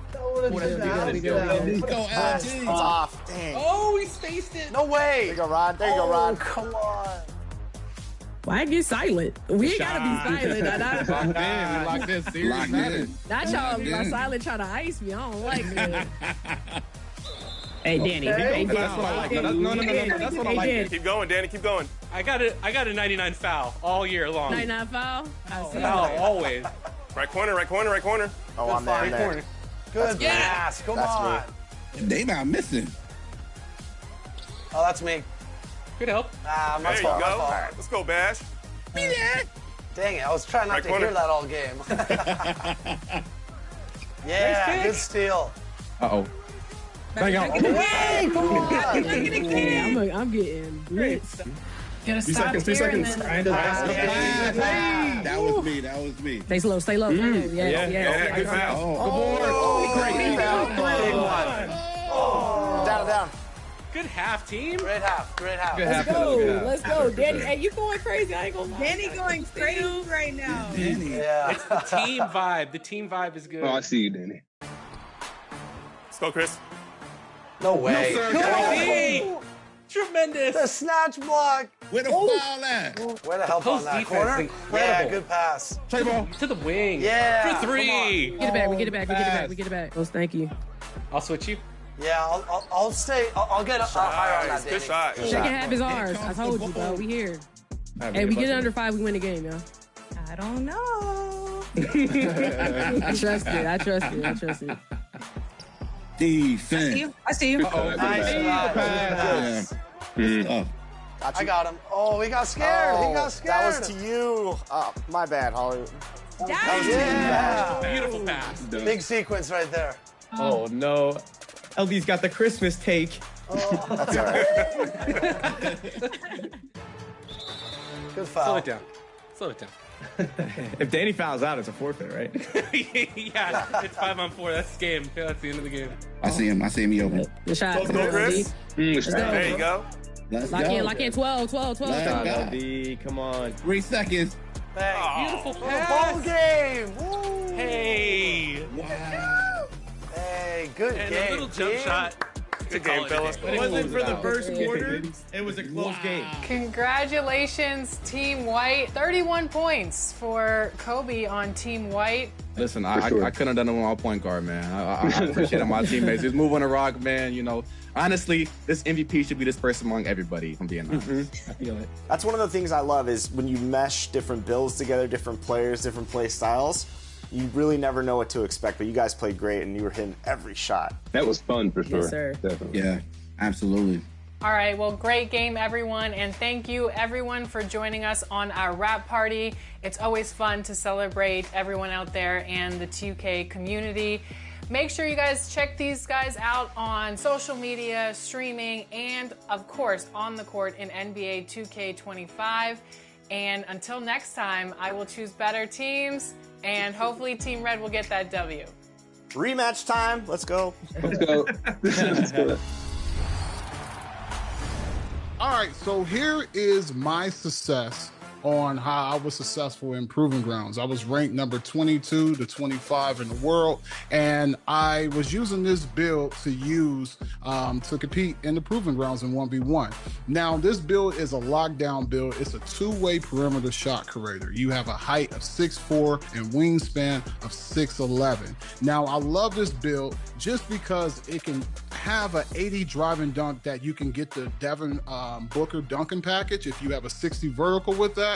Let's go, It's LG. off. Dang. Oh, he spaced it. No way. There you go, Rod. There you go, Oh, Rod. come on. Why get silent? We ain't gotta be silent. Locked in. We locked in. Serious Locked matter. in. Not y'all be Yeah. silent trying to ice me. I don't like that. Hey, Danny. Okay. That's what I like. No, no. That's what I Hey, like. Danny. Keep going, Danny. Keep going. I got a 99 foul all year long. 99 foul. I see. Foul always. Right corner, right corner, right corner. Oh, I'm there. I'm Right there. corner. Good pass. Come That's on. They not missing. Oh, that's me. Good help. Ah, my There you fault. go. My fault. Let's go, Bash. Dang it, I was trying not Right to corner. hear that all game. Yeah, Nice good pick. steal. Uh-oh. Bang out. Hey, come on. Yeah, I'm getting blitzed. Gonna Three stop seconds. here and then That was me. That was me. Stay slow. Stay low. Yeah, good foul. Oh, Great foul. Big one. Down. Good half, team. Great half. Great half. Good Let's half. go. Yeah. Let's go. Danny, hey, you going crazy. I ain't gonna lie. Danny going crazy right now. Danny. Yeah. It's the team vibe. The team vibe is good. Oh, I see you, Danny. Let's go, Chris. No way. sir. Come on. Hey, tremendous. The snatch block. Where the foul at? Way to help on Post that defense, corner. incredible. Yeah, good pass. Play ball. To the wing. Yeah, For three. Get it back. We get it back. We get it back. We get it back. Oh, thank you. I'll switch you. Yeah, I'll stay. I'll get higher on that, Nice. Danny. Good shot. Second half is ours. I told you, bro. We here. Hey, we get it under 5, we win the game, yo. I don't know. I trust it. Defense. I see you. Uh-oh. Nice Yeah. Good stuff. I got him. Oh, he got scared. He got scared. That was to you. My bad, Hollywood. Yeah. Beautiful pass. Big sequence right there. Oh, no. LD's got the Christmas take. That's all right. Good foul. Slow it down. Slow it down. If Danny fouls out, it's a forfeit, right? Yeah, it's 5-on-4. That's the game. That's the end of the game. I see him. He open. Good shot. Let's go, Chris. Let's go. There you go. Let's Lock go. in. 12. Let's go. LD, come on. 3 seconds. Beautiful pass. Ball game. Woo. Hey. Hey, good And game. a little jump team. shot. Good game, fellas. It wasn't for the first quarter. It was a close game. Congratulations, Team White. 31 points for Kobe on Team White. Listen, I couldn't have done it with my point guard, man. I appreciate my teammates. Just moving the rock, man. You know, honestly, this MVP should be dispersed among everybody, if I'm being honest. I feel it. That's one of the things I love is when you mesh different builds together, different players, different play styles, you really never know what to expect, but you guys played great and you were hitting every shot. That was fun for sure. Yes, sir. Definitely. Yeah, absolutely. All right, well, great game, everyone, and thank you, everyone, for joining us on our wrap party. It's always fun to celebrate everyone out there and the 2K community. Make sure you guys check these guys out on social media, streaming, and, of course, on the court in NBA 2K25. And until next time, I will choose better teams, and hopefully Team Red will get that W. Rematch time. Let's go. Let's go. Let's go. All right, so here is my success on how I was successful in Proving Grounds. I was ranked number 22 to 25 in the world, and I was using this build to use to compete in the Proving Grounds in 1v1. Now, this build is a lockdown build. It's a two-way perimeter shot creator. You have a height of 6'4" and wingspan of 6'11". Now, I love this build just because it can have an 80 drive and dunk that you can get the Devin Booker dunking package. If you have a 60 vertical with that,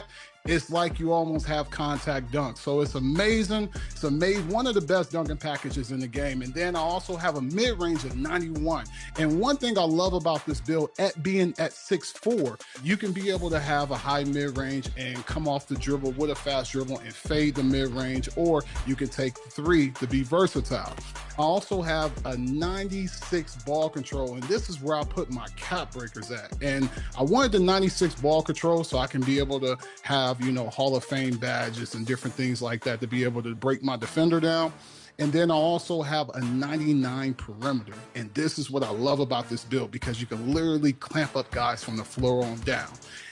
it's like you almost have contact dunk. So it's amazing. It's amazing. One of the best dunking packages in the game. And then I also have a mid-range of 91. And one thing I love about this build, at being at 6'4", you can be able to have a high mid-range and come off the dribble with a fast dribble and fade the mid-range, or you can take three to be versatile. I also have a 96 ball control, and this is where I put my cap breakers at. And I wanted the 96 ball control so I can be able to have, you know, Hall of Fame badges and different things like that to be able to break my defender down. And then I also have a 99 perimeter. And this is what I love about this build, because you can literally clamp up guys from the floor on down.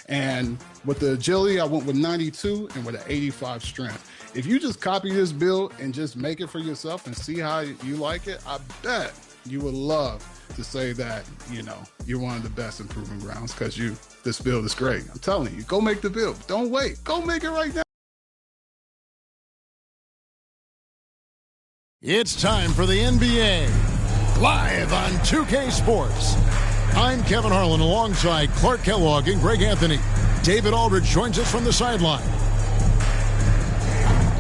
And with the agility, I went with 92 and with an 85 strength. If you just copy this build and just make it for yourself and see how you like it, I bet you would love to say that, you know, you're one of the best in Proving Grounds, because this build is great. I'm telling you, go make the build. Don't wait. Go make it right now. It's time for the NBA, live on 2K Sports. I'm Kevin Harlan alongside Clark Kellogg and Greg Anthony. David Aldridge joins us from the sideline.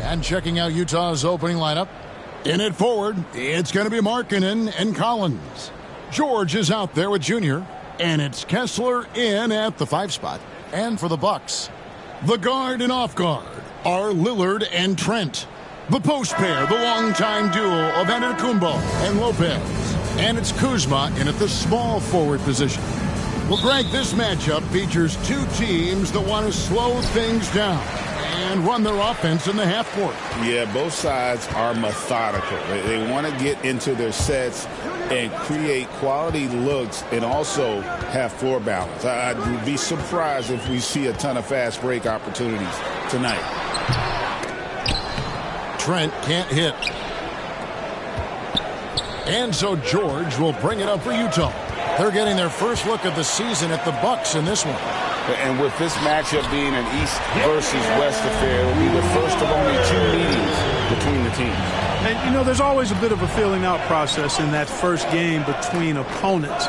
And checking out Utah's opening lineup, in it forward, it's going to be Markkanen and Collins. George is out there with Junior, and it's Kessler in at the 5 spot. And for the Bucks, the guard and off guard are Lillard and Trent. The post pair, the longtime duo of Antetokounmpo and Lopez. And it's Kuzma in at the small forward position. Well, Greg, this matchup features two teams that want to slow things down and run their offense in the half court. Yeah, both sides are methodical. They want to get into their sets and create quality looks and also have floor balance. I'd be surprised if we see a ton of fast break opportunities tonight. Trent can't hit. And so George will bring it up for Utah. They're getting their first look of the season at the Bucks in this one. And with this matchup being an East versus West affair, it will be the first of only 2 meetings between the teams. And, you know, there's always a bit of a filling out process in that first game between opponents.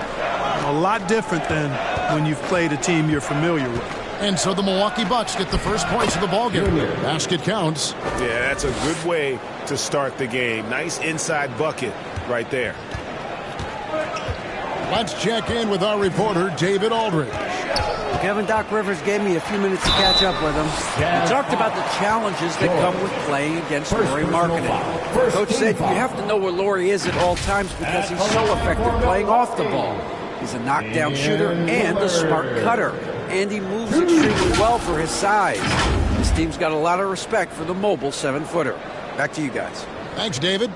A lot different than when you've played a team you're familiar with. And so the Milwaukee Bucks get the first points of the ballgame. Basket counts. Yeah, that's a good way to start the game. Nice inside bucket right there. Let's check in with our reporter, David Aldridge. Kevin Doc Rivers gave me a few minutes to catch up with him. He talked about the challenges that come with playing against Lauri Markkanen. Coach said you have to know where Lauri is at all times because he's so effective playing off the ball. He's a knockdown shooter and a smart cutter. And he moves extremely well for his size. This team's got a lot of respect for the mobile 7-footer. Back to you guys. Thanks, David.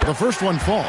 The first one falls.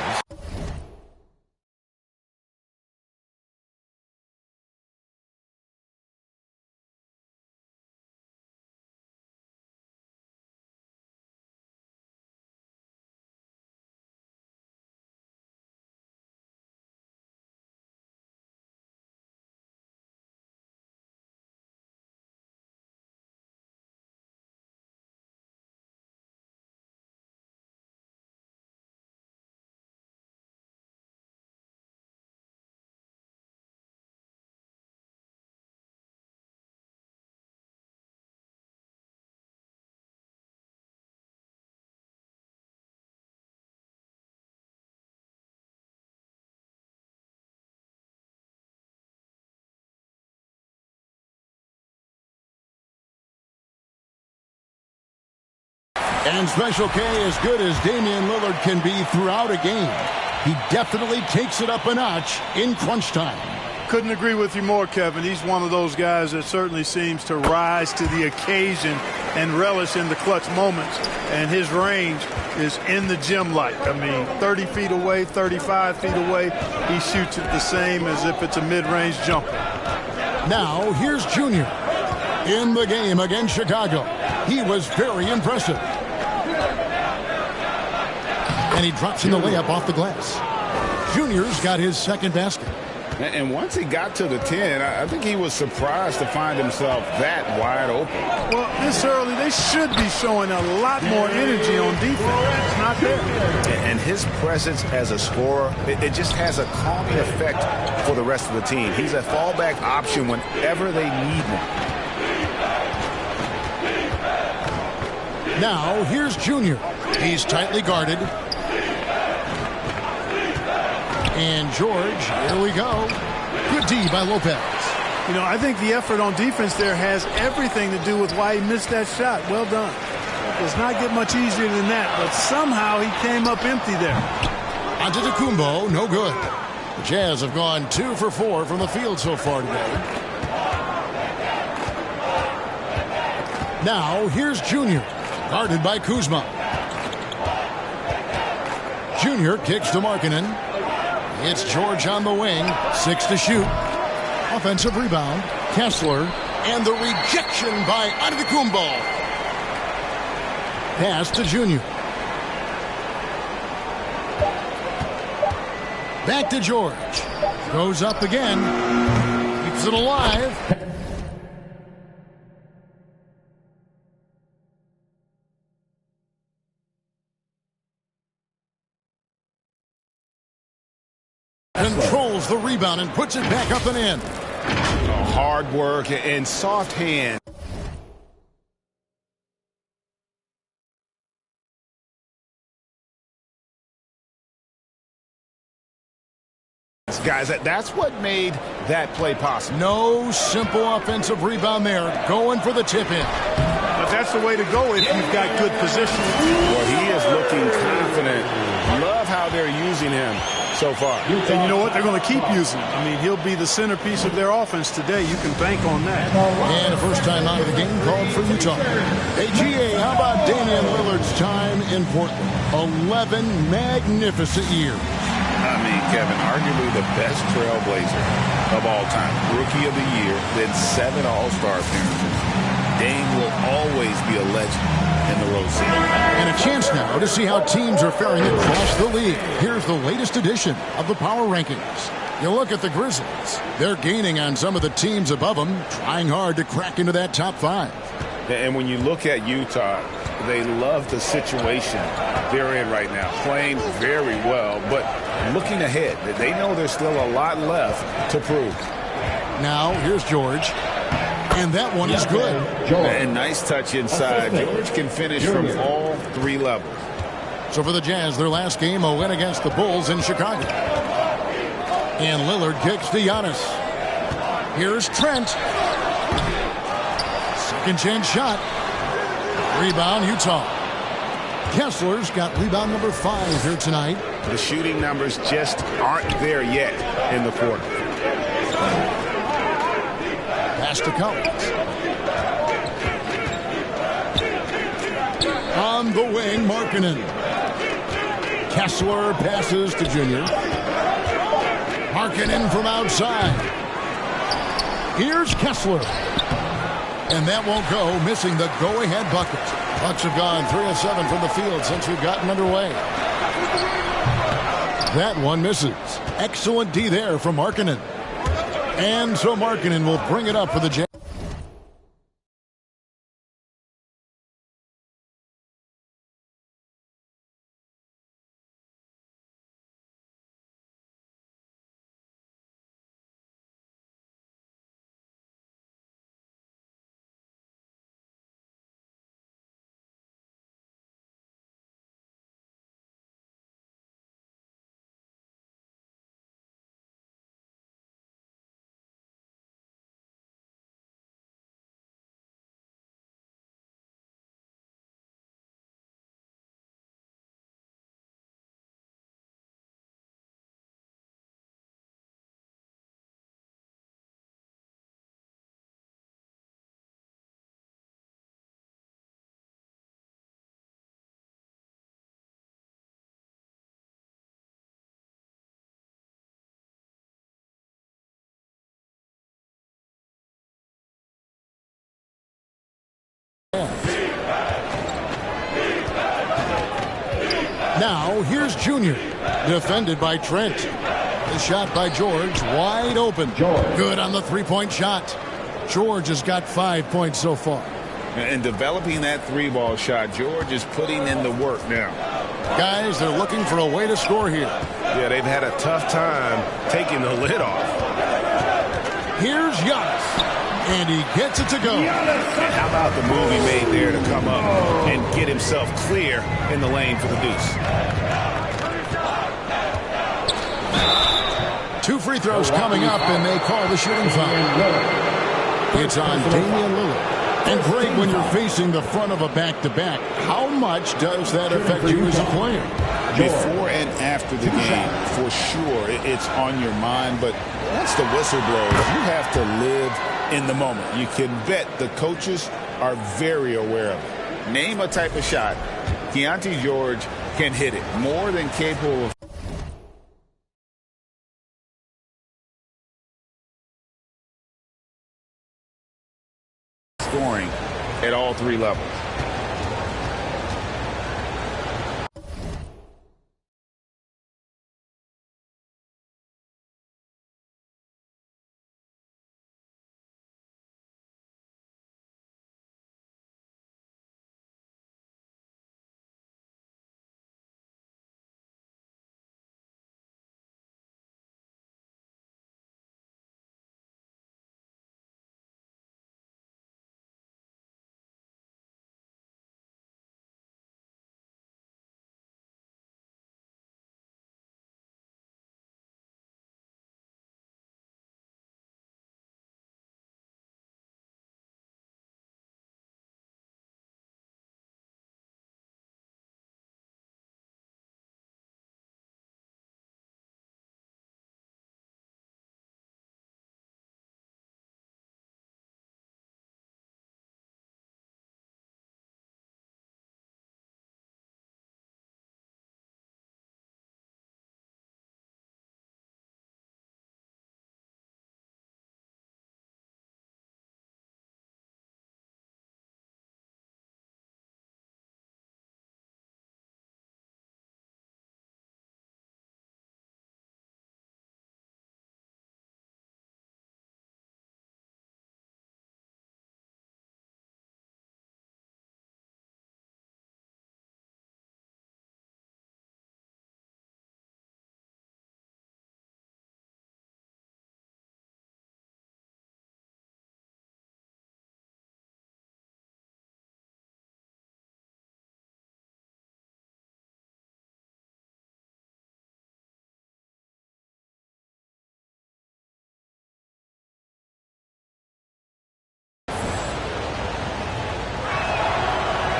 And Special K, as good as Damian Lillard can be throughout a game, he definitely takes it up a notch in crunch time. Couldn't agree with you more, Kevin. He's one of those guys that certainly seems to rise to the occasion and relish in the clutch moments. And his range is in the gym like. I mean, 30 feet away, 35 feet away, he shoots it the same as if it's a mid-range jumper. Now, here's Junior. In the game against Chicago, he was very impressive. And he drops in the layup off the glass. Junior's got his second basket. And once he got to the 10, I think he was surprised to find himself that wide open. Well, this early, they should be showing a lot more energy on defense. It's not there. And his presence as a scorer, it just has a calming effect for the rest of the team. He's a fallback option whenever they need one. Now, here's Junior. He's tightly guarded. And George, here we go. Good D by Lopez. You know, I think the effort on defense there has everything to do with why he missed that shot. Well done. It does not get much easier than that, but somehow he came up empty there. Antetokounmpo, no good. The Jazz have gone 2 for 4 from the field so far today. Now, here's Junior, guarded by Kuzma. Junior kicks to Markkanen. It's George on the wing, 6 to shoot. Offensive rebound, Kessler, and the rejection by Antetokounmpo. Pass to Junior. Back to George. Goes up again. Keeps it alive. Controls the rebound and puts it back up and in. Hard work and soft hand. Guys, that's what made that play possible. No simple offensive rebound there. Going for the tip-in. But that's the way to go if you've got good position. Well, he is looking confident. Love how they're using him so far. And you know what? They're going to keep using him. I mean, he'll be the centerpiece of their offense today. You can bank on that. And a first time out of the game called for Utah. Hey, GA, how about Damian Lillard's time in Portland? 11 magnificent years. I mean, Kevin, arguably the best trailblazer of all time. Rookie of the year, then 7 All-Star appearances. Dame will always be a legend in the Rose City. And a chance now to see how teams are faring across the league. Here's the latest edition of the Power Rankings. You look at the Grizzlies. They're gaining on some of the teams above them, trying hard to crack into that top 5. And when you look at Utah, they love the situation they're in right now, playing very well, but looking ahead, they know there's still a lot left to prove. Now, here's George. And that one is good. And nice touch inside. George can finish from all 3 levels. So for the Jazz, their last game, a win against the Bulls in Chicago. And Lillard kicks to Giannis. Here's Trent. Second chance shot. Rebound, Utah. Kessler's got rebound number 5 here tonight. The shooting numbers just aren't there yet in the quarter. Pass to Collins. On the wing, Markkanen. Kessler passes to Junior. Markkanen from outside. Here's Kessler. And that won't go, missing the go-ahead bucket. Bucks have gone 3 of 7 from the field since we've gotten underway. That one misses. Excellent D there from Markkanen. And so Markkanen will bring it up for the Jazz. Now, here's Junior, defended by Trent. The shot by George, wide open. Good on the three-point shot. George has got 5 points so far. And developing that three-ball shot, George is putting in the work now. Guys, they're looking for a way to score here. Yeah, they've had a tough time taking the lid off. Here's Giannis, and he gets it to go. And how about the move he made there to come up and get himself clear in the lane for the deuce. 2 free throws coming up, and they call the shooting foul. It's on Damian Lillard. And Greg, when you're facing the front of a back-to-back, how much does that affect you as a player? Before and after the game, for sure, it's on your mind. But once the whistle blows, you have to live in the moment. You can bet the coaches are very aware of it. Name a type of shot Keontae George can hit it, more than capable of. Scoring at all 3 levels.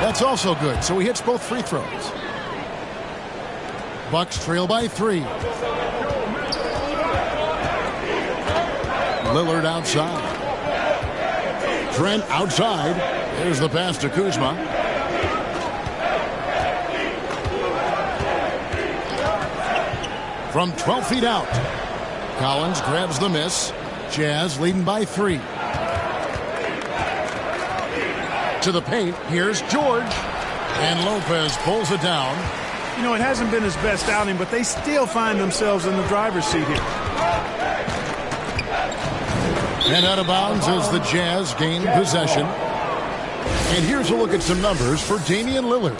That's also good, so he hits both free throws. Bucks trail by 3. Lillard outside. Trent outside. There's the pass to Kuzma. from 12 feet out. Collins grabs the miss. Jazz leading by 3. To the paint, here's George. And Lopez pulls it down. You know, it hasn't been his best outing, but they still find themselves in the driver's seat here. And out of bounds as the Jazz gain possession. And here's a look at some numbers for Damian Lillard.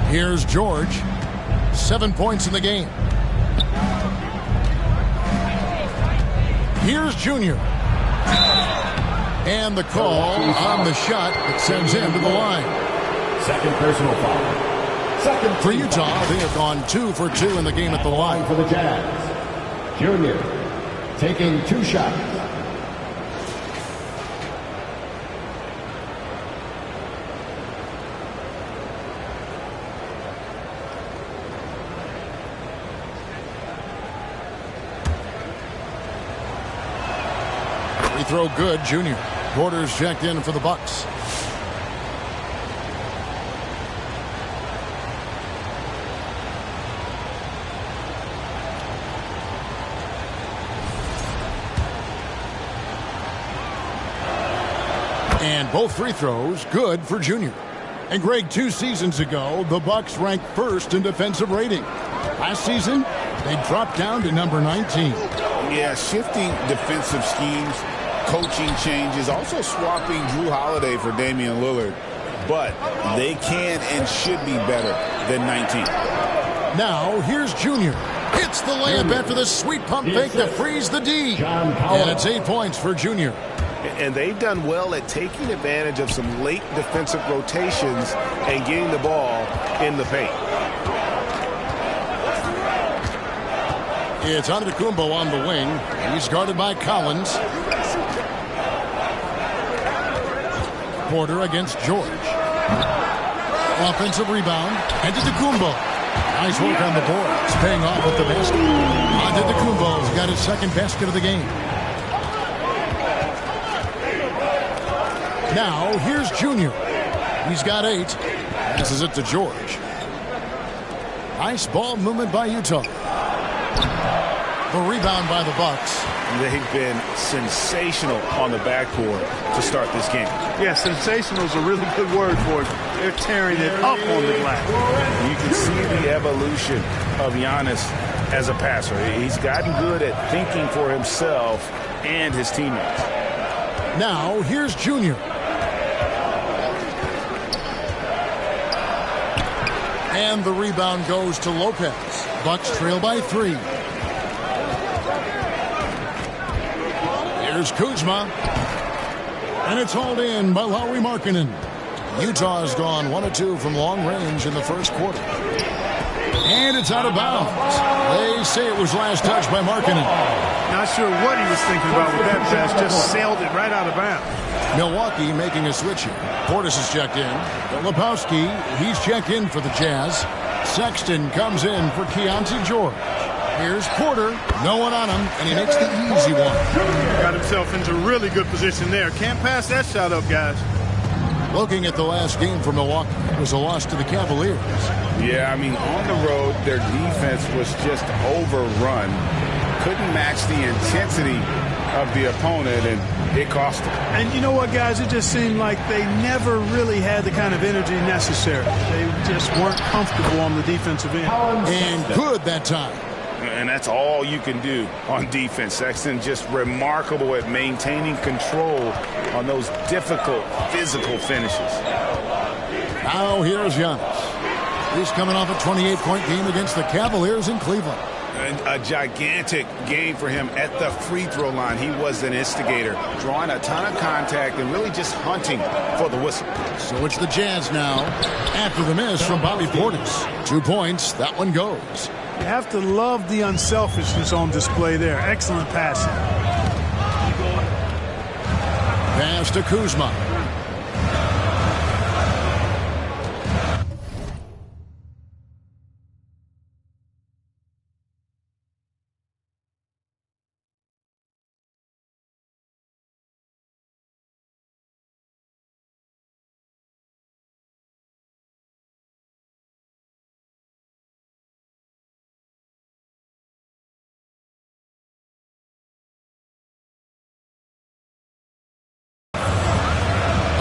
Here's George. 7 points in the game. Here's Junior. And the call on the shot that sends him to the line. Second personal foul. For Utah, they have gone 2 for 2 in the game at the line. For the Jazz, Junior taking 2 shots. Free throw good, Junior. Porter's checked in for the Bucks. And both free throws good for Junior. And Greg, 2 seasons ago, the Bucks ranked 1st in defensive rating. Last season, they dropped down to number 19. Yeah, shifting defensive schemes, coaching changes, also swapping Drew Holiday for Damian Lillard. But they can and should be better than 19. Now, here's Junior. Hits the layup after the sweet pump fake to freeze the D. And it's 8 points for Junior. And they've done well at taking advantage of some late defensive rotations and getting the ball in the paint. It's Antetokounmpo on the wing. He's guarded by Collins. Porter against George. Offensive rebound. Antetokounmpo. Nice work on the boards. Paying off with the basket. Antetokounmpo's got his second basket of the game. Now, here's Junior. He's got 8. Passes it to George. Nice ball movement by Utah. The rebound by the Bucks. They've been sensational on the backcourt to start this game. Yeah, sensational is a really good word for it. They're tearing it up on the glass. You can see the evolution of Giannis as a passer. He's gotten good at thinking for himself and his teammates. Now, here's Junior. And the rebound goes to Lopez. Bucks trail by 3. Here's Kuzma. And it's hauled in by Lauri Markkanen. Utah has gone 1 of 2 from long range in the first quarter. And it's out of bounds. They say it was last touched by Markkanen. Not sure what he was thinking about with that pass. Just sailed it right out of bounds. Milwaukee making a switch here. Portis is checked in. Lepowski, he's checked in for the Jazz. Sexton comes in for Keontae George. Here's Porter. No one on him, and he makes the easy one. Got himself into really good position there. Can't pass that shot up, guys. Looking at the last game for Milwaukee, it was a loss to the Cavaliers. Yeah, I mean, on the road, their defense was just overrun. Couldn't match the intensity of the opponent, and it cost them. And you know what, guys? It just seemed like they never really had the kind of energy necessary. They just weren't comfortable on the defensive end. And good that time. And that's all you can do on defense. Sexton just remarkable at maintaining control on those difficult physical finishes. Now here's Giannis. He's coming off a 28-point game against the Cavaliers in Cleveland. A gigantic game for him at the free throw line. He was an instigator, drawing a ton of contact and really just hunting for the whistle. So it's the Jazz now after the miss from Bobby Portis. 2 points. That one goes. You have to love the unselfishness on display there. Excellent passing. Pass to Kuzma.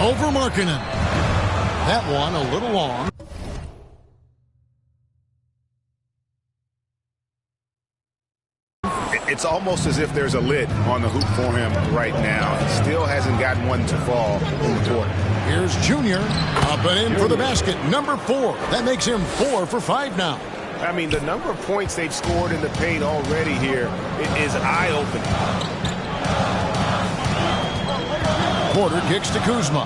Over Markkanen. That one a little long. It's almost as if there's a lid on the hoop for him right now. He still hasn't gotten one to fall in the court. Here's Junior up and in for the basket. Number 4. That makes him 4 for 5 now. I mean, the number of points they've scored in the paint already here is eye-opening. Porter kicks to Kuzma.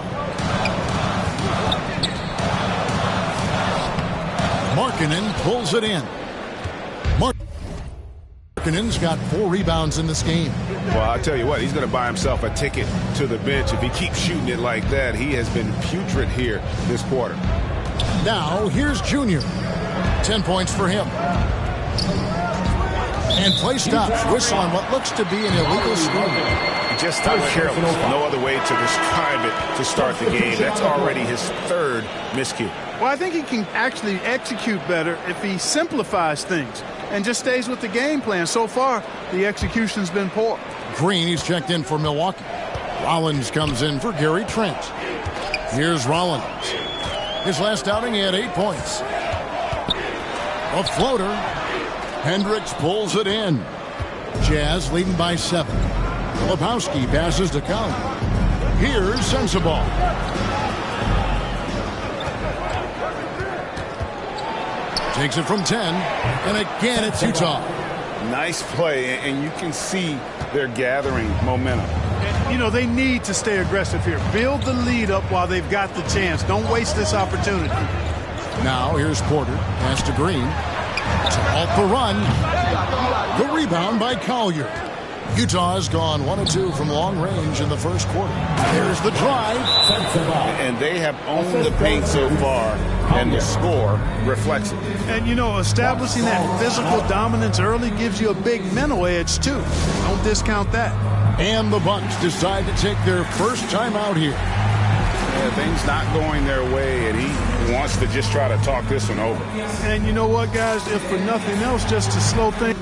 Markkanen pulls it in. Markkanen's got 4 rebounds in this game. Well, I'll tell you what, he's going to buy himself a ticket to the bench. If he keeps shooting it like that, he has been putrid here this quarter. Now, here's Junior. 10 points for him. And play stops. Whistle on what looks to be an illegal scrum. Just careless. No other way to describe it to start the game. That's already his 3rd miscue. Well, I think he can actually execute better if he simplifies things and just stays with the game plan. So far, the execution's been poor. Green, he's checked in for Milwaukee. Rollins comes in for Gary Trent. Here's Rollins. His last outing, he had 8 points. A floater. Hendricks pulls it in. Jazz leading by 7. Lepowski passes to Conley. Here's Sensabaugh. Takes it from 10, and again it's Utah. Nice play, and you can see they're gathering momentum. You know, they need to stay aggressive here. Build the lead up while they've got the chance. Don't waste this opportunity. Now here's Porter. Pass to Green. To halt the run. The rebound by Collier. Utah has gone 1 of 2 from long range in the first quarter. There's the drive. And they have owned the paint so far, and the score reflects it. And, you know, establishing that physical dominance early gives you a big mental edge, too. Don't discount that. And the Bucks decide to take their first time out here. Yeah, things not going their way, and he wants to just try to talk this one over. And you know what, guys? If for nothing else, just to slow things.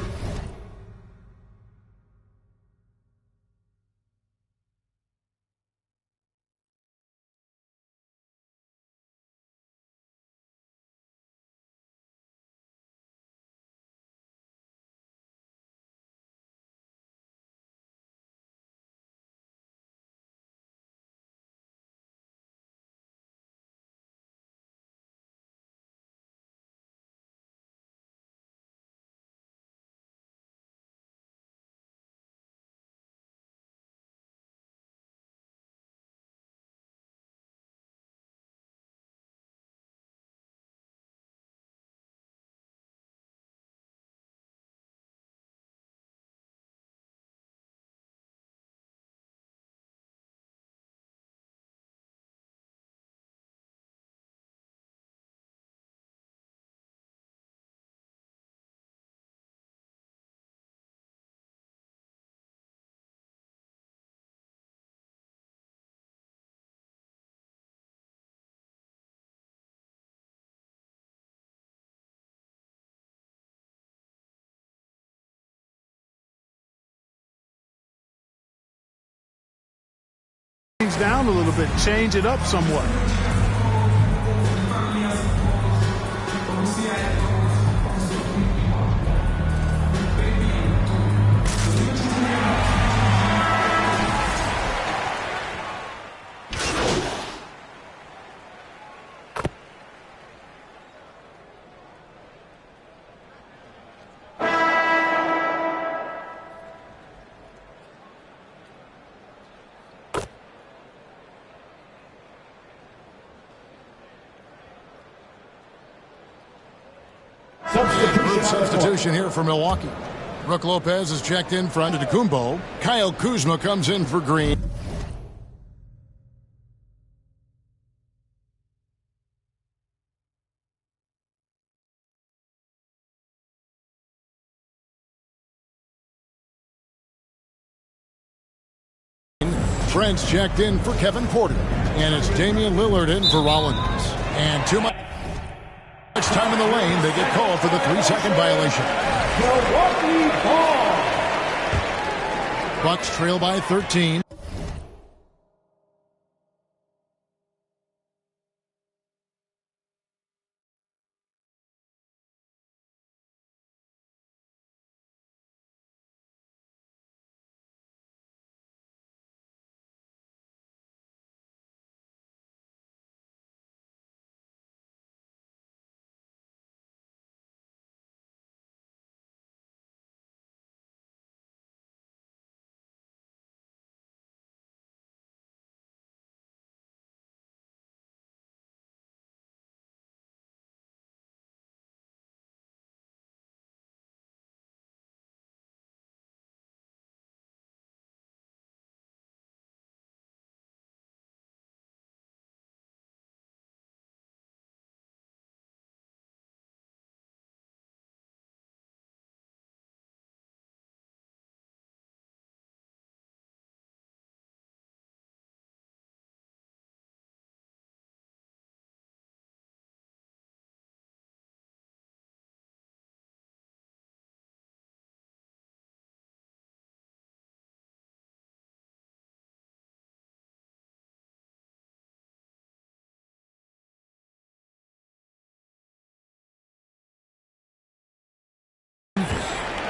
Down a little bit, change it up somewhat. Substitution here for Milwaukee. Brook Lopez is checked in front of Tecumbo. Kyle Kuzma comes in for Green. Brent's checked in for Kevin Porter. And it's Damian Lillard in for Rollins. And too much time in the lane. They get called for the 3-second violation. Milwaukee ball. Bucks trail by 13.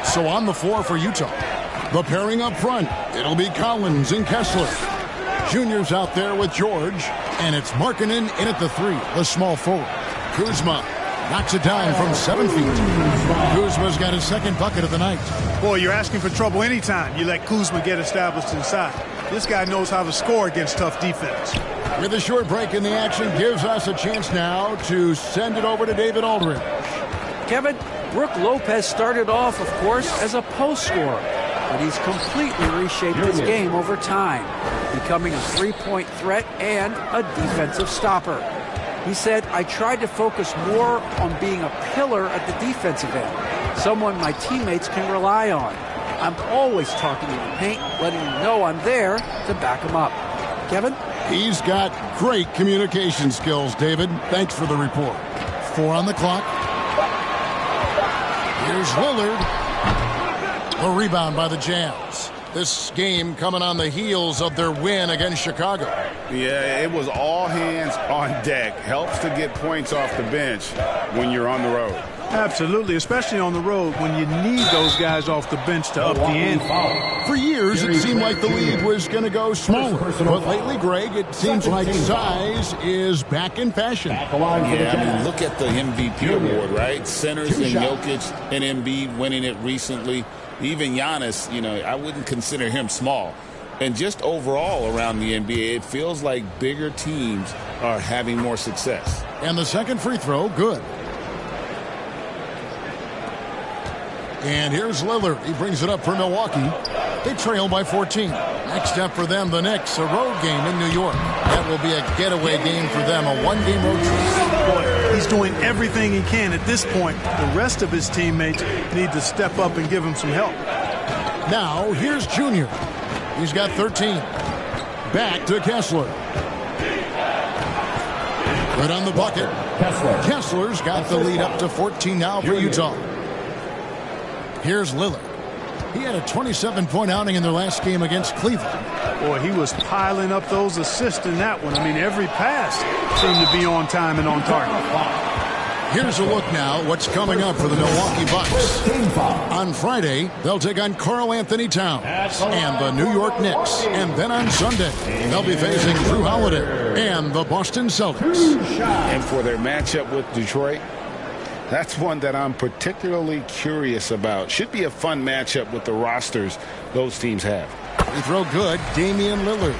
So on the floor for Utah. The pairing up front, it'll be Collins and Kessler. Junior's out there with George, and it's Markkanen in at the 3, the small forward. Kuzma knocks it down from 7 feet. Kuzma's got his second bucket of the night. Boy, you're asking for trouble anytime you let Kuzma get established inside. This guy knows how to score against tough defense. With a short break in the action, gives us a chance now to send it over to David Aldridge. Kevin, Brook Lopez started off, of course, as a post scorer, but he's completely reshaped his game over time, becoming a three-point threat and a defensive stopper. He said, I tried to focus more on being a pillar at the defensive end, someone my teammates can rely on. I'm always talking in the paint, letting them know I'm there to back them up. Kevin? He's got great communication skills, David. Thanks for the report. 4 on the clock. Here's Lillard. A rebound by the Jazz. This game coming on the heels of their win against Chicago. Yeah, it was all hands on deck. Helps to get points off the bench when you're on the road. Absolutely, especially on the road when you need those guys off the bench to up the ante. For years, it seemed like the lead was going to go smaller. But lately, Greg, it seems like size is back in fashion. Yeah, I mean, look at the MVP award, right? Centers and Jokic and Embiid winning it recently. Even Giannis, you know, I wouldn't consider him small. And just overall around the NBA, it feels like bigger teams are having more success. And the second free throw, good. And here's Lillard. He brings it up for Milwaukee. They trail by 14. Next up for them, the Knicks, a road game in New York. That will be a getaway game for them, a one-game road trip. Boy, he's doing everything he can at this point. The rest of his teammates need to step up and give him some help. Now, here's Junior. He's got 13. Back to Kessler. Right on the bucket. Kessler's got the lead up to 14 now for Utah. Here's Lillard. He had a 27-point outing in their last game against Cleveland. Boy, he was piling up those assists in that one. I mean, every pass seemed to be on time and on target. Here's a look now what's coming up for the Milwaukee Bucks. On Friday, they'll take on Karl Anthony Towns and the New York Knicks. And then on Sunday, they'll be facing Drew Holiday and the Boston Celtics. And for their matchup with Detroit, that's one that I'm particularly curious about. Should be a fun matchup with the rosters those teams have. Free throw good, Damian Lillard.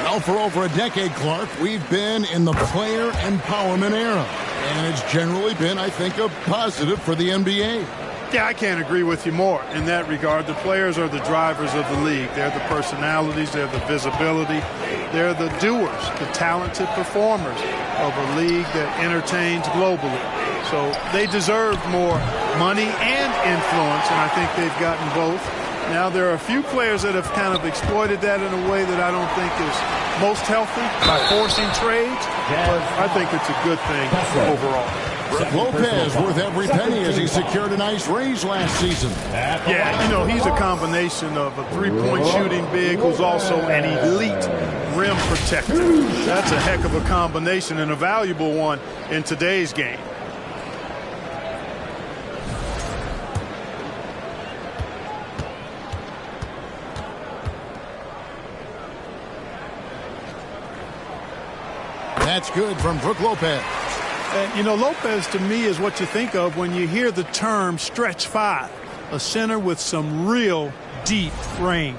Well, for over a decade, Clark, we've been in the player empowerment era. And it's generally been, I think, a positive for the NBA. Yeah, I can't agree with you more in that regard. The players are the drivers of the league. They're the personalities. They're the visibility. They're the doers, the talented performers of a league that entertains globally. So they deserve more money and influence, and I think they've gotten both. Now, there are a few players that have kind of exploited that in a way that I don't think is most healthy by forcing trades, but I think it's a good thing overall. Brook Lopez worth every penny as he secured a nice raise last season. Yeah, you know, he's a combination of a three-point shooting big who's also an elite rim protector. That's a heck of a combination and a valuable one in today's game. That's good from Brook Lopez. And, you know, Lopez to me is what you think of when you hear the term stretch five, a center with some real deep range.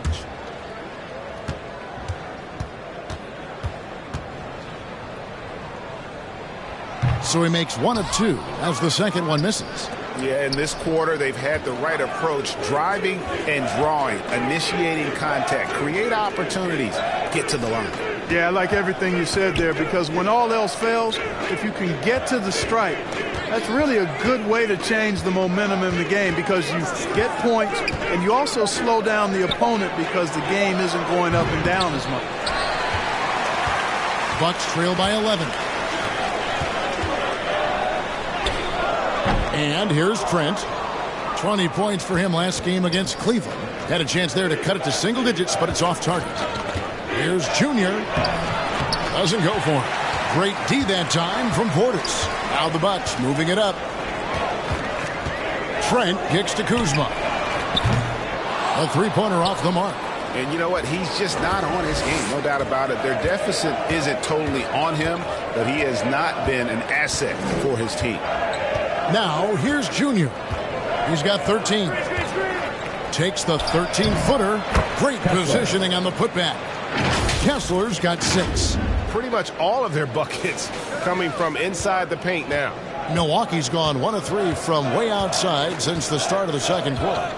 So he makes 1 of 2 as the second one misses. Yeah, in this quarter, they've had the right approach, driving and drawing, initiating contact, create opportunities, get to the line. Yeah, I like everything you said there, because when all else fails, if you can get to the stripe, that's really a good way to change the momentum in the game, because you get points and you also slow down the opponent because the game isn't going up and down as much. Bucks trail by 11. And here's Trent. 20 points for him last game against Cleveland. Had a chance there to cut it to single digits, but it's off target. Here's Junior. Doesn't go for him. Great D that time from Portis. Now the Bucks moving it up. Trent kicks to Kuzma. A three-pointer off the mark. And you know what? He's just not on his game, no doubt about it. Their deficit isn't totally on him, but he has not been an asset for his team. Now here's Junior. He's got 13. Takes the 13-footer. Great positioning on the putback. Kessler's got 6. Pretty much all of their buckets coming from inside the paint now. Milwaukee's gone 1 of 3 from way outside since the start of the second quarter.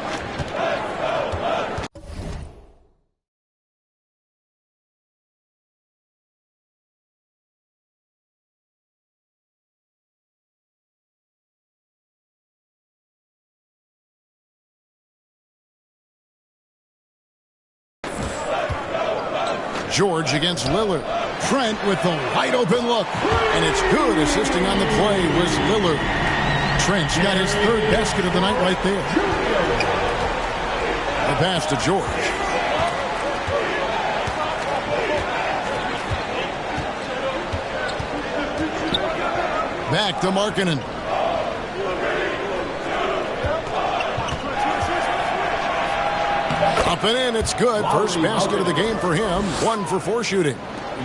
George against Lillard. Trent with the wide open look. And it's good. Assisting on the play was Lillard. Trent's got his 3rd basket of the night right there. The pass to George. Back to Markkanen. Up and in, it's good. First basket of the game for him. 1 for 4 shooting.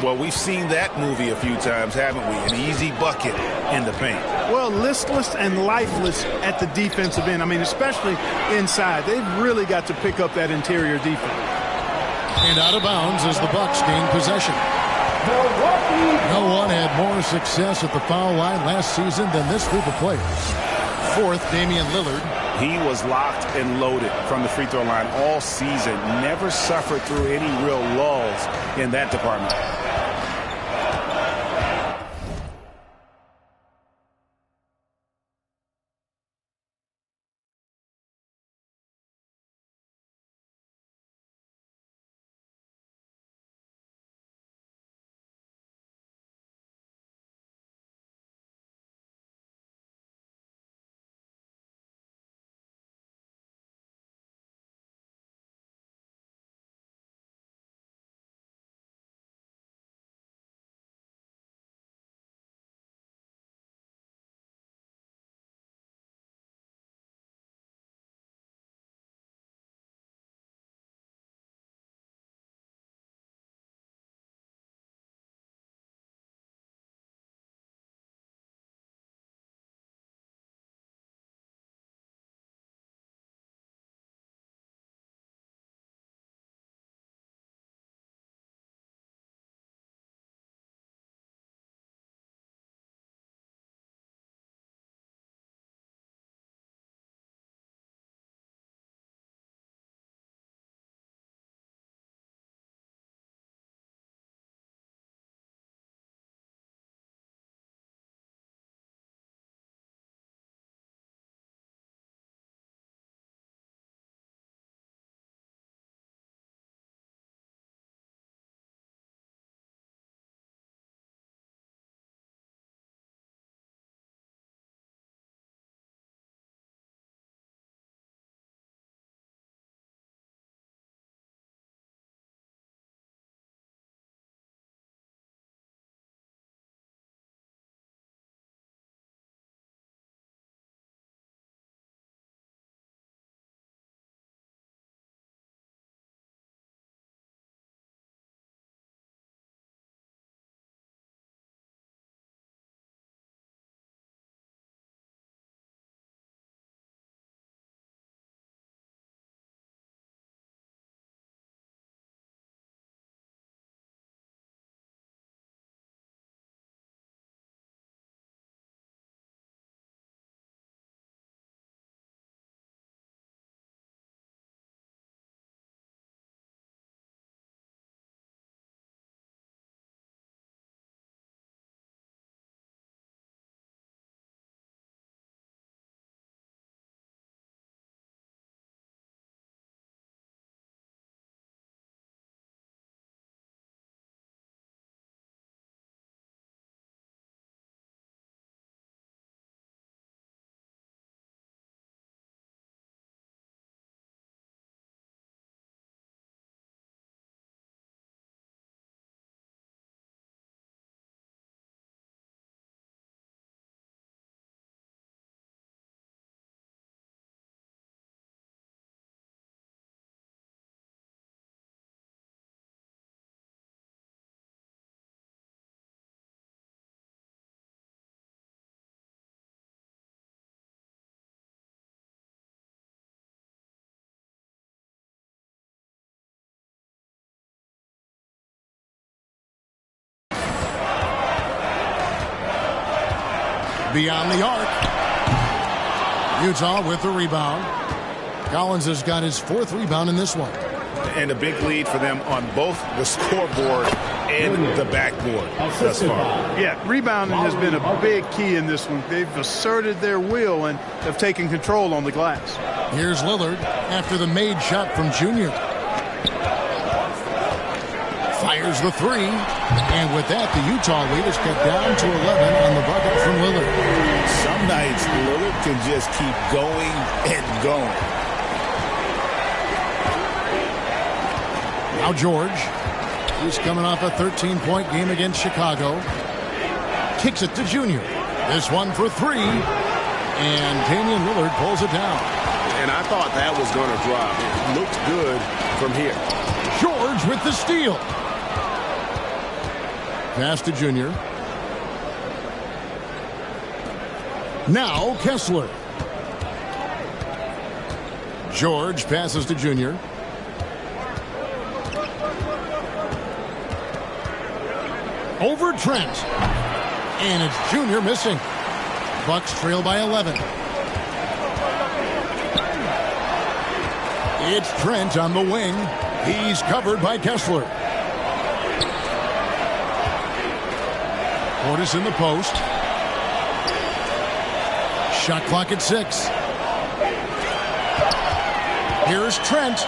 Well, we've seen that movie a few times, haven't we? An easy bucket in the paint. Well, listless and lifeless at the defensive end. I mean, especially inside. They've really got to pick up that interior defense. And out of bounds as the Bucks gain possession. No one had more success at the foul line last season than this group of players. 4th, Damian Lillard. He was locked and loaded from the free throw line all season. Never suffered through any real lulls in that department. Beyond the arc. Utah with the rebound. Collins has got his 4th rebound in this one. And a big lead for them on both the scoreboard and the backboard thus far. Yeah, rebounding has been a big key in this one. They've asserted their will and have taken control on the glass. Here's Lillard after the made shot from Junior. Fires the 3. And with that, the Utah lead is cut down to 11 on the bucket from Lillard. Some nights, Lillard can just keep going and going. Now George. He's coming off a 13-point game against Chicago. Kicks it to Junior. This one for 3. And Damian Lillard pulls it down. And I thought that was going to drop. It looked good from here. George with the steal. Pass to Junior. Now Kessler. George passes to Junior. Over Trent. And it's Junior missing. Bucks trail by 11. It's Trent on the wing. He's covered by Kessler. Portis in the post. Shot clock at 6. Here's Trent.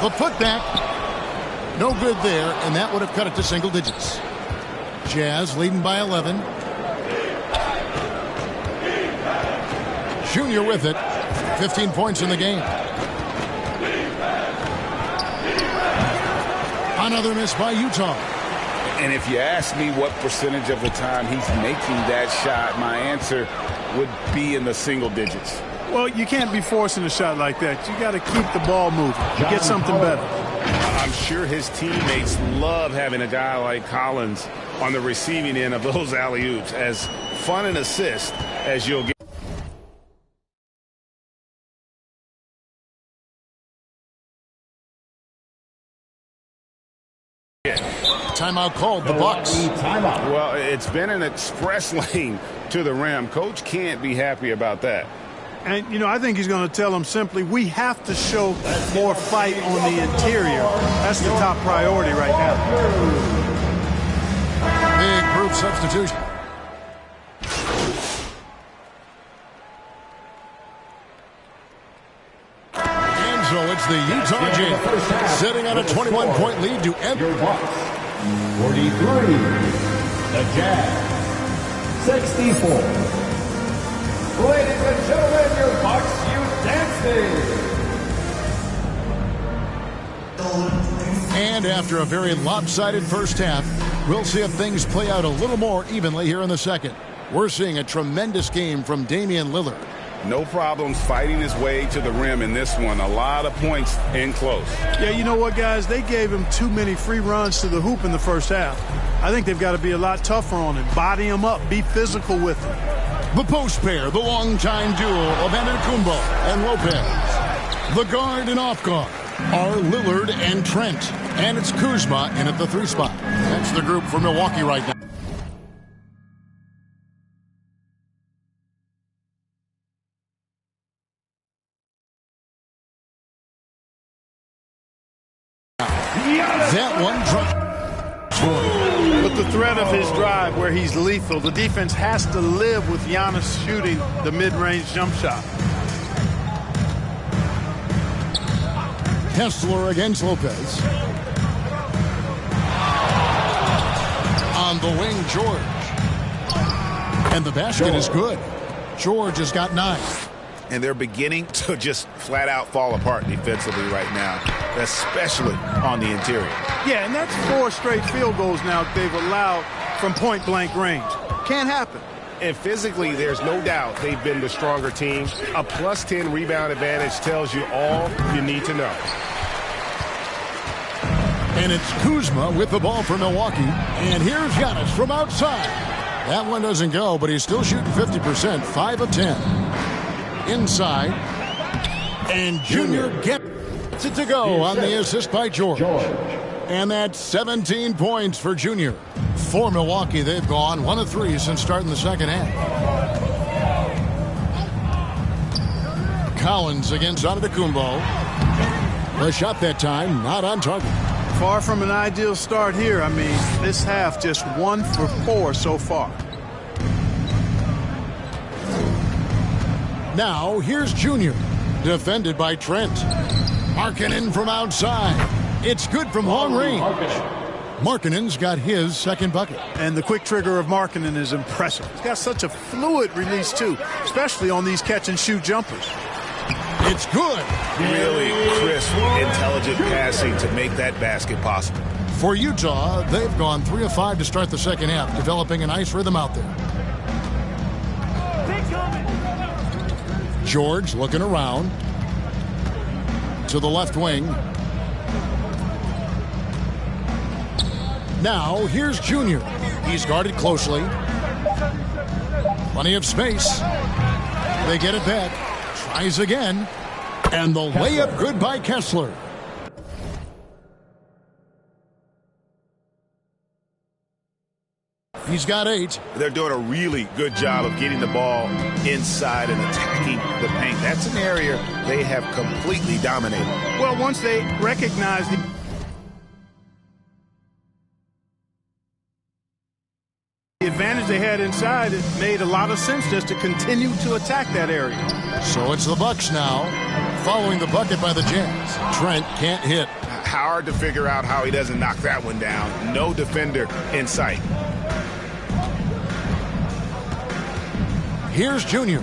The putback. No good there, and that would have cut it to single digits. Jazz leading by 11. Junior with it. 15 points in the game. Another miss by Utah. And if you ask me what percentage of the time he's making that shot, my answer would be in the single digits. Well, you can't be forcing a shot like that. You got to keep the ball moving. Get something better. I'm sure his teammates love having a guy like Collins on the receiving end of those alley-oops. As fun an assist as you'll get. Timeout called, the Bucks. Timeout. Well, it's been an express lane to the rim. Coach can't be happy about that. And, you know, I think he's going to tell them simply, we have to show more fight on the interior. That's the top priority right now. Big group substitution. And so it's the Utah Jazz sitting on a 21-point lead to end. 43. The Jazz. 64. Ladies and gentlemen, your Bucks Youth Dancing. And after a very lopsided first half, we'll see if things play out a little more evenly here in the second. We're seeing a tremendous game from Damian Lillard. No problems fighting his way to the rim in this one. A lot of points in close. Yeah, you know what, guys? They gave him too many free runs to the hoop in the first half. I think they've got to be a lot tougher on him. Body him up. Be physical with him. The post pair, the longtime duo of Antetokounmpo and Lopez. The guard and off guard are Lillard and Trent. And it's Kuzma in at the 3 spot. That's the group for Milwaukee right now. That one dropped. With the threat of his drive where he's lethal, the defense has to live with Giannis shooting the mid-range jump shot. Kessler against Lopez. On the wing, George. And the basket is good. George has got 9. And they're beginning to just flat out fall apart defensively right now, especially on the interior. Yeah, and that's 4 straight field goals now they've allowed from point-blank range. Can't happen. And physically, there's no doubt they've been the stronger team. A plus 10 rebound advantage tells you all you need to know. And it's Kuzma with the ball for Milwaukee. And here's Giannis from outside. That one doesn't go, but he's still shooting 50%, 5 of 10. Inside. And Junior gets it to go on the assist by George. And that's 17 points for Junior. For Milwaukee, they've gone 1 of 3 since starting the second half. Collins against Antetokounmpo. The shot that time, not on target. Far from an ideal start here. I mean, this half just 1 for 4 so far. Now, here's Junior. Defended by Trent. Markkanen from outside. It's good from long range. Markkanen's got his second bucket. And the quick trigger of Markkanen is impressive. He's got such a fluid release, too, especially on these catch-and-shoot jumpers. It's good. Really crisp, intelligent passing to make that basket possible. For Utah, they've gone 3 of 5 to start the second half, developing a nice rhythm out there. George looking around to the left wing. Now, here's Junior. He's guarded closely. Plenty of space. They get it back. Tries again. And the layup good by Kessler. He's got 8. They're doing a really good job of getting the ball inside and attacking the paint. That's an area they have completely dominated. Well, once they recognize the advantage they had inside, it made a lot of sense just to continue to attack that area. So it's the Bucks now, following the bucket by the Jazz. Trent can't hit. Hard to figure out how he doesn't knock that one down. No defender in sight. Here's Junior.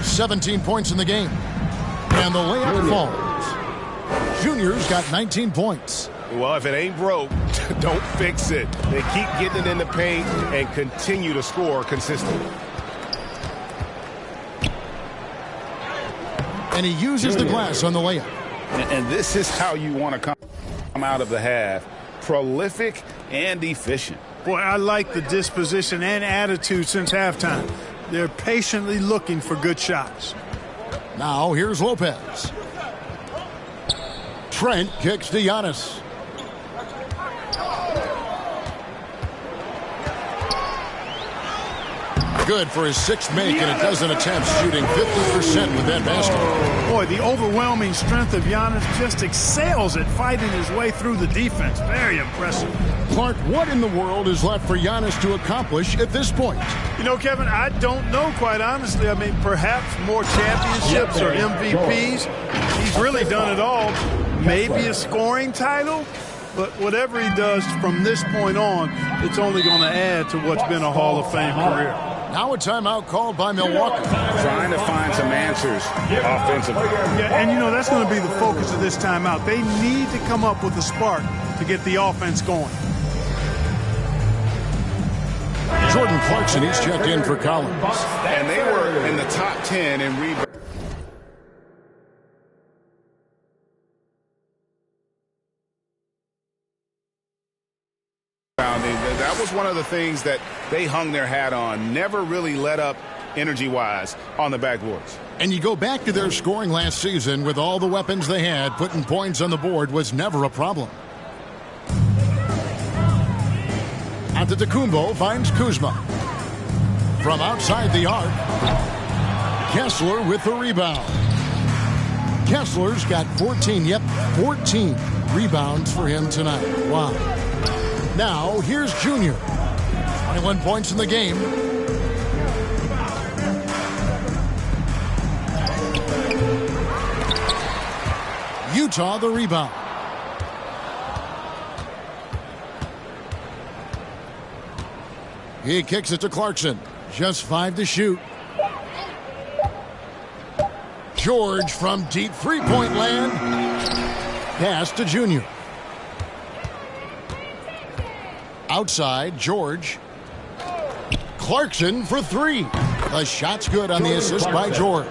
17 points in the game. And the layup falls. Junior's got 19 points. Well, if it ain't broke, don't fix it. They keep getting it in the paint and continue to score consistently. And he uses the glass on the layup. And this is how you want to come out of the half. Prolific and efficient. Boy, I like the disposition and attitude since halftime. They're patiently looking for good shots. Now here's Lopez. Trent kicks to Giannis. Good for his 6th make and a dozen attempts, shooting 50% with that basket. Boy, the overwhelming strength of Giannis just excels at fighting his way through the defense. Very impressive. Clark, what in the world is left for Giannis to accomplish at this point? You know, Kevin, I don't know, quite honestly. I mean, perhaps more championships or MVPs. He's really done it all. Maybe a scoring title. But whatever he does from this point on, it's only going to add to what's been a Hall of Fame career. Now a timeout called by Milwaukee. Trying to find some answers offensively. Yeah, and you know, that's going to be the focus of this timeout. They need to come up with a spark to get the offense going. Jordan Clarkson, he's checked in for Collins. And they were in the top 10 in rebounds. That was one of the things that they hung their hat on. Never really let up energy-wise on the backboards. And you go back to their scoring last season with all the weapons they had, putting points on the board was never a problem. Antetokounmpo finds Kuzma. From outside the arc, Kessler with the rebound. Kessler's got 14 rebounds for him tonight. Wow. Now, here's Junior. 21 points in the game. Utah the rebound. He kicks it to Clarkson. Just 5 to shoot. George from deep three-point land. Pass to Junior. Outside, George. Clarkson for 3. The shot's good on the assist by George.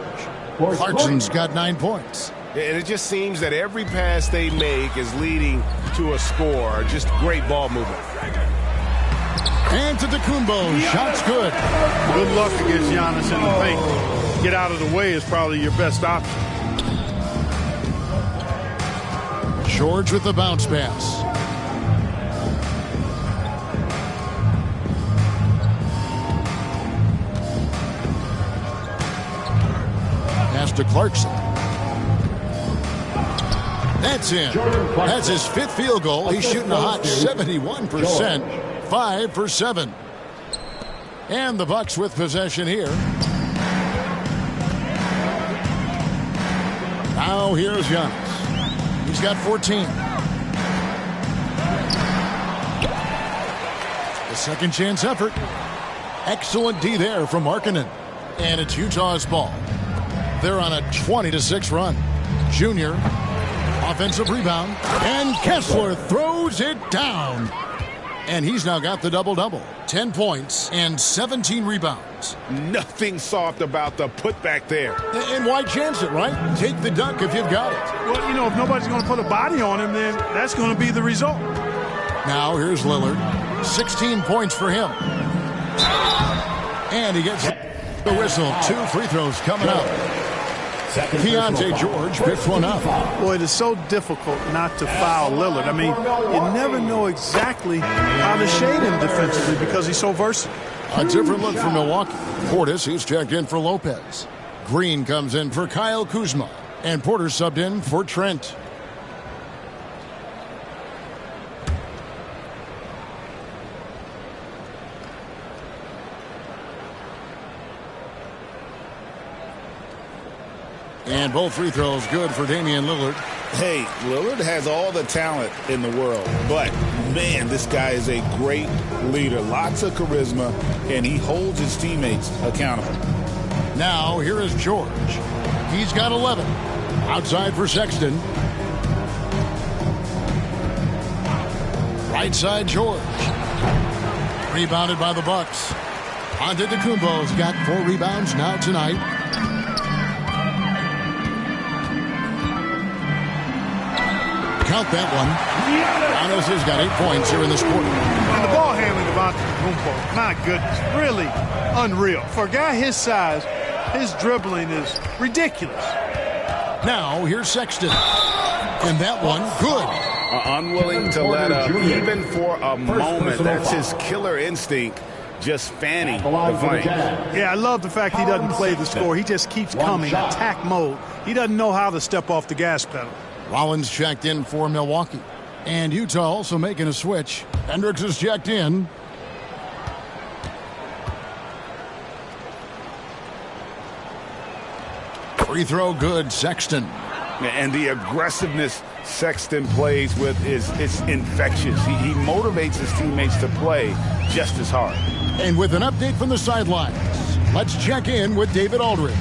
Clarkson's got 9 points. And it just seems that every pass they make is leading to a score. Just great ball movement. Antetokounmpo, shot's good. Good luck against Giannis in the paint. Get out of the way is probably your best option. George with the bounce pass. Pass to Clarkson. That's in. That's his 5th field goal. He's shooting a hot 71%. 5 for 7. And the Bucks with possession here. Now here's Giannis. He's got 14. The second chance effort. Excellent D there from Markkanen. And it's Utah's ball. They're on a 20-6 run. Junior. Offensive rebound. And Kessler throws it down. And he's now got the double-double. 10 points and 17 rebounds. Nothing soft about the putback there. And why chance it, right? Take the dunk if you've got it. Well, you know, if nobody's going to put a body on him, then that's going to be the result. Now here's Lillard. 16 points for him. And he gets the whistle. 2 free throws coming up. Keontae George picked one up. Boy, it is so difficult not to foul Lillard. I mean, you never know exactly how to shade him defensively because he's so versatile. A different look for Milwaukee. Portis, he's checked in for Lopez. Green comes in for Kyle Kuzma. And Porter subbed in for Trent. And both free throws good for Damian Lillard. Hey, Lillard has all the talent in the world, but man, this guy is a great leader. Lots of charisma, and he holds his teammates accountable. Now, here is George. He's got 11. Outside for Sexton. Right side, George. Rebounded by the Bucks. Antetokounmpo's got 4 rebounds now tonight. Count that one. Giannis has got 8 points here in this quarter. And the ball handling of Antetokounmpo, my goodness, really unreal. For a guy his size, his dribbling is ridiculous. Now, here's Sexton. And that one, good. Unwilling to let up, even for a moment. That's his killer instinct, just fanning the flames. Yeah, I love the fact he doesn't play the score. He just keeps coming, attack mode. He doesn't know how to step off the gas pedal. Rollins checked in for Milwaukee. And Utah also making a switch. Hendricks is checked in. Free throw good, Sexton. And the aggressiveness Sexton plays with is infectious. He motivates his teammates to play just as hard. And with an update from the sidelines, let's check in with David Aldridge.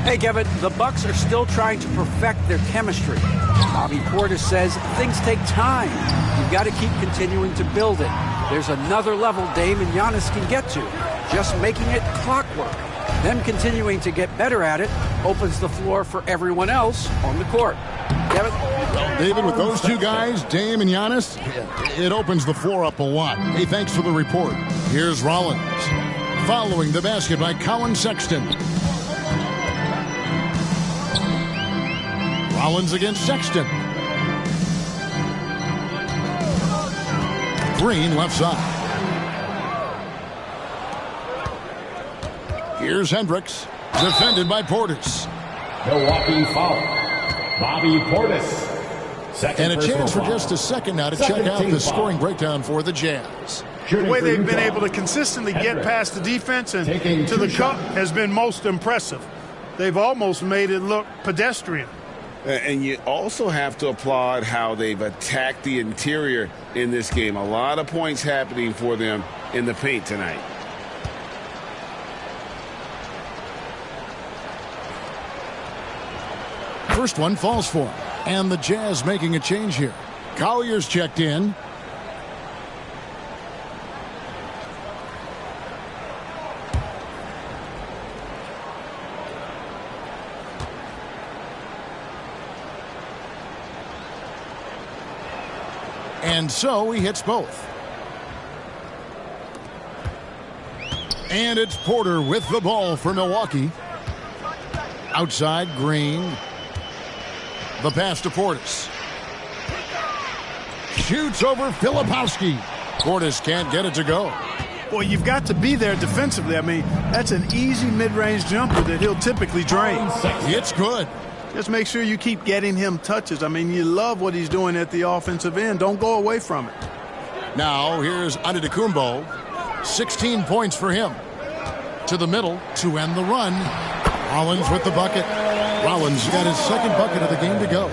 Hey, Kevin, the Bucks are still trying to perfect their chemistry. Bobby Portis says things take time. You've got to keep continuing to build it. There's another level Dame and Giannis can get to, just making it clockwork. Them continuing to get better at it opens the floor for everyone else on the court. Kevin? David, with those two guys, Dame and Giannis, it opens the floor up a lot. Hey, thanks for the report. Here's Rollins. Following the basket by Colin Sexton. Rollins against Sexton. Green left side. Here's Hendricks. Defended by Portis. Milwaukee foul. Bobby Portis. And a chance for just a second now to check out the scoring breakdown for the Jazz. The way they've been able to consistently get past the defense and to the cup has been most impressive. They've almost made it look pedestrian. And you also have to applaud how they've attacked the interior in this game. A lot of points happening for them in the paint tonight. First one falls for him. And the Jazz making a change here. Collier's checked in. And so he hits both. And it's Porter with the ball for Milwaukee. Outside, Green. The pass to Portis. Shoots over Filipowski. Portis can't get it to go. Boy, you've got to be there defensively. I mean, that's an easy mid-range jumper that he'll typically drain. It's good. Just make sure you keep getting him touches. I mean, you love what he's doing at the offensive end. Don't go away from it. Now, here's Antetokounmpo. 16 points for him. To the middle to end the run. Rollins with the bucket. Rollins got his second bucket of the game to go.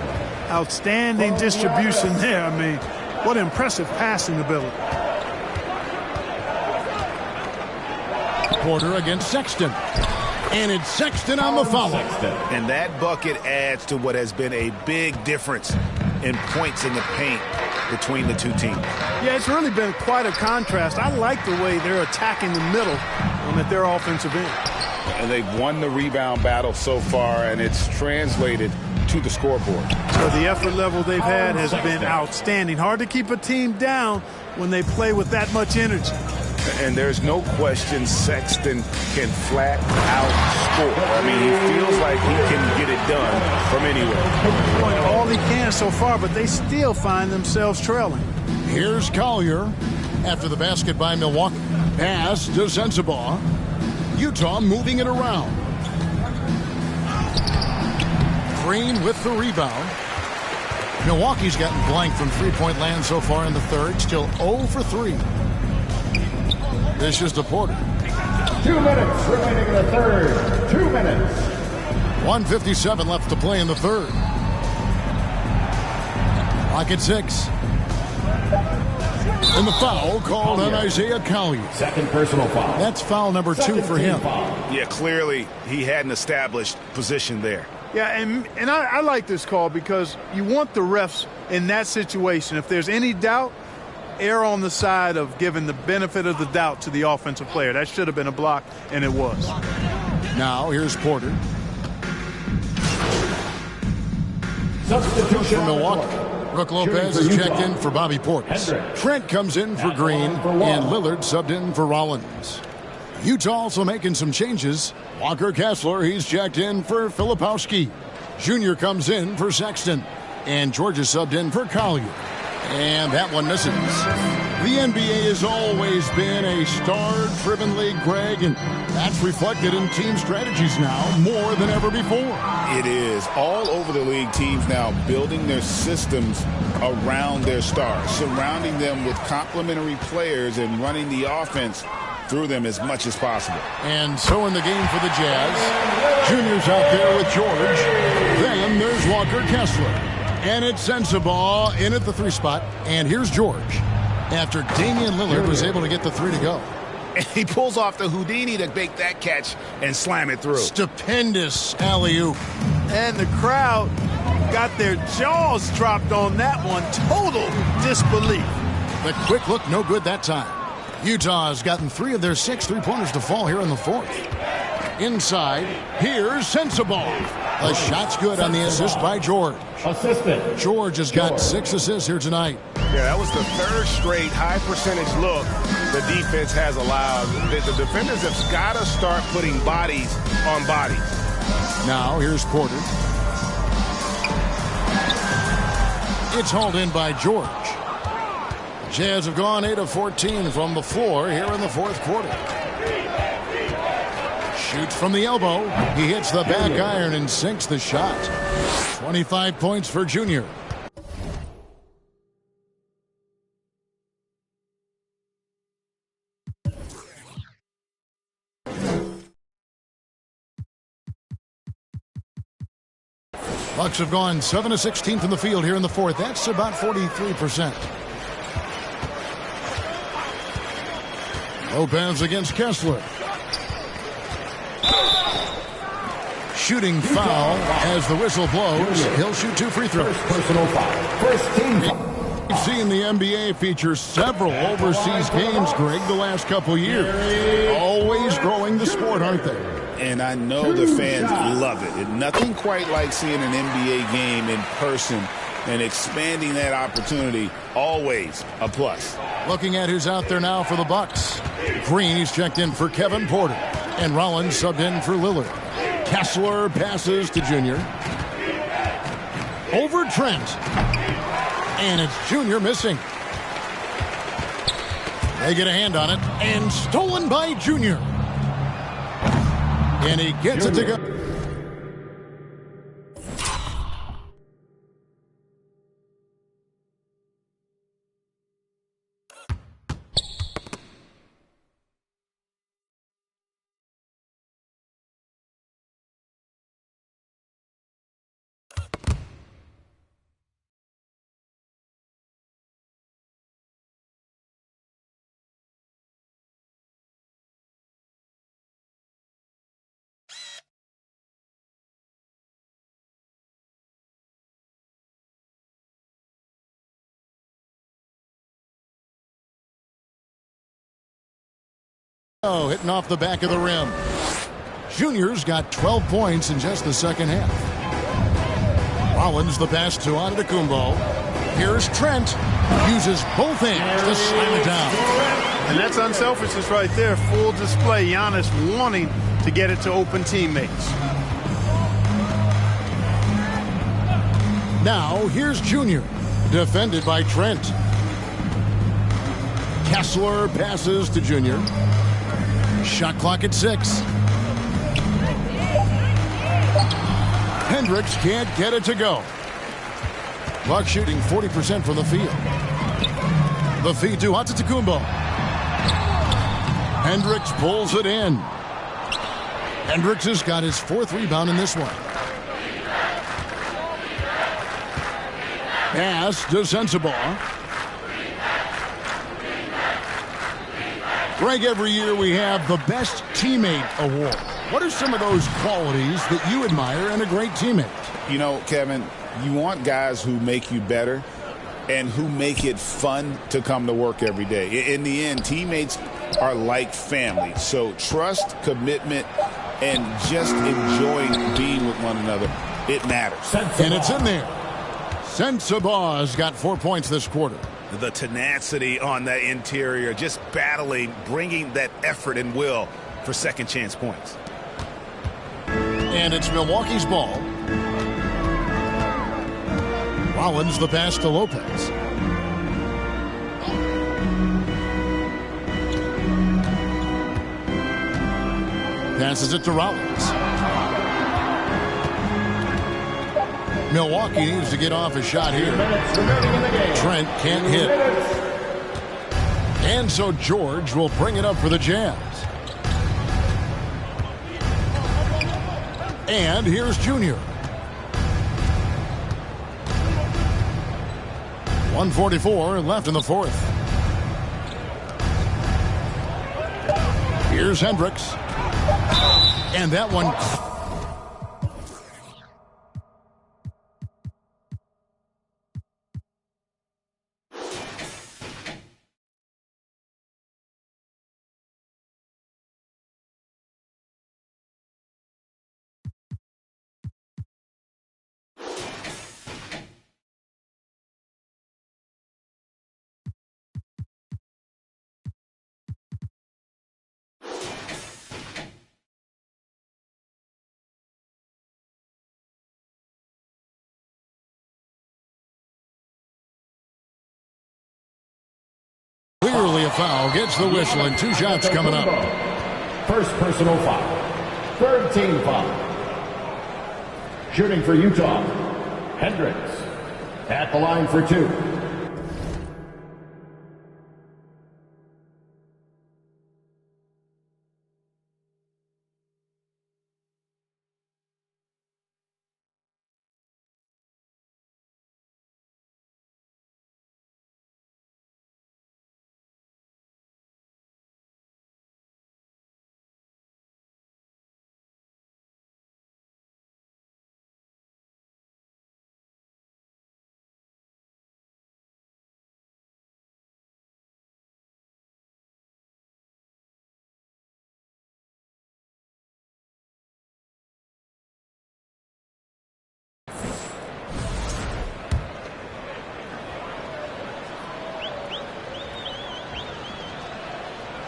Outstanding distribution there. I mean, what impressive passing ability. Porter against Sexton. And it's Sexton on the foul. And that bucket adds to what has been a big difference in points in the paint between the two teams. Yeah, it's really been quite a contrast. I like the way they're attacking the middle at their offensive end. And they've won the rebound battle so far, and it's translated to the scoreboard. So the effort level they've had has been outstanding. Hard to keep a team down when they play with that much energy. And there's no question Sexton can flat out score. I mean, he feels like he can get it done from anywhere. Doing all he can so far, but they still find themselves trailing. Here's Collier after the basket by Milwaukee. Pass to Sensabaugh. Utah moving it around. Green with the rebound. Milwaukee's gotten blank from three-point land so far in the third. Still 0 for 3. This is to Porter. 2 minutes remaining in the third. 2 minutes. 1:57 left to play in the third. Clock at 6. And the foul called on Isaiah Collier. Second personal foul. That's foul number 2 for him. Yeah, clearly he had an established position there. Yeah, and I like this call because you want the refs in that situation. If there's any doubt, err on the side of giving the benefit of the doubt to the offensive player. That should have been a block, and it was. Now here's Porter. Substitution for Milwaukee. Brook Lopez is checked in for Bobby Portis. Trent comes in for Green, and Lillard subbed in for Rollins. Utah also making some changes. Walker Kessler, he's checked in for Filipowski. Junior comes in for Sexton. And George is subbed in for Collier. And that one misses. The NBA has always been a star-driven league, Greg, and that's reflected in team strategies now more than ever before. It is. All over the league, teams now building their systems around their stars, surrounding them with complementary players and running the offense through them as much as possible. And so in the game for the Jazz, Junior's out there with George. Then there's Walker Kessler. And it's Sensabaugh in at the 3 spot. And here's George. After Damian Lillard was able to get the 3 to go. And he pulls off the Houdini to make that catch and slam it through. Stupendous alley-oop. And the crowd got their jaws dropped on that one. Total disbelief. The quick look, no good that time. Utah has gotten 3 of their 6 3-pointers to fall here in the 4th. Inside, here's Sensabaugh. The shot's good on the assist by George. Assistant. George has got 6 assists here tonight. Yeah, that was the 3rd straight high-percentage look the defense has allowed. The defenders have got to start putting bodies on bodies. Now, here's Porter. It's hauled in by George. Jazz have gone 8 of 14 from the floor here in the 4th quarter. Shoots from the elbow. He hits the back iron and sinks the shot. 25 points for Junior. Bucks have gone 7 of 16 from the field here in the 4th. That's about 43%. Lopez against Kessler. Shooting foul as the whistle blows. He'll shoot 2 free throws. Personal foul. First team foul. We've seen the NBA feature several overseas games, Greg, the last couple years. Always growing the sport, aren't they? And I know the fans love it. And nothing quite like seeing an NBA game in person and expanding that opportunity, always a plus. Looking at who's out there now for the Bucks. Green, he's checked in for Kevin Porter. And Rollins subbed in for Lillard. Kessler passes to Junior. Over Trent. And it's Junior missing. They get a hand on it, and stolen by Junior. And he gets it to go. Oh, hitting off the back of the rim. Junior's got 12 points in just the second half. Rollins the pass to Antetokounmpo. Here's Trent. Uses both hands to slam it down. And that's unselfishness right there. Full display. Giannis wanting to get it to open teammates. Now, here's Junior. Defended by Trent. Kessler passes to Junior. Shot clock at 6. Hendricks can't get it to go. Buck shooting 40% from the field. The feed to Antetokounmpo. Hendricks pulls it in. Hendricks has got his 4th rebound in this one. Pass to Sensabaugh. Greg, every year we have the Best Teammate Award. What are some of those qualities that you admire in a great teammate? You know, Kevin, you want guys who make you better and who make it fun to come to work every day. In the end, teammates are like family. So trust, commitment, and just enjoying being with one another, it matters. And it's in there. Sensabaugh's got 4 points this quarter. The tenacity on the interior, just battling, bringing that effort and will for second chance points. And it's Milwaukee's ball. Rollins the pass to Lopez. Passes it to Rollins. Milwaukee needs to get off a shot here. Trent can't hit. And so George will bring it up for the Jazz. And here's Junior. 1:44 left in the 4th. Here's Hendricks. And that one... Clearly a foul. Gets the whistle and 2 shots coming up. First personal foul. 3rd team foul. Shooting for Utah, Hendricks. At the line for 2.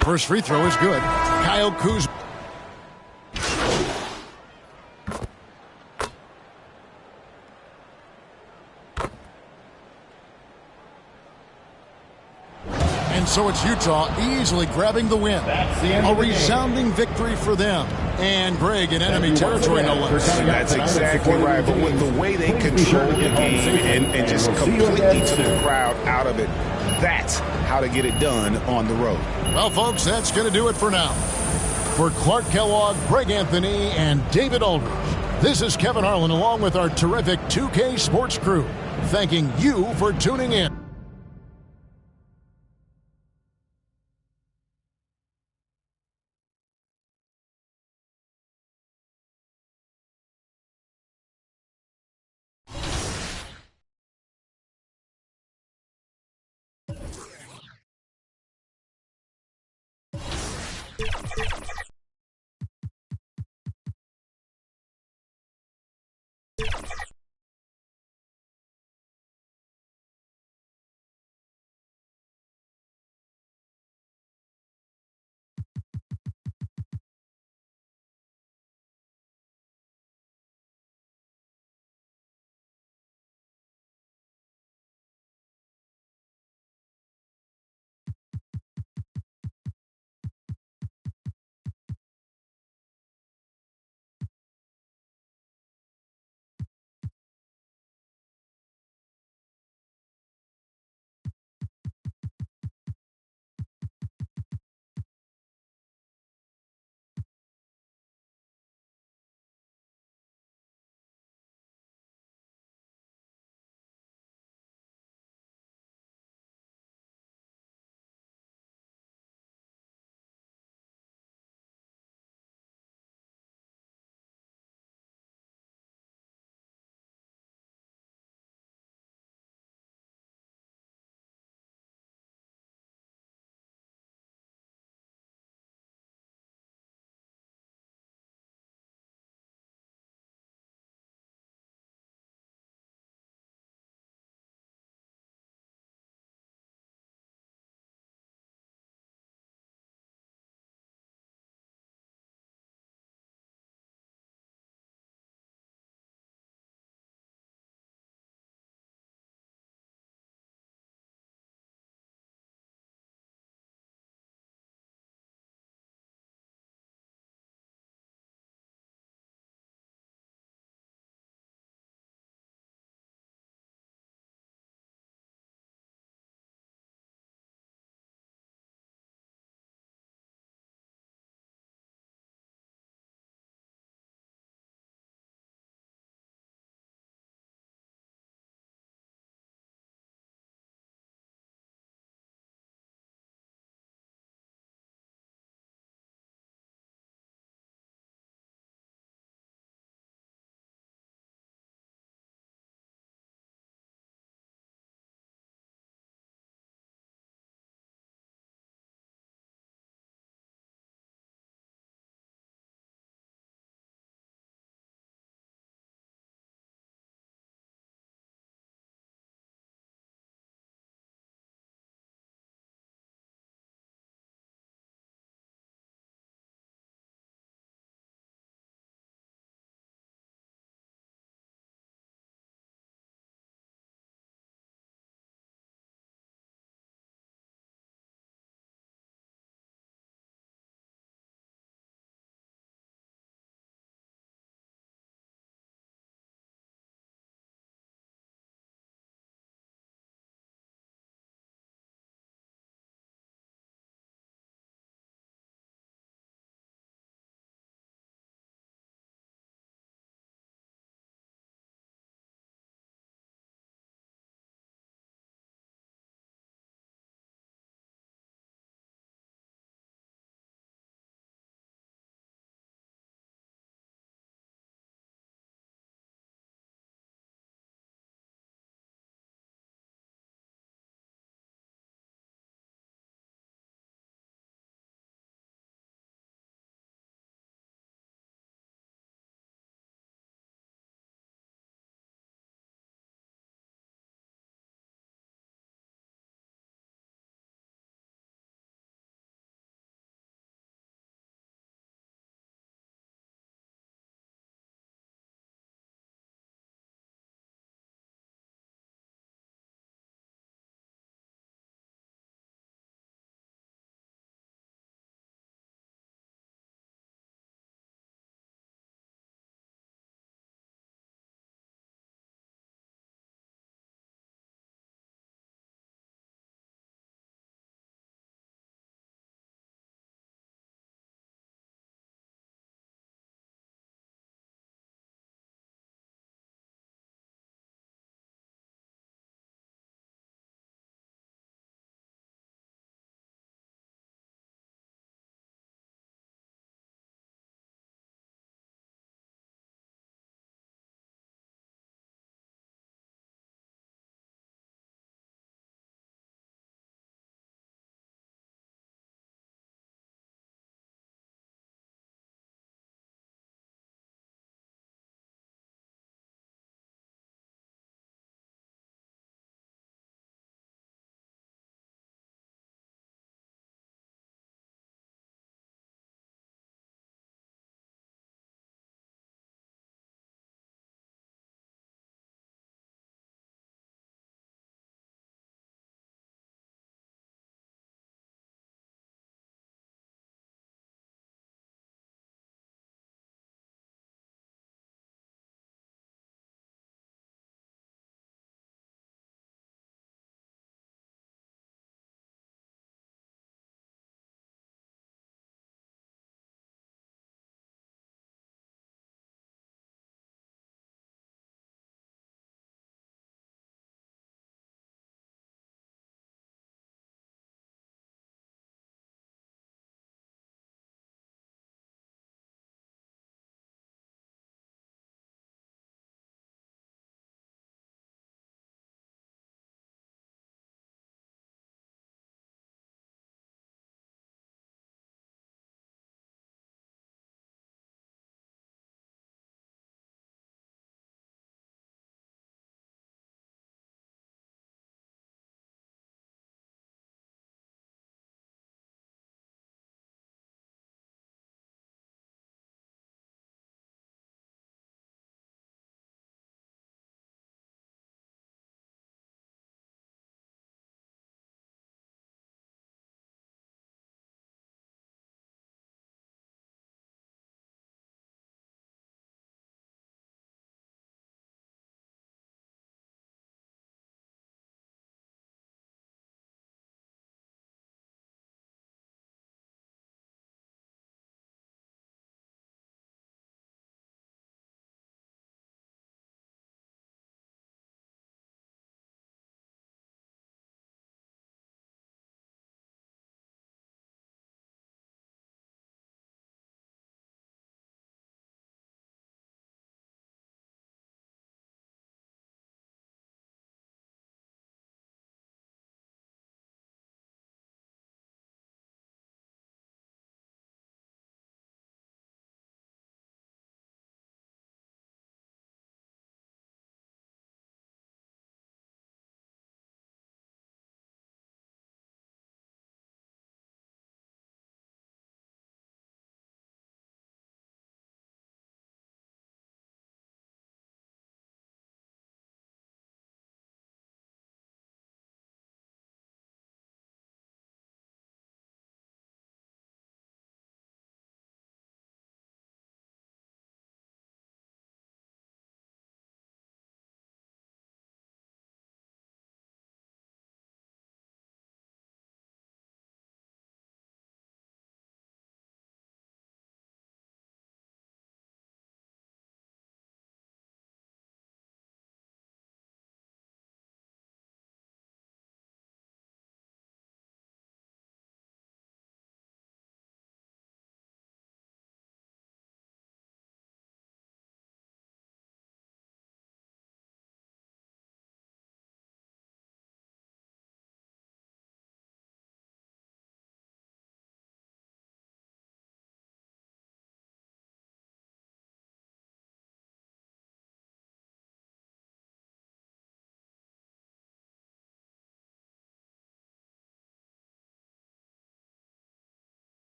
First free throw is good. Kyle Kuzma. And And so it's Utah easily grabbing the win. A resounding victory for them. And Greg in enemy territory, no less. That's exactly right. But with the way they control the game and just completely took the crowd out of it, that's how to get it done on the road. Well, folks, that's going to do it for now. For Clark Kellogg, Greg Anthony, and David Aldridge, this is Kevin Harlan along with our terrific 2K Sports crew, thanking you for tuning in.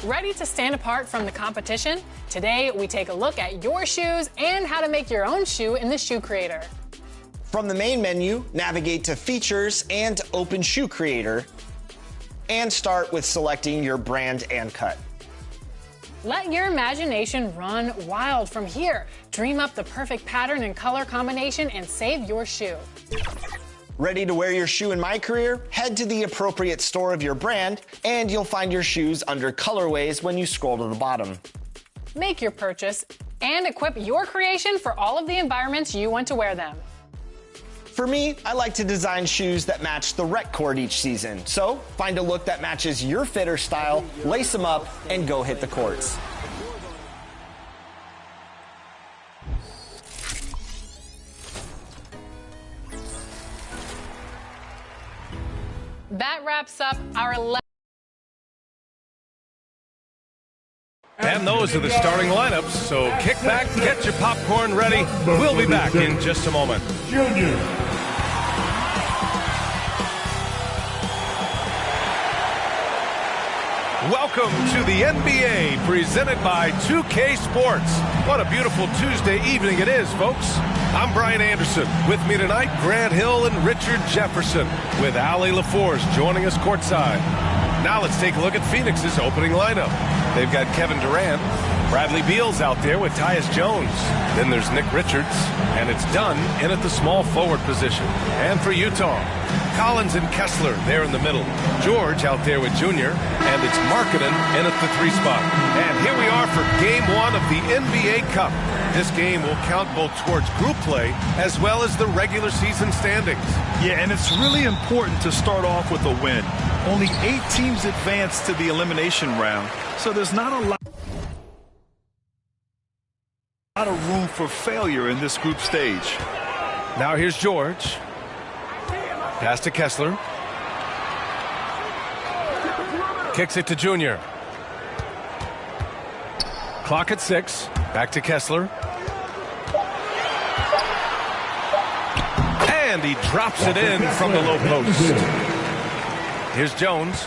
Ready to stand apart from the competition? Today, we take a look at your shoes and how to make your own shoe in the Shoe Creator. From the main menu, navigate to Features and open Shoe Creator, and start with selecting your brand and cut. Let your imagination run wild from here. Dream up the perfect pattern and color combination and save your shoe. Ready to wear your shoe in my career? Head to the appropriate store of your brand, and you'll find your shoes under colorways when you scroll to the bottom. Make your purchase and equip your creation for all of the environments you want to wear them. For me, I like to design shoes that match the rec court each season. So find a look that matches your fit or style, lace them up, and go hit the courts. That wraps up our And those are the starting lineups, so kick back, get your popcorn ready. We'll be back in just a moment. Junior. Welcome to the NBA, presented by 2K Sports. What a beautiful Tuesday evening it is, folks. I'm Brian Anderson. With me tonight, Grant Hill and Richard Jefferson, with Allie LaForce joining us courtside. Now let's take a look at Phoenix's opening lineup. They've got Kevin Durant, Bradley Beal's out there with Tyus Jones. Then there's Nick Richards, and it's Dunn in at the small forward position. And for Utah, Collins and Kessler there in the middle. George out there with Junior, and it's Markkanen in at the 3 spot. And here we are for Game 1 of the NBA Cup. This game will count both towards group play as well as the regular season standings. Yeah, and it's really important to start off with a win. Only 8 teams advance to the elimination round, so there's not a lot of room for failure in this group stage. Now here's George. Pass to Kessler. Kicks it to Junior. Clock at 6. Back to Kessler. And he drops it in from the low post. Here's Jones.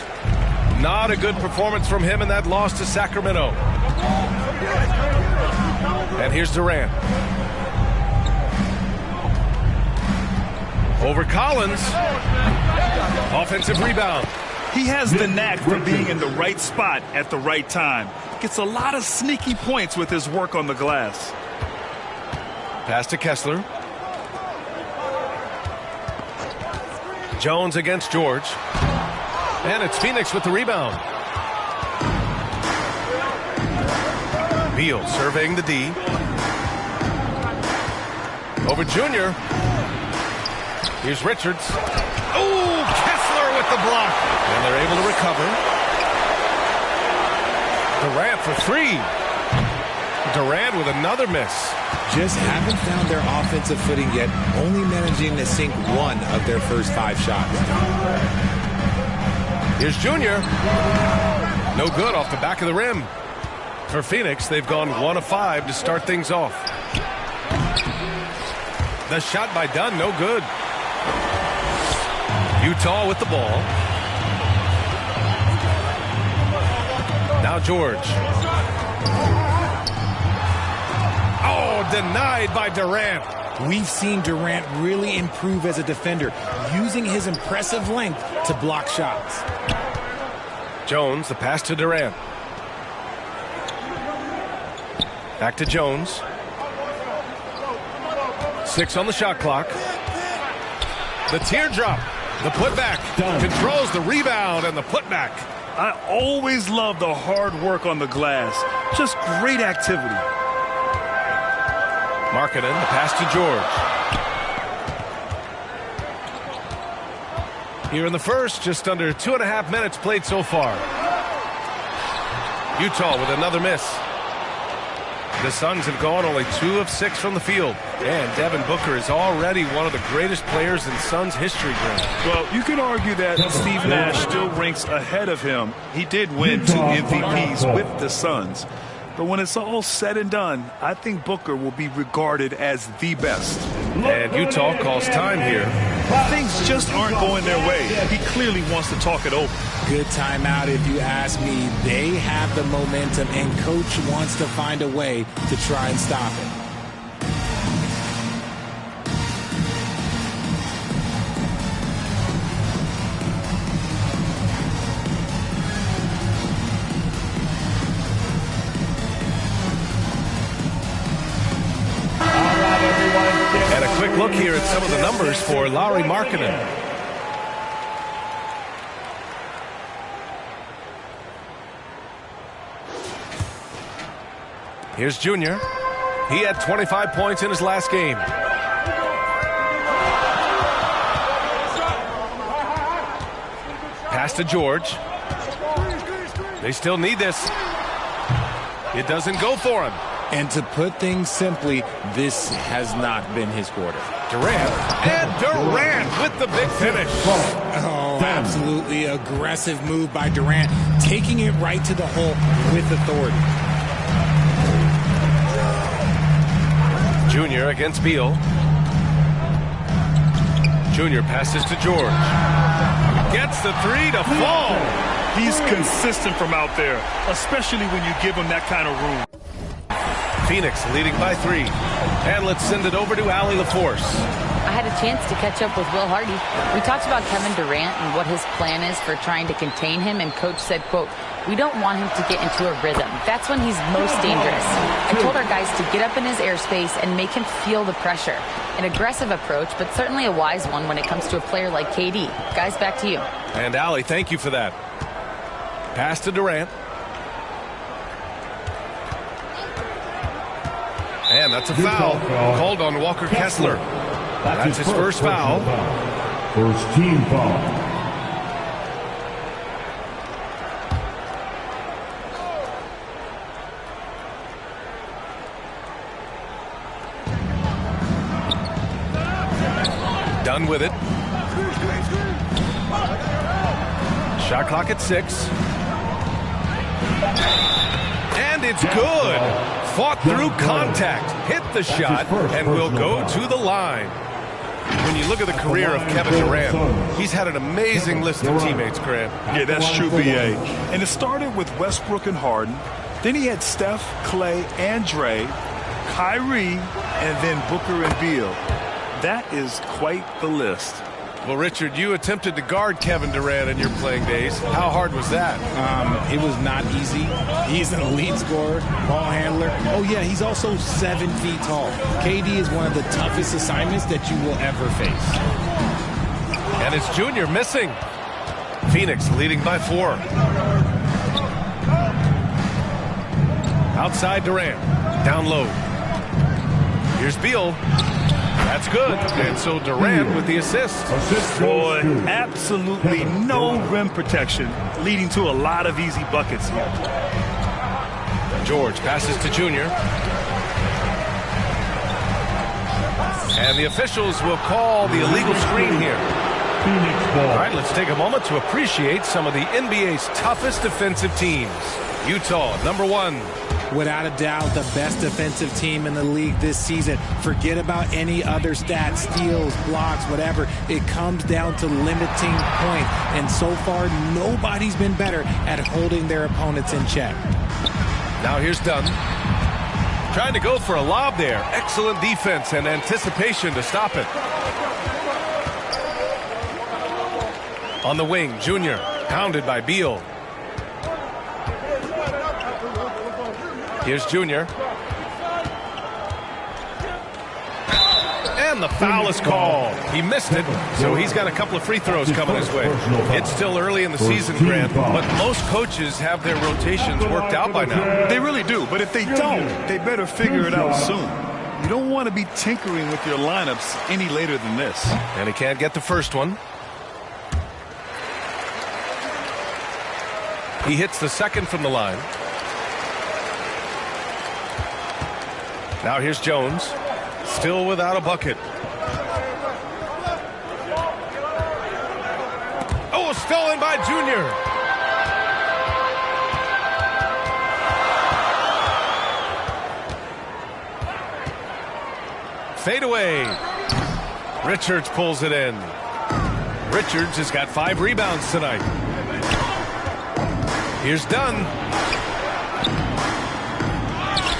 Not a good performance from him in that loss to Sacramento. And here's Durant. Over Collins. Offensive rebound. He has the knack for being in the right spot at the right time. Gets a lot of sneaky points with his work on the glass. Pass to Kessler. Jones against George. And it's Phoenix with the rebound. Beal surveying the D. Over Junior. Here's Richards. Oh, Kessler with the block. And they're able to recover. Durant for 3. Durant with another miss. Just haven't found their offensive footing yet, only managing to sink 1 of their first 5 shots. Here's Junior. No good off the back of the rim. For Phoenix, they've gone 1 of 5 to start things off. The shot by Dunn, no good. Utah with the ball. Now George. Oh, denied by Durant. We've seen Durant really improve as a defender, using his impressive length to block shots. Jones, the pass to Durant. Back to Jones. 6 on the shot clock. The teardrop. The putback. Controls the rebound and the putback. I always love the hard work on the glass. Just great activity. Markkanen, the pass to George. Here in the first, just under 2.5 minutes played so far. Utah with another miss. The Suns have gone only 2 of 6 from the field. And Devin Booker is already one of the greatest players in Suns history, Grant. Well, you could argue that Steve Nash still ranks ahead of him. He did win 2 MVPs with the Suns. But when it's all said and done, I think Booker will be regarded as the best. And Utah calls time here. Things just aren't going their way. He clearly wants to talk it over. Good timeout if you ask me. They have the momentum, and Coach wants to find a way to try and stop it. And a quick look here at some of the numbers for Lauri Markkanen. Here's Junior. He had 25 points in his last game. Pass to George. They still need this. It doesn't go for him. And to put things simply, this has not been his quarter. Durant. And Durant with the big finish. Oh, absolutely aggressive move by Durant, taking it right to the hole with authority. Junior against Beal. Junior passes to George. Gets the 3 to fall. He's consistent from out there, especially when you give him that kind of room. Phoenix leading by 3. And let's send it over to Allie LaForce. I had a chance to catch up with Will Hardy. We talked about Kevin Durant and what his plan is for trying to contain him, and Coach said, quote, "We don't want him to get into a rhythm. That's when he's most dangerous." I told our guys to get up in his airspace and make him feel the pressure. An aggressive approach, but certainly a wise one when it comes to a player like KD. Guys, back to you. And Allie, thank you for that. Pass to Durant. And that's a foul called on Walker Kessler. That's his first foul. First team foul. Done with it. Shot clock at 6. And it's good. Fought through contact, hit the shot, and will go to the line. When you look at the career of Kevin Durant, he's had an amazing list of teammates, Grant. Yeah, that's true, B.A. And it started with Westbrook and Harden. Then he had Steph, Clay, and Dre, Kyrie, and then Booker and Beal. That is quite the list. Well, Richard, you attempted to guard Kevin Durant in your playing days. How hard was that? It was not easy. He's an elite scorer, ball handler. Oh, yeah, he's also 7 feet tall. KD is one of the toughest assignments that you will ever face. And it's Junior missing. Phoenix leading by 4. Outside Durant. Down low. Here's Beal. That's good. And so Durant with the assist. Boy, absolutely no rim protection, leading to a lot of easy buckets here. George passes to Junior. And the officials will call the illegal screen here. All right, let's take a moment to appreciate some of the NBA's toughest defensive teams. Utah, number 1. Without a doubt, the best defensive team in the league this season. Forget about any other stats, steals, blocks, whatever. It comes down to limiting point. And so far, nobody's been better at holding their opponents in check. Now here's Dunn. Trying to go for a lob there. Excellent defense and anticipation to stop it. On the wing, Junior, pounded by Beal. Here's Junior. And the foul is called. He missed it, so he's got a couple of free throws coming his way. It's still early in the season, Grant, but most coaches have their rotations worked out by now. They really do, but if they don't, they better figure it out soon. You don't want to be tinkering with your lineups any later than this. And he can't get the first one. He hits the second from the line. Now here's Jones, still without a bucket. Oh, stolen by Junior. Fade away. Richards pulls it in. Richards has got 5 rebounds tonight. Here's Dunn.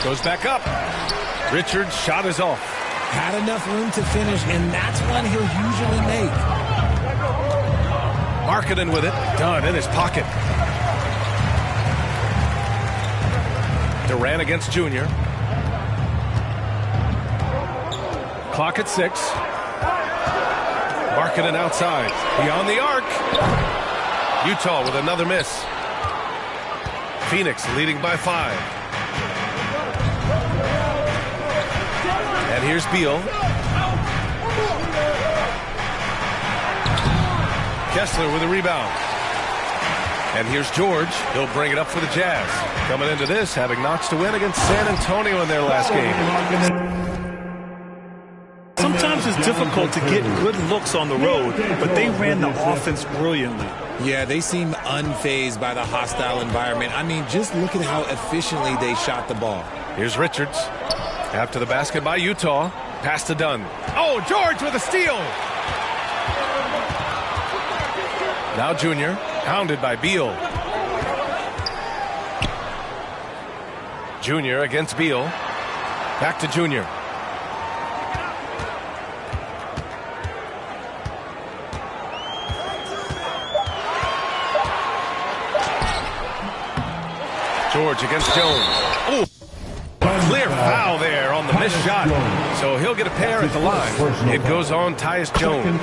Goes back up. Richards' shot is off. Had enough room to finish, and that's one he'll usually make. Marketing with it. Dunn in his pocket. Durant against Junior. Clock at 6. Marketing outside. Beyond the arc. Utah with another miss. Phoenix leading by 5. And here's Beal. Kessler with a rebound. And here's George. He'll bring it up for the Jazz. Coming into this, having notched a win against San Antonio in their last game. Sometimes it's difficult to get good looks on the road, but they ran the offense brilliantly. Yeah, they seem unfazed by the hostile environment. I mean, just look at how efficiently they shot the ball. Here's Richards. After the basket by Utah. Pass to Dunn. Oh, George with a steal. Now Junior. Pounded by Beal. Junior against Beal. Back to Junior. George against Jones. Oh, clear foul there on the missed shot. So he'll get a pair at the line. It goes on Tyus Jones.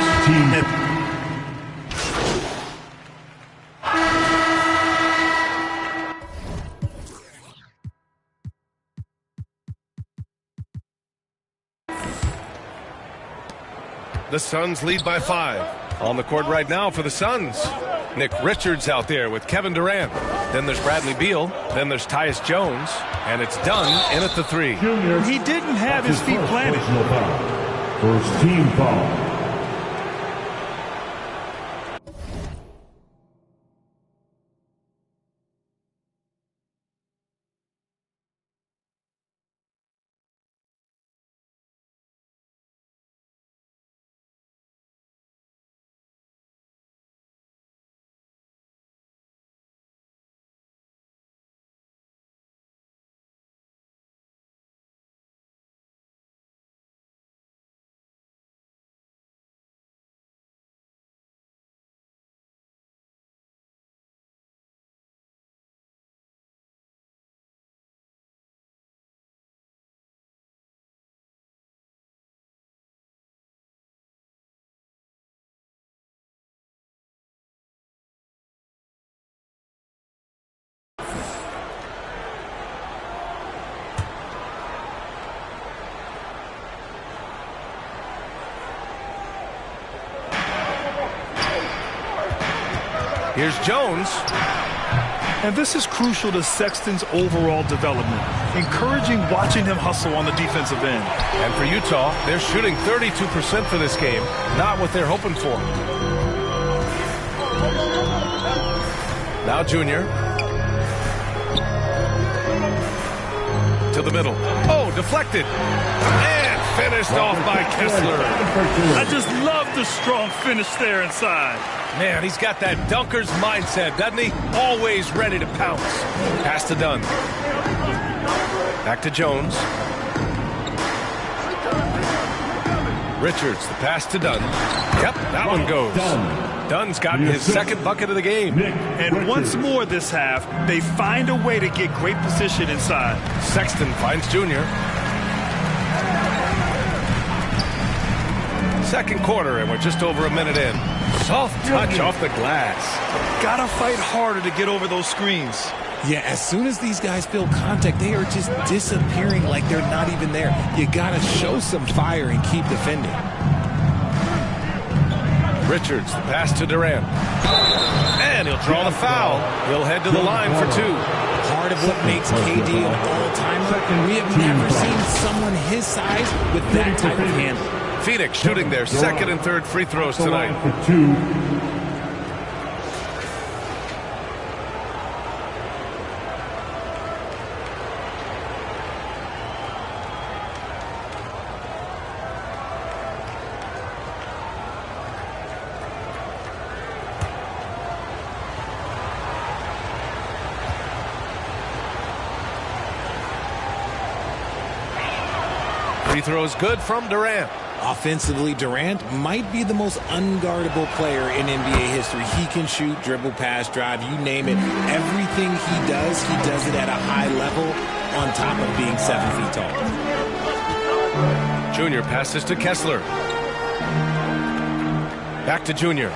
The Suns lead by 5. On the court right now for the Suns. Nick Richards out there with Kevin Durant. Then there's Bradley Beal. Then there's Tyus Jones. And it's Dunn in at the 3. He didn't have his feet planted. First team foul. Here's Jones. And this is crucial to Sexton's overall development, encouraging watching him hustle on the defensive end. And for Utah, they're shooting 32% for this game, not what they're hoping for. Now Junior. To the middle. Oh, deflected. And finished off by Kessler. I just love the strong finish there inside. Man, he's got that dunker's mindset, doesn't he? Always ready to pounce. Pass to Dunn. Back to Jones. Richards, the pass to Dunn. Yep, that one goes. Dunn's gotten his second bucket of the game. And once more this half, they find a way to get great position inside. Sexton finds Junior. Second quarter, and we're just over a minute in. Soft touch off the glass. Gotta fight harder to get over those screens. Yeah, as soon as these guys feel contact, they are just disappearing like they're not even there. You gotta show some fire and keep defending. Richards, the pass to Durant. And he'll draw the foul. He'll head to the line for 2. Part of what makes KD an all-timer We have never seen someone his size with that type of handle. Phoenix shooting their second and third free throws tonight. Free throws good from Durant. Offensively, Durant might be the most unguardable player in NBA history. He can shoot, dribble, pass, drive, you name it. Everything he does it at a high level on top of being 7 feet tall. Junior passes to Kessler. Back to Junior.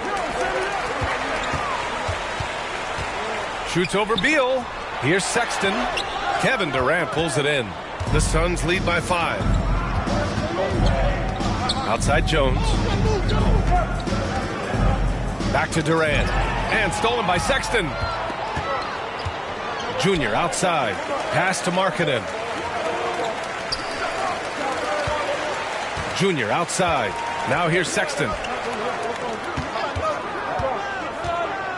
Shoots over Beal. Here's Sexton. Kevin Durant pulls it in. The Suns lead by 5. Outside Jones. Back to Durant. And stolen by Sexton. Junior outside. Pass to Markkanen. Junior outside. Now here's Sexton.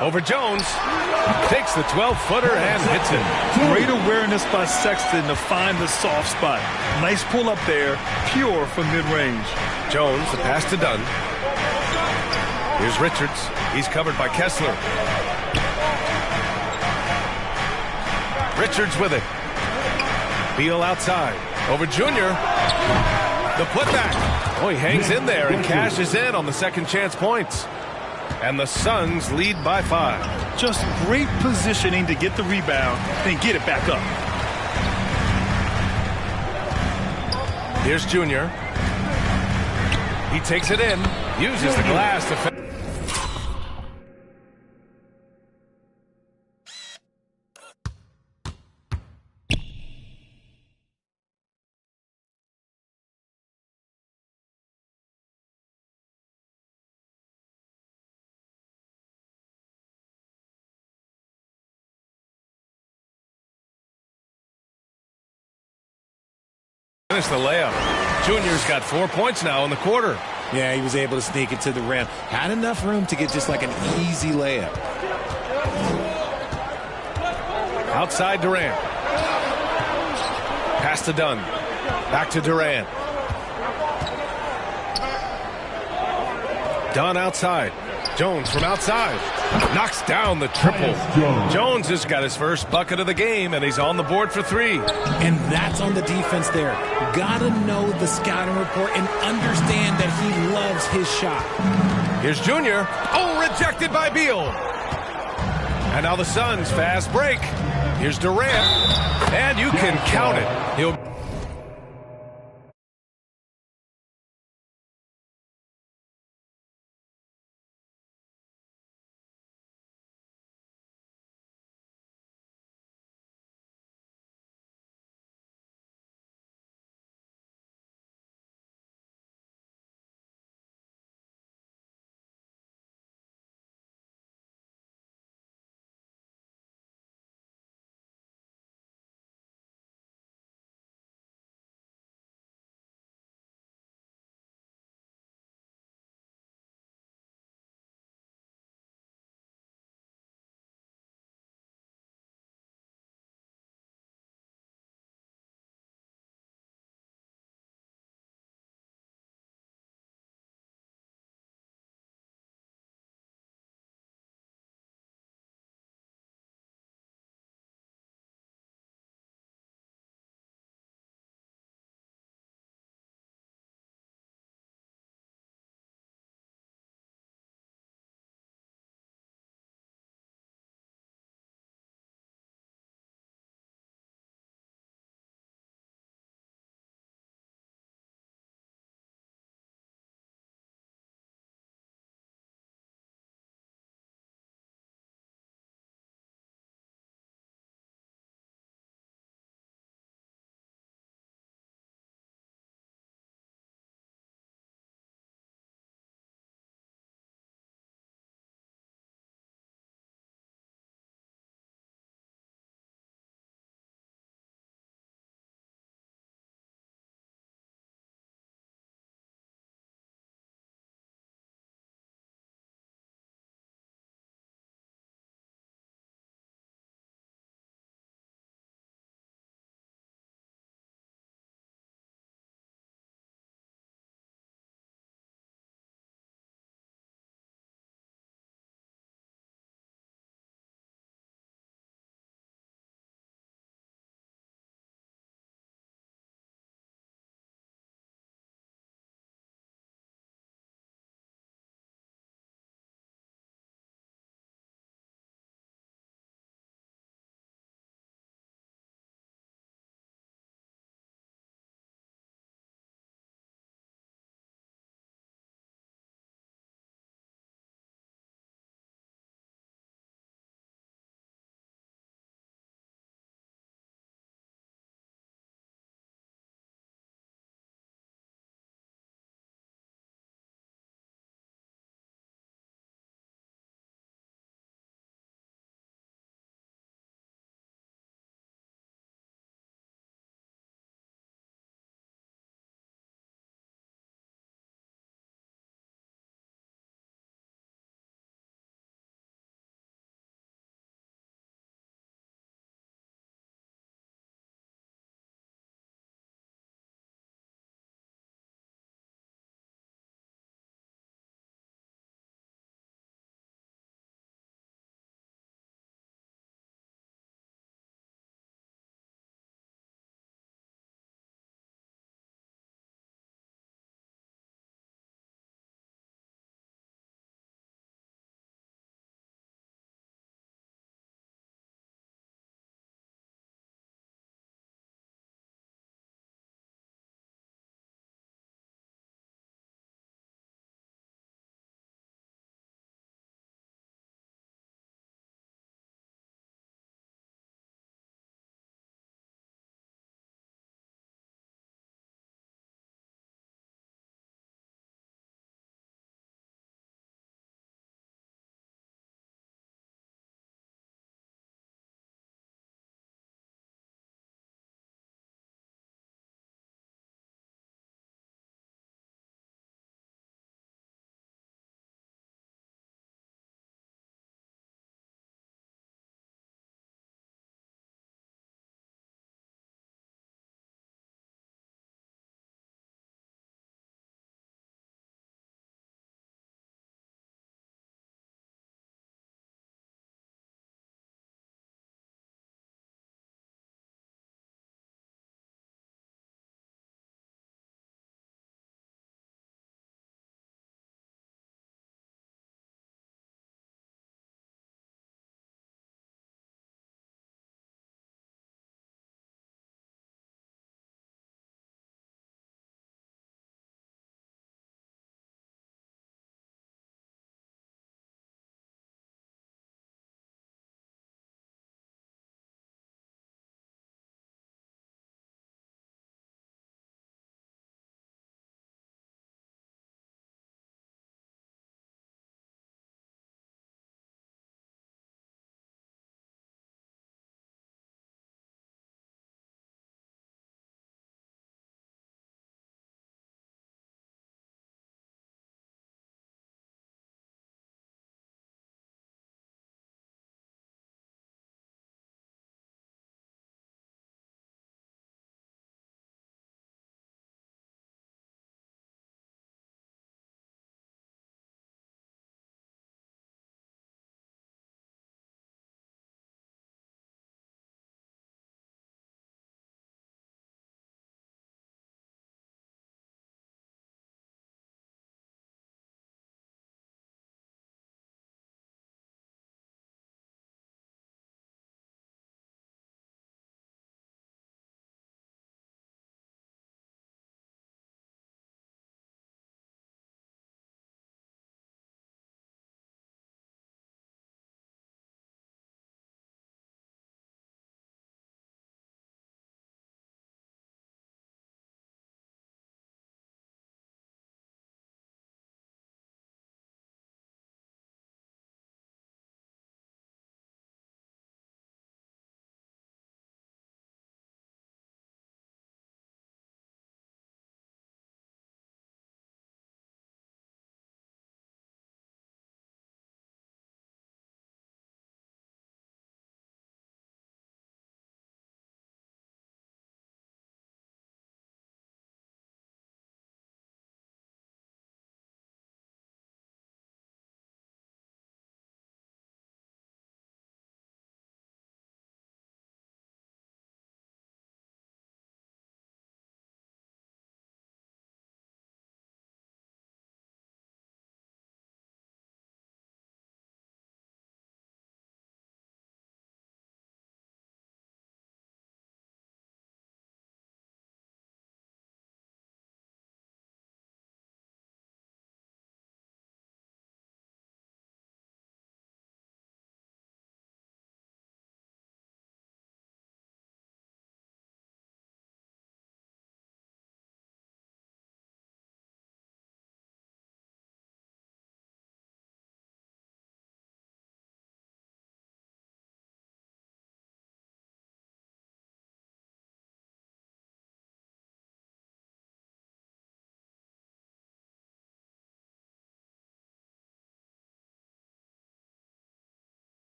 Over Jones. Takes the 12-footer and hits it. Great awareness by Sexton to find the soft spot. Nice pull up there, pure from mid-range. Jones, the pass to Dunn. Here's Richards. He's covered by Kessler. Richards with it. Beal outside. Over Junior. The putback. Oh, he hangs in there and cashes in on the second chance points. And the Suns lead by 5. Just great positioning to get the rebound and get it back up. Here's Junior. He takes it in. Uses the glass to finish the layup. Junior's got 4 points now in the quarter. Yeah, he was able to sneak it to the rim. Had enough room to get just like an easy layup. Outside Durant. Pass to Dunn. Back to Durant. Dunn outside. Jones from outside. Knocks down the triple. Jones has got his first bucket of the game, and he's on the board for 3. And that's on the defense there. Gotta know the scouting report and understand that he loves his shot. Here's Junior. Oh, rejected by Beal. And now the Suns fast break. Here's Durant. And you can count it. He'll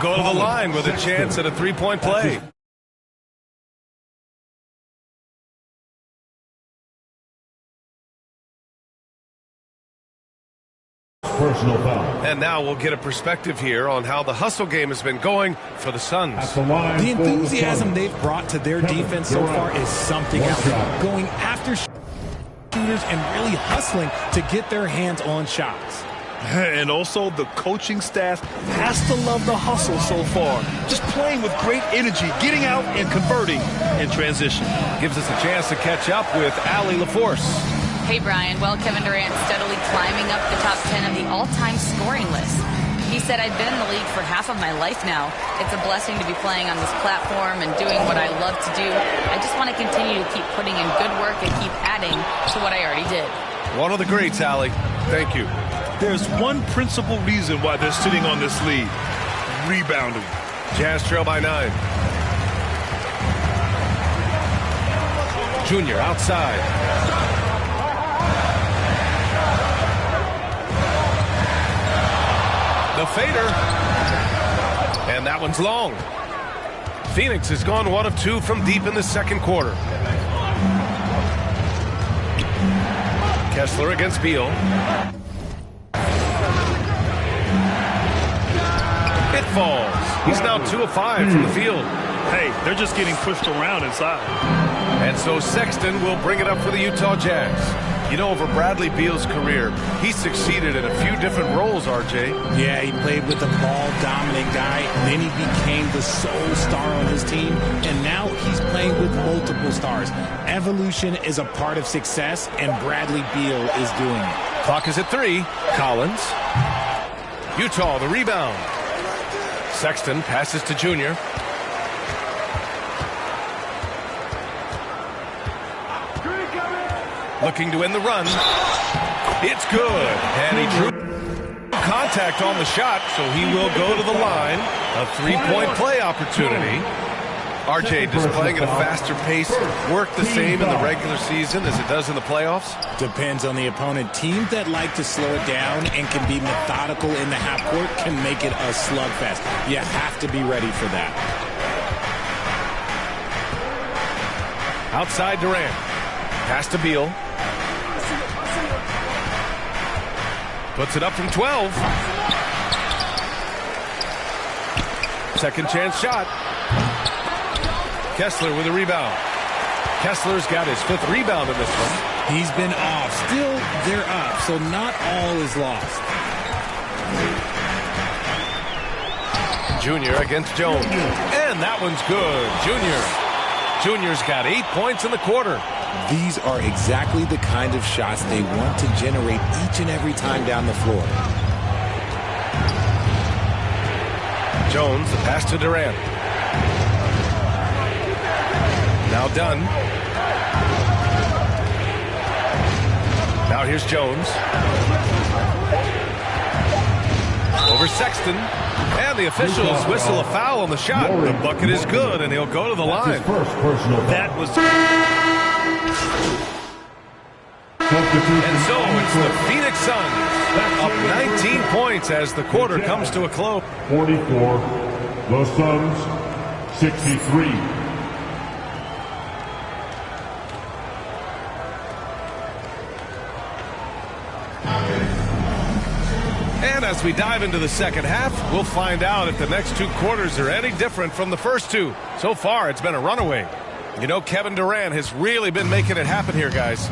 Go to the line with a chance at a three-point play. Personal foul. And now we'll get a perspective here on how the hustle game has been going for the Suns. The enthusiasm they've brought to their defense so far is something else. Going after shooters and really hustling to get their hands on shots. And also the coaching staff has to love the hustle so far. Just playing with great energy, getting out and converting in transition. Gives us a chance to catch up with Allie LaForce. Hey, Brian. Well, Kevin Durant steadily climbing up the top 10 of the all-time scoring list. He said, I've been in the league for half of my life now. It's a blessing to be playing on this platform and doing what I love to do. I just want to continue to keep putting in good work and keep adding to what I already did. One of the greats, Allie. Thank you. There's one principal reason why they're sitting on this lead. Rebounding. Jazz trail by 9. Junior outside. The fader. And that one's long. Phoenix has gone 1 of 2 from deep in the second quarter. Kessler against Beal. It falls. He's now 2 of 5 from the field. Hey, they're just getting pushed around inside. And so Sexton will bring it up for the Utah Jazz. You know, over Bradley Beal's career, he succeeded in a few different roles, RJ. Yeah, he played with the ball-dominant guy. Then he became the sole star on his team. And now he's playing with multiple stars. Evolution is a part of success, and Bradley Beal is doing it. Clock is at 3. Collins. Utah, the rebound. Sexton passes to Junior. Looking to end the run. It's good. And he drew contact on the shot, so he will go to the line. A three-point play opportunity. RJ displaying at a faster pace. Work the same in the regular season as it does in the playoffs? Depends on the opponent. Teams that like to slow it down and can be methodical in the half court can make it a slugfest. You have to be ready for that. Outside Durant. Pass to Beal. Puts it up from 12. Second chance shot. Kessler with a rebound. Kessler's got his 5th rebound in this one. He's been off. Still, they're up, so not all is lost. Junior against Jones. And that one's good. Junior's got 8 points in the quarter. These are exactly the kind of shots they want to generate each and every time down the floor. Jones, the pass to Durant. Now done. Now here's Jones. Over Sexton. And the officials whistle a foul on the shot. The bucket is good, and he'll go to the line. That was... And so it's the Phoenix Suns up 19 points as the quarter comes to a close. 44. The Suns 63. And as we dive into the second half, we'll find out if the next 2 quarters are any different from the first 2. So far, it's been a runaway. You know, Kevin Durant has really been making it happen here, guys.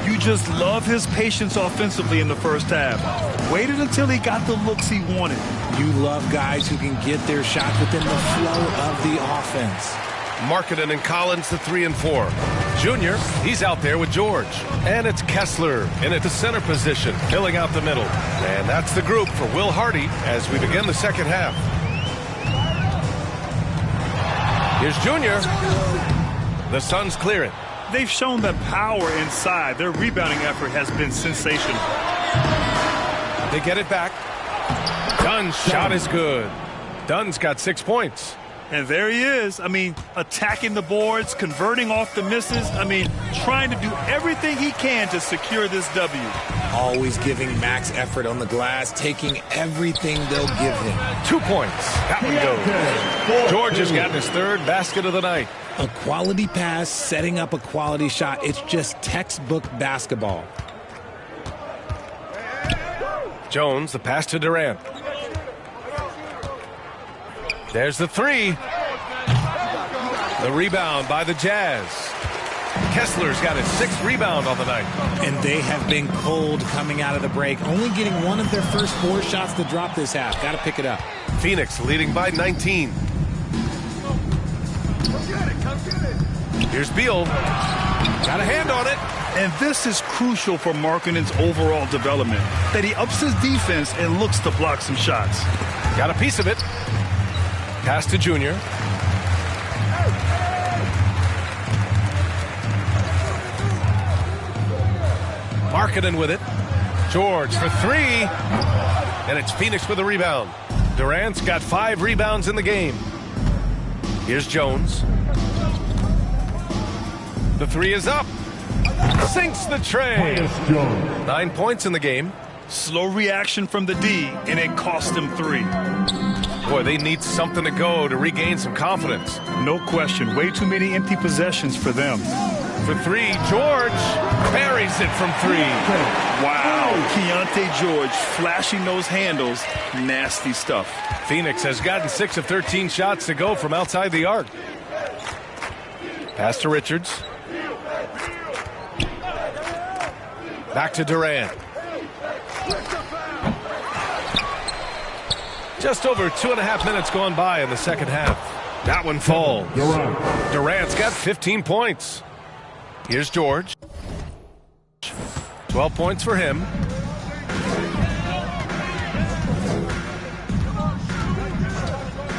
You just love his patience offensively in the first half. Waited until he got the looks he wanted. You love guys who can get their shots within the flow of the offense. Markkanen and Collins, the 3 and 4. Junior, he's out there with George. And it's Kessler in at the center position, filling out the middle. And that's the group for Will Hardy as we begin the second half. Here's Junior. The Suns clear it. They've shown that power inside. Their rebounding effort has been sensational. They get it back. Dunn's shot is good. Dunn's got 6 points. And there he is. I mean, attacking the boards, converting off the misses. I mean, trying to do everything he can to secure this W. Always giving max effort on the glass, taking everything they'll give him. 2 points. That one goes. George has gotten his third basket of the night. A quality pass, setting up a quality shot. It's just textbook basketball. Jones, the pass to Durant. There's the three. The rebound by the Jazz. Kessler's got his 6th rebound on the night. And they have been cold coming out of the break, only getting one of their first 4 shots to drop this half. Got to pick it up. Phoenix leading by 19. Here's Beal. Got a hand on it. And this is crucial for Markkanen's overall development, that he ups his defense and looks to block some shots. Got a piece of it. Pass to Junior. Markkanen with it. George for 3. And it's Phoenix with a rebound. Durant's got 5 rebounds in the game. Here's Jones. The 3 is up. Sinks the tray. 9 points in the game. Slow reaction from the D, and it cost them 3. Boy, they need something to go to regain some confidence. No question. Way too many empty possessions for them. For 3, George buries it from 3. Wow. Keontae George flashing those handles. Nasty stuff. Phoenix has gotten 6 of 13 shots to go from outside the arc. Pass to Richards. Back to Durant. Just over 2.5 minutes gone by in the second half. That one falls. Durant's got 15 points. Here's George. 12 points for him.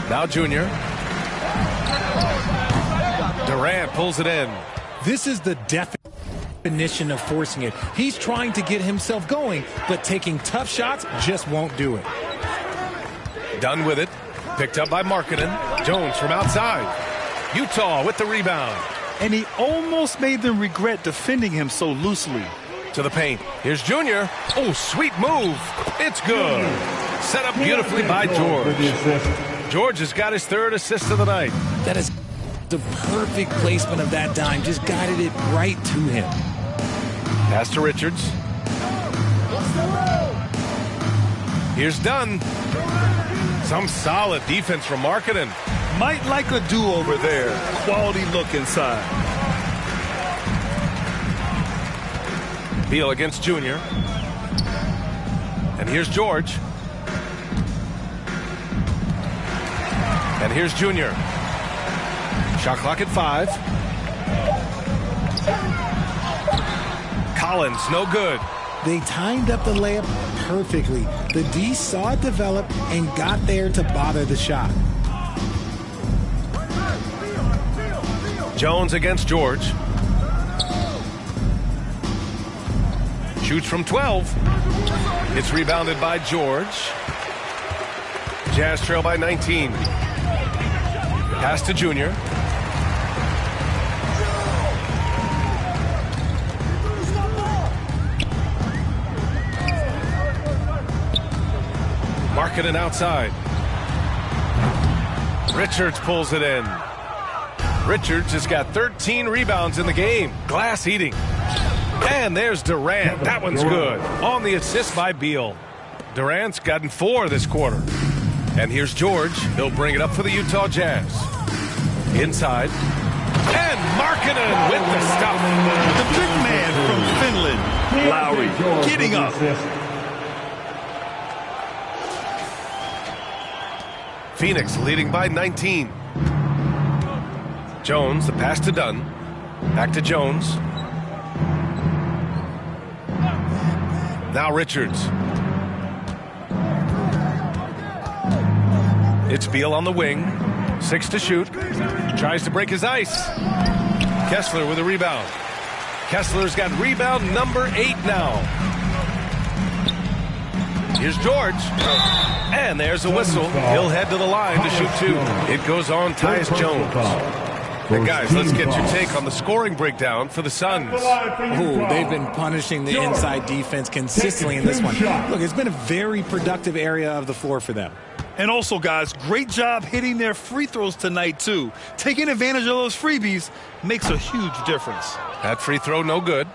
Now Junior. Durant pulls it in. This is the definition of forcing it. He's trying to get himself going, but taking tough shots just won't do it. Done with it. Picked up by Markkanen. Jones from outside. Utah with the rebound. And he almost made them regret defending him so loosely. To the paint. Here's Junior. Oh, sweet move. It's good. Set up beautifully by George. George has got his 3rd assist of the night. That is the perfect placement of that dime. Just guided it right to him. Pass to Richards. Here's Dunn. Some solid defense from Markkanen. Might like a do-over there. Quality look inside. Beal against Junior. And here's George. And here's Junior. Shot clock at 5. Collins, no good. They timed up the layup perfectly. The D saw it develop and got there to bother the shot. Jones against George. Shoots from 12. It's rebounded by George. Jazz trail by 19. Pass to Junior. Markkanen outside. Richards pulls it in. Richards has got 13 rebounds in the game. Glass eating. And there's Durant. That one's good. On the assist by Beal. Durant's gotten 4 this quarter. And here's George. He'll bring it up for the Utah Jazz. Inside. And Markkanen with the stuff. The big man from Finland, Lowry, getting up. Phoenix leading by 19. Jones, the pass to Dunn. Back to Jones. Now Richards. It's Beal on the wing. 6 to shoot. Tries to break his ice. Kessler with a rebound. Kessler's got rebound number 8 now. Here's George. And there's a whistle. He'll head to the line to shoot 2. It goes on Tyus Jones. And guys, let's get your take on the scoring breakdown for the Suns. Ooh, they've been punishing the inside defense consistently in this one. Look, it's been a very productive area of the floor for them. And also, guys, great job hitting their free throws tonight, too. Taking advantage of those freebies makes a huge difference. That free throw, no good.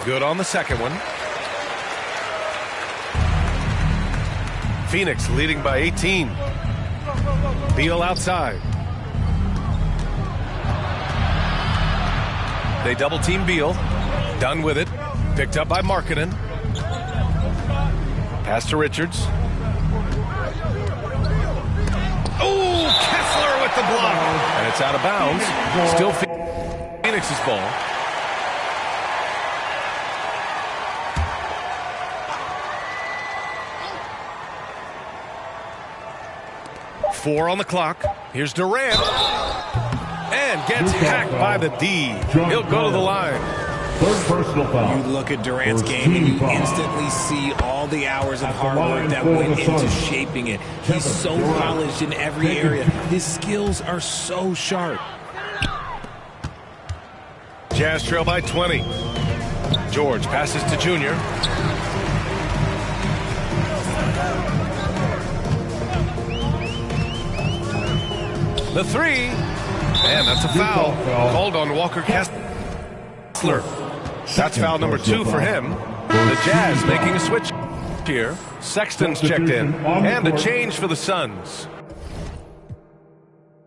Good on the second one. Phoenix leading by 18. Beal outside. They double team Beal. Done with it. Picked up by Markkanen. Pass to Richards. Oh, Kessler with the block. And it's out of bounds. Still Phoenix's ball. Four on the clock. Here's Durant. And gets hacked by the D. He'll go to the line. Third personal foul. You look at Durant's game and you instantly see all the hours of hard work that went into shaping it. He's so polished in every area. His skills are so sharp. Jazz trail by 20. George passes to Junior. The three, and that's a foul called on Walker Kessler. That's foul number 2 for him. The Jazz making a switch here. Sexton's checked in, and a change for the Suns.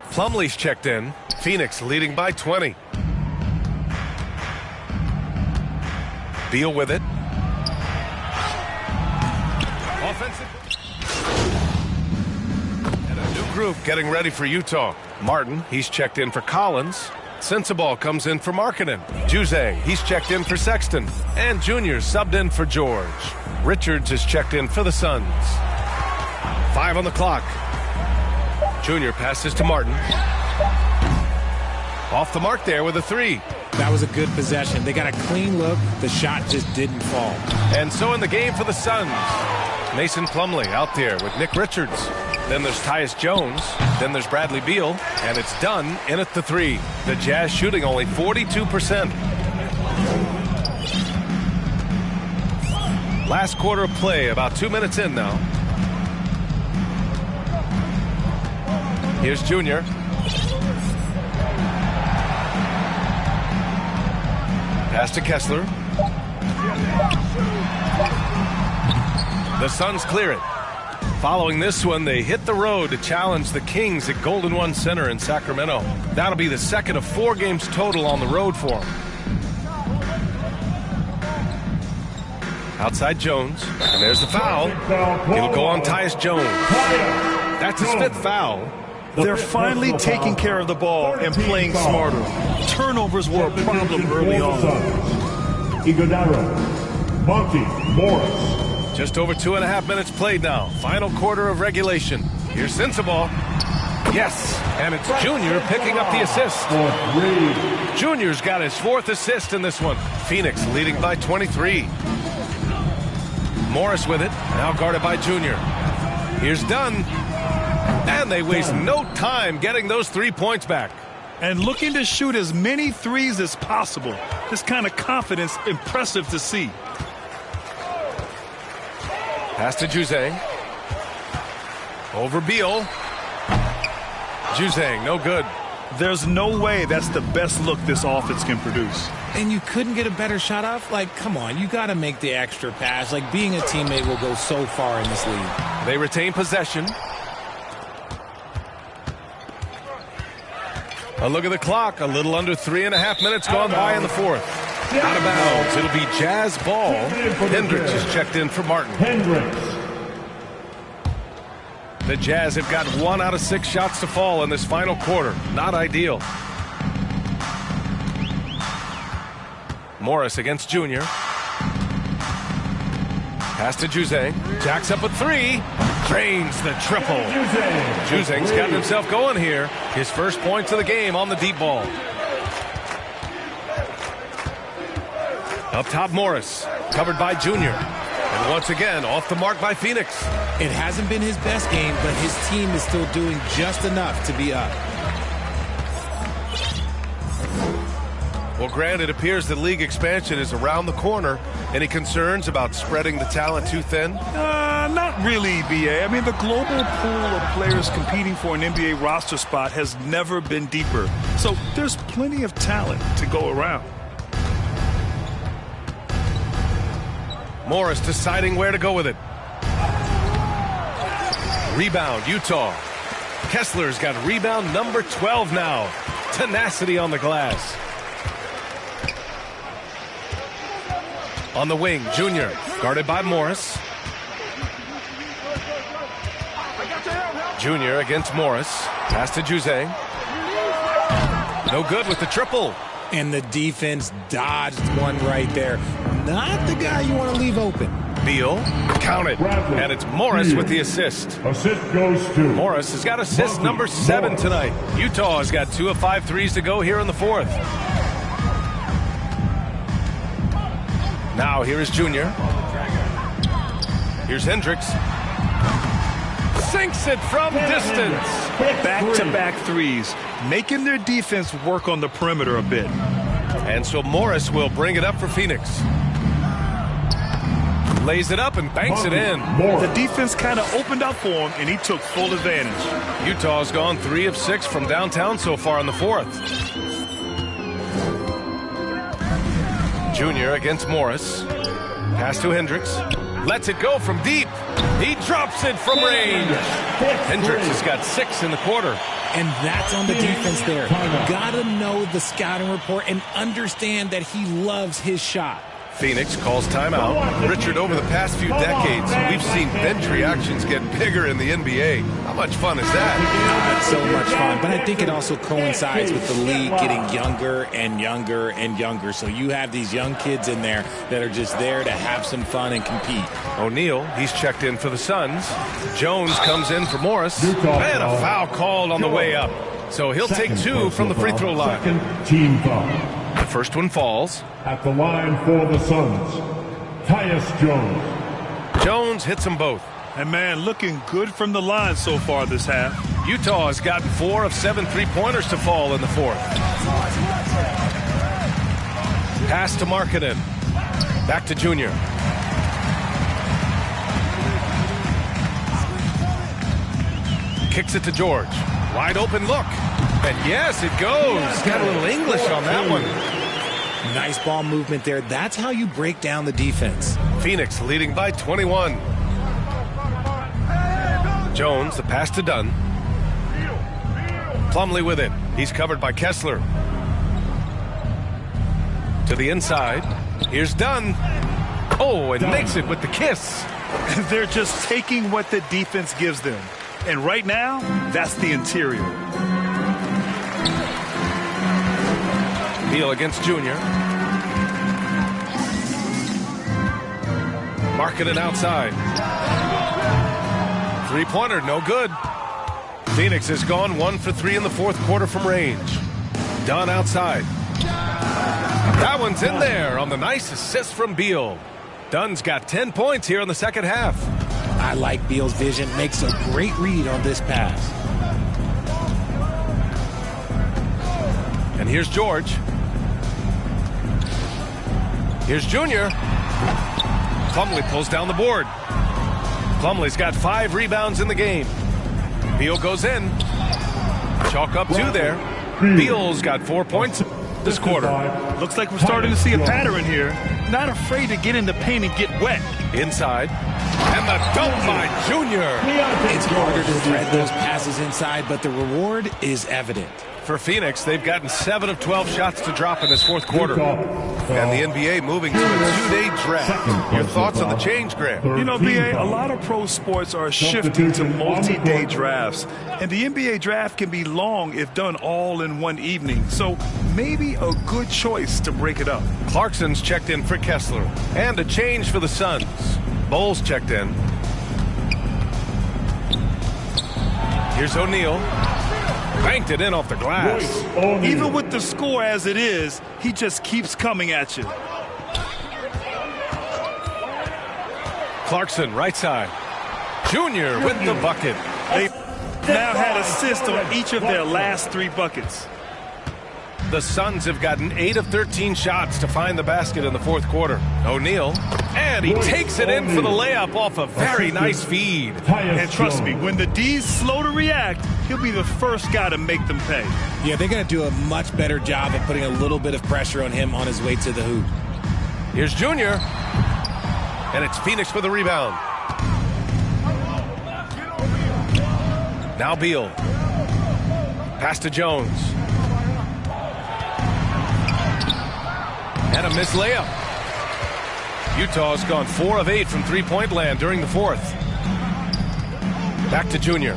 Plumlee's checked in. Phoenix leading by 20. Beal with it. Offensive. Group getting ready for Utah. Martin, he's checked in for Collins. Sensabaugh comes in for Markkanen. Juzang, he's checked in for Sexton. And Junior subbed in for George. Richards is checked in for the Suns. 5 on the clock. Junior passes to Martin. Off the mark there with a 3. That was a good possession. They got a clean look. The shot just didn't fall. And so in the game for the Suns, Mason Plumlee out there with Nick Richards. Then there's Tyus Jones. Then there's Bradley Beal. And it's done in at the 3. The Jazz shooting only 42%. Last quarter of play, about 2 minutes in now. Here's Junior. Pass to Kessler. The Suns clear it. Following this one, they hit the road to challenge the Kings at Golden One Center in Sacramento. That'll be the second of 4 games total on the road for them. Outside Jones, and there's the foul. It'll go on Tyus Jones. That's his 5th foul. They're finally taking care of the ball and playing smarter. Turnovers were a problem early on. Iguodala, Monty, Morris. Just over 2.5 minutes played now. Final quarter of regulation. Here's Sensabaugh. Yes, and it's Junior picking up the assist. Junior's got his 4th assist in this one. Phoenix leading by 23. Morris with it, now guarded by Junior. Here's Dunn. And they waste no time getting those 3 points back. And looking to shoot as many threes as possible. This kind of confidence, impressive to see. Pass to Juzang. Over Beal. Juzang, no good. There's no way that's the best look this offense can produce. And you couldn't get a better shot off? Like, come on, you got to make the extra pass. Like, being a teammate will go so far in this league. They retain possession. A look at the clock. A little under 3.5 minutes gone by in the 4th. Out of bounds. It'll be Jazz ball. Hendricks is checked in for Martin. The Jazz have got 1 out of 6 shots to fall in this final quarter. Not ideal. Morris against Junior. Pass to Juzang. Jacks up a 3. Drains the triple. Juzang's got himself going here. His first points of the game on the deep ball. Up top, Morris. Covered by Junior. And once again, off the mark by Phoenix. It hasn't been his best game, but his team is still doing just enough to be up. Well, Grant, it appears that league expansion is around the corner. Any concerns about spreading the talent too thin? Not really, BA. I mean, the global pool of players competing for an NBA roster spot has never been deeper. So there's plenty of talent to go around. Morris deciding where to go with it. Rebound, Utah. Kessler's got rebound number 12 now. Tenacity on the glass. On the wing, Junior, guarded by Morris. Junior against Morris. Pass to Juzang. No good with the triple. And the defense dodged one right there. Not the guy you want to leave open. Beal, count it. And it's Morris with the assist. Assist goes to Morris has got assist number 7 tonight. Utah has got 2 of 5 threes to go here in the fourth. Now here is Junior. Here's Hendricks. Sinks it from distance. Back-to-back threes, making their defense work on the perimeter a bit. And so Morris will bring it up for Phoenix. Lays it up and banks it in. The defense kind of opened up for him, and he took full advantage. Utah's gone 3 of 6 from downtown so far in the fourth. Junior against Morris. Pass to Hendricks. Lets it go from deep. He drops it from range. Hendricks has got 6 in the quarter. And that's on the defense there. Gotta know the scouting report and understand that he loves his shot. Phoenix calls timeout. Richard, over the past few decades, we've seen bench reactions get bigger in the NBA. How much fun is that? It's so much fun, but I think it also coincides with the league getting younger and younger and younger. So you have these young kids in there that are just there to have some fun and compete. O'Neal, he's checked in for the Suns. Jones comes in for Morris. And a foul called on the way up. So he'll take 2 from the free throw line. Team foul. The first one falls. At the line for the Suns, Tyus Jones. Jones hits them both. And, man, looking good from the line so far this half. Utah has gotten 4 of 7 three-pointers to fall in the fourth. Pass to Markkanen. Back to Junior. Kicks it to George. Wide open look. And yes, it goes. Got a little English on that one. Nice ball movement there. That's how you break down the defense. Phoenix leading by 21. Jones, the pass to Dunn. Plumlee with it. He's covered by Kessler. To the inside. Here's Dunn. Oh, and makes it with the kiss. They're just taking what the defense gives them. And right now, that's the interior. Beal against Junior. Markkanen outside. Three-pointer, no good. Phoenix has gone 1 for 3 in the fourth quarter from range. Dunn outside. That one's in there on the nice assist from Beal. Dunn's got 10 points here in the second half. I like Beal's vision. Makes a great read on this pass. And here's George. Here's Junior. Plumlee pulls down the board. Plumlee's got 5 rebounds in the game. Beal goes in. Chalk up 2 there. Beal's got 4 points this quarter. Looks like we're starting to see a pattern here. Not afraid to get in the paint and get wet. Inside. And the dunk by Junior. It's harder to thread those passes inside, but the reward is evident. For Phoenix, they've gotten 7 of 12 shots to drop in this fourth quarter. And the NBA moving to a 2-day draft. Your thoughts on the change, Grant? You know, BA, a lot of pro sports are shifting to multi-day drafts. And the NBA draft can be long if done all in one evening. So maybe a good choice to break it up. Clarkson's checked in for Kessler. And a change for the Suns. Bowles checked in. Here's O'Neal. Banked it in off the glass. Even with the score as it is, he just keeps coming at you. Clarkson, right side. Junior with the bucket. They now had assists on each of their last 3 buckets. The Suns have gotten 8 of 13 shots to find the basket in the fourth quarter. O'Neal, and he takes it in for the layup off a very nice feed. And trust me, when the D's slow to react, he'll be the first guy to make them pay. Yeah, they're going to do a much better job of putting a little bit of pressure on him on his way to the hoop. Here's Junior. And it's Phoenix with a rebound. Now Beal. Pass to Jones. And a missed layup. Utah's gone 4 of 8 from three-point land during the fourth. Back to Junior.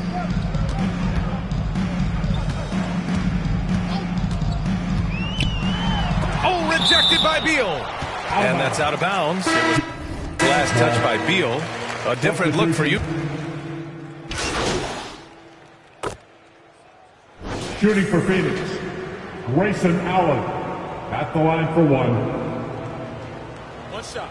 Oh, rejected by Beal. And that's out of bounds. It was last touch by Beal. A different look for you. Shooting for Phoenix, Grayson Allen at the line for 1. One shot.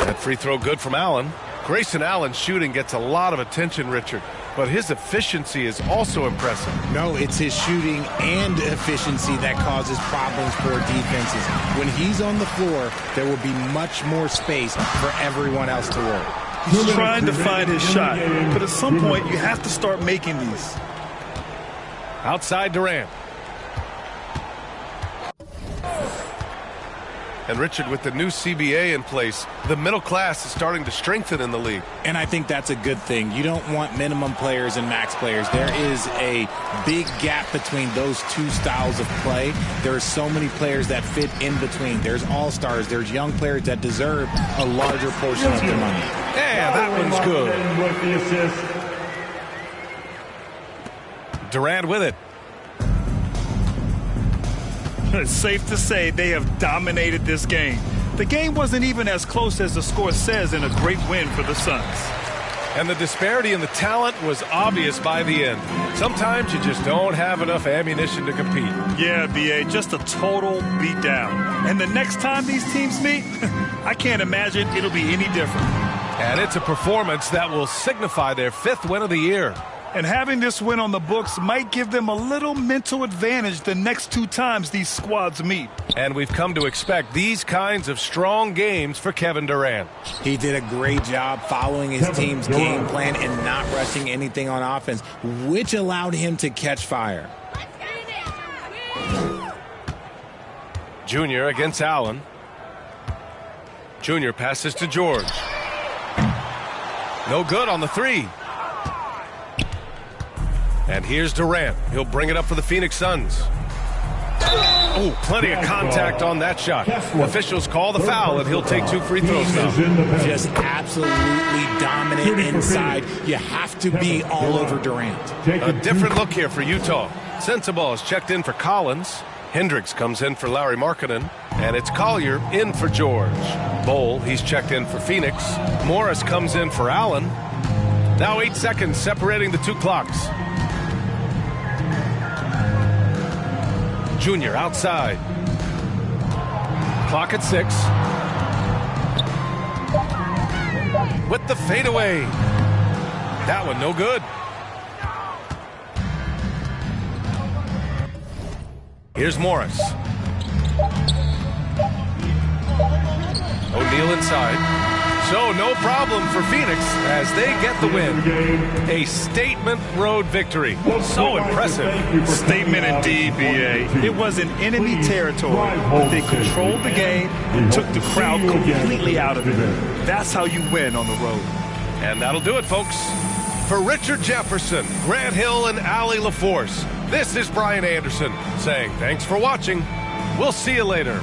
That free throw good from Allen. Grayson Allen's shooting gets a lot of attention, Richard, but his efficiency is also impressive. No, it's his shooting and efficiency that causes problems for defenses. When he's on the floor, there will be much more space for everyone else to work. He's trying to find his shot, but at some point you have to start making these. Outside Durant. And Richard, with the new CBA in place, the middle class is starting to strengthen in the league. And I think that's a good thing. You don't want minimum players and max players. There is a big gap between those two styles of play. There are so many players that fit in between. There's all-stars. There's young players that deserve a larger portion of their money. Yeah, that one's good. With the assist. Durant with it. It's safe to say they have dominated this game. The game wasn't even as close as the score says in a great win for the Suns. And the disparity in the talent was obvious by the end. Sometimes you just don't have enough ammunition to compete. Yeah, B.A., just a total beatdown. And the next time these teams meet, I can't imagine it'll be any different. And it's a performance that will signify their 5th win of the year. And having this win on the books might give them a little mental advantage the next 2 times these squads meet. And we've come to expect these kinds of strong games for Kevin Durant. He did a great job following his team's game plan and not rushing anything on offense, which allowed him to catch fire. Junior against Allen. Junior passes to George. No good on the 3. And here's Durant. He'll bring it up for the Phoenix Suns. Oh, plenty of contact on that shot. Officials call the foul, and he'll take 2 free throws now. Just absolutely dominant inside. You have to be all over Durant. A different look here for Utah. Sensabaugh is checked in for Collins. Hendricks comes in for Larry Markkinen, and it's Collier in for George. Bowl, he's checked in for Phoenix. Morris comes in for Allen. Now 8 seconds separating the two clocks. Junior outside. Clock at 6. With the fadeaway. That one no good. Here's Morris. O'Neal inside. So no problem for Phoenix as they get the win. A statement road victory. So impressive. Statement indeed, BA. It was in enemy territory, but they controlled the game and took the crowd completely out of it. That's how you win on the road. And that'll do it, folks. For Richard Jefferson, Grant Hill, and Allie LaForce, this is Brian Anderson saying thanks for watching. We'll see you later.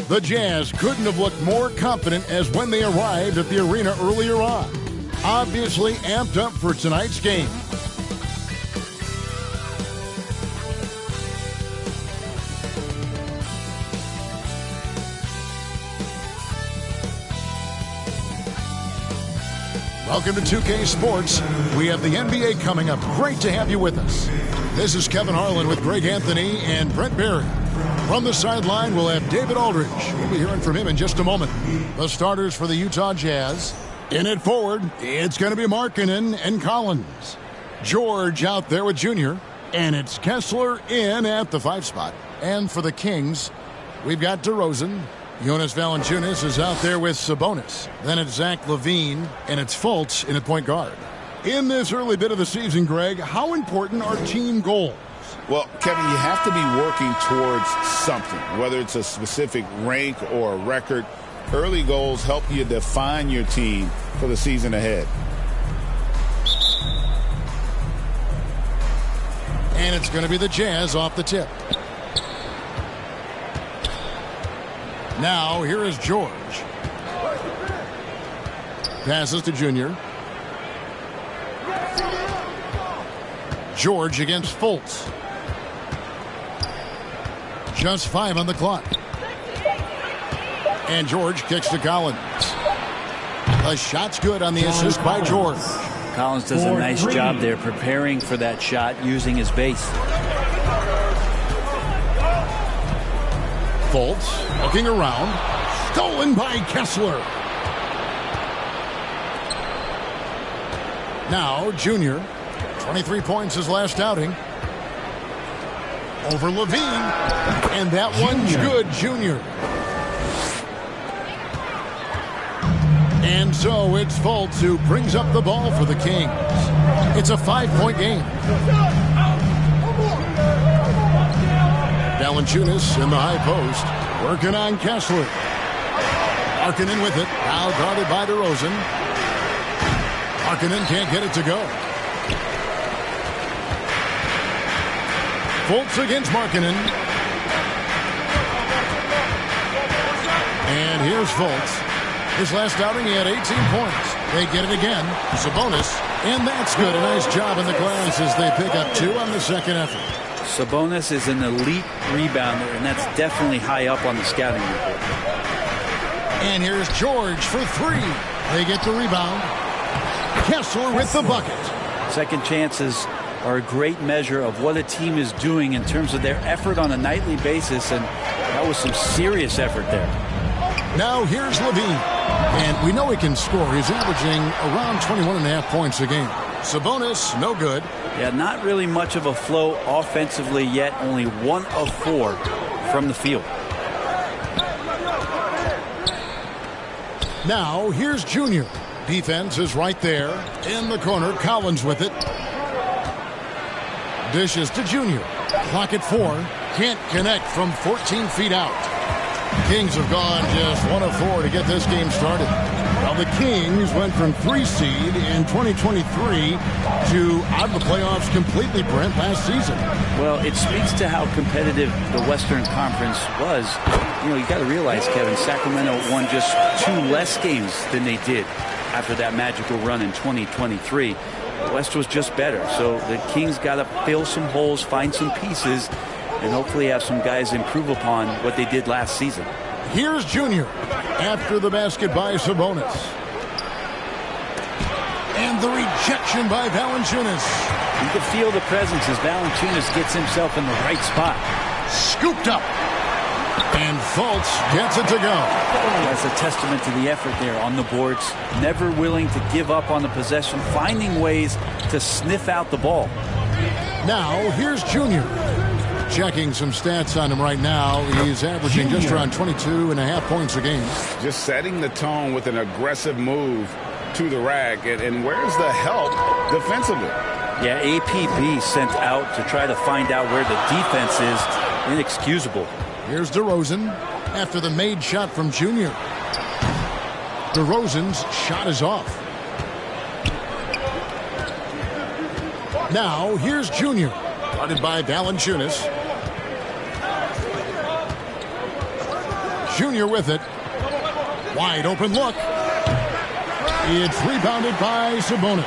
The Jazz couldn't have looked more confident as when they arrived at the arena earlier on. Obviously amped up for tonight's game. Welcome to 2K Sports. We have the NBA coming up. Great to have you with us. This is Kevin Harlan with Greg Anthony and Brent Barry. From the sideline, we'll have David Aldridge. We'll be hearing from him in just a moment. The starters for the Utah Jazz. In it forward, it's going to be Markkanen and Collins. George out there with Junior. And it's Kessler in at the 5 spot. And for the Kings, we've got DeRozan. Jonas Valanciunas is out there with Sabonis. Then it's Zach LaVine, and it's Fultz in at point guard. In this early bit of the season, Greg, how important are team goals? Well, Kevin, you have to be working towards something, whether it's a specific rank or a record. Early goals help you define your team for the season ahead. And it's going to be the Jazz off the tip. Now, here is George. Passes to Junior. George against Fultz. Just 5 on the clock. And George kicks to Collins. The shot's good on the assist by George. Collins does a nice job there preparing for that shot using his base. Fultz looking around. Stolen by Kessler. Now Junior. 23 points his last outing. Over LaVine. And that one's good, Junior. And so it's Fultz who brings up the ball for the Kings. It's a 5-point game. Valanciunas in the high post. Working on Kessler. Markkanen with it. Now guarded by DeRozan. Markkanen can't get it to go. Fultz against Markkanen. And here's Fultz. His last outing, he had 18 points. They get it again. Sabonis. And that's good. A nice job in the glass as they pick up 2 on the second effort. Sabonis is an elite rebounder, and that's definitely high up on the scouting report. And here's George for 3. They get the rebound. Kessler with the bucket. Second chances are a great measure of what a team is doing in terms of their effort on a nightly basis, and that was some serious effort there. Now here's Levine. And we know he can score. He's averaging around 21.5 points a game. Sabonis, no good. Yeah, not really much of a flow offensively yet. Only 1 of 4 from the field. Now here's Junior. Defense is right there. In the corner, Collins with it. Dishes to Junior. Clock at 4. Can't connect from 14 feet out. Kings have gone just 1 of 4 to get this game started. Now the Kings went from 3 seed in 2023 to out of the playoffs completely, Brent, last season. Well, it speaks to how competitive the Western Conference was. You know, you got to realize, Kevin, Sacramento won just 2 less games than they did after that magical run in 2023. The West was just better. So the Kings got to fill some holes, find some pieces, and hopefully have some guys improve upon what they did last season. Here's Junior after the basket by Sabonis. And the rejection by Valanciunas. You can feel the presence as Valanciunas gets himself in the right spot. Scooped up. And Fultz gets it to go. That's a testament to the effort there on the boards. Never willing to give up on the possession, finding ways to sniff out the ball. Now, here's Junior. Checking some stats on him right now. He's averaging just around 22.5 points a game. Just setting the tone with an aggressive move to the rack. And where's the help defensively? Yeah, APB sent out to try to find out where the defense is. Inexcusable. Here's DeRozan after the made shot from Junior. DeRozan's shot is off. Now, here's Junior. Guarded by Valanciunas. Junior with it. Wide open look. It's rebounded by Sabonis.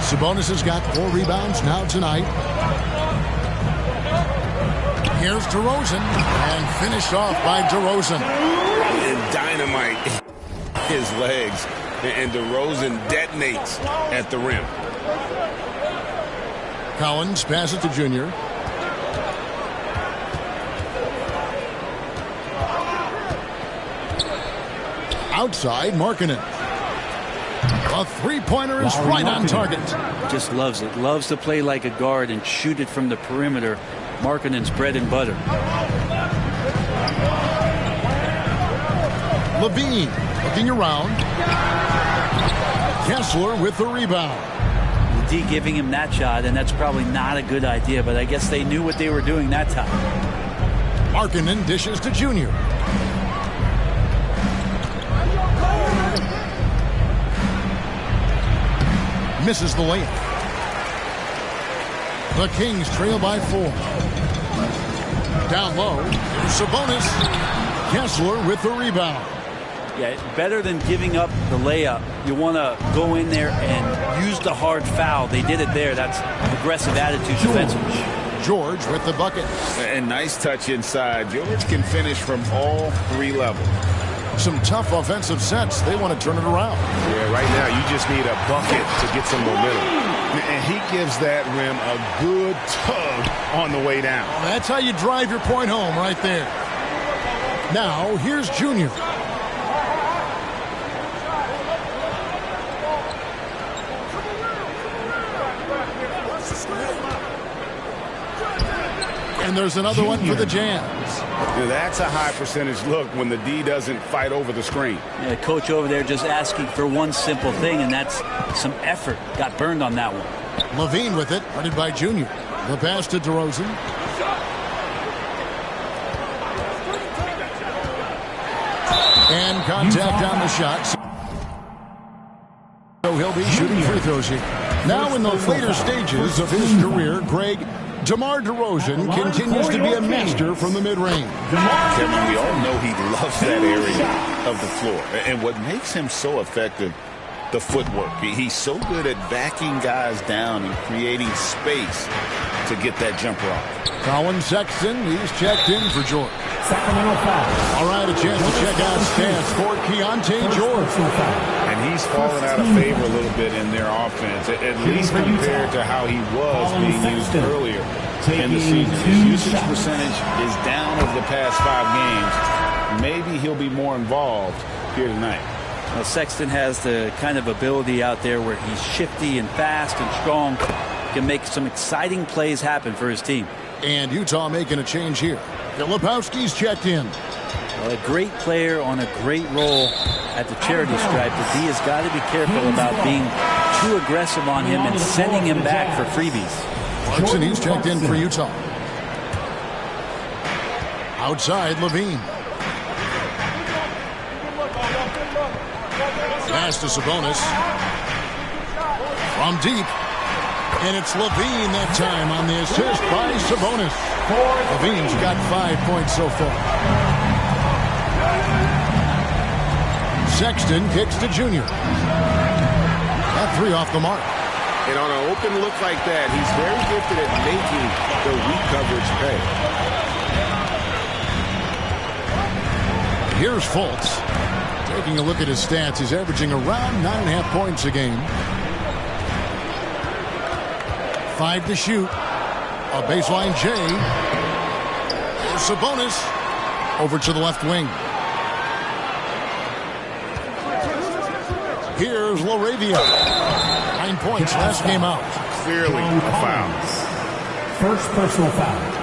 Sabonis has got 4 rebounds now tonight. Here's DeRozan, and finished off by DeRozan. And dynamite his legs, and DeRozan detonates at the rim. Collins passes to Junior. Outside, Markkanen. A three-pointer is right on target. Just loves it. Loves to play like a guard and shoot it from the perimeter. Markkanen's bread and butter. Levine looking around. Kessler with the rebound. The D giving him that shot, and that's probably not a good idea, but I guess they knew what they were doing that time. Markkanen dishes to Junior. Misses the layup. The Kings trail by 4. Down low, here's Sabonis. Kessler with the rebound. Yeah, better than giving up the layup. You want to go in there and use the hard foul. They did it there. That's aggressive attitude defensively. George with the bucket. And nice touch inside. George can finish from all 3 levels. Some tough offensive sets. They want to turn it around. Yeah, right now you just need a bucket to get some momentum. And he gives that rim a good tug on the way down. Well, that's how you drive your point home right there. Now, here's Junior. And there's another one for the Jams. Yeah, that's a high percentage look when the D doesn't fight over the screen. Yeah, coach over there just asking for one simple thing, and that's some effort. Got burned on that one. Levine with it, guarded by Junior. The pass to DeRozan. And contact on the shot. So he'll be shooting free throws here. Now in the later stages of his career, Greg, DeMar DeRozan continues to be a master from the mid-range. Kevin, we all know he loves that area of the floor. And what makes him so effective the footwork. He's so good at backing guys down and creating space to get that jumper off. Colin Sexton, he's checked in for George. Sacramento foul. All right, a chance to check out stats for Keontae George. And he's fallen out of favor a little bit in their offense, at least compared to how he was being used earlier in the season. His usage percentage is down over the past 5 games. Maybe he'll be more involved here tonight. Well, Sexton has the kind of ability out there where he's shifty and fast and strong, can make some exciting plays happen for his team. And Utah making a change here. Filipowski's checked in. Well, a great player on a great role at the charity stripe. The D has got to be careful about being too aggressive on him and sending him back for freebies. Clarkson, he's checked in for Utah. Outside, Levine. Pass to Sabonis. From deep. And it's Levine that time on the assist by Sabonis. Levine's got 5 points so far. Sexton kicks to Junior. That 3 off the mark. And on an open look like that, he's very gifted at making the weak coverage pay. Here's Fultz. Taking a look at his stats, he's averaging around 9.5 points a game. 5 to shoot. A baseline J. There's Sabonis. Over to the left wing. Here's LaRavia. 9 points last game out. Clearly a foul. First personal foul.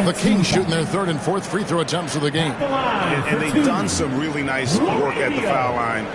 The Kings shooting their 3rd and 4th free throw attempts of the game. And they've done some really nice work at the foul line.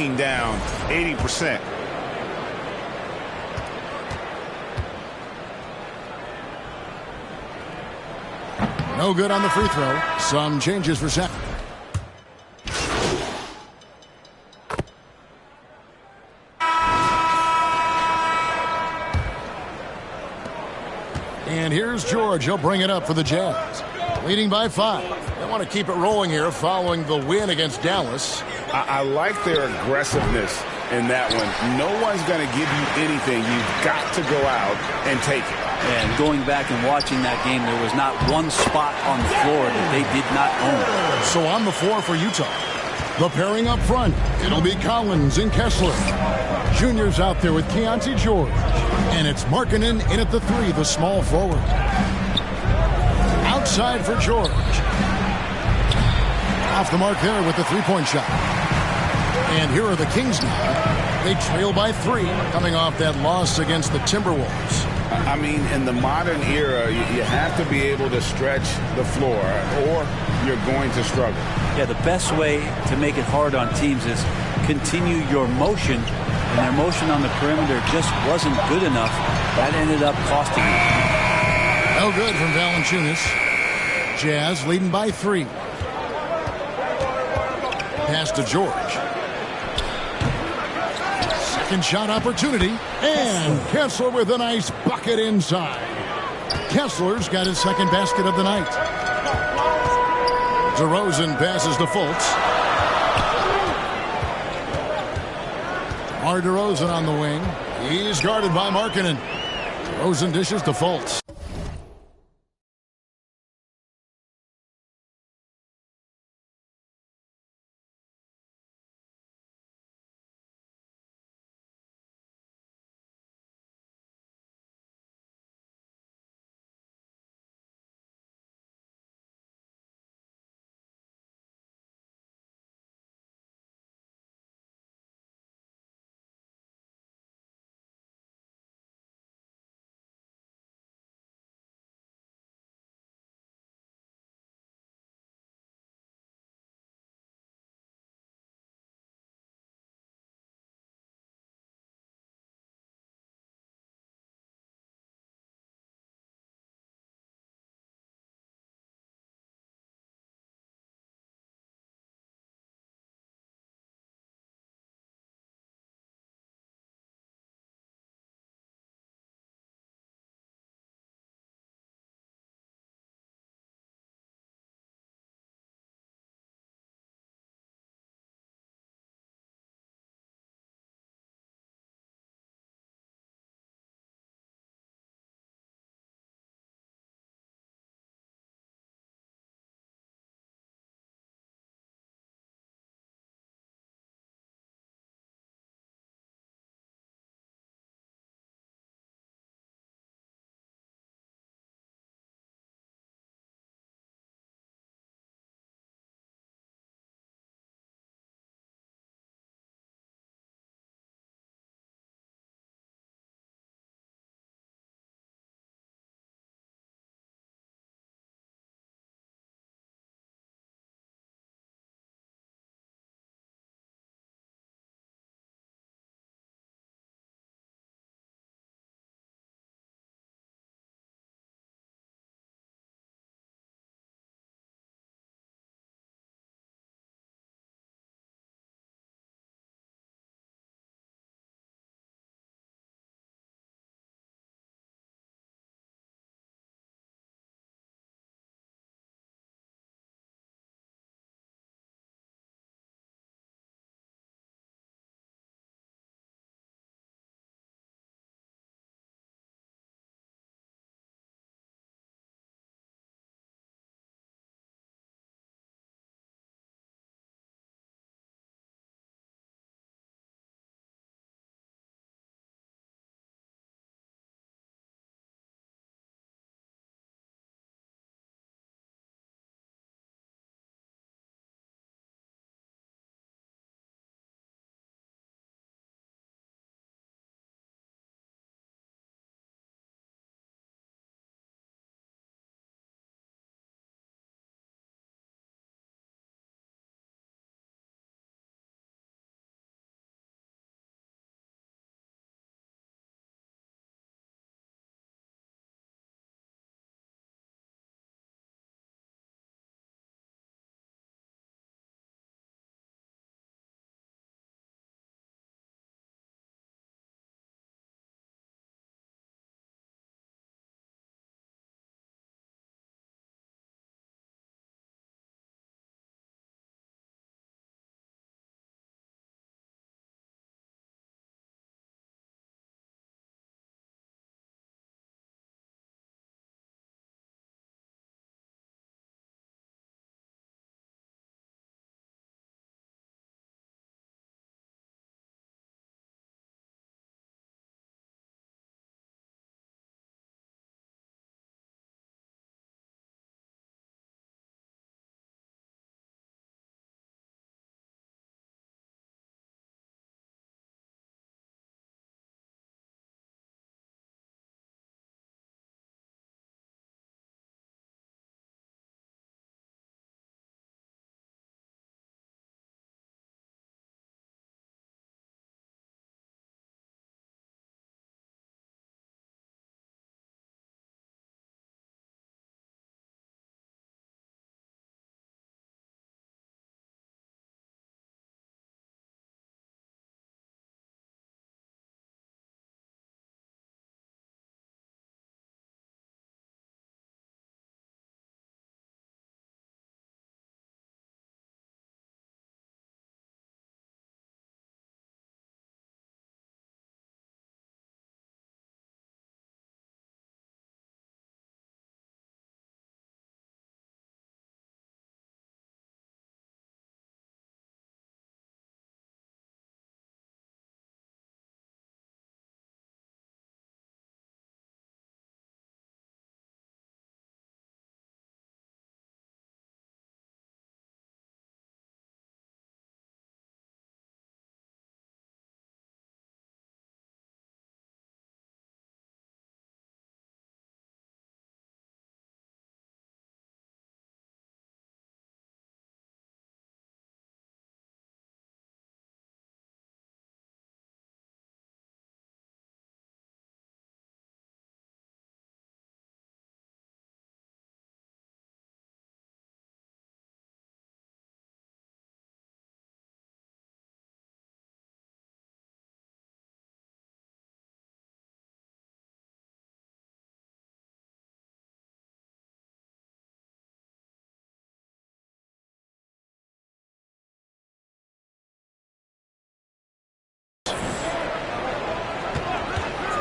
knocking down 80%. No good on the free throw. Some changes for Zach. And here's George. He'll bring it up for the Jazz. Leading by 5. They want to keep it rolling here following the win against Dallas. I like their aggressiveness in that one. No one's going to give you anything. You've got to go out and take it. And going back and watching that game, there was not one spot on the floor that they did not own. So on the floor for Utah, the pairing up front, it'll be Collins and Kessler. Junior's out there with Keontae George. And it's Markkanen in at the 3, the small forward. Outside for George. Off the mark there with the three-point shot. And here are the Kings now. They trail by 3, coming off that loss against the Timberwolves. I mean, in the modern era, you have to be able to stretch the floor, or you're going to struggle. Yeah, the best way to make it hard on teams is continue your motion, and their motion on the perimeter just wasn't good enough. That ended up costing them. No good from Valanciunas. Jazz leading by 3. Pass to George. Second shot opportunity. And Kessler with a nice bucket inside. Kessler's got his second basket of the night. DeRozan passes to Fultz. DeRozan on the wing. He's guarded by Markkanen. DeRozan dishes to Fultz.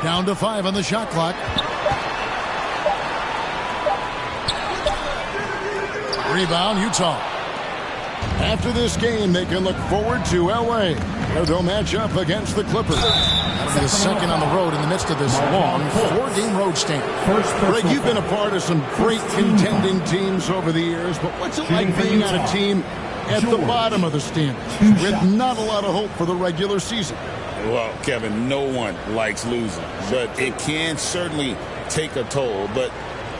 Down to 5 on the shot clock. Rebound, Utah. After this game, they can look forward to L.A., where they'll match up against the Clippers. That'll be the second on the road in the midst of this long 4-game road stand. Greg, you've been a part of some great contending teams over the years, but what's it like being on a team at the bottom of the standings with not a lot of hope for the regular season? Well, Kevin, no one likes losing, but it can certainly take a toll. But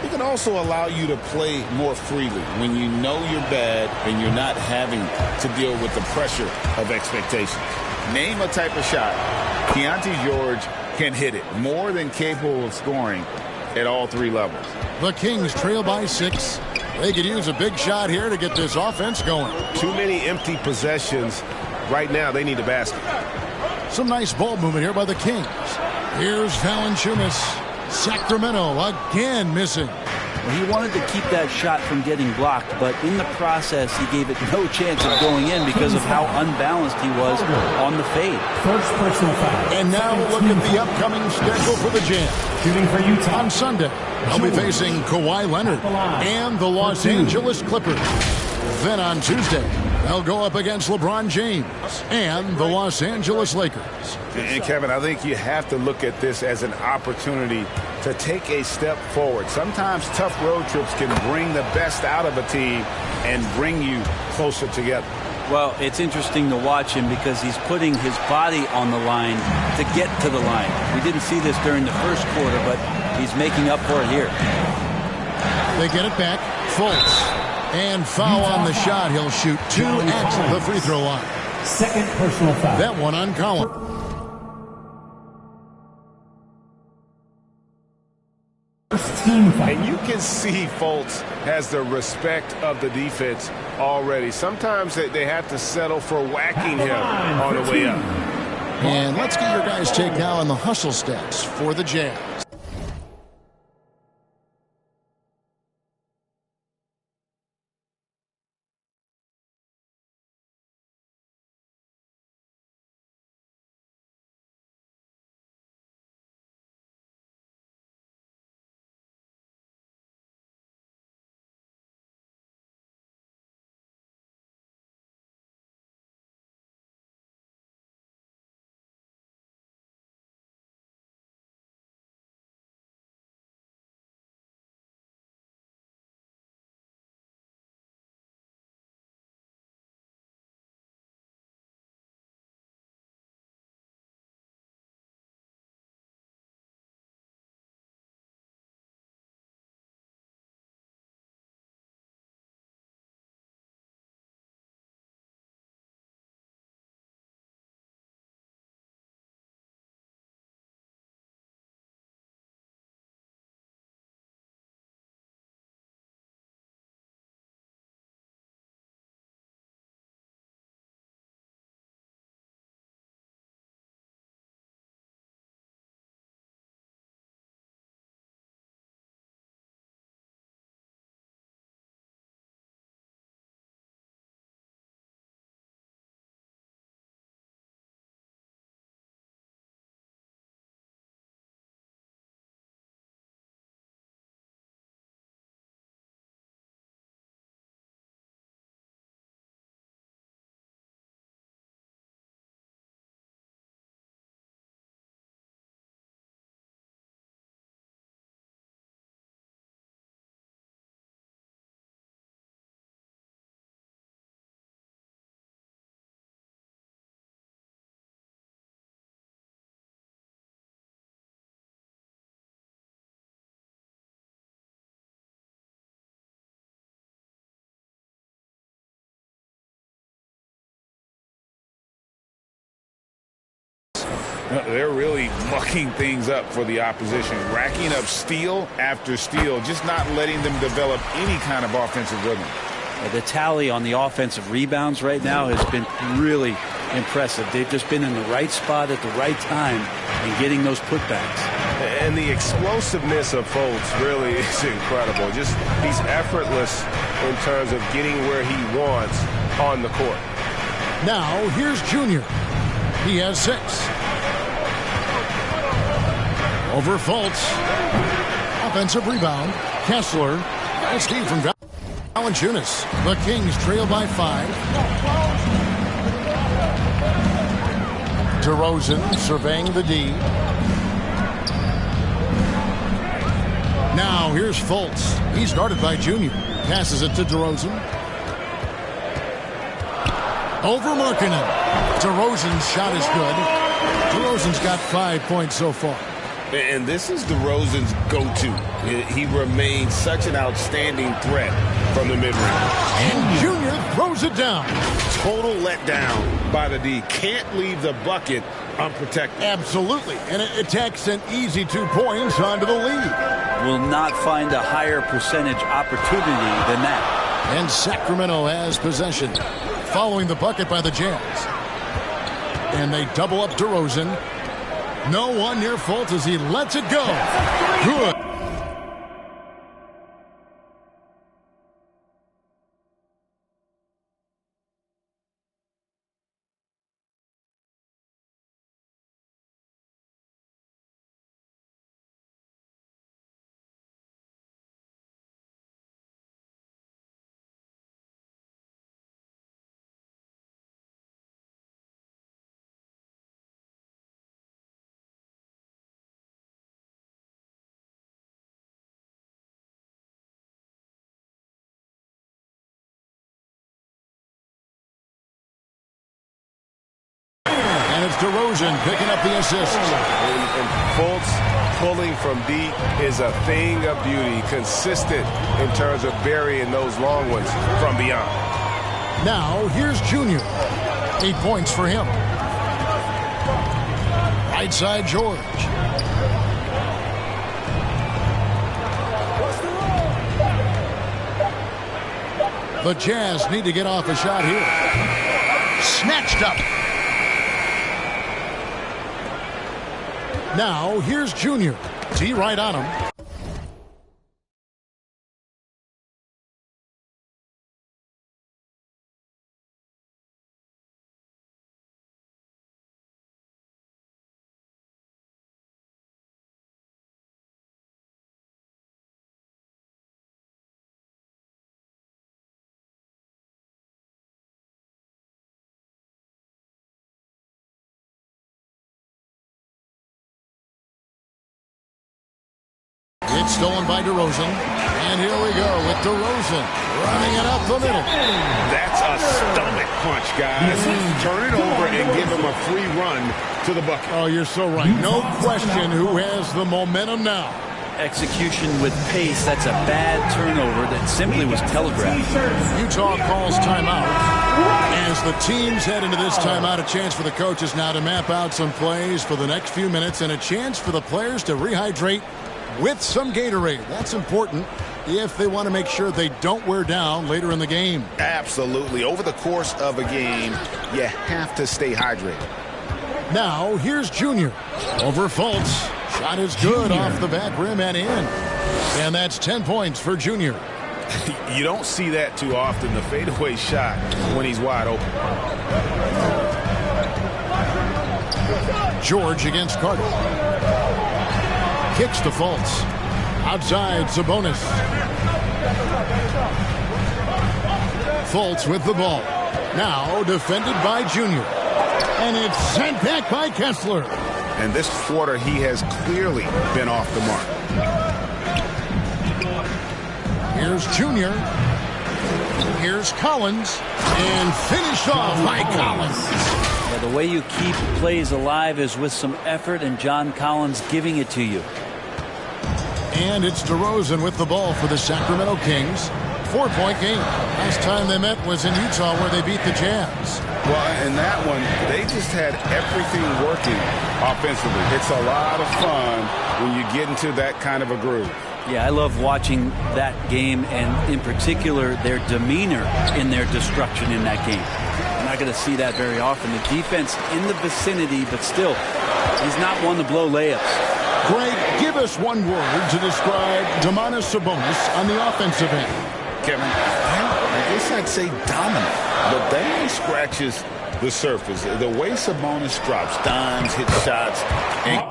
it can also allow you to play more freely when you know you're bad and you're not having to deal with the pressure of expectations. Name a type of shot. Keontae George can hit it, more than capable of scoring at all 3 levels. The Kings trail by 6. They could use a big shot here to get this offense going. Too many empty possessions. Right now, they need a basket. Some nice ball movement here by the Kings. Here's Valanciunas. Sacramento again missing. Well, he wanted to keep that shot from getting blocked, but in the process, he gave it no chance of going in because of how unbalanced he was on the fade. First personal foul. And now look at the upcoming schedule for the Jazz. Shooting for Utah. On Sunday, they'll be facing Kawhi Leonard and the Los Angeles Clippers. Then on Tuesday, they'll go up against LeBron James and the Los Angeles Lakers. And Kevin, I think you have to look at this as an opportunity to take a step forward. Sometimes tough road trips can bring the best out of a team and bring you closer together. Well, it's interesting to watch him because he's putting his body on the line to get to the line. We didn't see this during the first quarter, but he's making up for it here. They get it back. Fultz. And foul on the shot. He'll shoot 2 at the free throw line. Second personal foul. That one on Collins. First team foul. And you can see Fultz has the respect of the defense already. Sometimes they have to settle for whacking him on the way up. And let's get your guys' take now on the hustle stats for the Jazz. They're really mucking things up for the opposition, racking up steal after steal, just not letting them develop any kind of offensive rhythm. The tally on the offensive rebounds right now has been really impressive. They've just been in the right spot at the right time and getting those putbacks. And the explosiveness of Fultz really is incredible. Just he's effortless in terms of getting where he wants on the court. Now, here's Junior. He has 6. over Fultz. Offensive rebound. Kessler. Nice steal from Valanciunas. The Kings trail by 5. DeRozan surveying the D. Now here's Fultz. He's guarded by Junior. Passes it to DeRozan. Over Markkanen. DeRozan's shot is good. DeRozan's got 5 points so far. And this is DeRozan's go-to. He remains such an outstanding threat from the mid-range. And Junior throws it down. Total letdown by the D. Can't leave the bucket unprotected. Absolutely. And it attacks an easy 2 points onto the lead. Will not find a higher percentage opportunity than that. And Sacramento has possession. Following the bucket by the Jazz. And they double up DeRozan. No one near Fultz as he lets it go. Good. And it's DeRozan picking up the assist. And Fultz pulling from deep is a thing of beauty. Consistent in terms of burying those long ones from beyond. Now here's Junior. 8 points for him. Right side George. The Jazz need to get off a shot here. Snatched up. Now, here's Junior. T right on him. It's stolen by DeRozan. And here we go with DeRozan running it up the middle. That's a stomach punch, guys. Turn it over and give him a free run to the bucket. Oh, you're so right. No question who has the momentum now. Execution with pace. That's a bad turnover that simply was telegraphed. Utah calls timeout. As the teams head into this timeout, a chance for the coaches now to map out some plays for the next few minutes and a chance for the players to rehydrate with some Gatorade. That's important if they want to make sure they don't wear down later in the game. Absolutely. Over the course of a game, you have to stay hydrated. Now, here's Junior. Over Fultz. Shot is good off the back rim and in. And that's 10 points for Junior. You don't see that too often, the fadeaway shot when he's wide open. George against Carter. Kicks to Fultz. Outside, Sabonis. Fultz with the ball. Now defended by Junior. And it's sent back by Kessler. And this quarter, he has clearly been off the mark. Here's Junior. Here's Collins. And finished off by Collins. Yeah, the way you keep plays alive is with some effort, and John Collins giving it to you. And it's DeRozan with the ball for the Sacramento Kings. 4-point game. Last time they met was in Utah where they beat the Jazz. Well, in that one, they just had everything working offensively. It's a lot of fun when you get into that kind of a groove. Yeah, I love watching that game, and in particular, their demeanor in their destruction in that game. You're not going to see that very often. The defense in the vicinity, but still, he's not one to blow layups. Greg, give us one word to describe Domantas Sabonis on the offensive end. Kevin, I guess I'd say dominant, but that only scratches the surface. The way Sabonis drops dimes, hits shots, and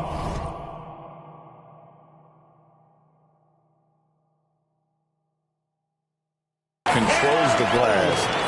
controls the glass.